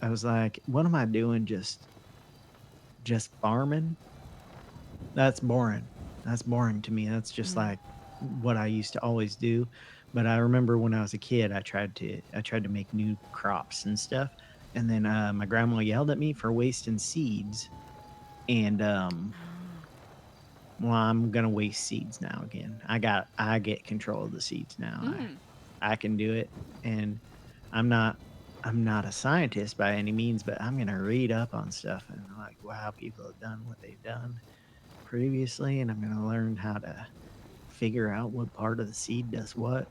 was like, what am I doing? Just farming? That's boring. That's boring to me. That's just like what I used to always do. But I remember when I was a kid, I tried to make new crops and stuff. And then my grandma yelled at me for wasting seeds. And well, I'm gonna waste seeds now again. I get control of the seeds now. I can do it. And I'm not a scientist by any means, but I'm gonna read up on stuff and like, wow, people have done what they've done previously, and I'm going to learn how to figure out what part of the seed does what,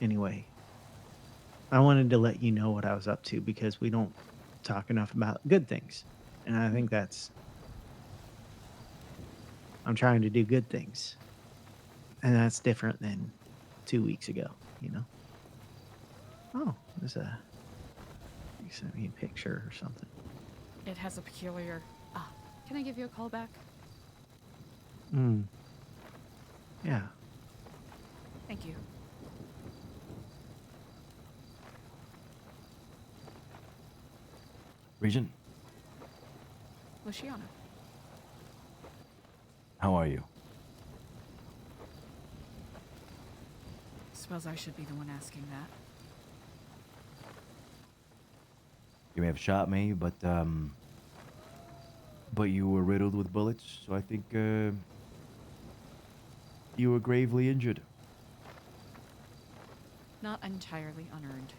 Anyway, I wanted to let you know what I was up to because we don't talk enough about good things. And I think I'm trying to do good things. And that's different than 2 weeks ago, Oh, you sent me a picture or something. It has a peculiar. Can I give you a call back? Yeah. Thank you. Regent, Luciano. how are you? Suppose I should be the one asking that. You may have shot me, but you were riddled with bullets, so I think you were gravely injured. Not entirely unearned.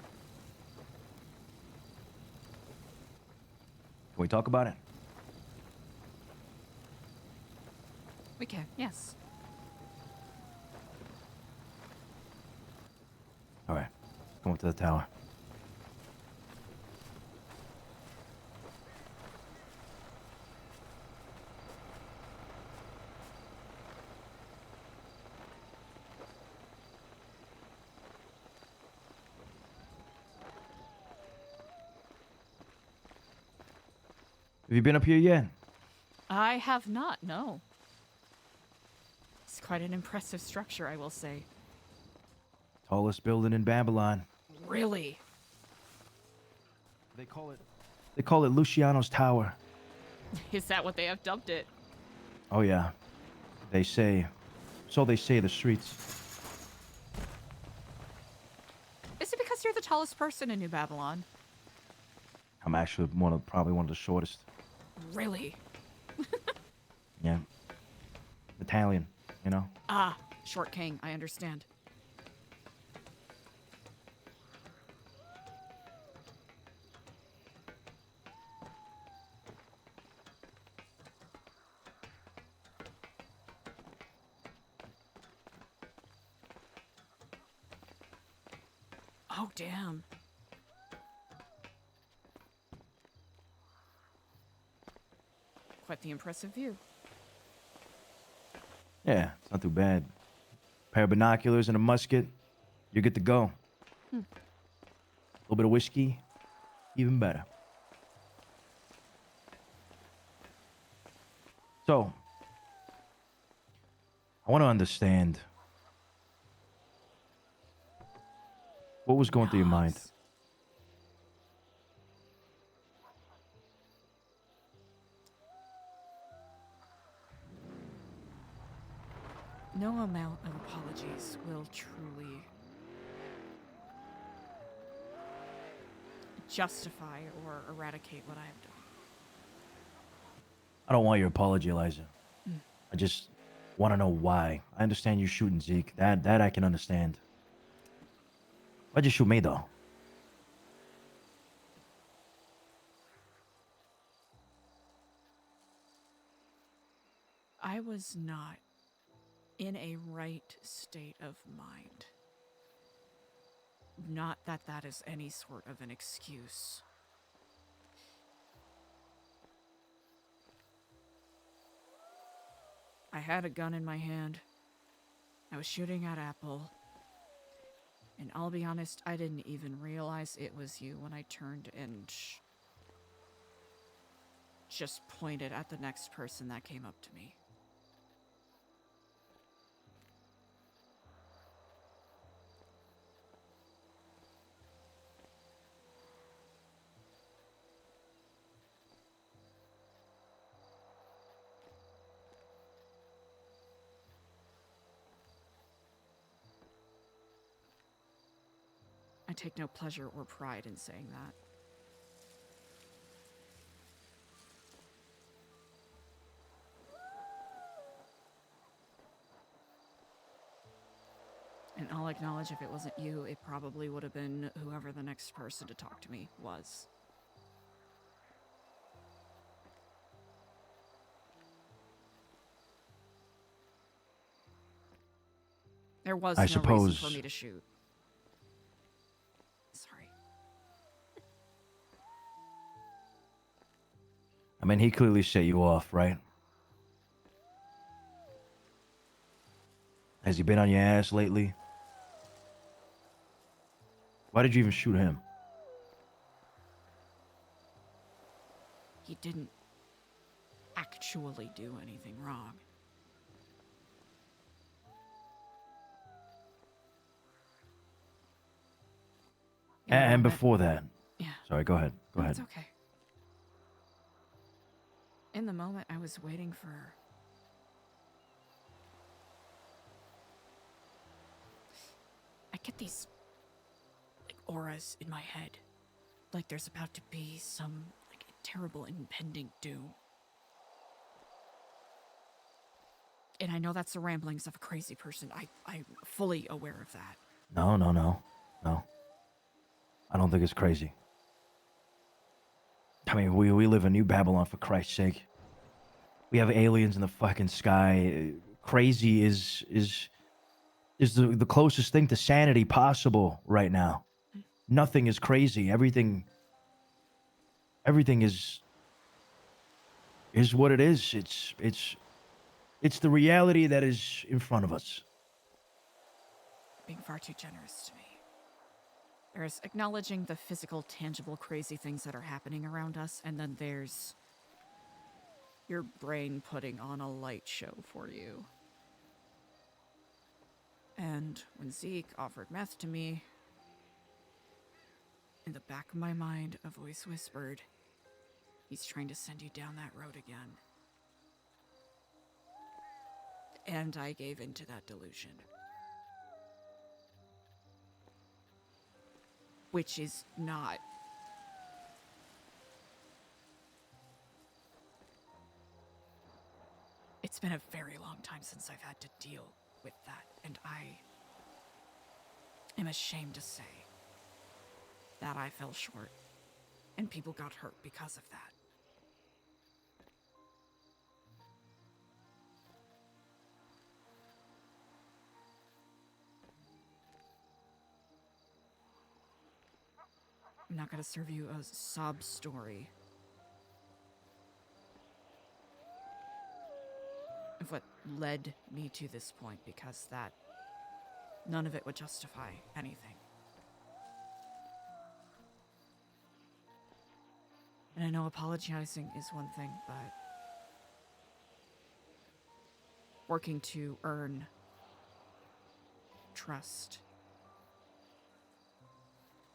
Can we talk about it? We can, yes. All right, come up to the tower. Have you been up here yet? I have not, no. It's quite an impressive structure, I will say. Tallest building in Babylon. Really? They call it Luciano's Tower. Is that what they have dubbed it? Oh yeah. They say the streets. Is it because you're the tallest person in New Babylon? I'm actually probably one of the shortest. Really? Yeah. Italian, Short king, I understand. Oh, damn. Quite the impressive view. Yeah, it's not too bad. Pair of binoculars and a musket, you're good to go. A little bit of whiskey, even better. So, I want to understand what was going through your mind. No amount of apologies will truly justify or eradicate what I have done. I don't want your apology, Eliza. Mm. I just want to know why. I understand you shooting Zeke. That I can understand. Why'd you shoot me though? I was not in a right state of mind. Not that that is any sort of an excuse. I had a gun in my hand. I was shooting at Apple. And I'll be honest, I didn't even realize it was you when I turned and just pointed at the next person that came up to me. I take no pleasure or pride in saying that. And I'll acknowledge if it wasn't you, it probably would have been whoever the next person to talk to me was. There was I no reason suppose- for me to shoot. Sorry. I mean, he clearly set you off, right? Has he been on your ass lately? Why did you even shoot him? He didn't actually do anything wrong. And before that. Yeah. Sorry, go ahead. Go ahead. It's okay. In the moment, I was waiting for... I get these auras in my head. Like there's about to be some terrible impending doom. And I know that's the ramblings of a crazy person. I'm fully aware of that. No. I don't think it's crazy. I mean, we live in New Babylon, for Christ's sake. We have aliens in the fucking sky. Crazy is the closest thing to sanity possible right now. Nothing is crazy. Everything is what it is. It's the reality that is in front of us. Being far too generous to me. There's acknowledging the physical, tangible, crazy things that are happening around us, and then there's your brain putting on a light show for you. And when Zeke offered meth to me, in the back of my mind, a voice whispered, he's trying to send you down that road again. And I gave into that delusion. Which is not... It's been a very long time since I've had to deal with that, and I am ashamed to say that I fell short, and people got hurt because of that. I'm not going to serve you a sob story of what led me to this point, because that none of it would justify anything. And I know apologizing is one thing, but working to earn trust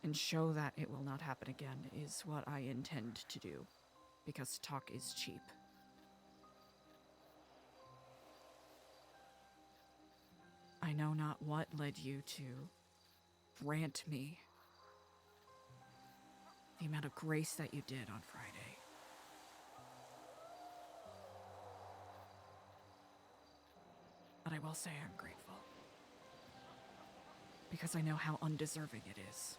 and show that it will not happen again is what I intend to do, because talk is cheap. I know not what led you to grant me the amount of grace that you did on Friday. But I will say I'm grateful, because I know how undeserving it is.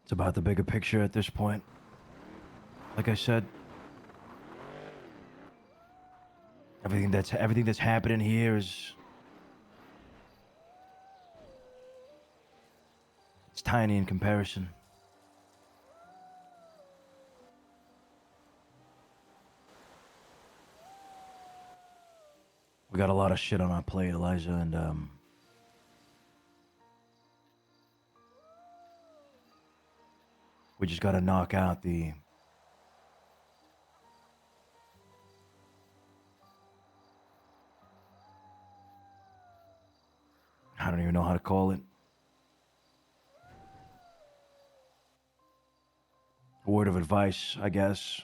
It's about the bigger picture at this point. Like I said, everything that's happening here is it's tiny in comparison. We got a lot of shit on our plate, Eliza, and we just gotta knock out the I don't even know how to call it. A word of advice, I guess.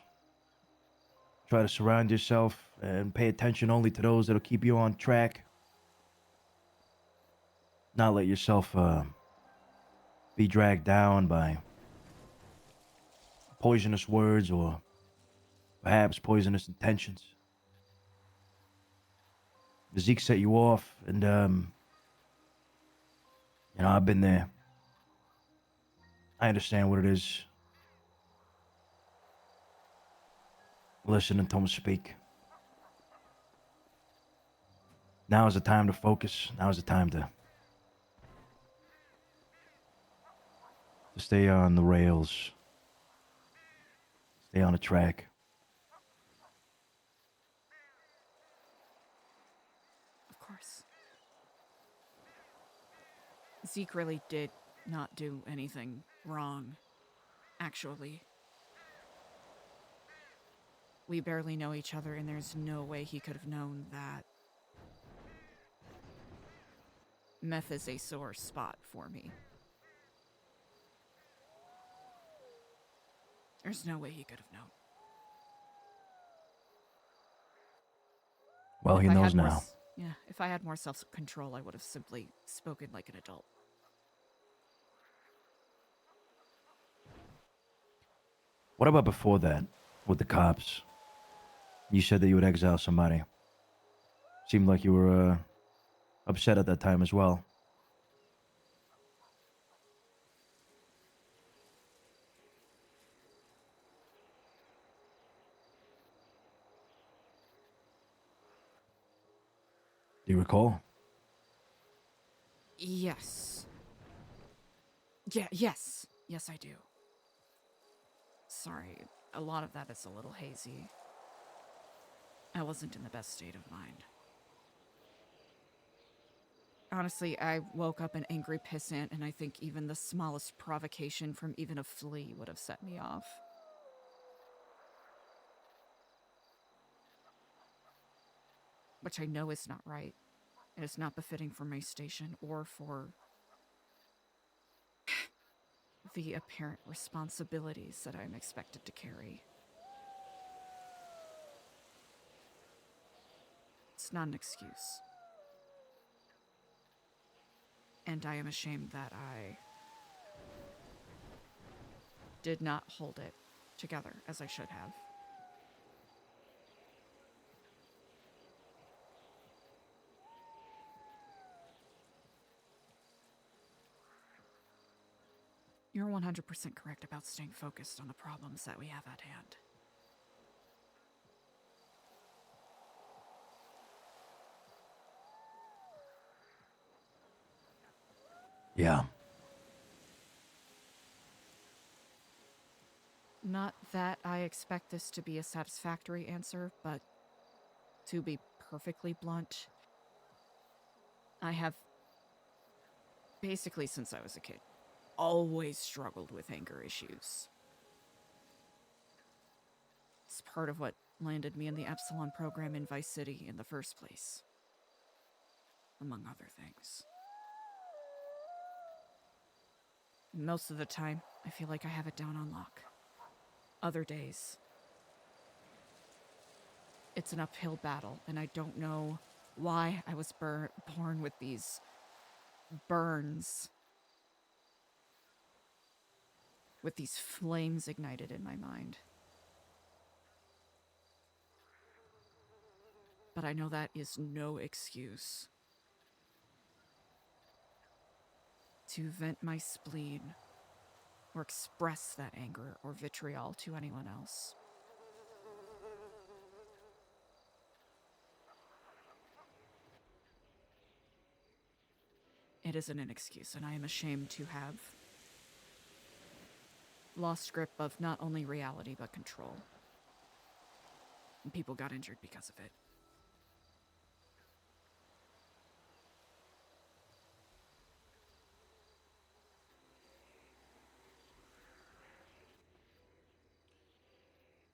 Try to surround yourself and pay attention only to those that'll keep you on track. Not let yourself be dragged down by poisonous words or perhaps poisonous intentions. Zeke set you off, and I've been there. I understand what it is. Listening to him speak. Now is the time to focus. Now is the time to stay on the rails. Stay on the track. Of course. Zeke really did not do anything wrong, actually. We barely know each other, and there's no way he could have known that meth is a sore spot for me. There's no way he could have known. Well, he If I knows had more now. if I had more self-control, I would have simply spoken like an adult. What about before that, with the cops? You said that you would exile somebody. Seemed like you were upset at that time as well. Do you recall? Yes. Yes, I do. Sorry, a lot of that is a little hazy. I wasn't in the best state of mind. Honestly, I woke up an angry pissant, and I think even the smallest provocation from even a flea would have set me off. Which I know is not right. It is not befitting for my station or for the apparent responsibilities that I'm expected to carry. It's not an excuse. And I am ashamed that I did not hold it together as I should have. You're 100% correct about staying focused on the problems that we have at hand. Yeah. Not that I expect this to be a satisfactory answer, but to be perfectly blunt, I have, basically since I was a kid, always struggled with anger issues. It's part of what landed me in the Epsilon program in Vice City in the first place, among other things. Most of the time, I feel like I have it down on lock. Other days, it's an uphill battle, and I don't know why I was born with these burns, with these flames ignited in my mind. But I know that is no excuse to vent my spleen or express that anger or vitriol to anyone else. It isn't an excuse, and I am ashamed to have lost grip of not only reality but control. And people got injured because of it.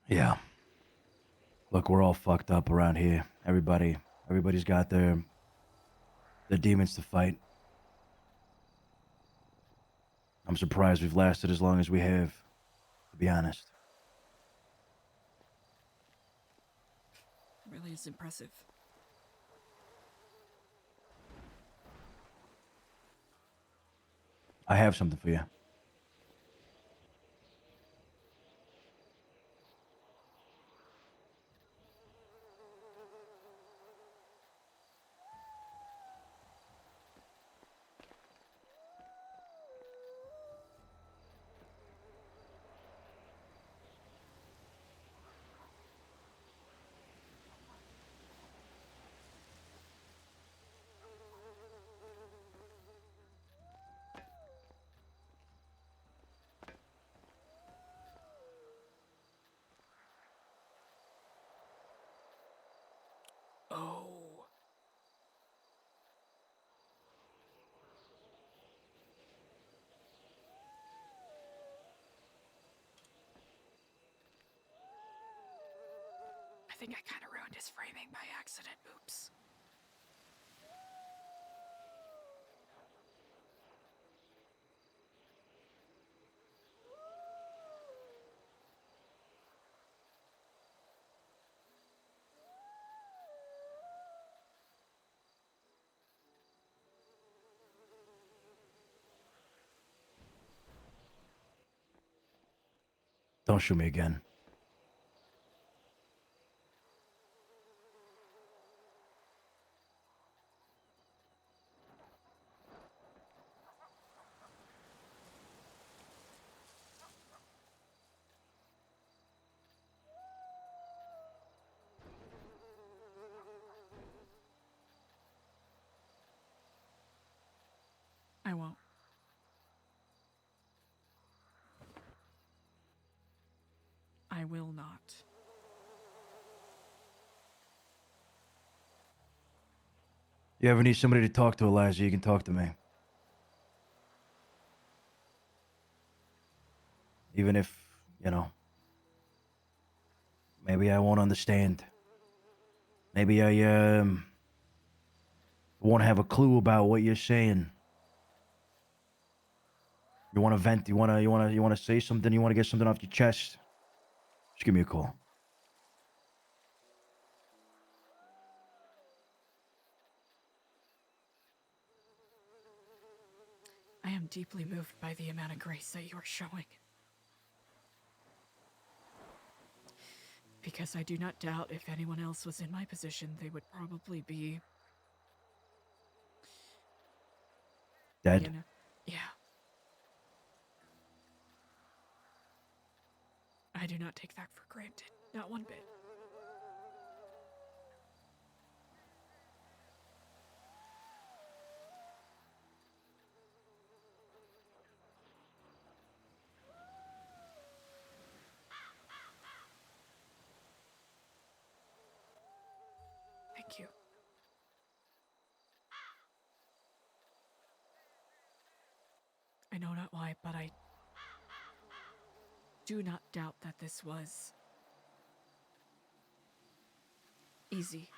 Yeah. Look, we're all fucked up around here. Everybody's got their demons to fight. I'm surprised we've lasted as long as we have, to be honest. It really is impressive. I have something for you. Oh. I think I kind of ruined his framing by accident. Oops. Don't shoot me again. I won't. I will not. You ever need somebody to talk to, Eliza, you can talk to me. Even if, maybe I won't understand. Maybe I won't have a clue about what you're saying. You want to vent? You want to say something? You want to get something off your chest? Just give me a call. I am deeply moved by the amount of grace that you are showing. Because I do not doubt if anyone else was in my position, they would probably be... Dead? You know, yeah. I do not take that for granted. Not one bit. Thank you. I know not why, but I do not doubt that this was easy.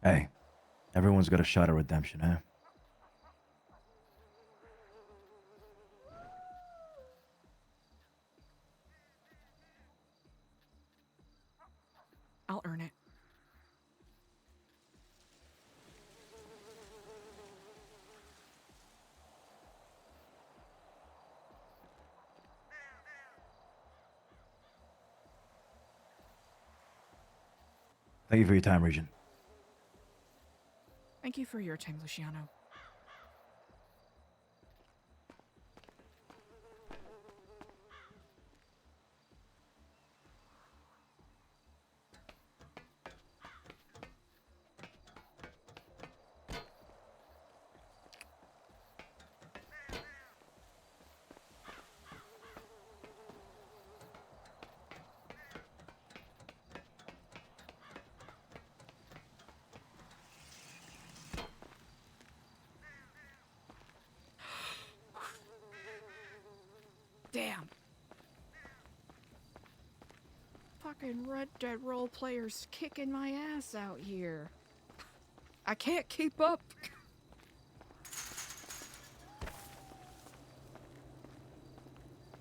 Hey, everyone's got a shot at redemption, eh? I'll earn it. Thank you for your time, Regent. Thank you for your time, Luciano. Damn. Fucking Red Dead role players kicking my ass out here. I can't keep up.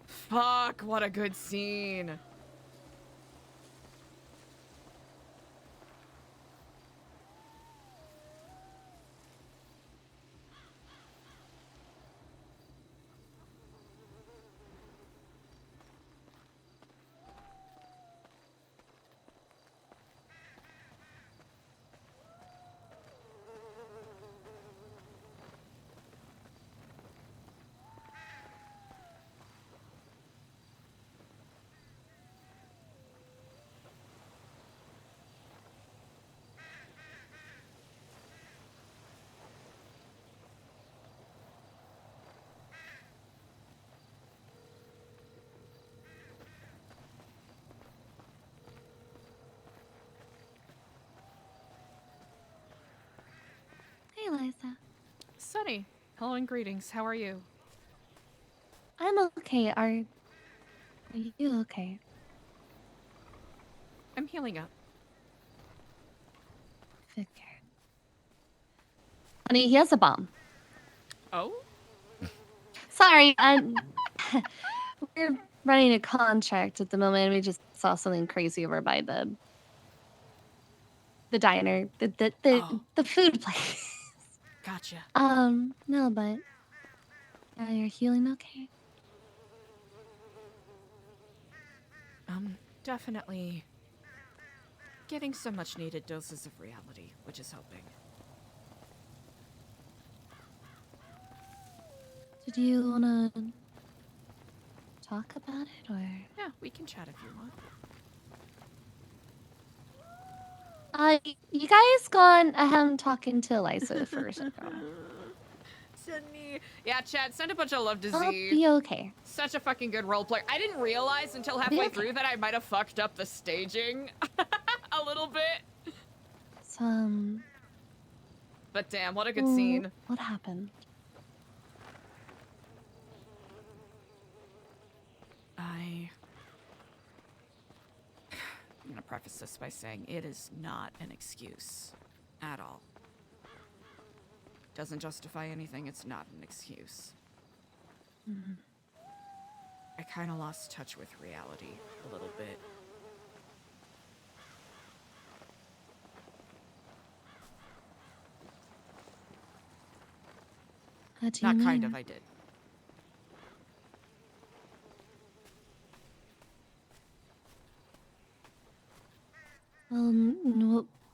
Fuck, what a good scene. Hey, Eliza. Sunny, hello and greetings. How are you? I'm okay. Are you okay? I'm healing up. Figured. Honey, he has a bomb. Oh? Sorry, we're running a contract at the moment. We just saw something crazy over by the diner, the food place. Gotcha. No, but yeah, you're healing okay. Definitely getting some much needed doses of reality, which is helping. Did you wanna talk about it, or? Yeah, we can chat if you want. You guys gone ahead and talking to Eliza first. Sydney. Yeah, Chad, send a bunch of love to Z. I'll be okay. Such a fucking good role player. I didn't realize until I'll be halfway okay. through that I might have fucked up the staging a little bit. But damn, what a good scene. What happened? I'm gonna preface this by saying it is not an excuse at all. Doesn't justify anything, it's not an excuse. I kind of lost touch with reality a little bit. What do you Not mean? kind of, I did.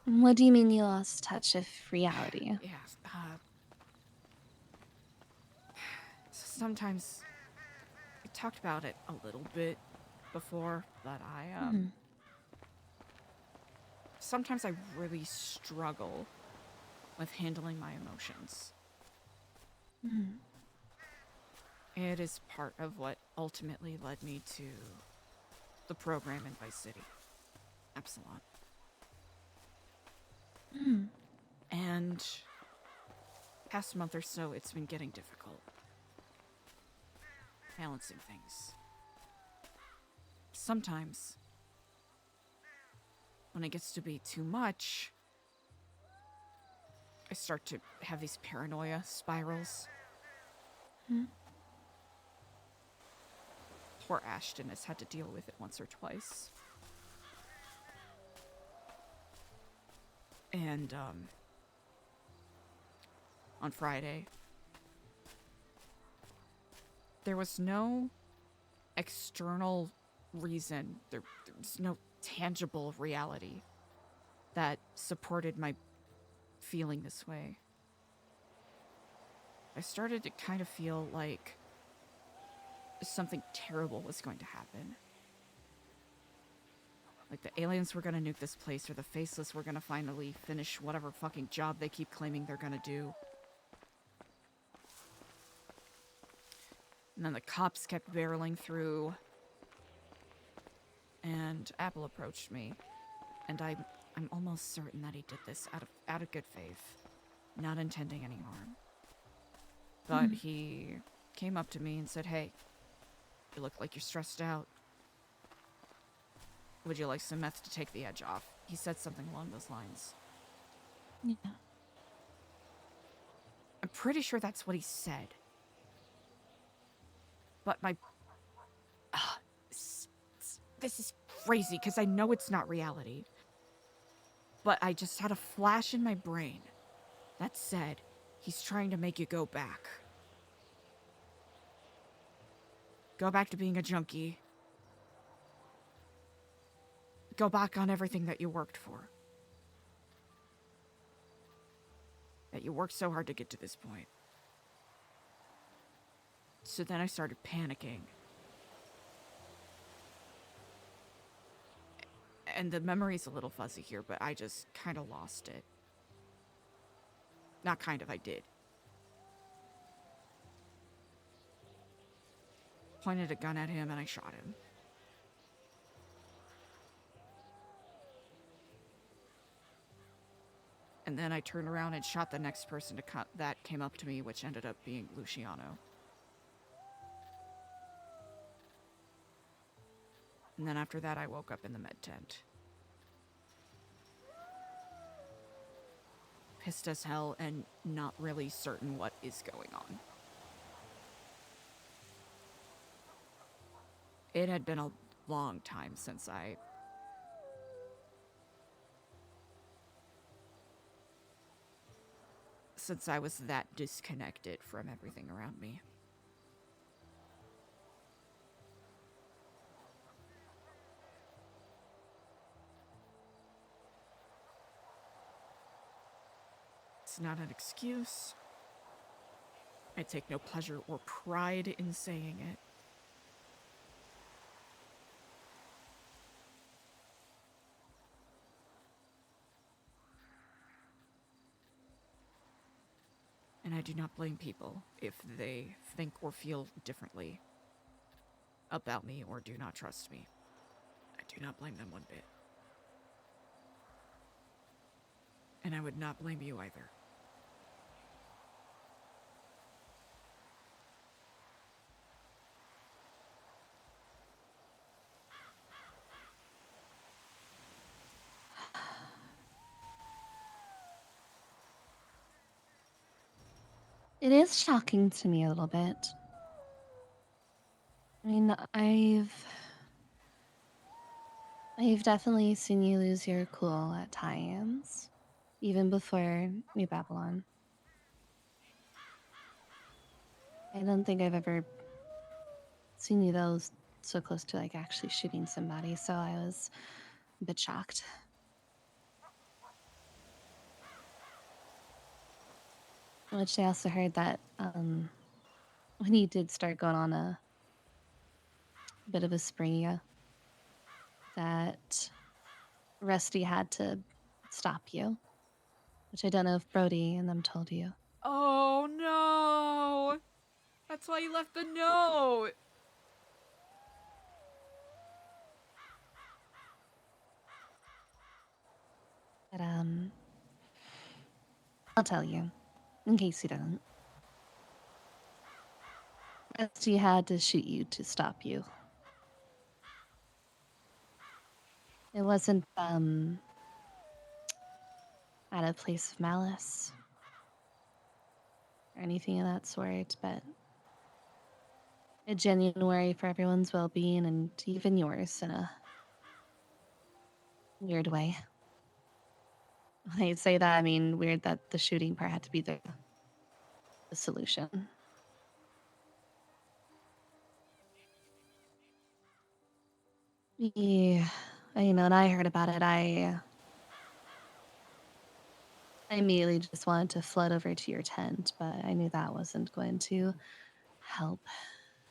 What do you mean you lost touch of reality? Yeah, sometimes we talked about it a little bit before, but sometimes I really struggle with handling my emotions. It is part of what ultimately led me to the program in Vice City, Epsilon. And past month or so, it's been getting difficult. Balancing things. Sometimes, when it gets to be too much, I start to have these paranoia spirals. Poor Ashton has had to deal with it once or twice. And, on Friday, there was no external reason, there was no tangible reality that supported my feeling this way. I started to kind of feel like something terrible was going to happen. Like the aliens were gonna nuke this place, or the Faceless were gonna finally finish whatever fucking job they keep claiming they're gonna do. And then the cops kept barreling through. And Apple approached me. And I'm almost certain that he did this out of good faith, not intending any harm. But he came up to me and said, "Hey, you look like you're stressed out. Would you like some meth to take the edge off?" He said something along those lines. Yeah. I'm pretty sure that's what he said. But my... this is crazy, because I know it's not reality. But I just had a flash in my brain that said, he's trying to make you go back. Go back to being a junkie. Go back on everything that you worked for. That you worked so hard to get to this point. So then I started panicking. And the memory's a little fuzzy here, but I just kind of lost it. Not kind of, I did. Pointed a gun at him and I shot him. And then I turned around and shot the next person that came up to me, which ended up being Luciano. And then after that, I woke up in the med tent. Pissed as hell and not really certain what is going on. It had been a long time since I was that disconnected from everything around me. It's not an excuse. I take no pleasure or pride in saying it. And I do not blame people if they think or feel differently about me or do not trust me. I do not blame them one bit. And I would not blame you either. It is shocking to me a little bit. I mean, I've definitely seen you lose your cool at times, even before New Babylon. I don't think I've ever seen you so close to like actually shooting somebody, so I was a bit shocked. Which I also heard that when you did start going on a bit of a spree, that Rusty had to stop you. Which I don't know if Brody and them told you. Oh no! That's why you left the note. But I'll tell you, in case you don't. Rusty had to shoot you to stop you. It wasn't out of place of malice or anything of that sort, but a genuine worry for everyone's well-being and even yours in a weird way. When I say that, I mean weird that the shooting part had to be the solution. Yeah, you know, when I heard about it, I immediately just wanted to flood over to your tent, but I knew that wasn't going to help.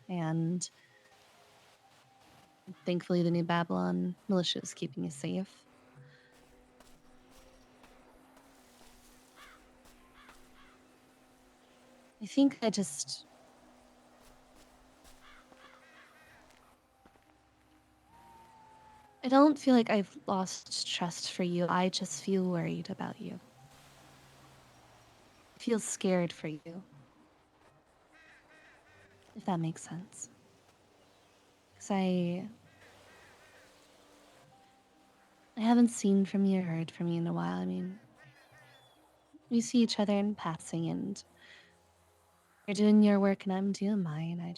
And thankfully, the New Babylon militia is keeping you safe. I think I don't feel like I've lost trust for you. I just feel worried about you. I feel scared for you. If that makes sense. Because I haven't seen from you or heard from you in a while. I mean, we see each other in passing and you're doing your work and I'm doing mine. I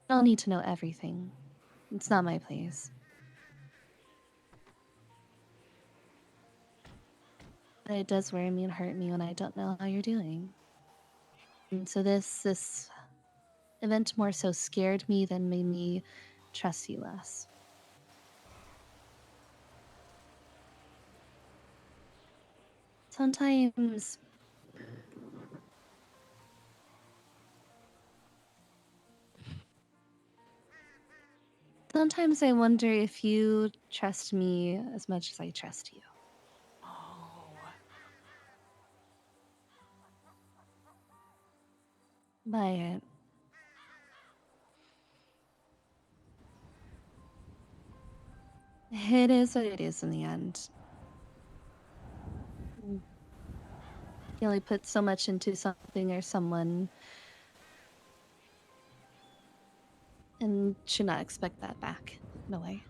don't need to know everything. It's not my place. But it does worry me and hurt me when I don't know how you're doing. And so this event more so scared me than made me trust you less. Sometimes I wonder if you trust me as much as I trust you. But it is what it is in the end. You can only put so much into something or someone and should not expect that back. No way.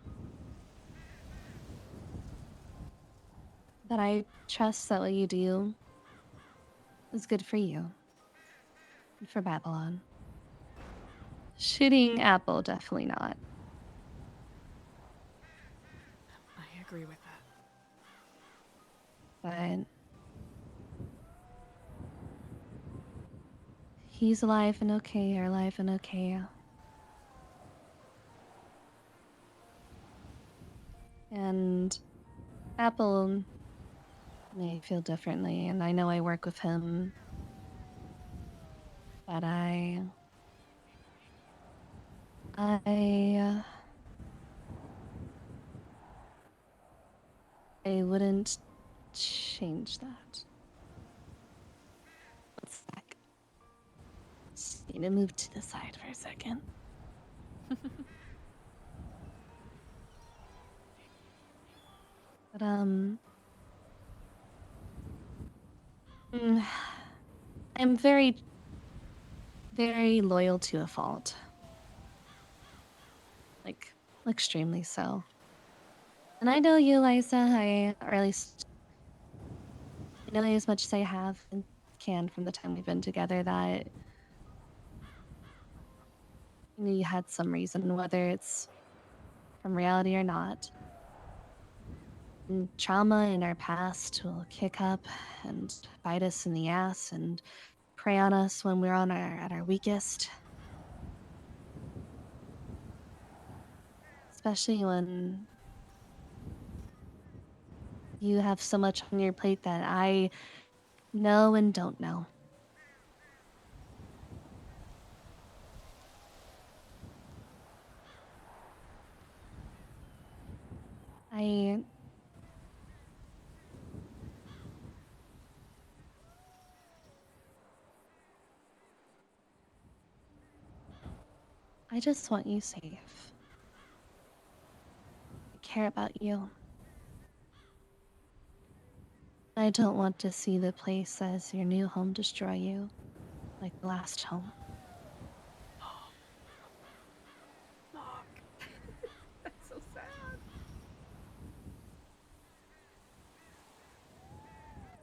But I trust that what you do is good for you. And for Babylon. Shooting Apple, definitely not. I agree with that. But he's alive and okay, you're alive and okay. And Apple may feel differently, and I know I work with him, but I wouldn't change that. One sec. Just need to move to the side for a second. But I'm very, very loyal to a fault. Like extremely so. And I know you, Eliza. Or at least I know you as much as I have and can from the time we've been together. That you had some reason, whether it's from reality or not. And trauma in our past will kick up and bite us in the ass and prey on us when we're at our weakest. Especially when you have so much on your plate that I know and don't know. I just want you safe. I care about you. I don't want to see the place as your new home destroy you, like the last home. Fuck. That's so sad.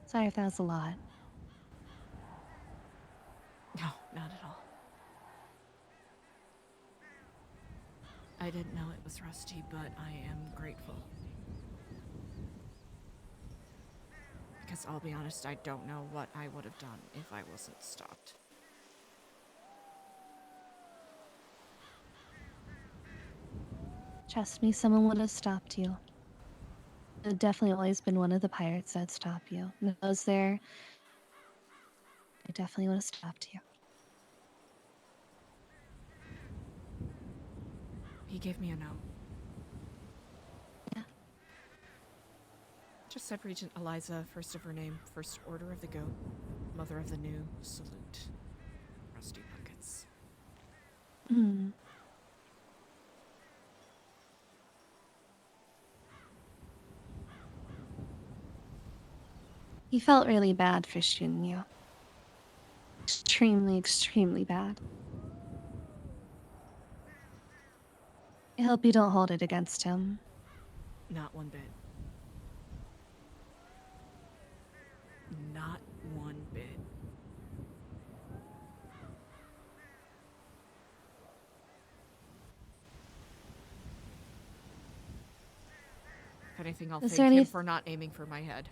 Sorry if that was a lot. No, not at all. I didn't know it was Rusty, but I am grateful. Because I'll be honest, I don't know what I would have done if I wasn't stopped. Trust me, someone would have stopped you. It definitely always been one of the pirates that stopped you. And if I was there, I definitely would have stopped you. He gave me a note. Yeah. Just said Regent Eliza, first of her name, First Order of the Goat, Mother of the New, salute. Rusty Buckets. Hmm. He felt really bad for shooting you. Extremely, extremely bad. I hope you don't hold it against him. Not one bit. Not one bit. If anything, I'll Is thank there him any- for not aiming for my head.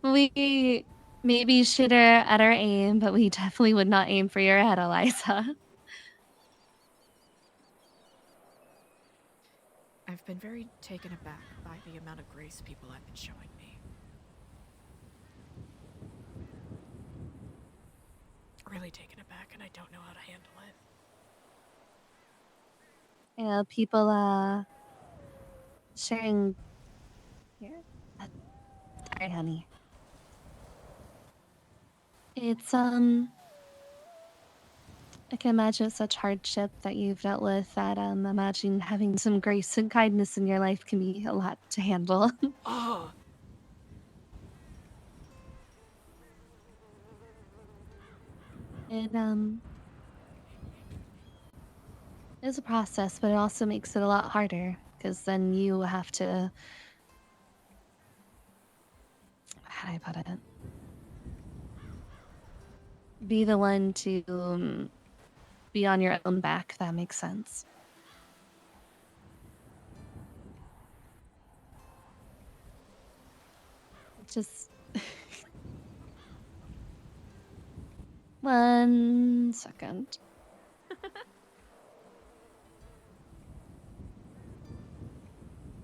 We maybe shoot her at our aim, but we definitely would not aim for your head, Eliza. I've been very taken aback by the amount of grace people have been showing me. Really taken aback, and I don't know how to handle it. You know, people sharing here. Sorry, honey. It's I can imagine it's such hardship that you've dealt with that imagine having some grace and kindness in your life can be a lot to handle. Oh, It is a process, but it also makes it a lot harder because then you have to, how do I put it? Be the one to be on your own back, if that makes sense. Just 1 second.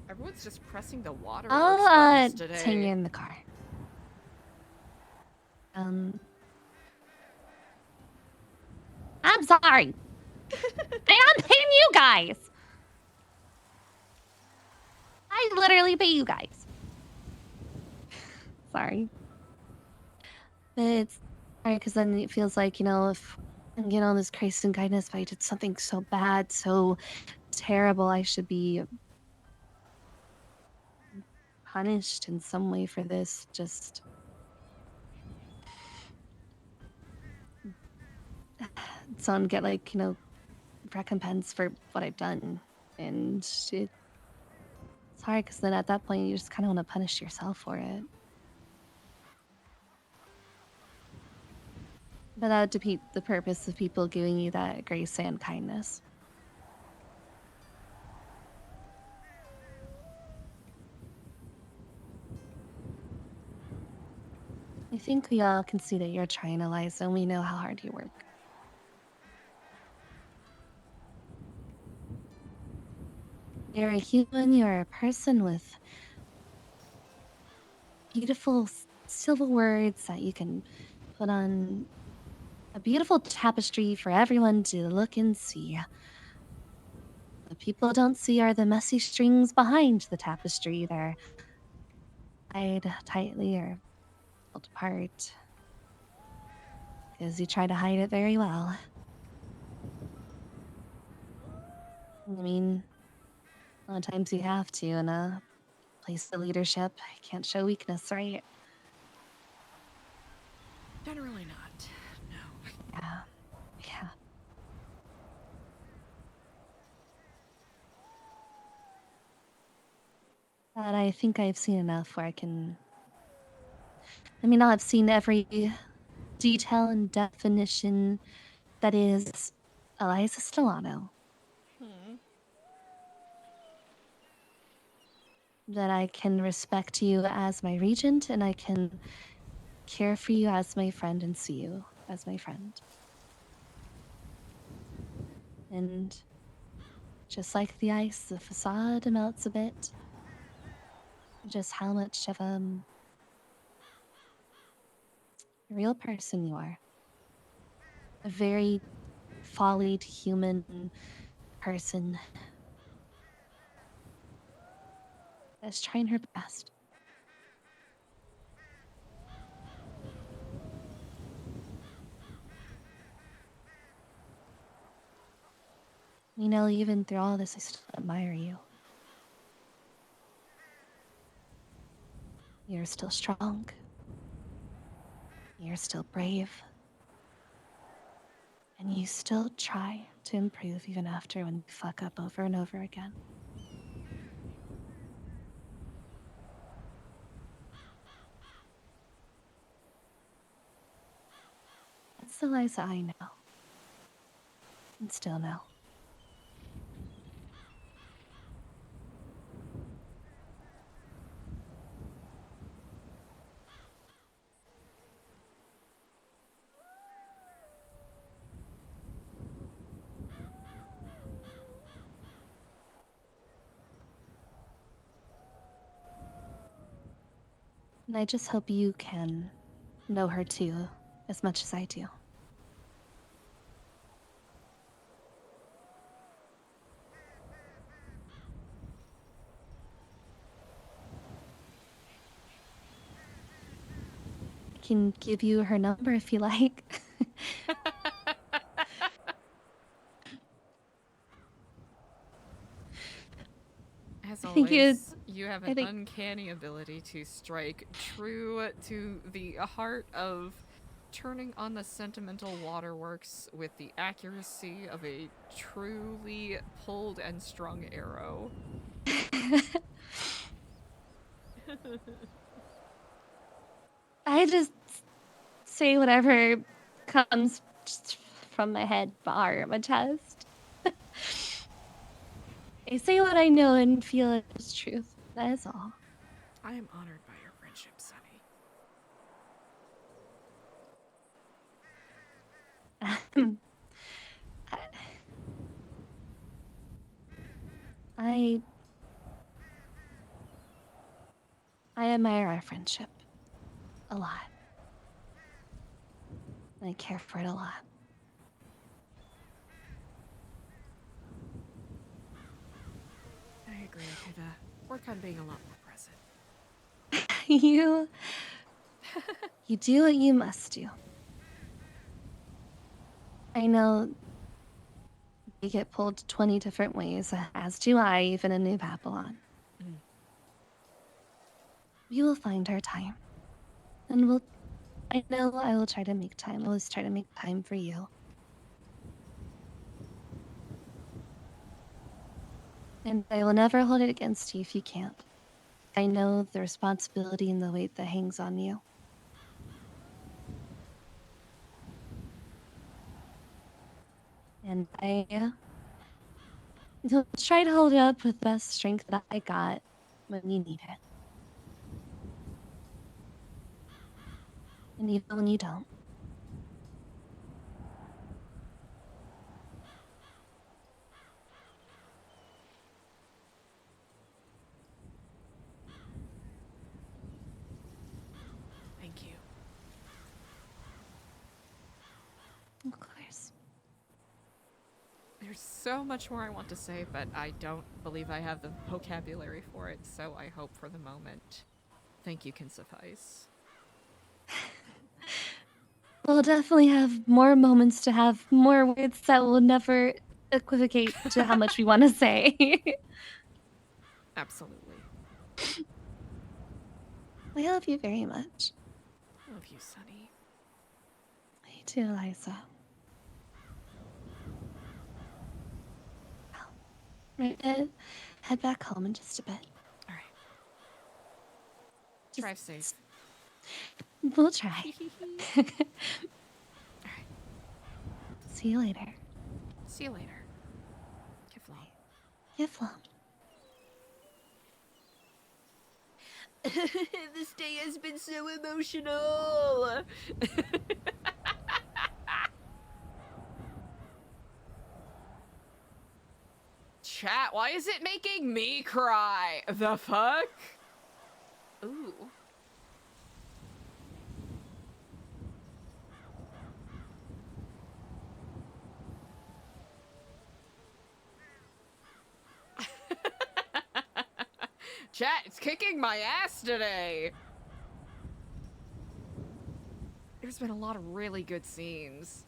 everyone's just pressing the waterworks I'll buttons hang you today. in the car. I'm sorry. And I'm paying you guys. I literally pay you guys. Sorry. But it's hard because then it feels like, if this grace and kindness, if I did something so bad, so terrible, I should be punished in some way for this. Just so I get recompense for what I've done. And it's hard because then at that point you just kind of want to punish yourself for it. But that would defeat the purpose of people giving you that grace and kindness. I think we all can see that you're trying, Eliza, and we know how hard you work. You're a human, you're a person with beautiful silver words that you can put on a beautiful tapestry for everyone to look and see. What people don't see are the messy strings behind the tapestry. They're tied tightly or pulled apart. because you try to hide it very well. I mean, a lot of times you have to in a place of leadership. You can't show weakness, right? Generally not. No. Yeah. Yeah. But I think I've seen enough where I can. I mean, I've seen every detail and definition that is Eliza Stellano. That I can respect you as my regent and I can care for you as my friend and see you as my friend. And just like the ice, the facade melts a bit. Just how much of a real person you are. A very follied human person that's trying her best. You know, even through all this, I still admire you. You're still strong. You're still brave. And you still try to improve even after when you fuck up over and over again. That's the Eliza I know. And still know. And I just hope you can know her too, as much as I do. I can give you her number if you like. As I think you'd- always, you have I an think- uncanny ability to strike true to the heart of turning on the sentimental waterworks with the accuracy of a truly pulled and strung arrow. I just say whatever comes just from my head, my heart, my chest. I say what I know and feel is truth. That is all. I am honored by your friendship, Sunny. I admire our friendship a lot. I care for it a lot. I agree. I could work on being a lot more present. you do what you must do. I know you get pulled 20 different ways, as do I, even in New Babylon. We will find our time. And I know I will try to make time. I will try to make time for you. And I will never hold it against you if you can't. I know the responsibility and the weight that hangs on you. And I will try to hold it up with the best strength that I got when you need it. And even when you don't. Thank you. Of course. There's so much more I want to say, but I don't believe I have the vocabulary for it, so I hope for the moment. Thank you can suffice. We'll definitely have more moments to have more words that will never equivocate to how much we want to say. Absolutely. I love you very much. Love you, Sunny. Me too, Eliza. Right, head back home in just a bit. All right. Drive safe. We'll try. See you later. See you later. Kiflom. Kiflom. This day has been so emotional. Chat, why is it making me cry? The fuck? Ooh. Chat, it's kicking my ass today. There's been a lot of really good scenes.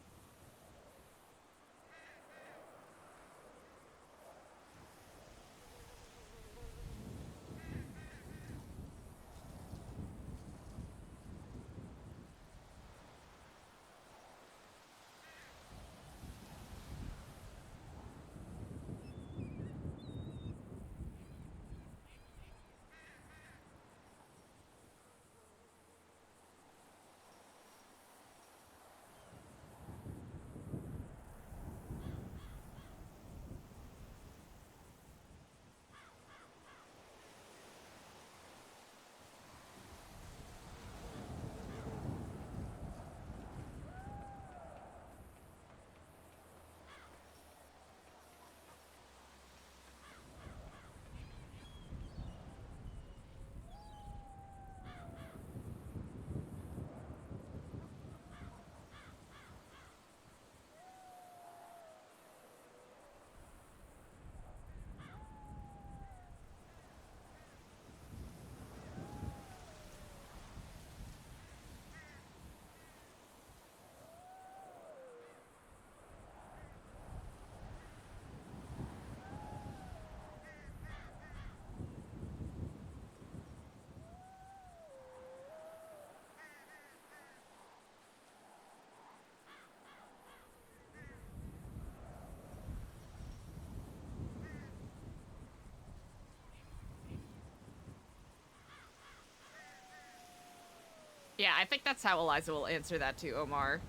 Yeah, I think that's how Eliza will answer that too, Omar.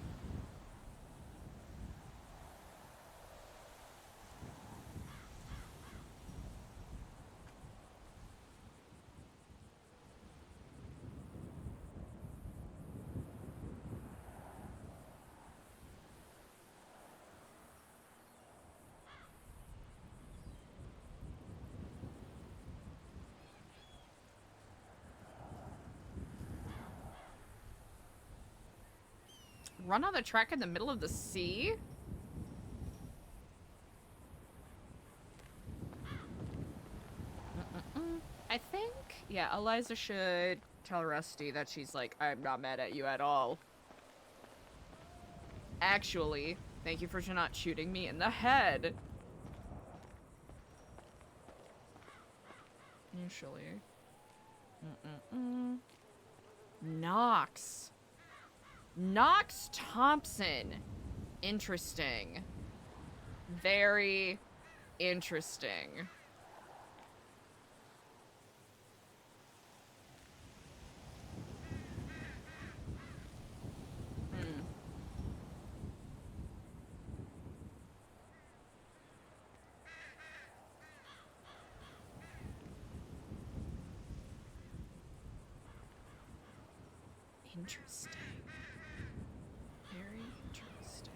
Run on the track in the middle of the sea? I think, yeah, Eliza should tell Rusty that she's like, I'm not mad at you at all. Actually, thank you for not shooting me in the head. Usually. Knox. Knox Thompson. Interesting. Very interesting. Interesting. Very interesting.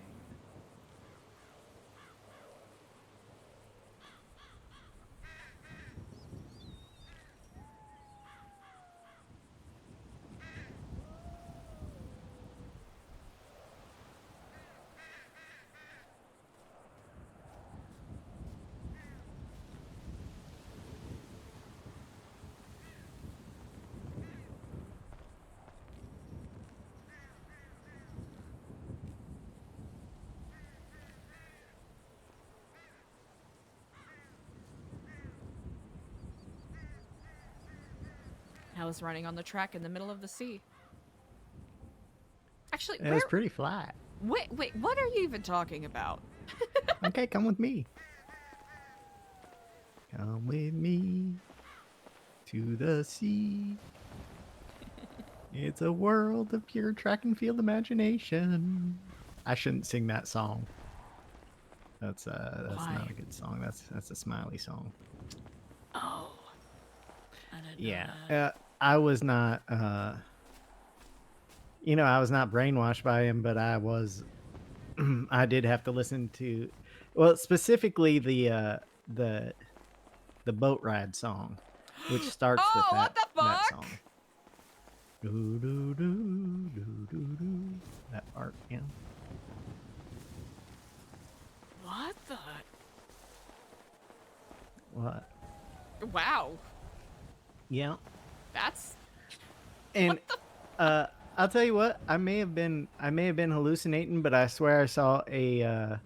I was running on the track in the middle of the sea. Actually, It was pretty flat. wait, what are you even talking about? Okay, come with me. Come with me to the sea. It's a world of pure track and field imagination. I shouldn't sing that song. That's not a good song. That's a Smiley song. Oh. I didn't know Yeah. that. I was not I was not brainwashed by him, but I was I did have to listen to, well, specifically the boat ride song, which starts with Oh, what the that fuck? song. Do, do, do, do, do, do. That part, yeah. What the? What? Wow. Yeah. That's. And I'll tell you what, I may have been hallucinating, but I swear I saw a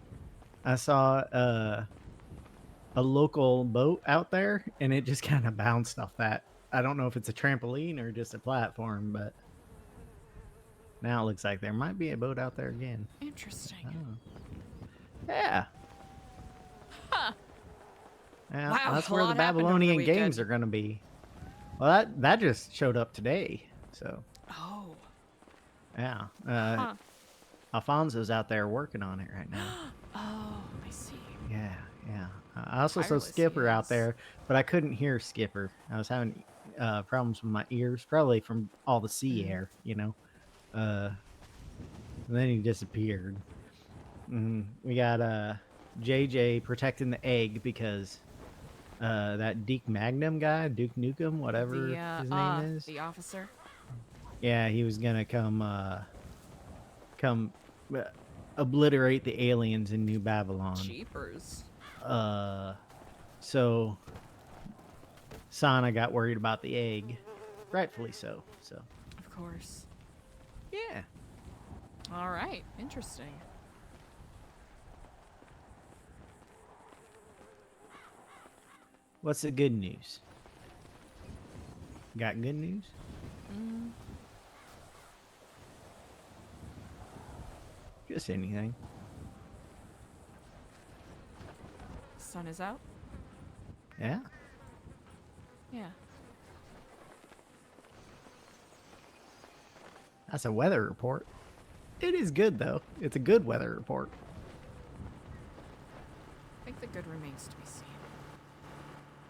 local boat out there, and it just kind of bounced off that. I don't know if it's a trampoline or just a platform, but now it looks like there might be a boat out there again. Interesting. Oh. Yeah. Huh. Yeah, Wow, that's a where the lot happened over the Babylonian games weekend. are going to be. Well, that just showed up today, so Oh. yeah. Huh. Alfonso's out there working on it right now. Oh, I see. Yeah, yeah. I also saw Tireless Skipper he out is. there, but I couldn't hear Skipper. I was having problems with my ears, probably from all the sea air, and then he disappeared. We got JJ protecting the egg because that Deke Magnum guy, Duke Nukem, whatever his name is. The officer. Yeah, he was gonna come obliterate the aliens in New Babylon. Jeepers. So Sana got worried about the egg, rightfully so. So Of course. yeah. All right. Interesting. What's the good news? Got good news? Just anything. Sun is out. Yeah. Yeah. That's a weather report. It is good though. It's a good weather report. I think the good remains to be seen.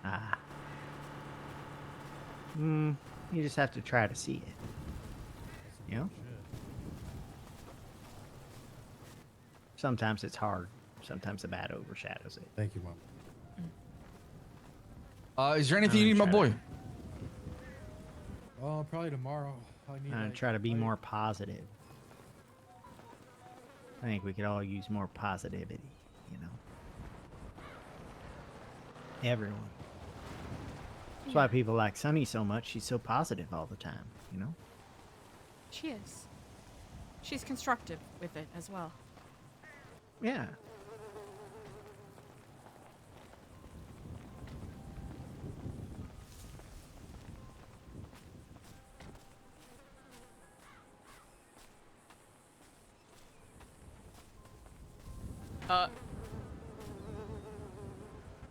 Ah. You just have to try to see it. You know? Sometimes it's hard. Sometimes the bad overshadows it. Thank you, Mom. Is there anything you need, my boy? Probably tomorrow. I'm gonna try to be more positive. I think we could all use more positivity, Everyone. That's why people like Sunny so much. She's so positive all the time, She is. She's constructive with it as well. Yeah.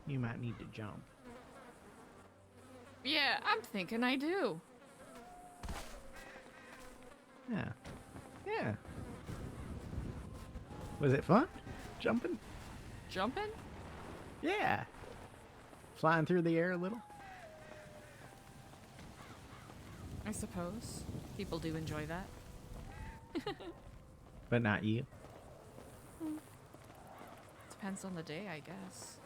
You might need to jump. Yeah, I'm thinking I do. Yeah. Yeah. Was it fun? Jumping? Jumping? Yeah. Flying through the air a little? I suppose. People do enjoy that. But not you. Depends on the day, I guess.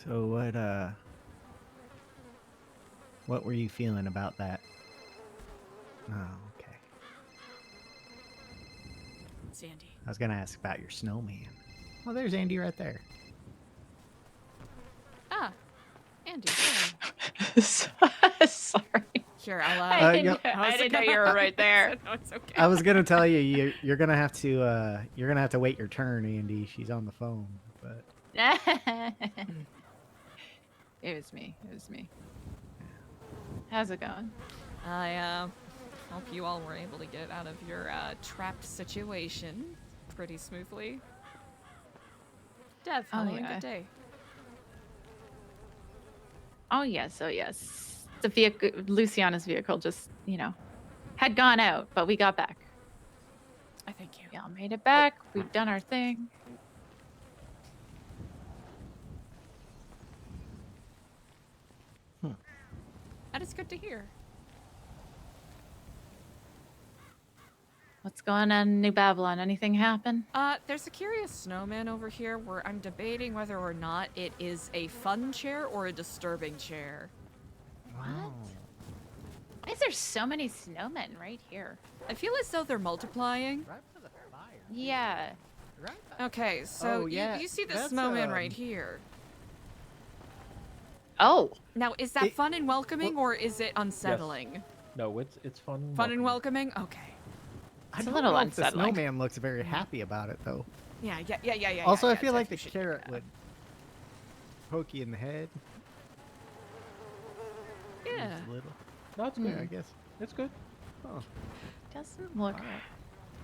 So What were you feeling about that? Oh, okay. It's Andy. I was gonna ask about your snowman. Oh, there's Andy right there. Ah, Andy. Sorry. Sure, I'll. I yo- didn't know you were right there. No, it's okay. I was gonna tell you you're gonna have to wait your turn, Andy. She's on the phone, but It was me. It was me. How's it going? I hope you all were able to get out of your trapped situation pretty smoothly. Dev, having a good day. Oh yes, oh yes. The vehicle, Luciana's vehicle, just had gone out, but we got back. I thank you. We all made it back. We've done our thing. That is good to hear. What's going on in New Babylon? Anything happen? There's a curious snowman over here where I'm debating whether or not it is a fun chair or a disturbing chair. What? Why is there so many snowmen right here? I feel as though they're multiplying. Yeah. Okay, so Oh, yeah, you see the that's, snowman right here. Oh. Now, is that fun and welcoming or is it unsettling? No, it's fun. Fun and welcoming? Okay. I don't a little know if the unsettling. snowman looks very happy about it though. Yeah. Also, yeah, I feel like the Tiff, you should carrot would poke you in the head. Yeah. Just a little. No, it's Yeah, good. I guess. It's good. Oh. Doesn't look.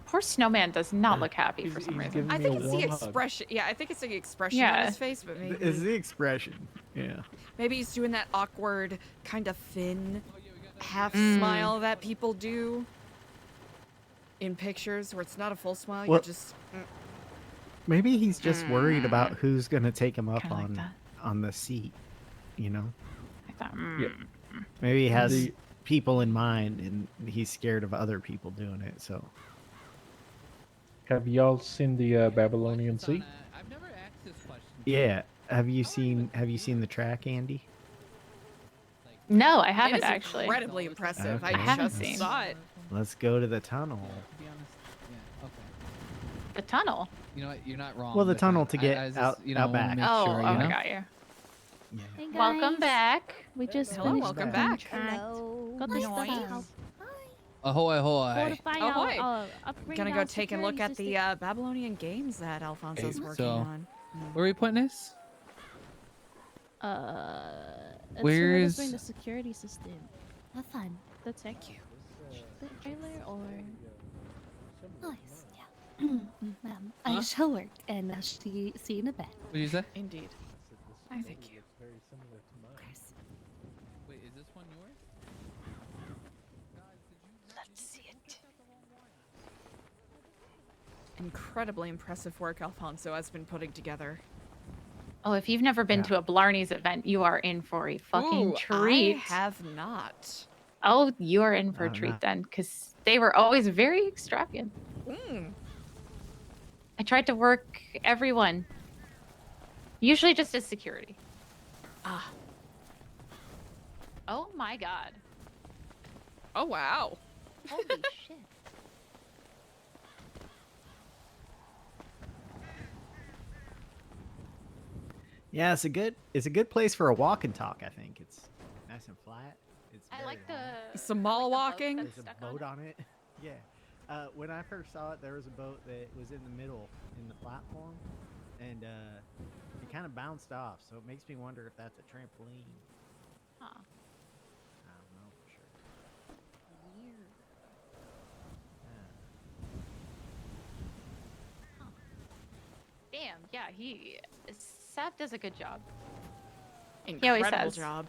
Poor snowman does not look happy for some reason. I think it's the expression. Yeah, I think it's the expression on Yeah. his face, but maybe It's the expression. Yeah. maybe he's doing that awkward kind of thin half Mm. smile that people do in pictures where it's not a full smile. Well- You're just. Maybe he's just worried about who's gonna take him up Kinda like on that. on the seat. You know. I thought, Yeah. Maybe he has The- people in mind, and he's scared of other people doing it. So. Have y'all seen the Babylonian Sea? I've never asked this question. Yeah. Have you seen the track, Andy? No, I It haven't is actually. incredibly impressive. Okay. I I haven't just seen. saw it. Let's go to the tunnel. To be honest, yeah, okay. The tunnel. You know what? You're not wrong. Well, the with tunnel that. to get I just, out- you know, out wanna back. Make Oh, sure, oh, you know? I got you. Hey guys. Welcome back. We just Hello, finished welcome the back. contract. Got the Nice. stuff. Ahoy, ahoy. Fortify Ahoy. our upgrade Gonna our go take a look security at the Babylonian games that Alfonso's Hey, working so- on. Where are we putting this? It's Where whoever's doing is- the security system. Have fun. The tech. The trailer or Nice, yeah. I shall work and see you in a bit. What did you say? Indeed. I thank you. It's very similar to mine. Wait, is this one yours? Let's see it. Incredibly impressive work Alfonso has been putting together. Oh, if you've never been to a Blarney's event, you are in for a fucking Ooh, treat. I have not. Oh, you are in for a treat then, because they were always very extravagant. I tried to work everyone. Usually just as security. Ah. Oh my god. Oh wow. Holy shit. Yeah, it's a good place for a walk and talk. I think it's nice and flat. It's I very like long. Some mall walking. There's a boat on it. Yeah. When I first saw it, there was a boat that was in the middle in the platform, and it kind of bounced off. So it makes me wonder if that's a trampoline. Huh. I don't know for sure. Weird. Damn, yeah, Sav does a good job. He always Incredible says. job.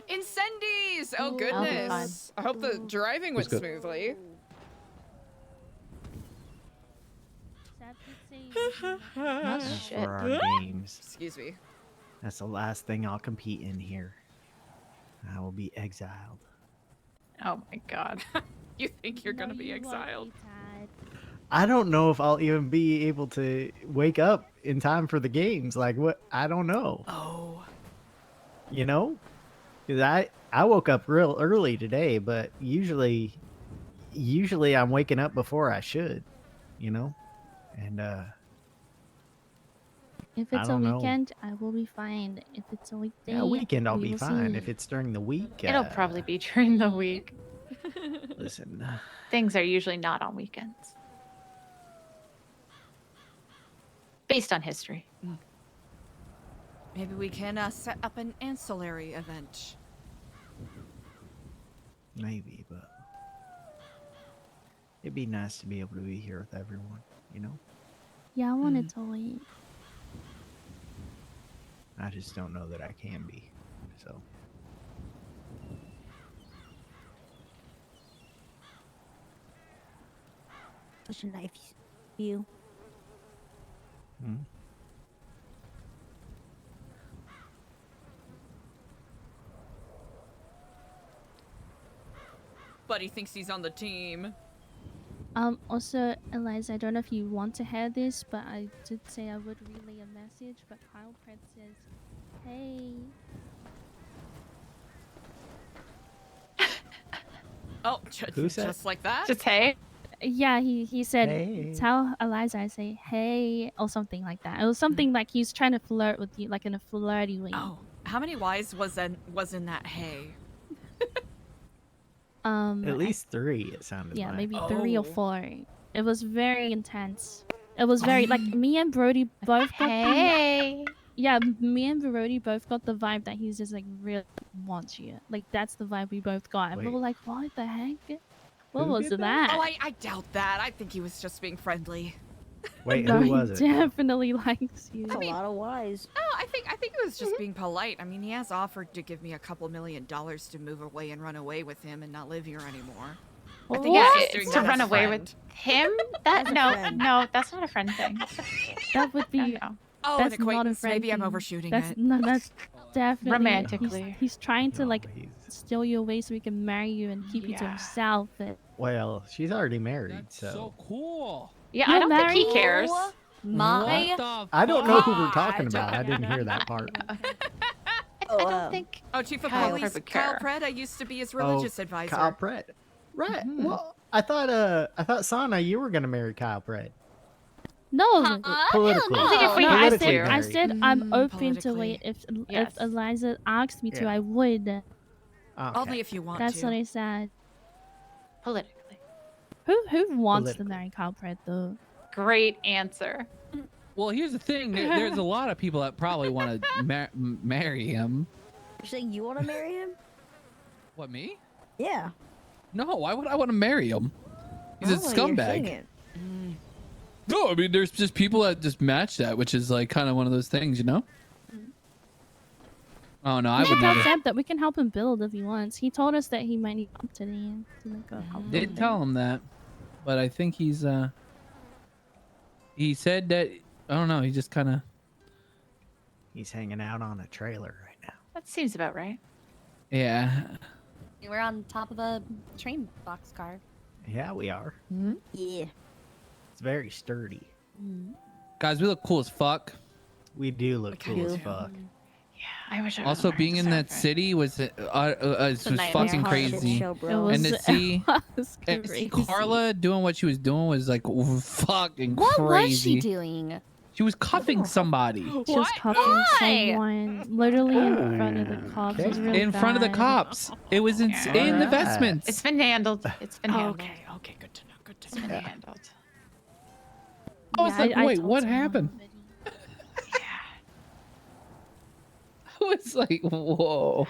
Incendies! Oh That'll be fun. goodness. I hope the driving went good. smoothly. Not shit. for our games. Excuse me. That's the last thing I'll compete in here. I will be exiled. Oh my god. You think you're gonna be exiled? I don't know if I'll even be able to wake up in time for the games. Like what? I don't know. Oh. You know, because I woke up real early today, but usually I'm waking up before I should. You know, and If I it's a don't know. weekend, I will be fine. If it's a weekday, Yeah, weekend I'll we be will fine. see. If it's during the week, It'll probably be during the week. listen. Things are usually not on weekends. Based on history. Maybe we can set up an ancillary event. Maybe, but it'd be nice to be able to be here with everyone. You know. Yeah, I wanted to wait. I just don't know that I can be. So. Such a nice view. Hmm. But he thinks he's on the team. Also, Eliza, I don't know if you want to hear this, but I did say I would relay a message, but Kyle Pratt says, hey. Oh, Who said? just like that? Just hey? Yeah, he said, Hey. tell Eliza I say, hey, or something like that. It was something like he's trying to flirt with you, like in a flirty way. Oh, how many Y's was in that hay? At least 3. It sounded Yeah, like. maybe 3 or Oh. 4. It was very intense. It was very like me and Brody both got Hey. yeah, me and Brody both got the vibe that he's just like really wants you. Like that's the vibe we both got. And we Wait. were like, what the heck? What Who was did that? Oh, I doubt that. I think he was just being friendly. Wait, No, who was he it? definitely likes you. That's a lot of whys. Oh, I think it was just being polite. I mean, he has offered to give me a couple $1 million to move away and run away with him and not live here anymore. I think Yeah, he's just doing to that as run a away friend. with him? That no, that's not a friend thing. That would be No. Oh, that's an not a acquaintance. friend Maybe I'm thing. overshooting That's, it. No, that's definitely Romantically. He's trying to No, like steal you away so he can marry you and keep you to Yeah. himself. But Well, she's already married, so. Cool. Yeah, You're I don't think he married? cares. My. I don't know who we're talking about. I didn't hear that part. I don't think. Oh, Chief of Kyle Police would Kyle care. Pratt. I used to be his religious Oh, advisor. Kyle Pratt. Right. Well, I thought Sana, you were gonna marry Kyle Pratt. no, Politically. I think if we no, had Politically to. I married. said I'm open to Politically. wait. If Yes. Eliza asked me to, Yeah. I would. Okay. Only if you want That's to. what I said. Politically. Who wants to Politically. marry Kyle Pratt though? Great answer. Well, here's the thing. There's a lot of people that probably want to marry him. You're saying you want to marry him? What, me? Yeah. No, why would I want to marry him? He's a Oh, you're saying scumbag. it. No, I mean, there's just people that just match that, which is like kind of one of those things, you know? Oh, no, I We would can tell never. Seb that we can help him build if he wants. He told us that he might need help today to make a help. Did tell him that, but I think he said that, I don't know, he just kind of, He's hanging out on a trailer right now. That seems about right. yeah. We're on top of a train boxcar. Yeah, we are. Yeah. It's very sturdy. Guys, we look cool as fuck. We do look cool as do. fuck. I wish I Also, being in that city was was nightmare. fucking Hot shit crazy. show, It bro. was, And to see, it was and to see crazy. Carla doing what she was doing was like fucking What crazy. was she doing? She was cuffing somebody She was cuffing Why? someone literally in front of the cops. It was really in front of the bad. cops. It was in the Alright. vestments. It's been handled. It's been handled. Okay, good to know. Good to It's know. been handled. I was Yeah, like, I wait, told what someone happened? already. I was like, whoa.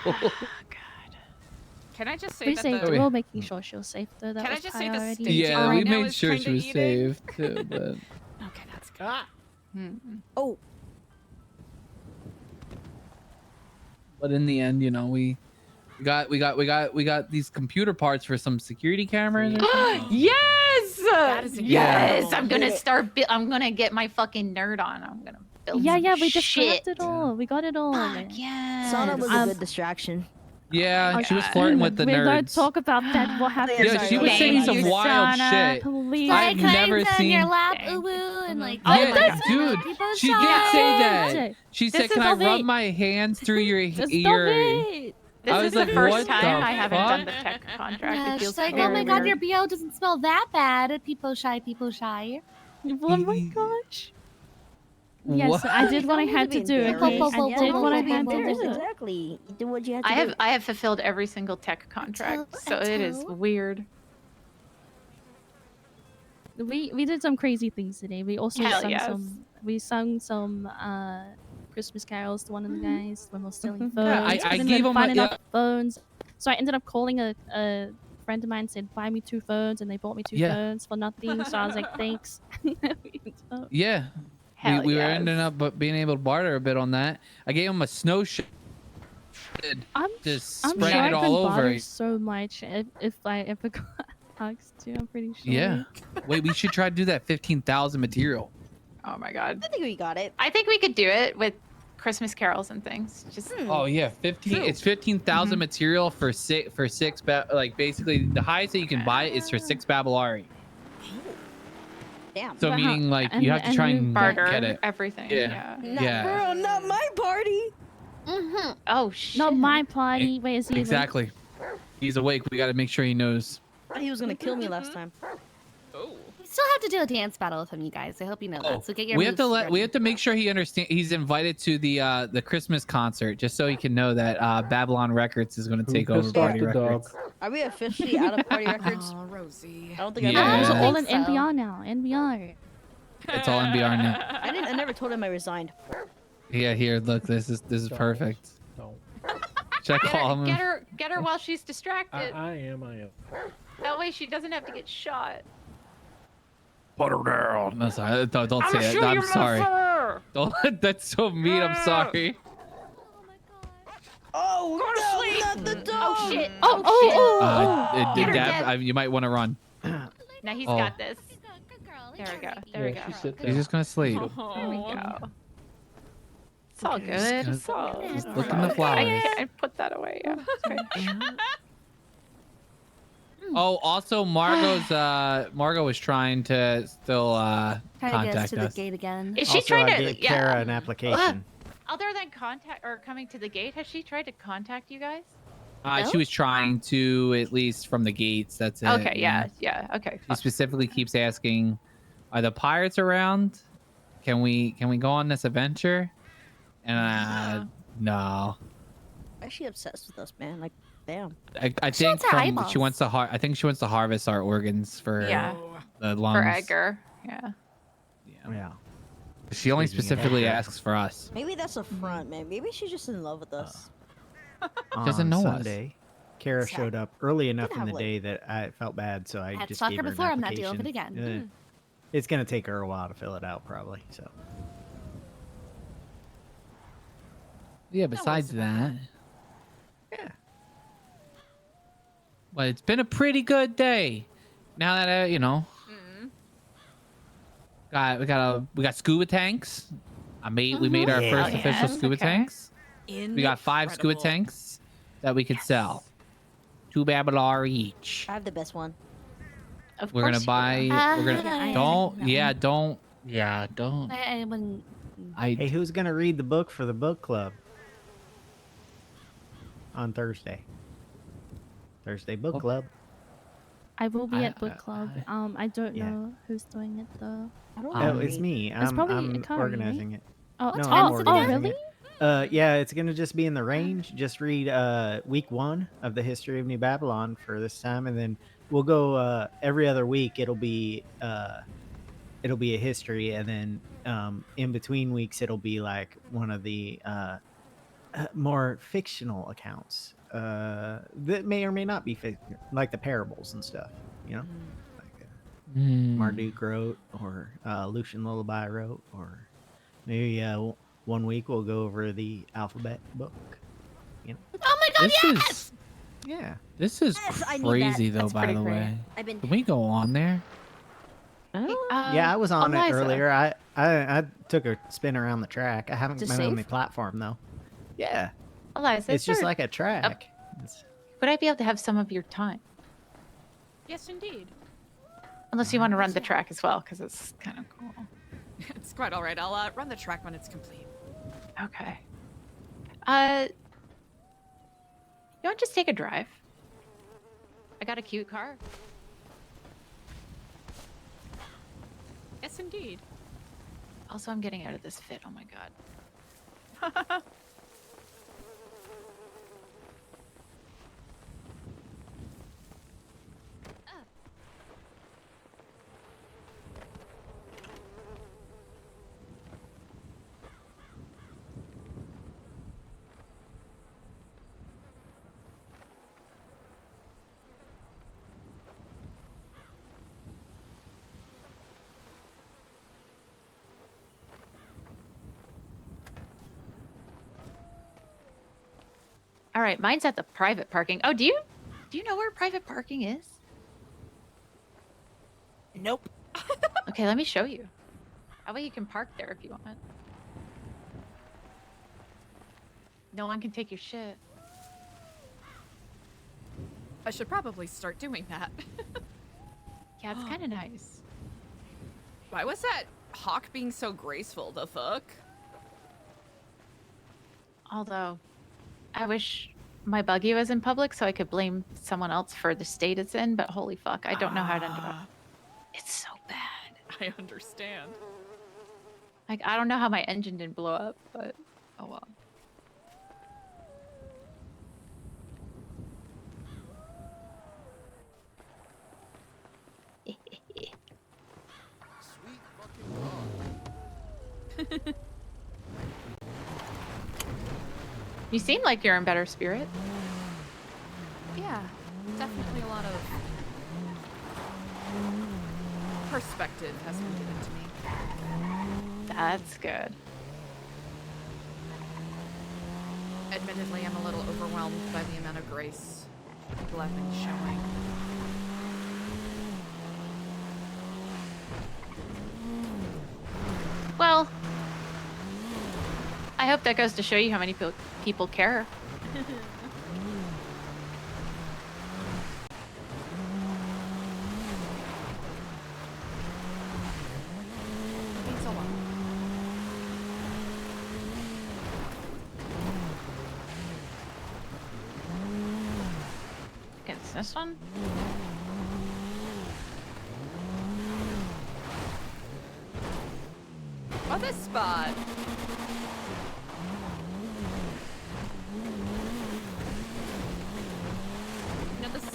Can I just say We that saved the, her. We're making sure she's safe though. That Can I was just say the priority. staging Yeah, right we now made is sure kinda she was eating? safe too, but Okay, that's good. Oh. but in the end, you know, we got these computer parts for some security cameras or something. Yes! That is Yes! incredible. I'm gonna start. I'm gonna get my fucking nerd on. I'm gonna build. Yeah, some yeah, we just shit. grabbed it all. We got it all. Fuck yes. Sana was a Um, good distraction. Yeah, she was Okay. flirting with the We don't nerds. talk about that. What happened? Yeah, she was saying some wild shit. Please. I've never sit on seen. your lap, ooh woo, and like. Yeah, dude, People she shy. did say that. She said, This "Can is I of rub it. my hands through your Stop ear?" This I is was the like, first "What time the I haven't done the fuck?" tech contract. Yeah, It feels she's like, very oh my god, weird. your BO doesn't smell that bad. People shy, people shy. Oh my gosh. What? Yes, I did what I had to do. Okay, I did what I had to embarrassed, do. exactly. You did what you had to do. I have fulfilled every single tech contract, so it is weird. We did some crazy things today. We also Hell sung yes. some Christmas carols to one of the guys when we were stealing phones. Yeah, I Couldn't gave even him find a- enough yeah. phones, so I ended up calling a friend of mine. Said buy me 2 phones, and they bought me 2 Yeah. phones for nothing. So I was like, thanks. Yeah, Hell we were yes. ending up being able to barter a bit on that. I gave him a snow shit. I'm Just I'm spread sure it I all can over. barter so much if I ever got asked to. I'm pretty sure. Yeah. Wait, we should try to do that 15,000 material. Oh my god. I think we got it. I think we could do it with Christmas carols and things. Just Oh yeah, 15. True. It's 15,000 material for six like basically the highest that you can buy is for 6 Babylari. Damn. So meaning like you have to try and barter get it. everything. Yeah. Not, Yeah. Girl, not my party. Mm-hmm. Oh shit. Not my party. Wait, is he awake? Exactly. He's awake. We got to make sure he knows. Thought he was gonna kill me last time. We still have to do a dance battle with him, you guys. I hope you know that. So get your we have to moves we ready. have to make sure he understand. He's invited to the Christmas concert just so he can know that Babylon Records is going to take over pissed off Party the Records. dog? Are we officially out of Party Records? Oh, Rosie. I don't think Yeah. I've It's ever all told in him. NBR now. NBR. It's all NBR now. I never told him I resigned. Yeah, here, look, this is perfect. Don't. Should I call him? Get her while she's distracted. I am. That way she doesn't have to get shot. Put her down. No, sorry. Don't I'ma say shoot it. I'm your sorry. mother! Don't. That's so mean. I'm sorry. Oh, Go to no, sleep. not the dog. Oh shit. Oh, Get her Dad, dead. you might want to run. Now he's Oh. got this. There we go. There we go. He's just gonna sleep. There we go. It's all good. It's all Just look in the flowers. I put that away. Yeah. Okay. Oh, also Margot was trying to still Try to get us contact to the us. gate again. Is she Also, trying I to? gave Kara an application. Other than contact or coming to the gate, has she tried to contact you guys? She was trying to, at least from the gates. That's it. Okay. Yeah. Okay. She specifically keeps asking, "Are the pirates around? Can we go on this adventure?" And no. Is she obsessed with us, man? Like, damn. I She think wants her from eyeballs. she wants to I think she wants to harvest our organs for Yeah. the lungs. For Edgar. Yeah. Yeah. She only Speaking of specifically Edgar. asks for us. Maybe that's a front, man. Maybe she's just in love with us. Doesn't On know us. Sunday, Kara showed up early enough in have, the like- day that I felt bad, so I Had just stalked gave her her before, an I'm not dealing with it application. again. It's gonna take her a while to fill it out, probably. So. Yeah. Besides that. Yeah. Well, it's been a pretty good day. Now that we got scuba tanks. We made our first official scuba tanks. We got 5 scuba tanks that we could sell. 2 Babylar each. I have the best one. We're gonna buy. We're gonna I don't. know. Yeah, don't. Yeah, don't. I wouldn't. Hey, who's gonna read the book for the book club on Thursday? Thursday book club. I will be I- at book club. I don't yeah. know who's doing it though. Oh, it's me. It's probably I'm Akari, organizing it. Oh, No, it's I'm oh, organizing really? it. Yeah, it's gonna just be in the range. Just read week 1 of the history of New Babylon for this time, and then we'll go every other week. It'll be a history, and then in between weeks it'll be like one of the more fictional accounts that may or may not be like the parables and stuff. You know, like Marduk wrote, or Lucian Lullaby wrote, or maybe one week we'll go over the alphabet book. You know? Oh my god, This yes! is Yeah. this is Yes, I need that. crazy though. That's By pretty the great. way, I've been. can we go on there? Yeah, I was on it Eliza. earlier. I took a spin around the track. I haven't Is been it on the safe? platform though. Yeah, Eliza, it's just there- like a track. Would I be able to have some of your time? Yes, indeed. Unless you want to run the track as well, because it's kind of cool. It's quite all right. I'll run the track when it's complete. Okay. You want to just take a drive? I got a cute car. Yes, indeed. Also, I'm getting out of this fit. Oh my god. All right, mine's at the private parking. Oh, do you know where private parking is? Nope. Okay, let me show you. That way you can park there if you want. No one can take your shit. I should probably start doing that. Yeah, it's kind of nice. Why was that hawk being so graceful? The fuck? Although, I wish my buggy was in public so I could blame someone else for the state it's in, but holy fuck, I don't know how it ended up. It's so bad. I understand. Like, I don't know how my engine didn't blow up, but oh well. Sweet fucking God. You seem like you're in better spirit. Yeah, definitely a lot of perspective has been given to me. That's good. Admittedly, I'm a little overwhelmed by the amount of grace people have been showing. Well, I hope that goes to show you how many people care. Means a lot. It's this one? Oh, this spot. You know, this is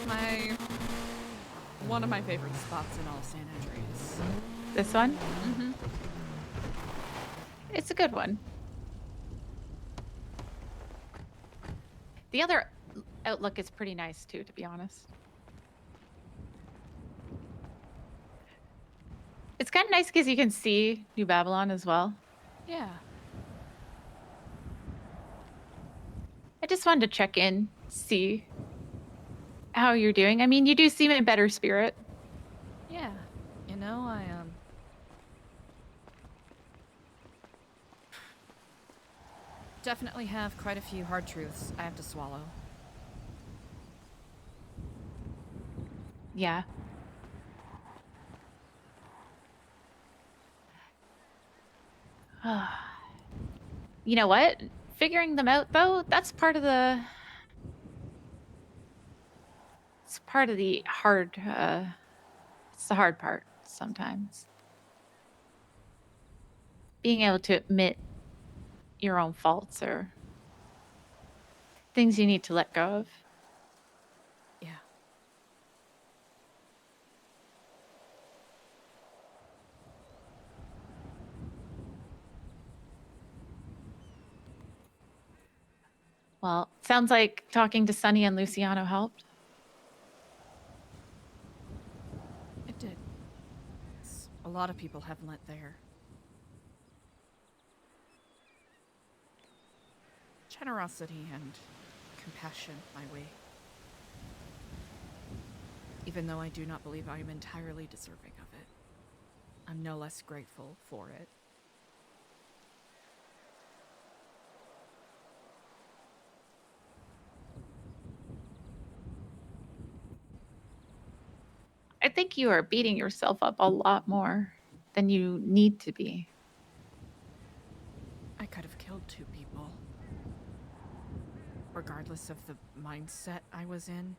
one of my favorite spots in all San Andreas. This one? Mm-hmm. It's a good one. The other outlook is pretty nice too, to be honest. It's kind of nice because you can see New Babylon as well. Yeah. I just wanted to check in, see how you're doing. I mean, you do seem in better spirit. Yeah. You know, I definitely have quite a few hard truths I have to swallow. Yeah. You know what? Figuring them out, though, that's part of the... It's part of the hard... it's the hard part, sometimes. Being able to admit your own faults or things you need to let go of. Yeah. Well, sounds like talking to Sunny and Luciano helped. It did. A lot of people have lent their generosity and compassion my way. Even though I do not believe I am entirely deserving of it, I'm no less grateful for it. I think you are beating yourself up a lot more than you need to be. I could have killed 2 people. Regardless of the mindset I was in.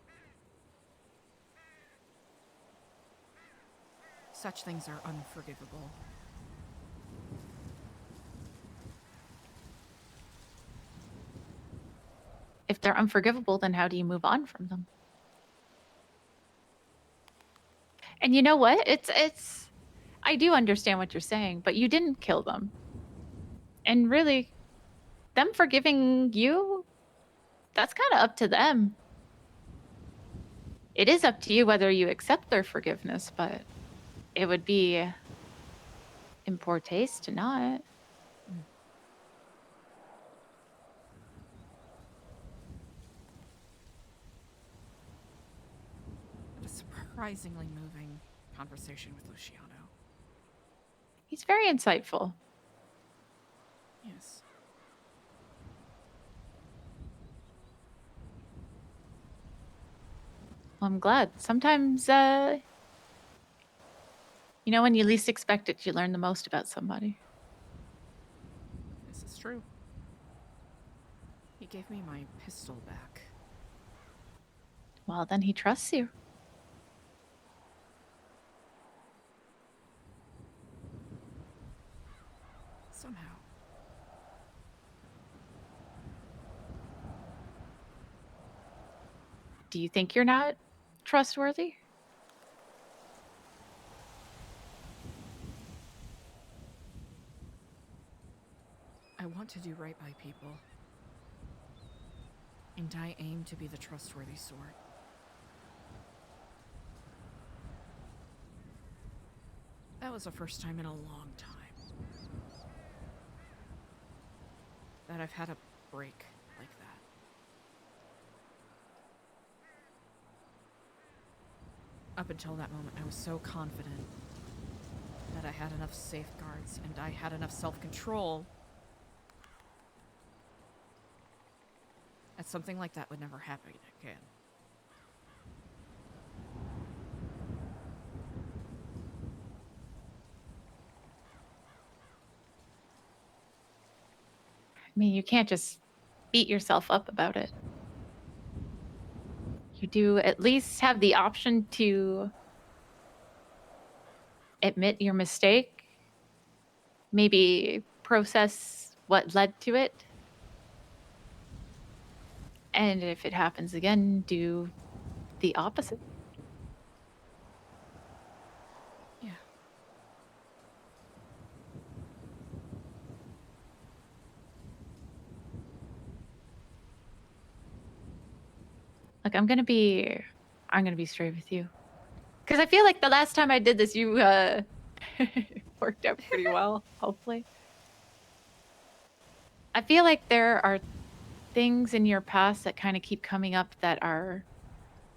Such things are unforgivable. If they're unforgivable, then how do you move on from them? And you know what? It's I do understand what you're saying, but you didn't kill them. And really, them forgiving you, that's kind of up to them. It is up to you whether you accept their forgiveness, but it would be in poor taste to not. A surprisingly moving conversation with Luciano. He's very insightful. Yes. Well, I'm glad. Sometimes, you know, when you least expect it, you learn the most about somebody. This is true. He gave me my pistol back. Well, then he trusts you. Somehow. Do you think you're not trustworthy? I want to do right by people. And I aim to be the trustworthy sort. That was the first time in a long time that I've had a break like that. Up until that moment, I was so confident that I had enough safeguards and I had enough self-control that something like that would never happen again. I mean, you can't just beat yourself up about it. You do at least have the option to admit your mistake, maybe process what led to it, and if it happens again, do the opposite. Yeah. Like, I'm gonna be straight with you, because I feel like the last time I did this, you worked out pretty well. Hopefully, I feel like there are things in your past that kind of keep coming up that are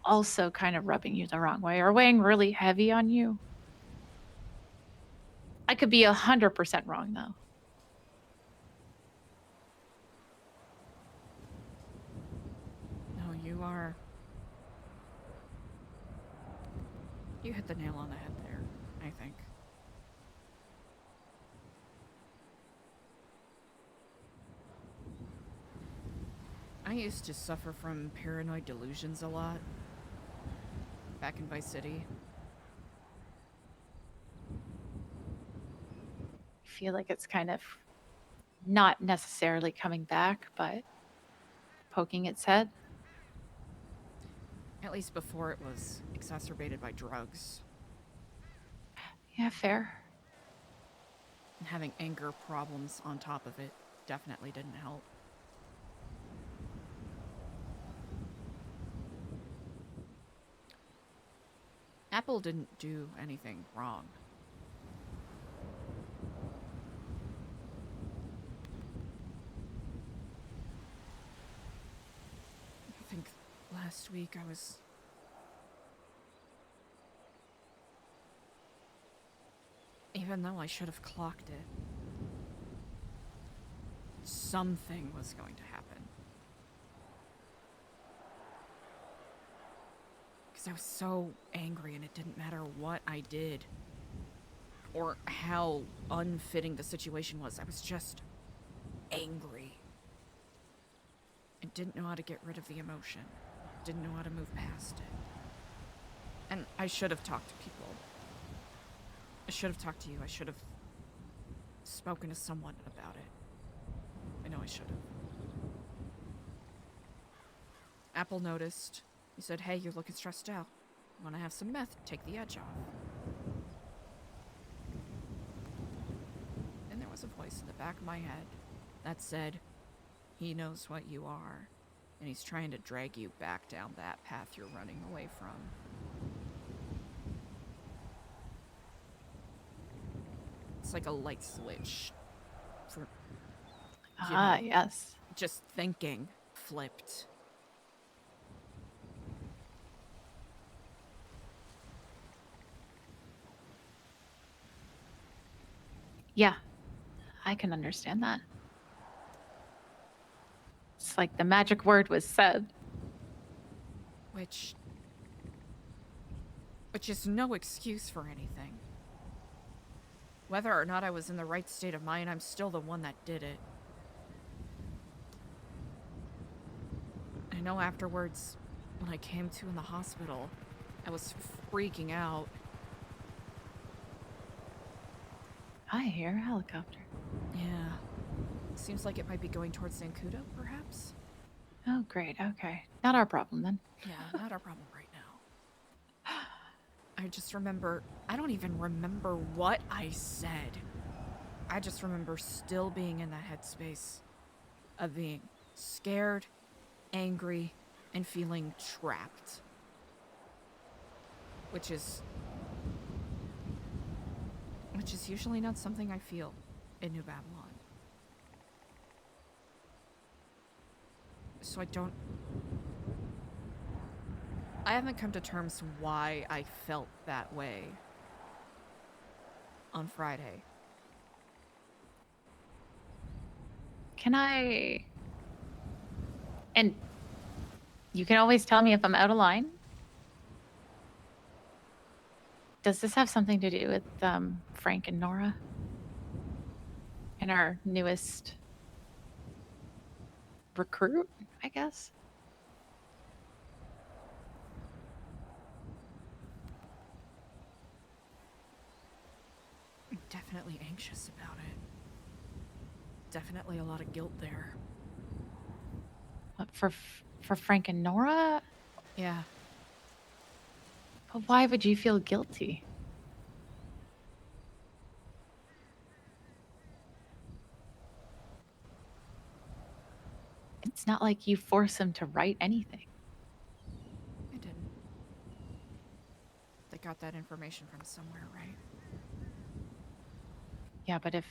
also kind of rubbing you the wrong way or weighing really heavy on you. I could be 100% wrong though. No, you are. You hit the nail on the head there, I think. I used to suffer from paranoid delusions a lot. Back in Vice City. I feel like it's kind of not necessarily coming back, but poking its head. At least before it was exacerbated by drugs. Yeah, fair. And having anger problems on top of it definitely didn't help. Apple didn't do anything wrong. I think last week I was... Even though I should have clocked it, something was going to happen. Because I was so angry and it didn't matter what I did or how unfitting the situation was. I was just angry. I didn't know how to get rid of the emotion. Didn't know how to move past it. And I should have talked to people. I should have talked to you. I should have spoken to someone about it. I know I should have. Apple noticed. He said, hey, you're looking stressed out. You want to have some meth? Take the edge off. And there was a voice in the back of my head that said, he knows what you are, and he's trying to drag you back down that path you're running away from. It's like a light switch for, Yes. just thinking flipped. Yeah, I can understand that. It's like the magic word was said. Which is no excuse for anything. Whether or not I was in the right state of mind, I'm still the one that did it. I know afterwards, when I came to in the hospital, I was freaking out. I hear a helicopter. Yeah. Seems like it might be going towards Zancudo, perhaps? Oh, great. Okay. Not our problem then. Yeah, not our problem right now. I just remember, I don't even remember what I said. I just remember still being in that headspace of being scared, angry, and feeling trapped. Which is usually not something I feel in New Babylon. So I haven't come to terms why I felt that way on Friday. Can I... And you can always tell me if I'm out of line. Does this have something to do with Frank and Nora? And our newest recruit, I guess? I'm definitely anxious about it. Definitely a lot of guilt there. What, for Frank and Nora? Yeah. But why would you feel guilty? It's not like you force him to write anything. I didn't. They got that information from somewhere, right? Yeah, but if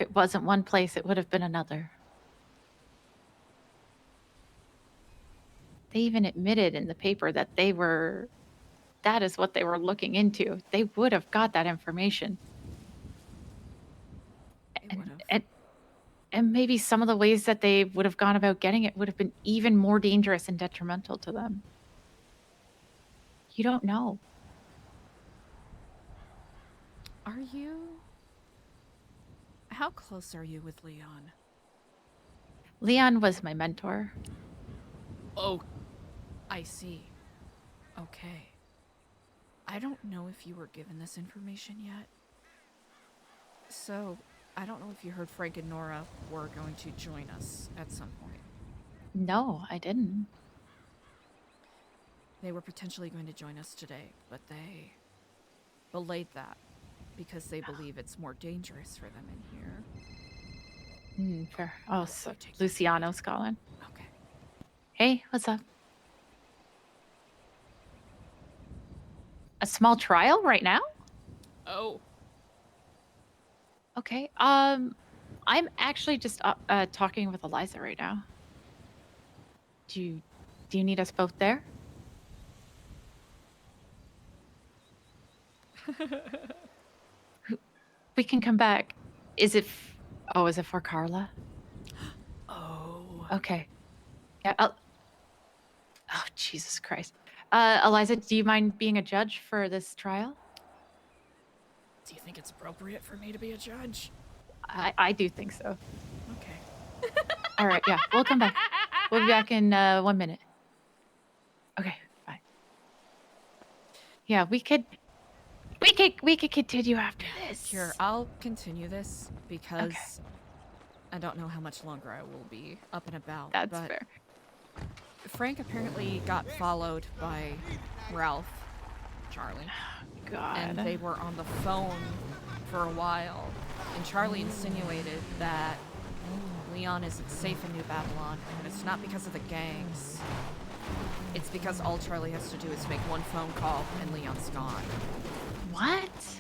it wasn't one place, it would have been another. They even admitted in the paper that that is what they were looking into. They would have got that information. And maybe some of the ways that they would have gone about getting it would have been even more dangerous and detrimental to them. You don't know. Are you... How close are you with Leon? Leon was my mentor. Oh, I see. Okay. I don't know if you were given this information yet. So, I don't know if you heard Frank and Nora were going to join us at some point. No, I didn't. They were potentially going to join us today, but they delayed that because they believe it's more dangerous for them in here. Fair. Oh, so Luciano's calling. Okay. Hey, what's up? A small trial right now? Oh. Okay. I'm actually just talking with Eliza right now. Do you need us both there? We can come back. Is it for Carla? Oh. Okay. Yeah. Oh, Jesus Christ. Eliza, do you mind being a judge for this trial? Do you think it's appropriate for me to be a judge? I do think so. Okay. All right, yeah, we'll come back. We'll be back in 1 minute. Okay, bye. Yeah, we could continue after this. Here, I'll continue this because I don't know how much longer I will be up and about. That's but fair. Frank apparently got followed by Ralph, Charlie. God. And they were on the phone for a while. And Charlie insinuated that Leon isn't safe in New Babylon, and it's not because of the gangs. It's because all Charlie has to do is make one phone call and Leon's gone. What?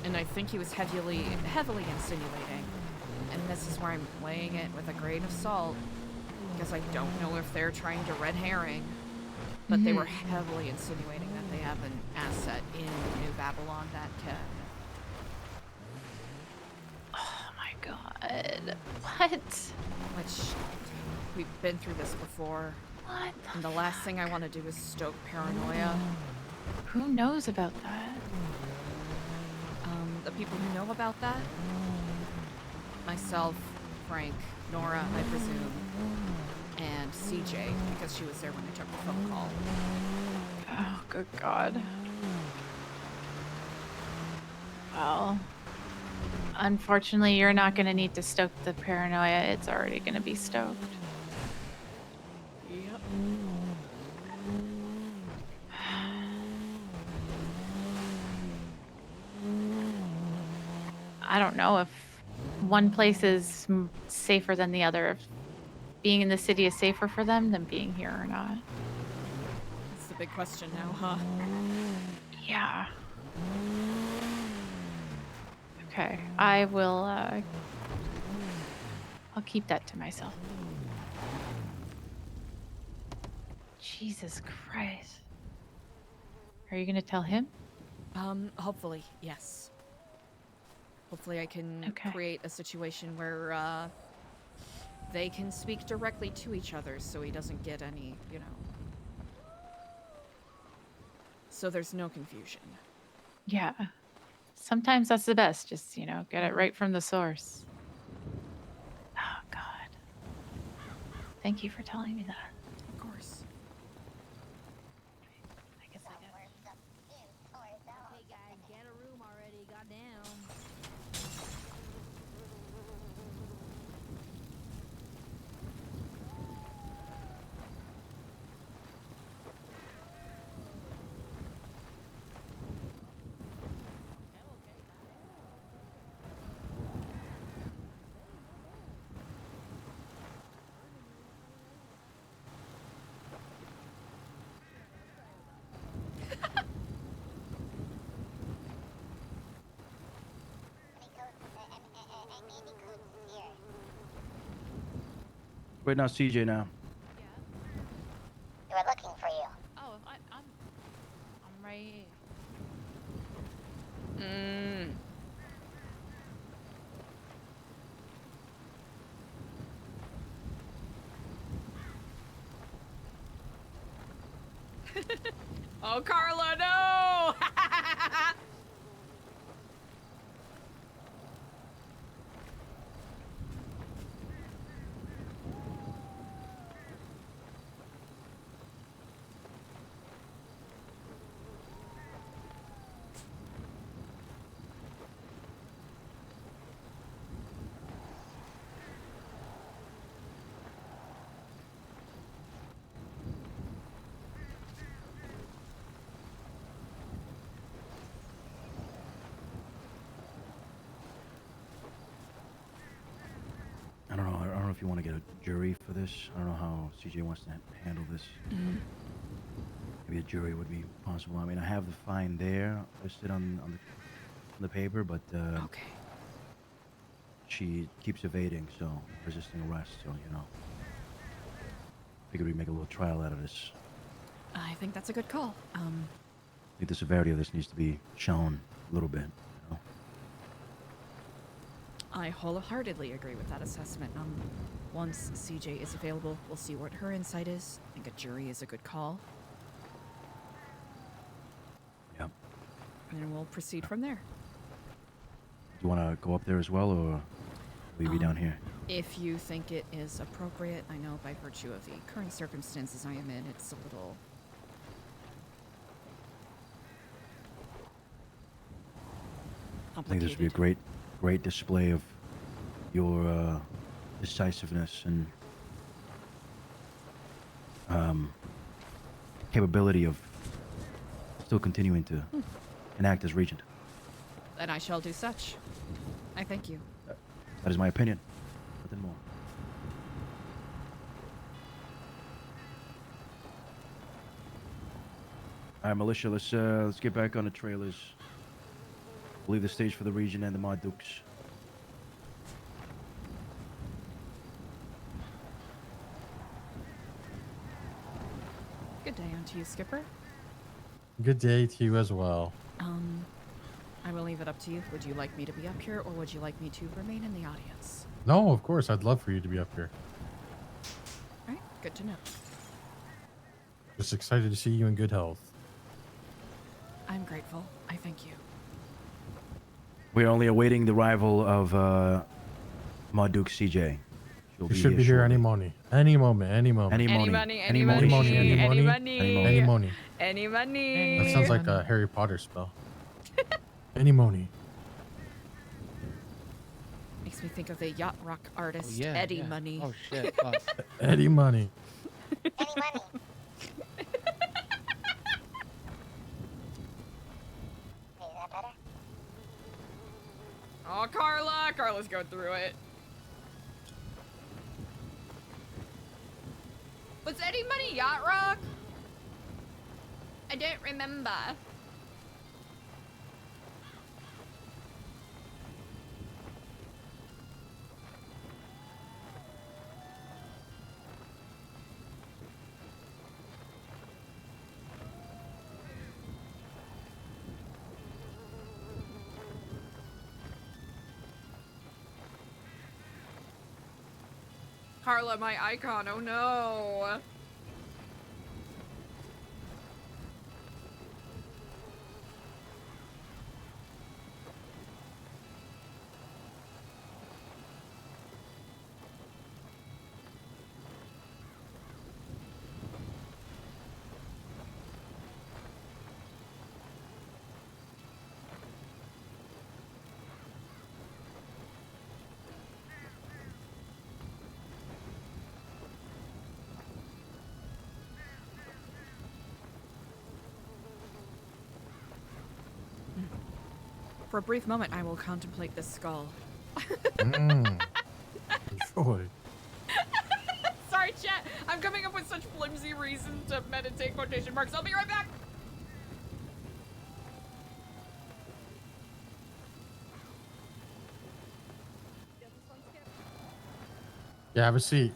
And I think he was heavily insinuating. And this is where I'm weighing it with a grain of salt, because I don't know if they're trying to red herring, but they were heavily insinuating that they have an asset in New Babylon that can... Oh my god. What? Which, we've been through this before. What? And the last thing I want to do is stoke paranoia. Who knows about that? The people who know about that? Myself, Frank, Nora, I presume, and CJ, because she was there when I took the phone call. Oh, good God. Well, unfortunately, you're not going to need to stoke the paranoia. It's already going to be stoked. Yep. I don't know if one place is safer than the other. If being in the city is safer for them than being here or not. That's the big question now, huh? Yeah. Okay, I will, I'll keep that to myself. Jesus Christ. Are you gonna tell him? Hopefully, yes. Hopefully I can create a situation where, they can speak directly to each other so he doesn't get any, you know... So there's no confusion. Yeah. Sometimes that's the best. Just, you know, get it right from the source. Oh, God. Thank you for telling me that. Of course. I guess I got... Okay, guys, get a room already. Goddamn. Wait, now CJ now. They were looking for you. Oh, I'm right here. Oh, Carla, no! I don't know. I don't know if you want to get a jury for this. I don't know how CJ wants to handle this. Maybe a jury would be possible. I mean, I have the fine there listed on the paper, but Okay. she keeps evading, so resisting arrest. So you know, figured we'd make a little trial out of this. I think that's a good call. I think the severity of this needs to be shown a little bit. You know? I wholeheartedly agree with that assessment. Once CJ is available, we'll see what her insight is. I think a jury is a good call. and we'll proceed from there. Do you want to go up there as well, or leave you down here? If you think it is appropriate, I know by virtue of the current circumstances I am in, it's a little... I think this would be a great display of your decisiveness and capability of still continuing to enact as regent. Then I shall do such. I thank you. That is my opinion. Nothing more. All right, militia. Let's get back on the trailers. Leave the stage for the region and the Mod Dukes. Good day unto you, Skipper. Good day to you as well. I will leave it up to you. Would you like me to be up here, or would you like me to remain in the audience? No, of course. I'd love for you to be up here. All right, good to know. Just excited to see you in good health. I'm grateful. I thank you. We're only awaiting the arrival of Mod Duke CJ. You should be here any money. Any moment. Any moment. Any Any money. money, Any any money. money, Any any money. money, Any money. any money. That sounds like a Harry Potter spell. Any money. Makes me think of the yacht rock artist Eddie Money. Oh shit. Eddie Money. Oh, Carla! Carla's going through it. Was Eddie Money yacht rock? I don't remember. Carla, my icon. Oh no. For a brief moment, I will contemplate this skull. Enjoy. Sorry, chat. I'm coming up with such flimsy reasons to meditate quotation marks. I'll be right back. Yeah, have a seat.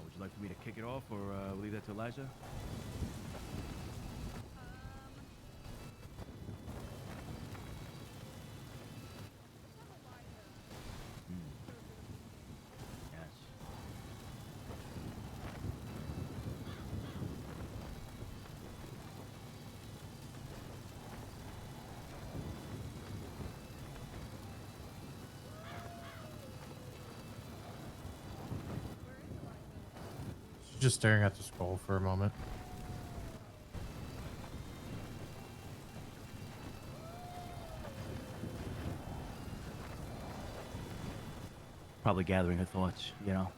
Would you like for me to kick it off, or leave that to Eliza? Yes. She's just staring at the skull for a moment. Probably gathering her thoughts, you know.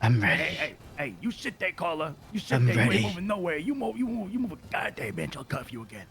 I'm ready. Hey, you sit there, Carla. You sit I'm there. You ready. ain't moving nowhere. You move a goddamn inch, I'll cuff you again.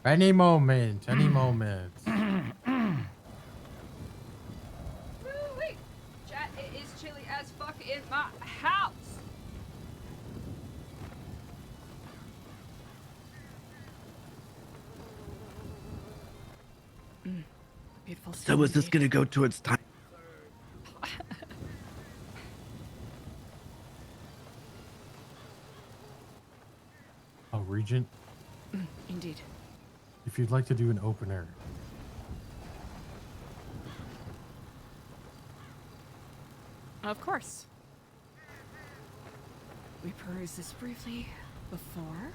Any moment. Any moment. Wait, chat, it is chilly as fuck in my house. Beautiful. So is this gonna go towards time? Oh, Regent, Indeed. if you'd like to do an opener. Of course. We peruse this briefly before.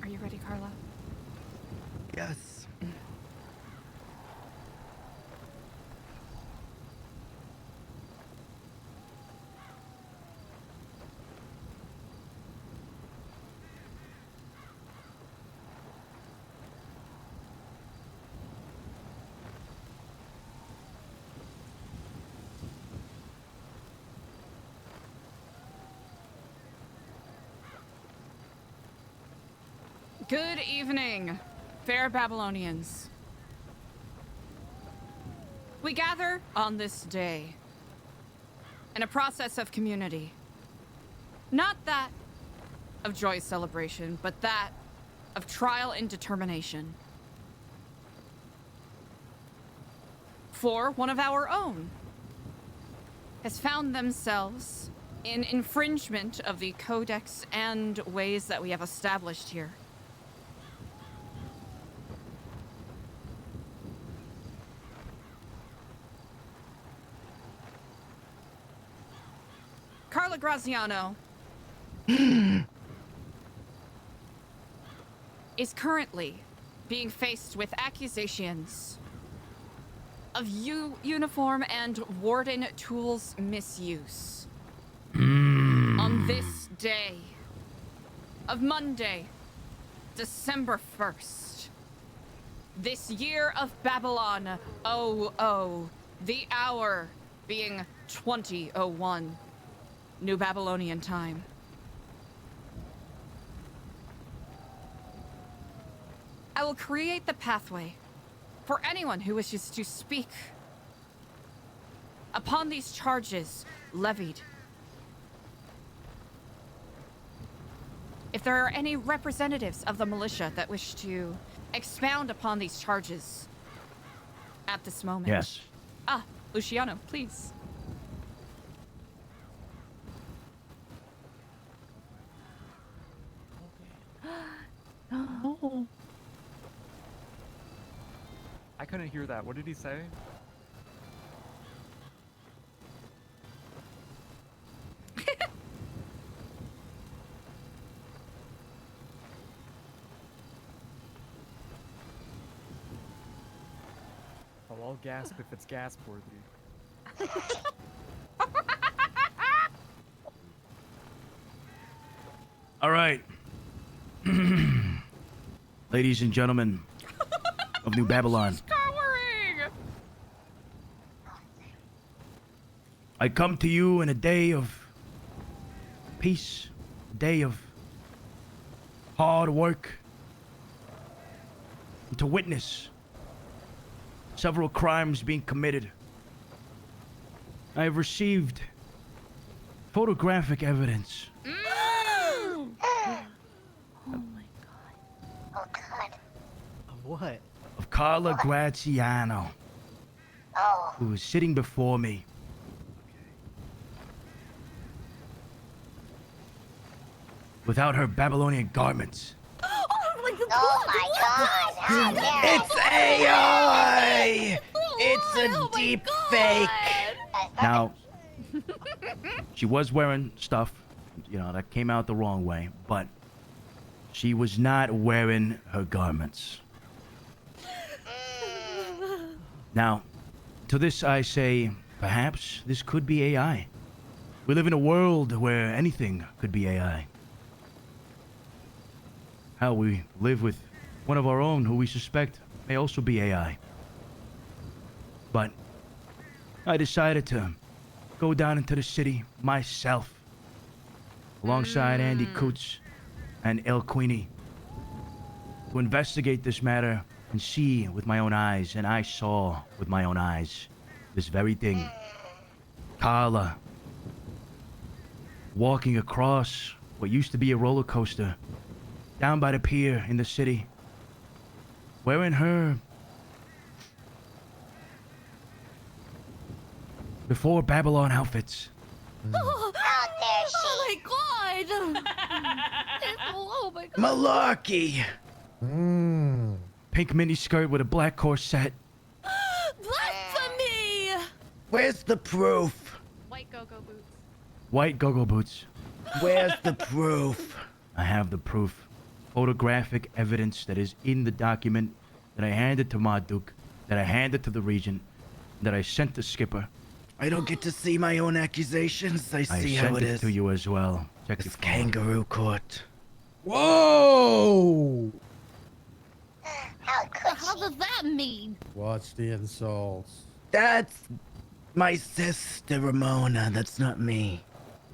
Are you ready, Carla? Yes. Good evening, fair Babylonians. We gather on this day in a process of community. Not that of joyous celebration, but that of trial and determination. For one of our own has found themselves in infringement of the codex and ways that we have established here. Carla Graziano is currently being faced with accusations of uniform and warden tools misuse. On this day of Monday, December 1st, this year of Babylon 00, the hour being 2001. New Babylonian time. I will create the pathway for anyone who wishes to speak upon these charges levied. If there are any representatives of the militia that wish to expound upon these charges at this moment. Yes. Ah, Luciano, please. No. I couldn't hear that. What did he say? Oh, I'll gasp if it's gasp worthy. All right. Ladies and gentlemen of New Babylon, I come to you in a day of peace, a day of hard work, and to witness several crimes being committed. I have received photographic evidence Of what? of Carla Graziano, who is sitting before me. Without her Babylonian garments. Oh my god! How dare It's AI! It's a deep fake! Now, she was wearing stuff, you know, that came out the wrong way, but She was not wearing her garments. Now, to this I say, perhaps this could be AI. We live in a world where anything could be AI. How we live with one of our own who we suspect may also be AI. But I decided to go down into the city myself, alongside Andy Coots and El Queenie, to investigate this matter and see with my own eyes. And I saw with my own eyes this very thing. Carla walking across what used to be a roller coaster down by the pier in the city, wearing her before Babylon outfits. How dare she? Oh my god! Oh my god. Malarkey! Pink mini skirt with a black corset. Blasphemy! Where's the proof? White go-go boots. White go-go boots. Where's the proof? I have the proof. Photographic evidence that is in the document that I handed to Marduk, that I handed to the regent, that I sent to Skipper. I don't get to see my own accusations. I see how sent it it is. to you as well. Check This your phone. kangaroo court. Whoa! How does that mean? Watch the insults. That's my sister Ramona. That's not me.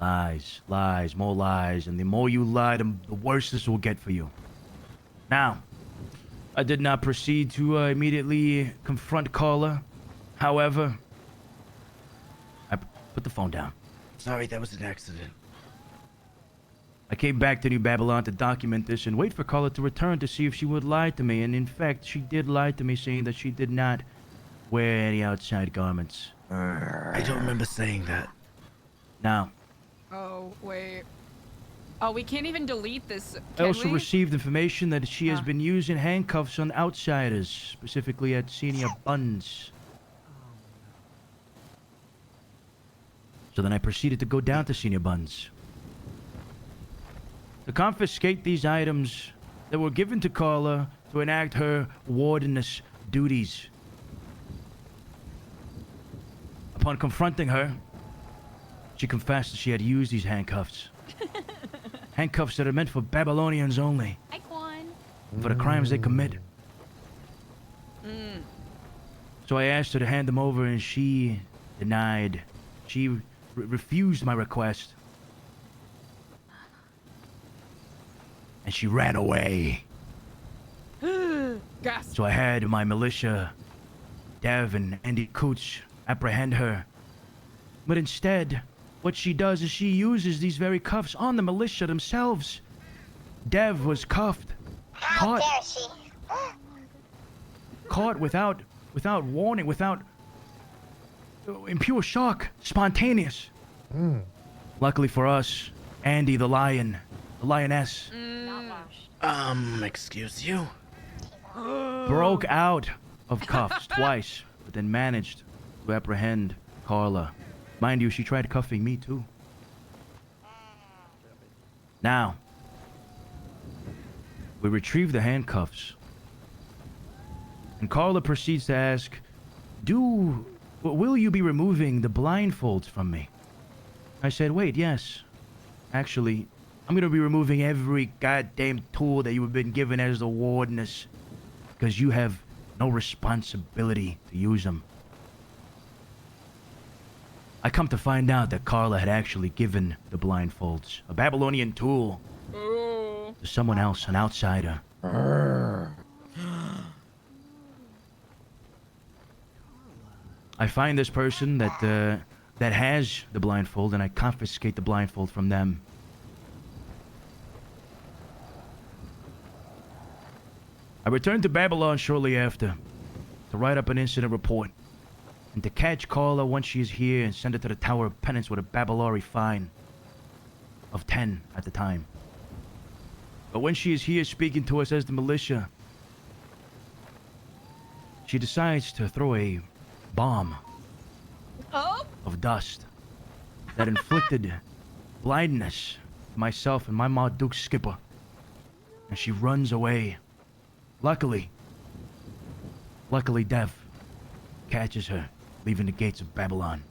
Lies, lies, more lies, and the more you lie, the worse this will get for you. Now, I did not proceed to immediately confront Carla. However, I put the phone down. Sorry, that was an accident. I came back to New Babylon to document this and wait for Carla to return to see if she would lie to me. And in fact, she did lie to me, saying that she did not wear any outside garments. I don't remember saying that. Now, Oh, wait. Oh, we can't even delete this, I can also we? received information that she has been using handcuffs on outsiders, specifically at Senior Buns. So then I proceeded to go down to Senior Buns to confiscate these items that were given to Carla to enact her wardeness duties. Upon confronting her, she confessed that she had used these handcuffs. Handcuffs that are meant for Babylonians only. Hi, Quan. For the crimes they commit. So I asked her to hand them over, and she denied. She refused my request. And she ran away. Gasp. So I had my militia, Dev and Andy Coots, apprehend her. But instead, what she does is she uses these very cuffs on the militia themselves. Dev was cuffed, How dare she? caught without warning, without in pure shock, spontaneous. Luckily for us, Andy the lioness, Excuse you? broke out of cuffs twice, but then managed to apprehend Carla. Mind you, she tried cuffing me too. Now, we retrieve the handcuffs, and Carla proceeds to ask, will you be removing the blindfolds from me? I said, wait, yes. Actually, I'm gonna be removing every goddamn tool that you have been given as the wardeness, because you have no responsibility to use them. I come to find out that Carla had actually given the blindfolds, a Babylonian tool, to someone else, an outsider. I find this person that has the blindfold, and I confiscate the blindfold from them. I return to Babylon shortly after to write up an incident report and to catch Carla once she is here and send her to the Tower of Penance with a Babylari fine of 10 at the time. But when she is here speaking to us as the militia, she decides to throw a bomb of dust that inflicted blindness to myself and my Marduk Skipper. and she runs away. Luckily, Dev catches her, leaving the gates of Babylon.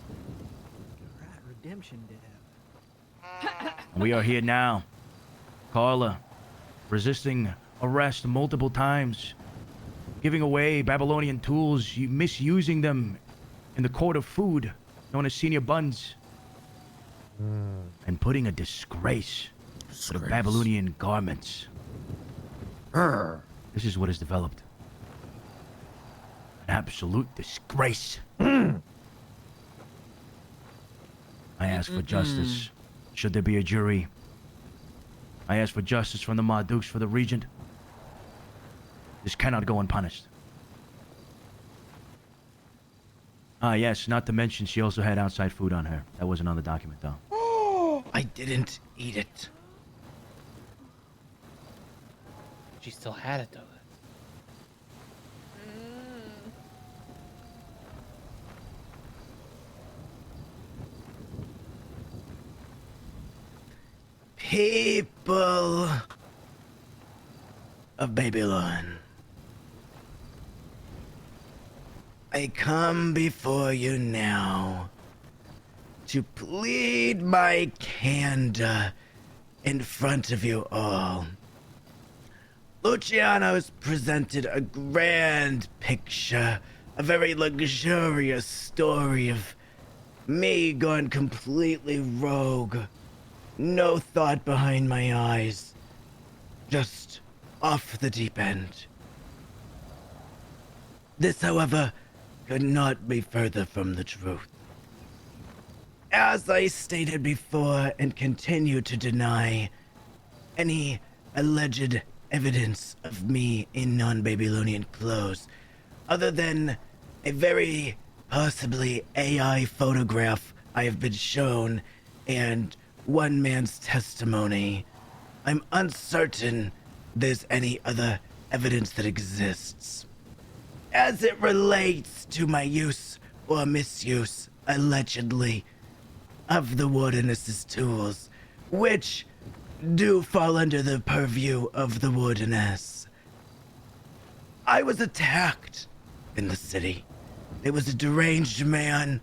Right, redemption dev. We are here now. Carla, resisting arrest multiple times, giving away Babylonian tools, misusing them in the court of food, known as senior buns, and putting a disgrace to the Babylonian garments. This is what has developed. An absolute disgrace. I ask for justice. Should there be a jury? I ask for justice from the Marduks for the Regent. This cannot go unpunished. Ah, yes, not to mention she also had outside food on her. That wasn't on the document, though. I didn't eat it. She still had it, though. People of Babylon, I come before you now to plead my candor in front of you all. Luciano's presented a grand picture, a very luxurious story of me going completely rogue. No thought behind my eyes. Just off the deep end. This, however, could not be further from the truth. As I stated before and continue to deny, any alleged evidence of me in non-Babylonian clothes, other than a very possibly AI photograph I have been shown and one man's testimony, I'm uncertain there's any other evidence that exists. As it relates to my use or misuse, allegedly, of the Wardeness's tools, which do fall under the purview of the Wardeness. I was attacked in the city. There was a deranged man.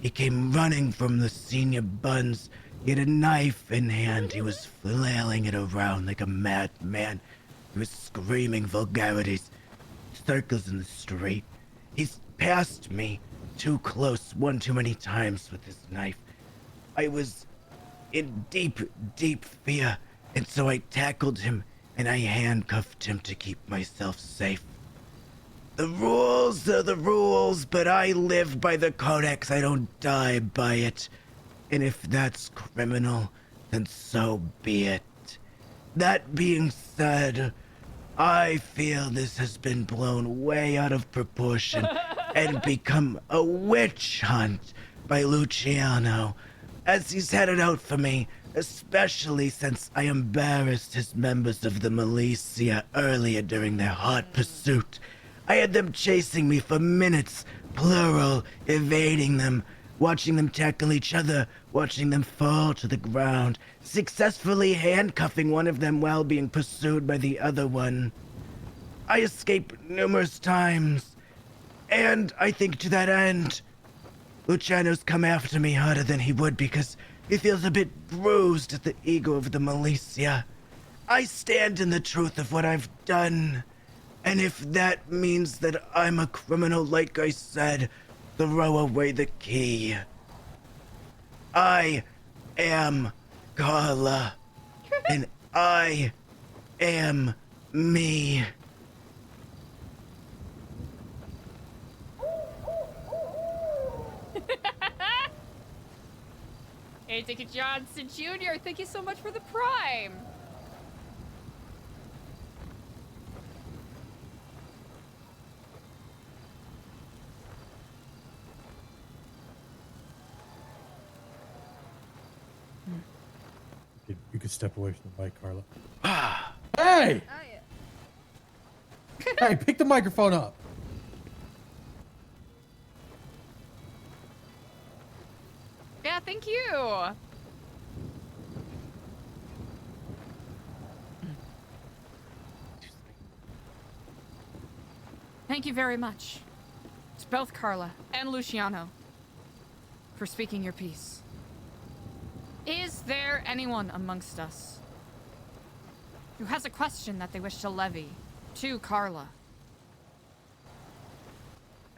He came running from the senior buns. He had a knife in hand. He was flailing it around like a madman. He was screaming vulgarities, circles in the street. He's passed me too close one too many times with his knife. I was in deep, deep fear, and so I tackled him and I handcuffed him to keep myself safe. The rules are the rules, but I live by the codex. I don't die by it. And if that's criminal, then so be it. That being said, I feel this has been blown way out of proportion and become a witch hunt by Luciano, as he's headed out for me, especially since I embarrassed his members of the militia earlier during their hot pursuit. I had them chasing me for minutes, plural, evading them, watching them tackle each other, watching them fall to the ground, successfully handcuffing one of them while being pursued by the other one. I escaped numerous times, and I think to that end, Luciano's come after me harder than he would because he feels a bit bruised at the ego of the militia. I stand in the truth of what I've done, and if that means that I'm a criminal, like I said, throw away the key. I am Carla, and I am me. Hey, Dickie Johnson Jr., thank you so much for the prime. You could step away from the mic, Carla. Hey! Hey, pick the microphone up. Yeah, thank you. Thank you very much to both Carla and Luciano for speaking your piece. Is there anyone amongst us who has a question that they wish to levy to Carla?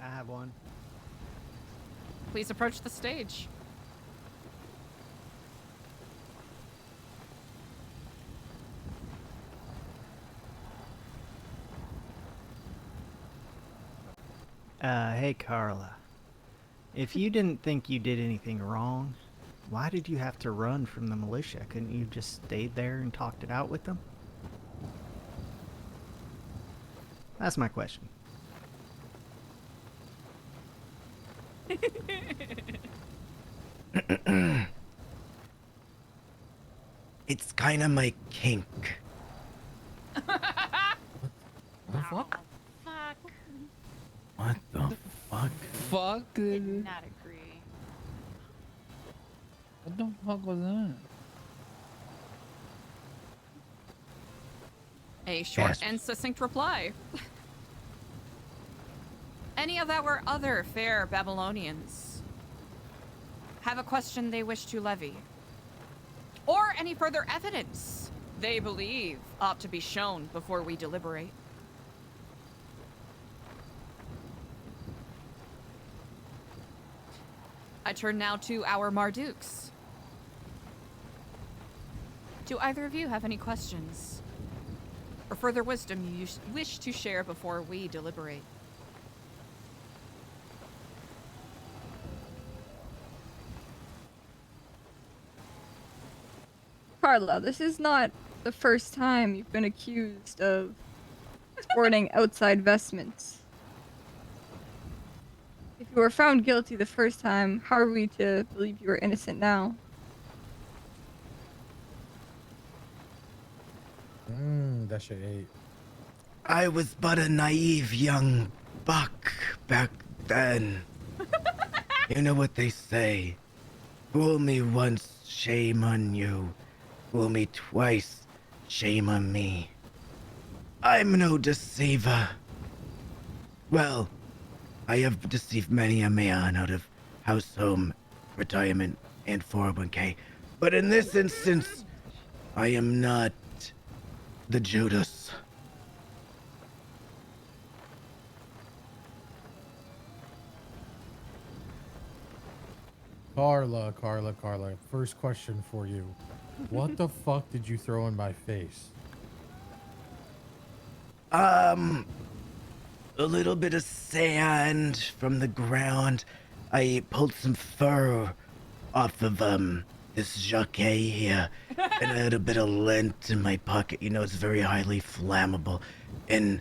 I have one. Please approach the stage. Hey Carla. If you didn't think you did anything wrong, why did you have to run from the militia? Couldn't you just stayed there and talked it out with them? That's my question. It's kind of my kink. The fuck? Fuck. What the fuck? Fuck. Did not agree. What the fuck was that? A short Gasp. and succinct reply. Any of our other fair Babylonians have a question they wish to levy? Or any further evidence they believe ought to be shown before we deliberate? I turn now to our Mardukes. Do either of you have any questions or further wisdom you wish to share before we deliberate? Carla, this is not the first time you've been accused of sporting outside vestments. If you were found guilty the first time, how are we to believe you are innocent now? That's your 8. I was but a naive young buck back then. You know what they say. Fool me once, shame on you. Fool me twice, shame on me. I'm no deceiver. Well, I have deceived many a man out of house, home, retirement, and 401k. But in this instance, I am not the Judas. Carla. First question for you. What the fuck did you throw in my face? A little bit of sand from the ground. I pulled some fur off of this jacket here, and I had a bit of lint in my pocket. You know, it's very highly flammable. And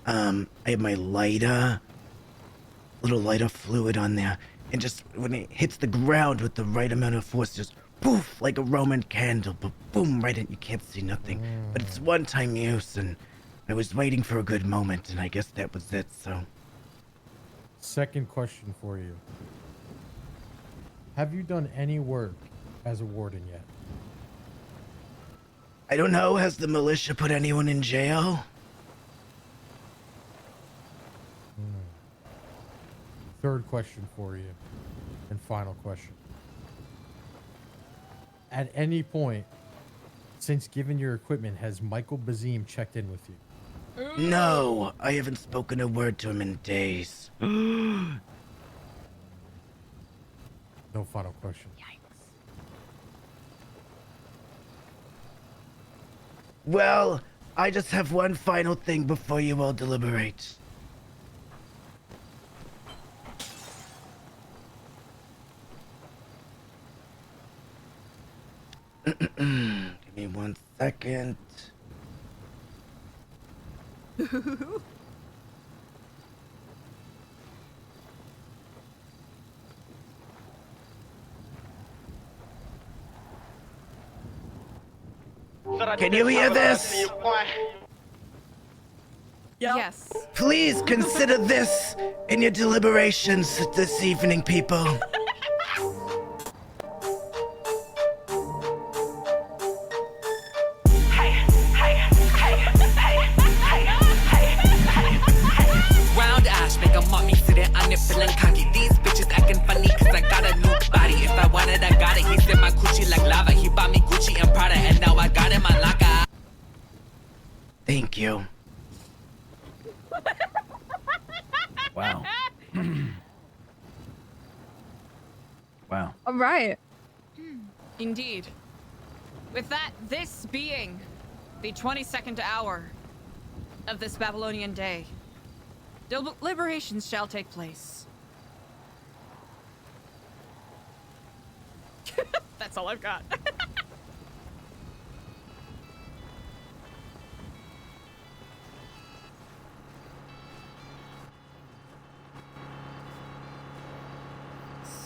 I had my lighter, little lighter fluid on there, and just when it hits the ground with the right amount of force, just poof, like a Roman candle, but boom, right in. You can't see nothing, but it's one-time use, and I was waiting for a good moment, and I guess that was it. So, Second question for you. Have you done any work as a warden yet? I don't know. Has the militia put anyone in jail? Third question for you, and final question. At any point, since giving your equipment, has Michael Bazim checked in with you? No, I haven't spoken a word to him in days. No final question. Well, I just have one final thing before you all deliberate. Give me 1 second. Can you hear this? Yes. Please consider this in your deliberations this evening, people. Round right. Indeed. With that, this being the 22nd hour of this Babylonian day, deliberations shall take place. That's all I've got.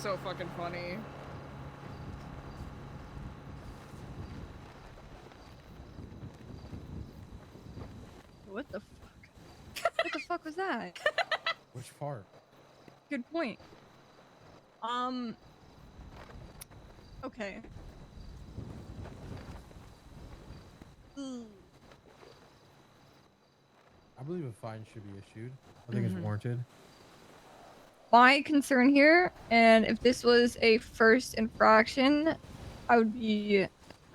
So fucking funny. What the fuck? What the fuck was that? Which part? Good point. Okay. Ooh. I believe a fine should be issued. I think it's warranted. My concern here, and if this was a first infraction, I would be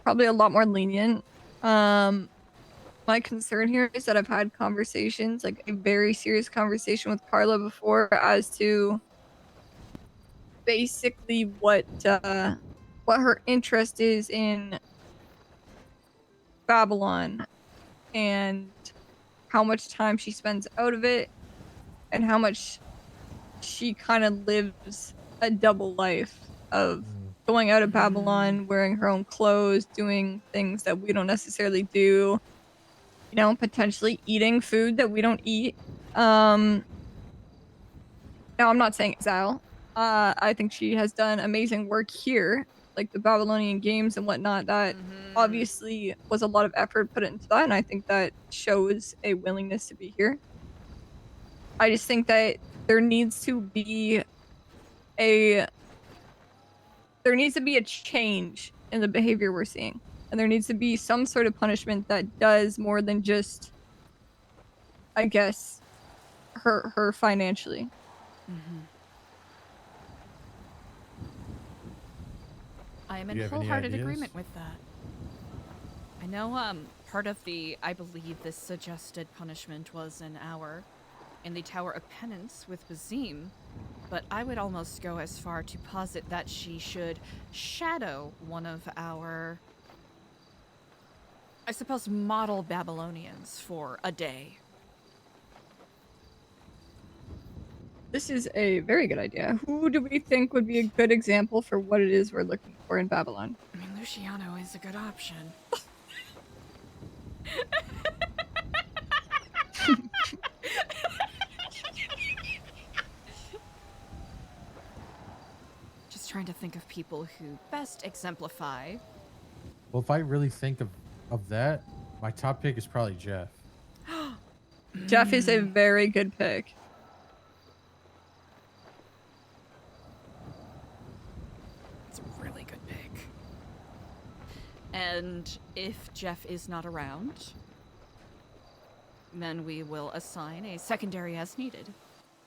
probably a lot more lenient. My concern here is that I've had conversations, like a very serious conversation with Carla before, as to basically what her interest is in Babylon and how much time she spends out of it and how much she kind of lives a double life of going out of Babylon, wearing her own clothes, doing things that we don't necessarily do, you know, potentially eating food that we don't eat. Now I'm not saying exile. I think she has done amazing work here, like the Babylonian games and whatnot. That obviously was a lot of effort put into that, and I think that shows a willingness to be here. I just think that there needs to be a change in the behavior we're seeing, and there needs to be some sort of punishment that does more than just, I guess, hurt her financially. I am Do in you have any wholehearted ideas? agreement with that. I know part of the, I believe this suggested punishment was an hour in the Tower of Penance with Bazim, but I would almost go as far to posit that she should shadow one of our, I suppose, model Babylonians for a day. This is a very good idea. Who do we think would be a good example for what it is we're looking for in Babylon? I mean, Luciano is a good option. Just trying to think of people who best exemplify. Well, if I really think of that, my top pick is probably Jeff. Jeff is a very good pick. It's a really good pick. And if Jeff is not around, then we will assign a secondary as needed.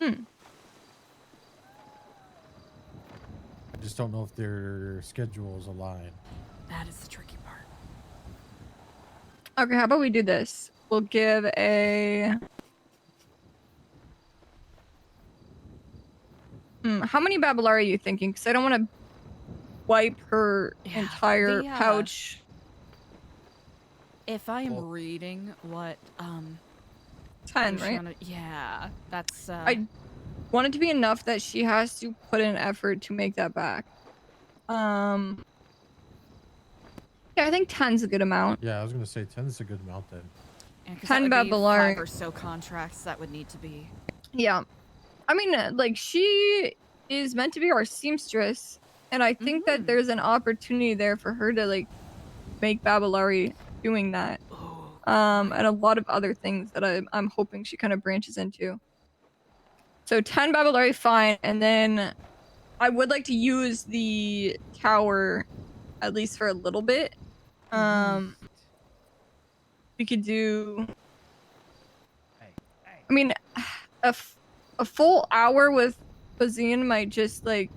I just don't know if their schedules align. That is the tricky part. Okay, how about we do this? We'll give a... how many Babylari are you thinking? Because I don't want to wipe her entire pouch. If I am reading what 10, right? Yeah, that's I want it to be enough that she has to put in effort to make that back. Yeah, I think 10's a good amount. Yeah, I was gonna say 10 is a good amount then. Yeah, 'cause 10 that would be Babylari. 5 or so contracts that would need to be. Yeah. I mean, like, she is meant to be our seamstress, and I think that there's an opportunity there for her to, like, make Babylari doing that. And a lot of other things that I'm hoping she kind of branches into. So 10 Babylari, fine, and then I would like to use the tower at least for a little bit. We could do... I mean, a full hour with Bazine might just, like,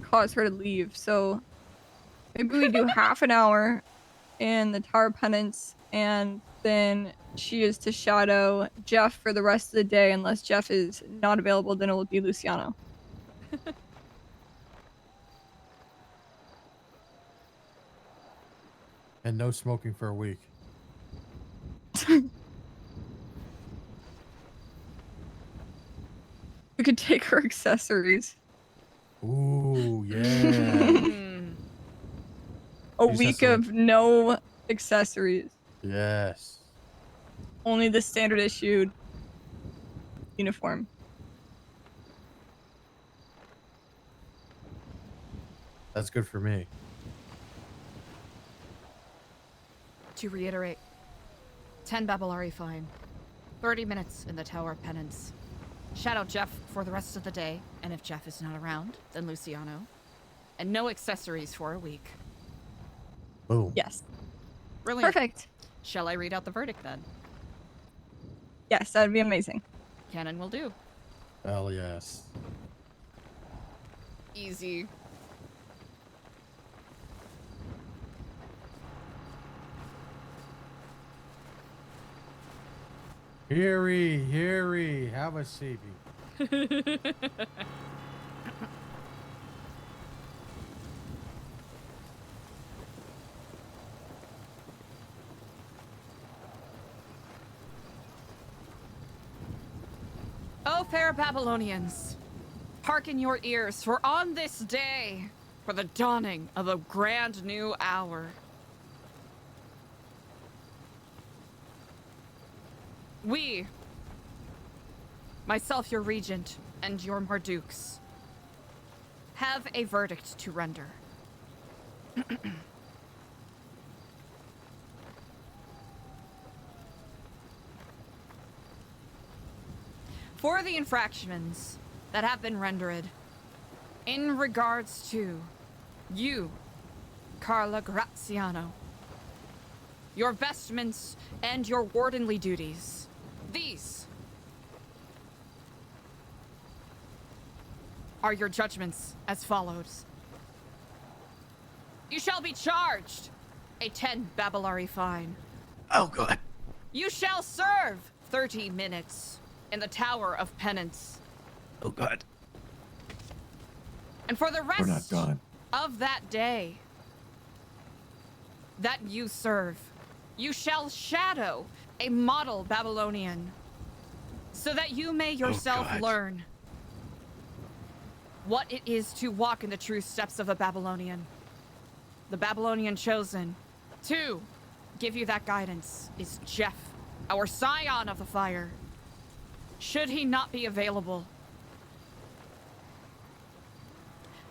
cause her to leave, so maybe we do half an hour in the Tower of Penance, and then she is to shadow Jeff for the rest of the day. Unless Jeff is not available, then it will be Luciano. And no smoking for a week. We could take her accessories. Ooh, yeah. A She just has week to, of no accessories. yes. Only the standard issued uniform. That's good for me. To reiterate, 10 Babylari fine, 30 minutes in the Tower of Penance. Shadow Jeff for the rest of the day, and if Jeff is not around, then Luciano. And no accessories for a week. Boom. Yes. Brilliant. Perfect. Shall I read out the verdict then? Yes, that'd be amazing. Canon will do. Hell yes. Easy. Here, have a seat. O fair Babylonians, hearken your ears, for on this day, for the dawning of a grand new hour, we, myself your regent and your Mardukes, have a verdict to render. For the infractions that have been rendered in regards to you, Carla Graziano, your vestments and your wardenly duties, these are your judgments as follows. You shall be charged a 10 Babylari fine. Oh, God. You shall serve 30 minutes in the Tower of Penance. Oh, God. And for the We're not rest done. of that day that you serve, you shall shadow a model Babylonian so that you may yourself God. learn what it is to walk in the true steps of a Babylonian. The Babylonian chosen to give you that guidance is Jeff, our scion of the fire. Should he not be available,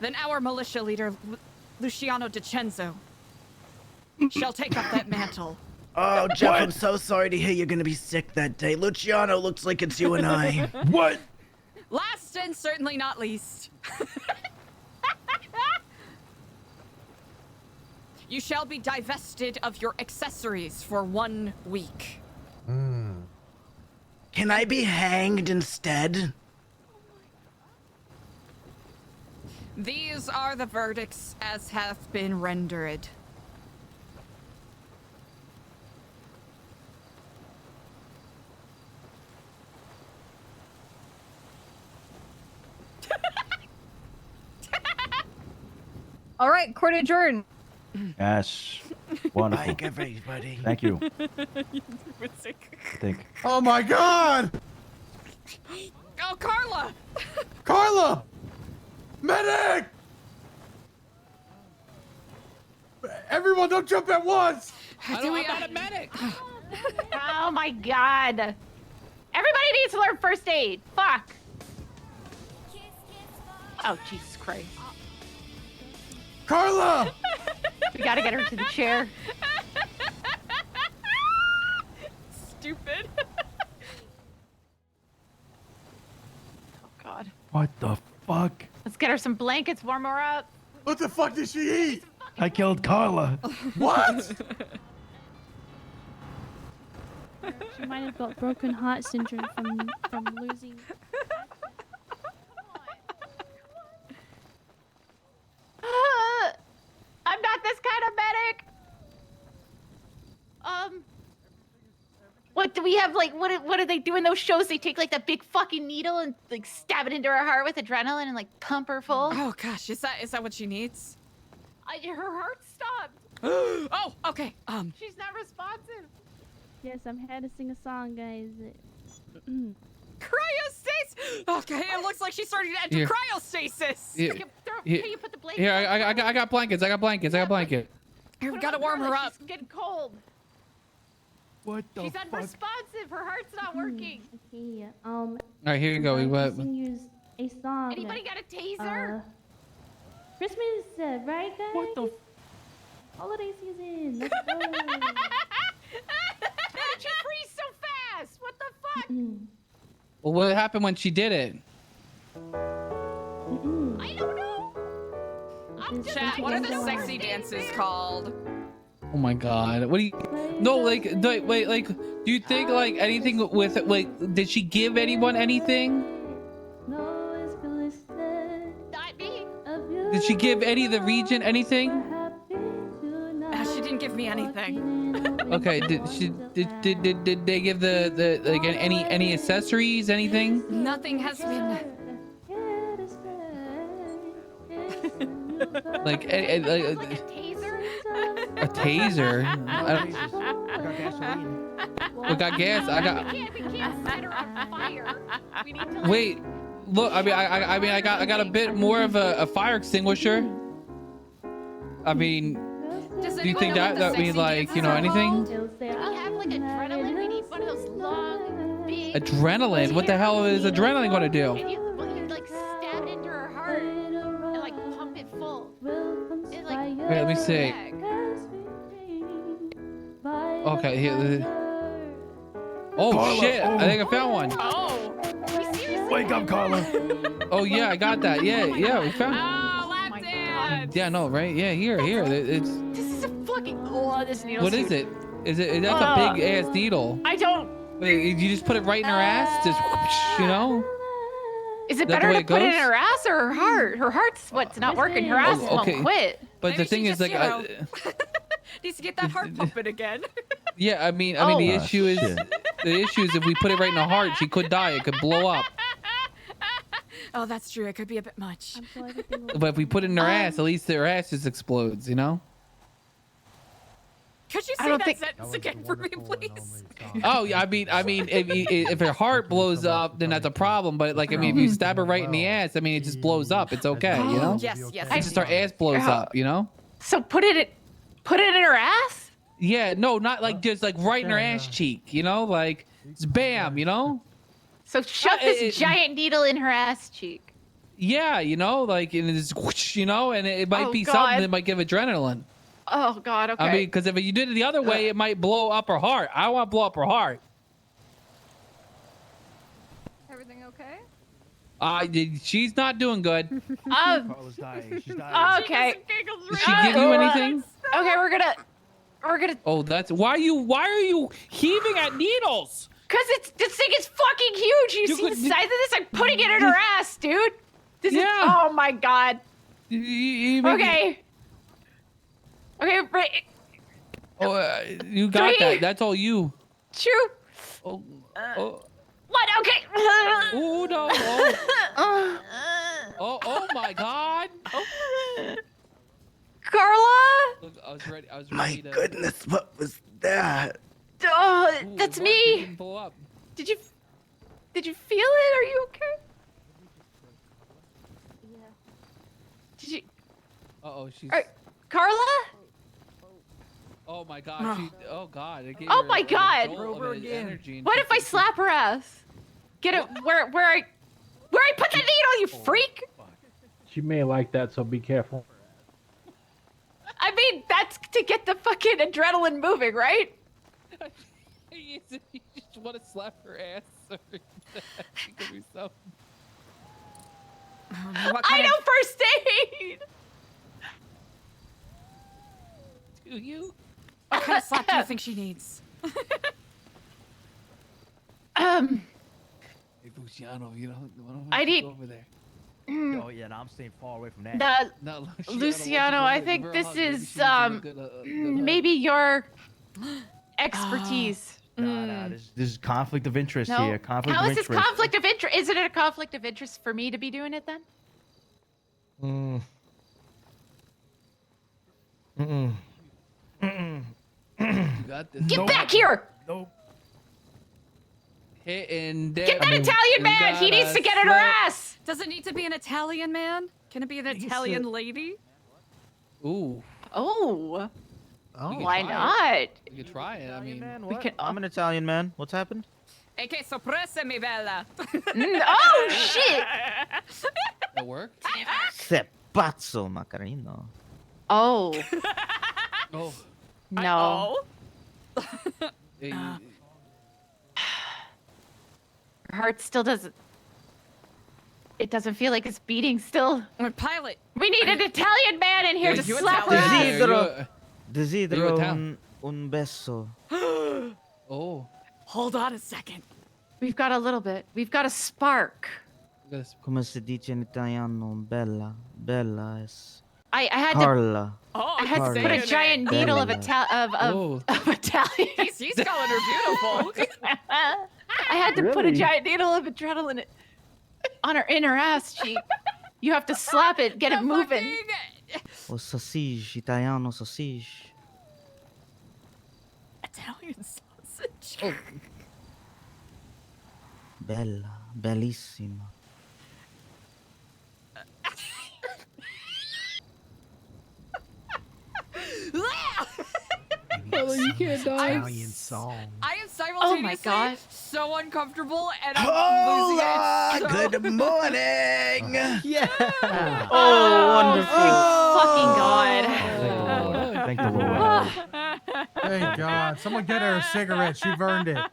then our militia leader, Luciano DiCenzo, shall take up that mantle. Oh, Jeff, I'm so sorry to hear you're gonna be sick that day. Luciano, looks like it's you and I. What? Last and certainly not least. You shall be divested of your accessories for 1 week. Can I be hanged instead? These are the verdicts as have been rendered. All right, court adjourned. Yes. Wonderful. Like everybody. Thank you. I think. Oh my God! Oh, Carla! Carla! Medic! Everyone, don't jump at once! I'm not a medic. Oh my God. Everybody needs to learn first aid. Fuck. Oh, Jesus Christ. Carla! We gotta get her to the chair. Stupid. Oh God. What the fuck? Let's get her some blankets, warm her up. What the fuck did she eat? I killed Carla. What? She might have got broken heart syndrome from losing. I'm not this kind of medic. What do we have? Like, what do they do in those shows? They take like that big fucking needle and like stab it into her heart with adrenaline and like pump her full. Oh gosh, is that what she needs? Her heart stopped. Oh, okay. She's not responsive. Yes, I'm here to sing a song, guys. Cryostasis. Okay, it looks like she's starting to enter Here. cryostasis. Here. Can you put the blanket? Here, I got blankets. I got blankets. Here, we gotta warm her up. She's getting cold. What the She's fuck? unresponsive. Her heart's not working. Okay, All right, here you go. I'd We like to went. sing you a song. Anybody got a taser? Christmas, right, guys? What the? Holiday season. Let's go. How did you freeze so fast? What the fuck? Well, what happened when she did it? I don't know. I'm just Chat, what are the sexy dances called? Oh my god. What do you? No, like, wait, like, do you think like anything with like? Did she give anyone anything? Not me. Did she give any of the region anything? She didn't give me anything. Okay. Did they give the like any accessories, anything? Nothing has been. Like Like a taser? a taser? We got gas. I got. We can't set her on fire. We need to. Wait. Look. I mean, I got a bit more of a fire extinguisher. I mean, do you think that means like anything? Do we have like adrenaline? We need one of those long, big. Adrenaline? What the hell is adrenaline gonna do? And you like stab it into her heart and like pump it full. It, like, Wait, let me see. Okay, here. Oh Carla, shit! I think I found one. Oh. Wake up, Carla. Oh yeah, I got that. Yeah, we found. Oh, lap dance. Yeah, no, right? Yeah, here. It's. This is a fucking. Oh, this needle. What is it? That's a big ass needle. I don't. Wait, you just put it right in her ass? Just whoosh, Is it That the better way to it put it in goes? her ass or her heart? Her heart's what's not working. Her ass won't quit. But the thing is, like, needs to get that heart pumping again. yeah, I mean, the issue is, shit. the issue is if we put it right in the heart, she could die. It could blow up. Oh, that's true. It could be a bit much. But if we put it in her ass, at least her ass just explodes. Could you say that sentence again for me, please? Oh yeah, I mean, if her heart blows up, then that's a problem. But like, I mean, if you stab her right in the ass, I mean, it just blows up. It's okay, Yes, yes. It's just her ass blows up, So put it in her ass? Yeah, no, not like just like right in her ass cheek, like just bam, So shove this giant needle in her ass cheek. Yeah, like and it's whoosh, and it might Oh, be God. something that might give adrenaline. Oh God. Okay. I mean, because if you did it the other way, it might blow up her heart. I want to blow up her heart. Everything okay? She's not doing good. Carla's dying. She's dying. Okay. Did she give you anything? Okay, we're gonna. Oh, that's why are you heaving at needles? Cause this thing is fucking huge. You see the size of this? I'm putting it in her ass, dude. This is. Oh my God. Okay. Okay. Oh, you got that. That's all you. True. Oh. What? Okay. Oh no. Oh my God. Carla. Look, I was ready. My goodness, what was that? Oh, that's what? me. It didn't blow up. Did you feel it? Are you okay? Did you? Uh-oh, she's. Carla? Oh my God. Oh God. It gave Oh her my a God. jolt of energy and What if I slap her ass? Get it where I put the needle, you freak! She may like that, so be careful. I mean, that's to get the fucking adrenaline moving, right? You just want to slap her ass. She could be so. I know first aid. Do you? What kind of slap do you think she needs? Hey, Luciano, I need. Go over there. Oh yeah, no, I'm staying far away from that. No, Luciano, I think this is maybe your expertise. Nah, this is conflict of interest No. here. Conflict How of is this interest. conflict of interest? Isn't it a conflict of interest for me to be doing it then? got this. Get back here! Nope. Hitting Get that Italian man! He needs to get in her ass! Does it need to be an Italian man? Can it be an Italian lady? Ooh. Oh. We could Why try not? it. We could try it. I mean, We can. I'm an Italian man. What's happened? E che sorpresa, mi bella. Oh shit! that worked. Se pazzo, Macarino. Oh. Oh. No. Hey, Her heart still doesn't. It doesn't feel like it's beating still. Pilot. We need an Italian man in here to you slap her ass. Desidero. Desidero Italian. un beso. Oh. Hold on a second. We've got a little bit. We've got a spark. Come si dice in italiano? Bella. Bella es. I had Carla. I had to put a giant needle of Italian. He's calling her beautiful. I had to put a Really? giant needle of adrenaline on her in her ass cheek. You have to slap it, get it moving. O sausage, italiano sausage. Italian sausage. Oh. Bella. Bellissima. Oh, you can't die. Italian song. I am simultaneously God. so uncomfortable and I'm Hola! losing it. Good morning! Yeah. Oh, wonderful. Fucking God. Thank the Lord. Thank God. Someone get her a cigarette. She've earned it. Oh,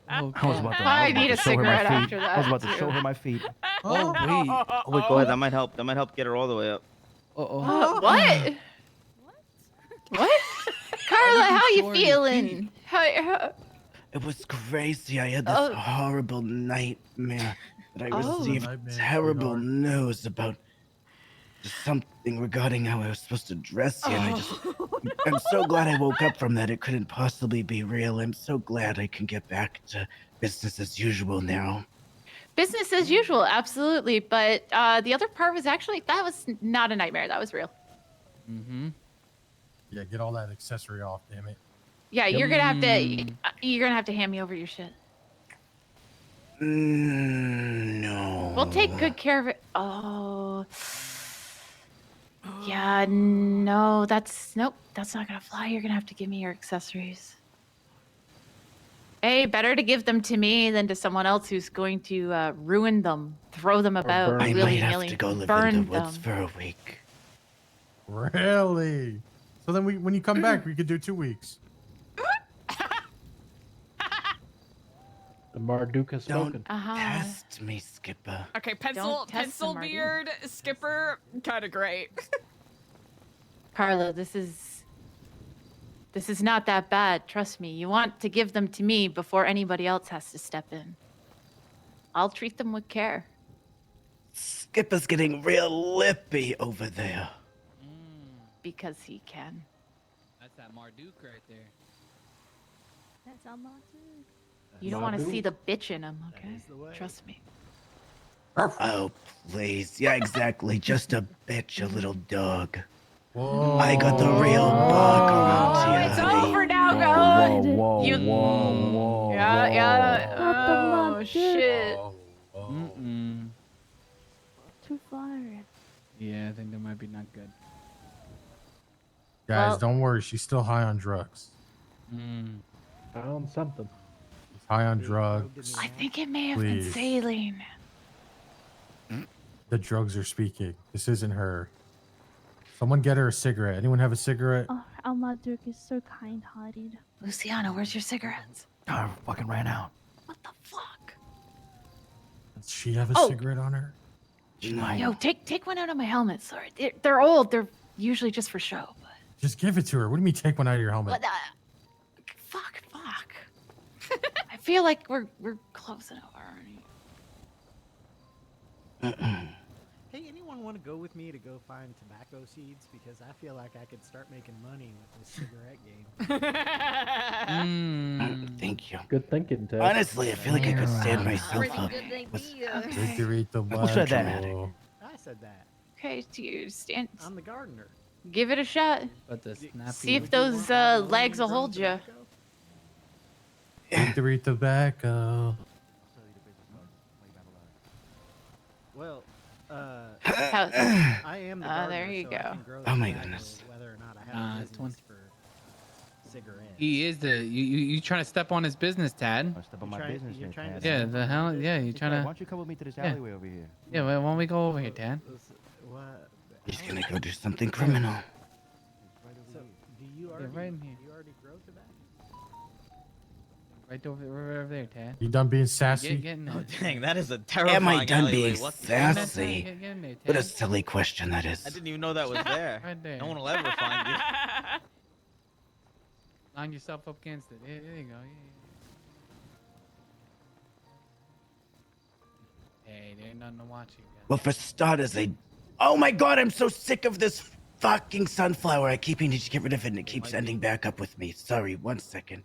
I was God. about to. I was about need to a show her my cigarette feet. after I was that, about to show too. her my feet. Oh, wait. Oh, wait, go ahead. That might help. That might help get her all the way up. Uh-oh. What? What? Carla, how you feeling? How, It was crazy. I had this Oh. horrible nightmare that I Oh. received Nightmare, terrible sweetheart. news about something regarding how I was supposed to dress you. And I'm so glad I woke up from that. It couldn't possibly be real. I'm so glad I can get back to business as usual now. business as usual, absolutely. But the other part was actually that was not a nightmare. That was real. Mm-hmm. Yeah, get all that accessory off, damn it. Yeah, you're gonna have to hand me over your shit. No. We'll take good care of it. Oh. Yeah, no, nope, that's not gonna fly. You're gonna have to give me your accessories. Hey, better to give them to me than to someone else who's going to ruin them, throw them about, I might have willy-nilly, to go live burn in the woods them. for a week. Really? So then when you come back, we could do 2 weeks. The Marduk has Don't spoken. test me, Skipper. Okay, pencil Don't test pencil them, Marty. beard, skipper, kind of great. Carlo, this is not that bad. Trust me. You want to give them to me before anybody else has to step in. I'll treat them with care. Skipper's getting real lippy over there. Because he can. That's that Marduk right there. That's our motto. You don't want to see the bitch in him, okay? is the way. Trust me. Oh, please. Yeah, exactly. Just a bitch, a little dog. Whoa. I got the real bark around Oh, here. it's honey. over now, Whoa, God. whoa, You- whoa, whoa. Yeah, yeah. Not the Oh, mud, shit. Mm-mm. Too far. Yeah, I think that might be not good. Guys, Well- don't worry. She's still high on drugs. Mm. Found something. She's high on drugs. I think it may have been Please. saline. The drugs are speaking. This isn't her. Someone get her a cigarette. Anyone have a cigarette? Oh, our Marduk is so kind-hearted. Luciano, where's your cigarettes? I fucking ran out. What the fuck? Does she have a Oh. cigarette on her? Yo, take one out of my helmet. Sorry, they're old. They're usually just for show. But Just give it to her. What do you mean take one out of your helmet? fuck. I feel like we're close enough. Hey, anyone want to go with me to go find tobacco seeds? Because I feel like I could start making money with this cigarette game. Thank you. Good thinking, Ted. Honestly, I feel like I could stand myself up. Victory the Who said that? Blanco. I said that. Okay, do you stand? I'm the gardener. Give it a shot. But the snappy. See if those legs will hold you. Victory tobacco. Well, How- I am the Ah, gardener, there you so go. I can grow Oh my tobacco goodness. whether or not I have a business for cigarettes. He is the you trying to step on his business, Tad? Step on You're my trying- business you're here, trying to Tad. Yeah, step the on hell? my Yeah, you business? trying Tad, to? why don't you come with me to this Yeah. alleyway over here? Yeah, well, why don't we go over here, Tad? What? He's gonna go do something criminal. So, do you Yeah, already, right in here. do you already grow tobacco? Right over there, Tad. You done being sassy? Get in there. Oh, dang, that is a terrifying Am I done alleyway. being What the- sassy? Get in there, What a Tad. silly question that is. I didn't even know that was there. Right there. No one will ever find you. Line yourself up against it. There you go. Yeah. Hey, there ain't nothing to watch here. Well, for starters, oh my god, I'm so sick of this fucking sunflower. I keep needing to get rid of it and it keeps ending back up with me. Sorry, 1 second.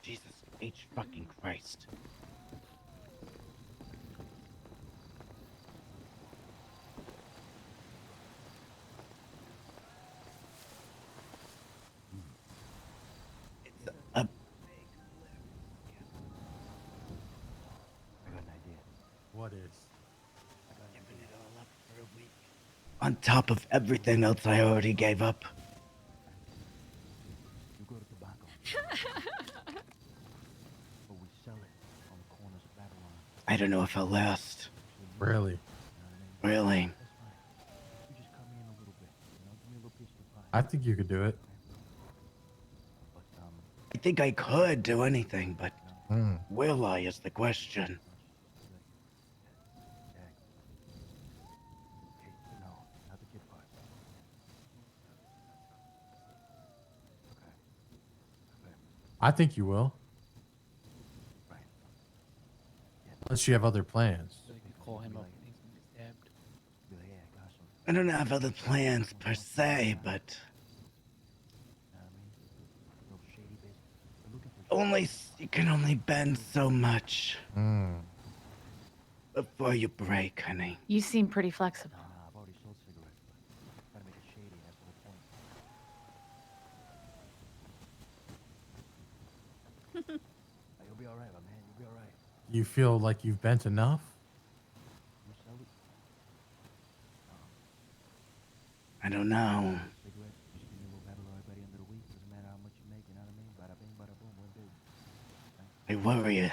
Jesus H fucking Christ. It's a I got an idea. What is? giving it all up for a week. On top of everything else I already gave up. You go to tobacco, but we sell it on the corners of Babylon. I don't know if I'll last. Really? Really. You just cut me in a little bit. You know, give me a little piece of the pie. I think you could do it. But I think I could do anything, but Hmm. will I is the question. hey, no, not the kid part. Okay. I think you will. Right. Unless you have other plans. So you can call him up and he's gonna get stabbed. Be like, yeah, I got some. I don't have other plans per se, but You know what I mean? Little shady business. They're looking for you can only bend so much Hmm. before you break, honey. You seem pretty flexible. I've already sold cigarettes, but gotta make it shady. That's the whole point. You'll be all right, my man. You'll be all right. You feel like you've bent enough? You sell it. I don't know. Cigarettes. Just give me a little Babylon by the end of the week. Doesn't matter how much you make. You know what I mean? Bada bing, bada boom, one day. I worry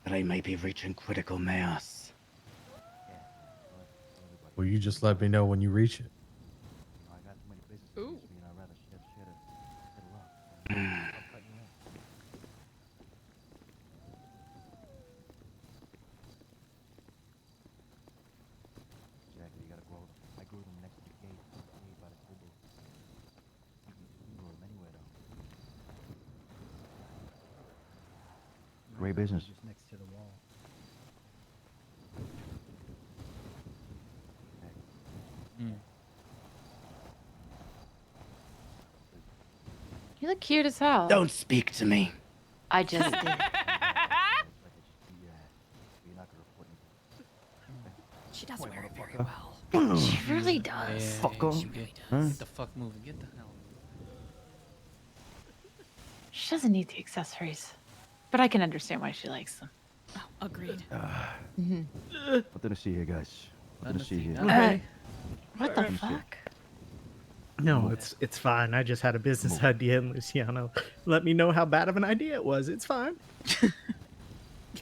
that I might be reaching critical mass. Well, you just let me know when you reach it. You know, I got so many businesses. Ooh. You know, I'd rather share a lot. I'll cut you in. Exactly, you gotta grow them. I grew them next to the gate by the school booth. You can grow them anywhere though. Great business. Just next to the wall. You look cute as hell. Don't speak to me. I just did. She does wear it very well. She really does. Fucker. Get the fuck moving. Get the hell. She doesn't need the accessories, but I can understand why she likes them. Oh, agreed. Mhm. Nothing to see here, guys. Nothing to see here. What the Let me see. fuck? No, it's fine. I just had a business idea, and Luciano let me know how bad of an idea it was. It's fine.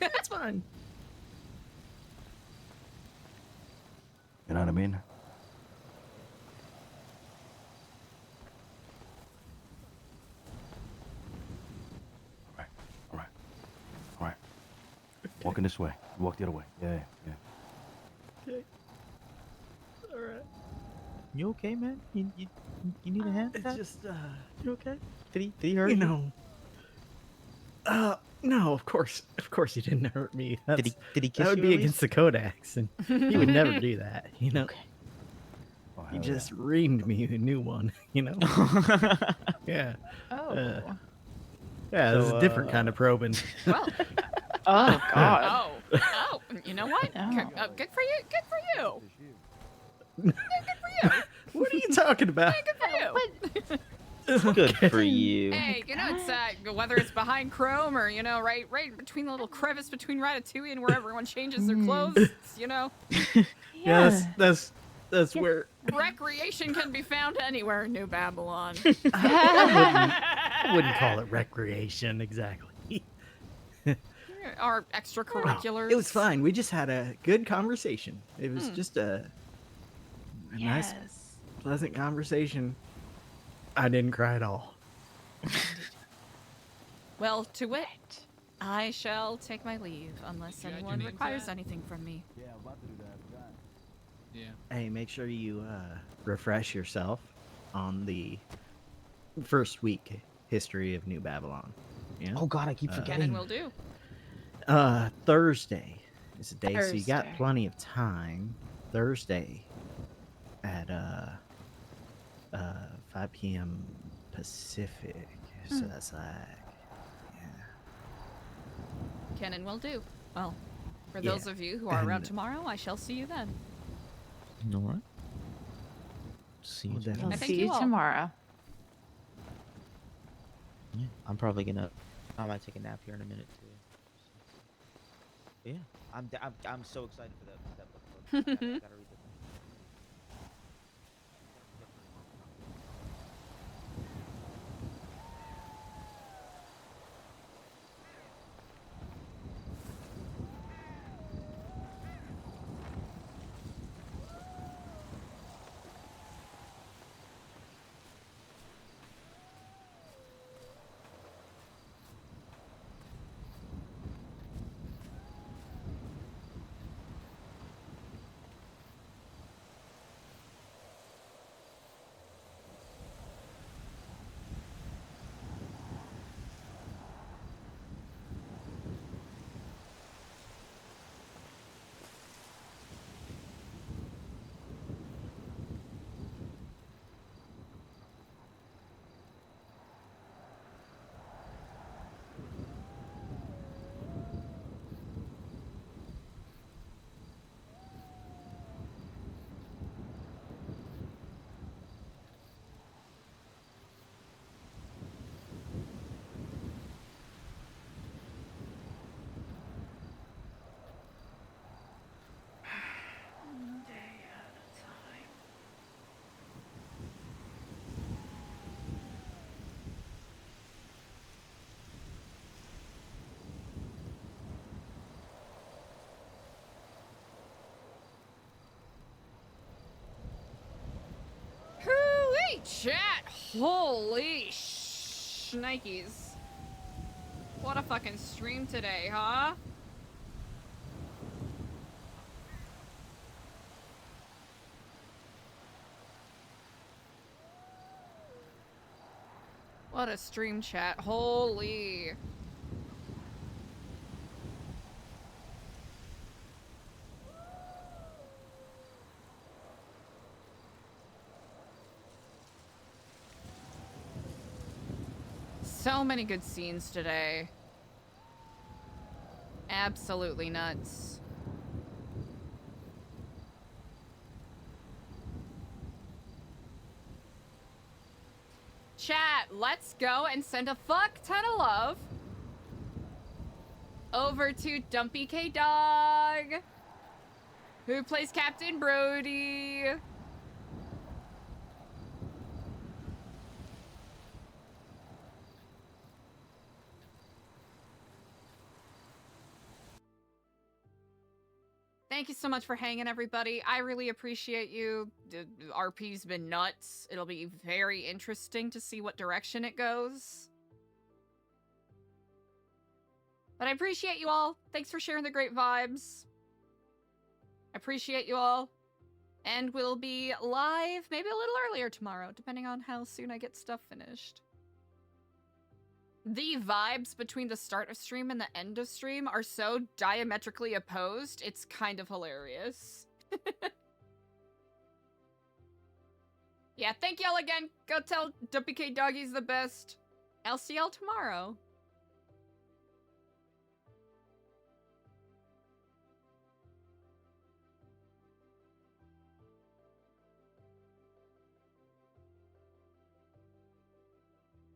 It's fine. You know what I mean? All right. Walking this way. You walk the other way. Yeah. Okay. All right. You okay, man? You need a hand? It's just you okay? Did he hurt you? Know. No, of course he didn't hurt me. Did he kiss you That would at be least? against the codex, and he would never do that. You know. Oh, He hell just reamed me a new one. You know. Yeah. Oh. Yeah, this is a different kind of probing. Well. Oh God. Oh, you know what? Good for you. Good for you. Good for you. What are you talking about? Good for you. Good for you. Hey, you know, it's whether it's behind Chrome or right between the little crevice between Ratatouille and where everyone changes their clothes. It's, Yeah, that's where recreation can be found anywhere in New Babylon. I wouldn't call it recreation exactly. Our extracurriculars. It was fine. We just had a good conversation. It was just a nice, pleasant conversation. I didn't cry at all. Well, to wit, I shall take my leave unless anyone requires anything from me. Yeah, I'm about to do that. Yeah. Hey, make sure you refresh yourself on the first week history of New Babylon. Yeah. Oh God, I keep forgetting. And will do. Thursday is the day, so you got Thursday. plenty of time. Thursday at 5 p.m. Pacific. So that's like, Can and will do. Well, for those of you who are around tomorrow, I shall see you then. All right. See you. Well, tomorrow. I'll thank see you you all. tomorrow. Yeah, I might take a nap here in a minute too. Yeah, I'm so excited for that book. I gotta read the thing. Hooey chat! Holy shnikes. What a fucking stream today, huh? What a stream, chat. Holy. So many good scenes today. Absolutely nuts. Chat, let's go and send a fuck ton of love over to Dumpy K Dog, who plays Captain Brody. Thank you so much for hanging, everybody. I really appreciate you. RP's been nuts. It'll be very interesting to see what direction it goes. But I appreciate you all. Thanks for sharing the great vibes. I appreciate you all. And we'll be live maybe a little earlier tomorrow, depending on how soon I get stuff finished. The vibes between the start of stream and the end of stream are so diametrically opposed, it's kind of hilarious. Yeah, thank y'all again. Go tell WK Doggy's the best. I'll see y'all tomorrow.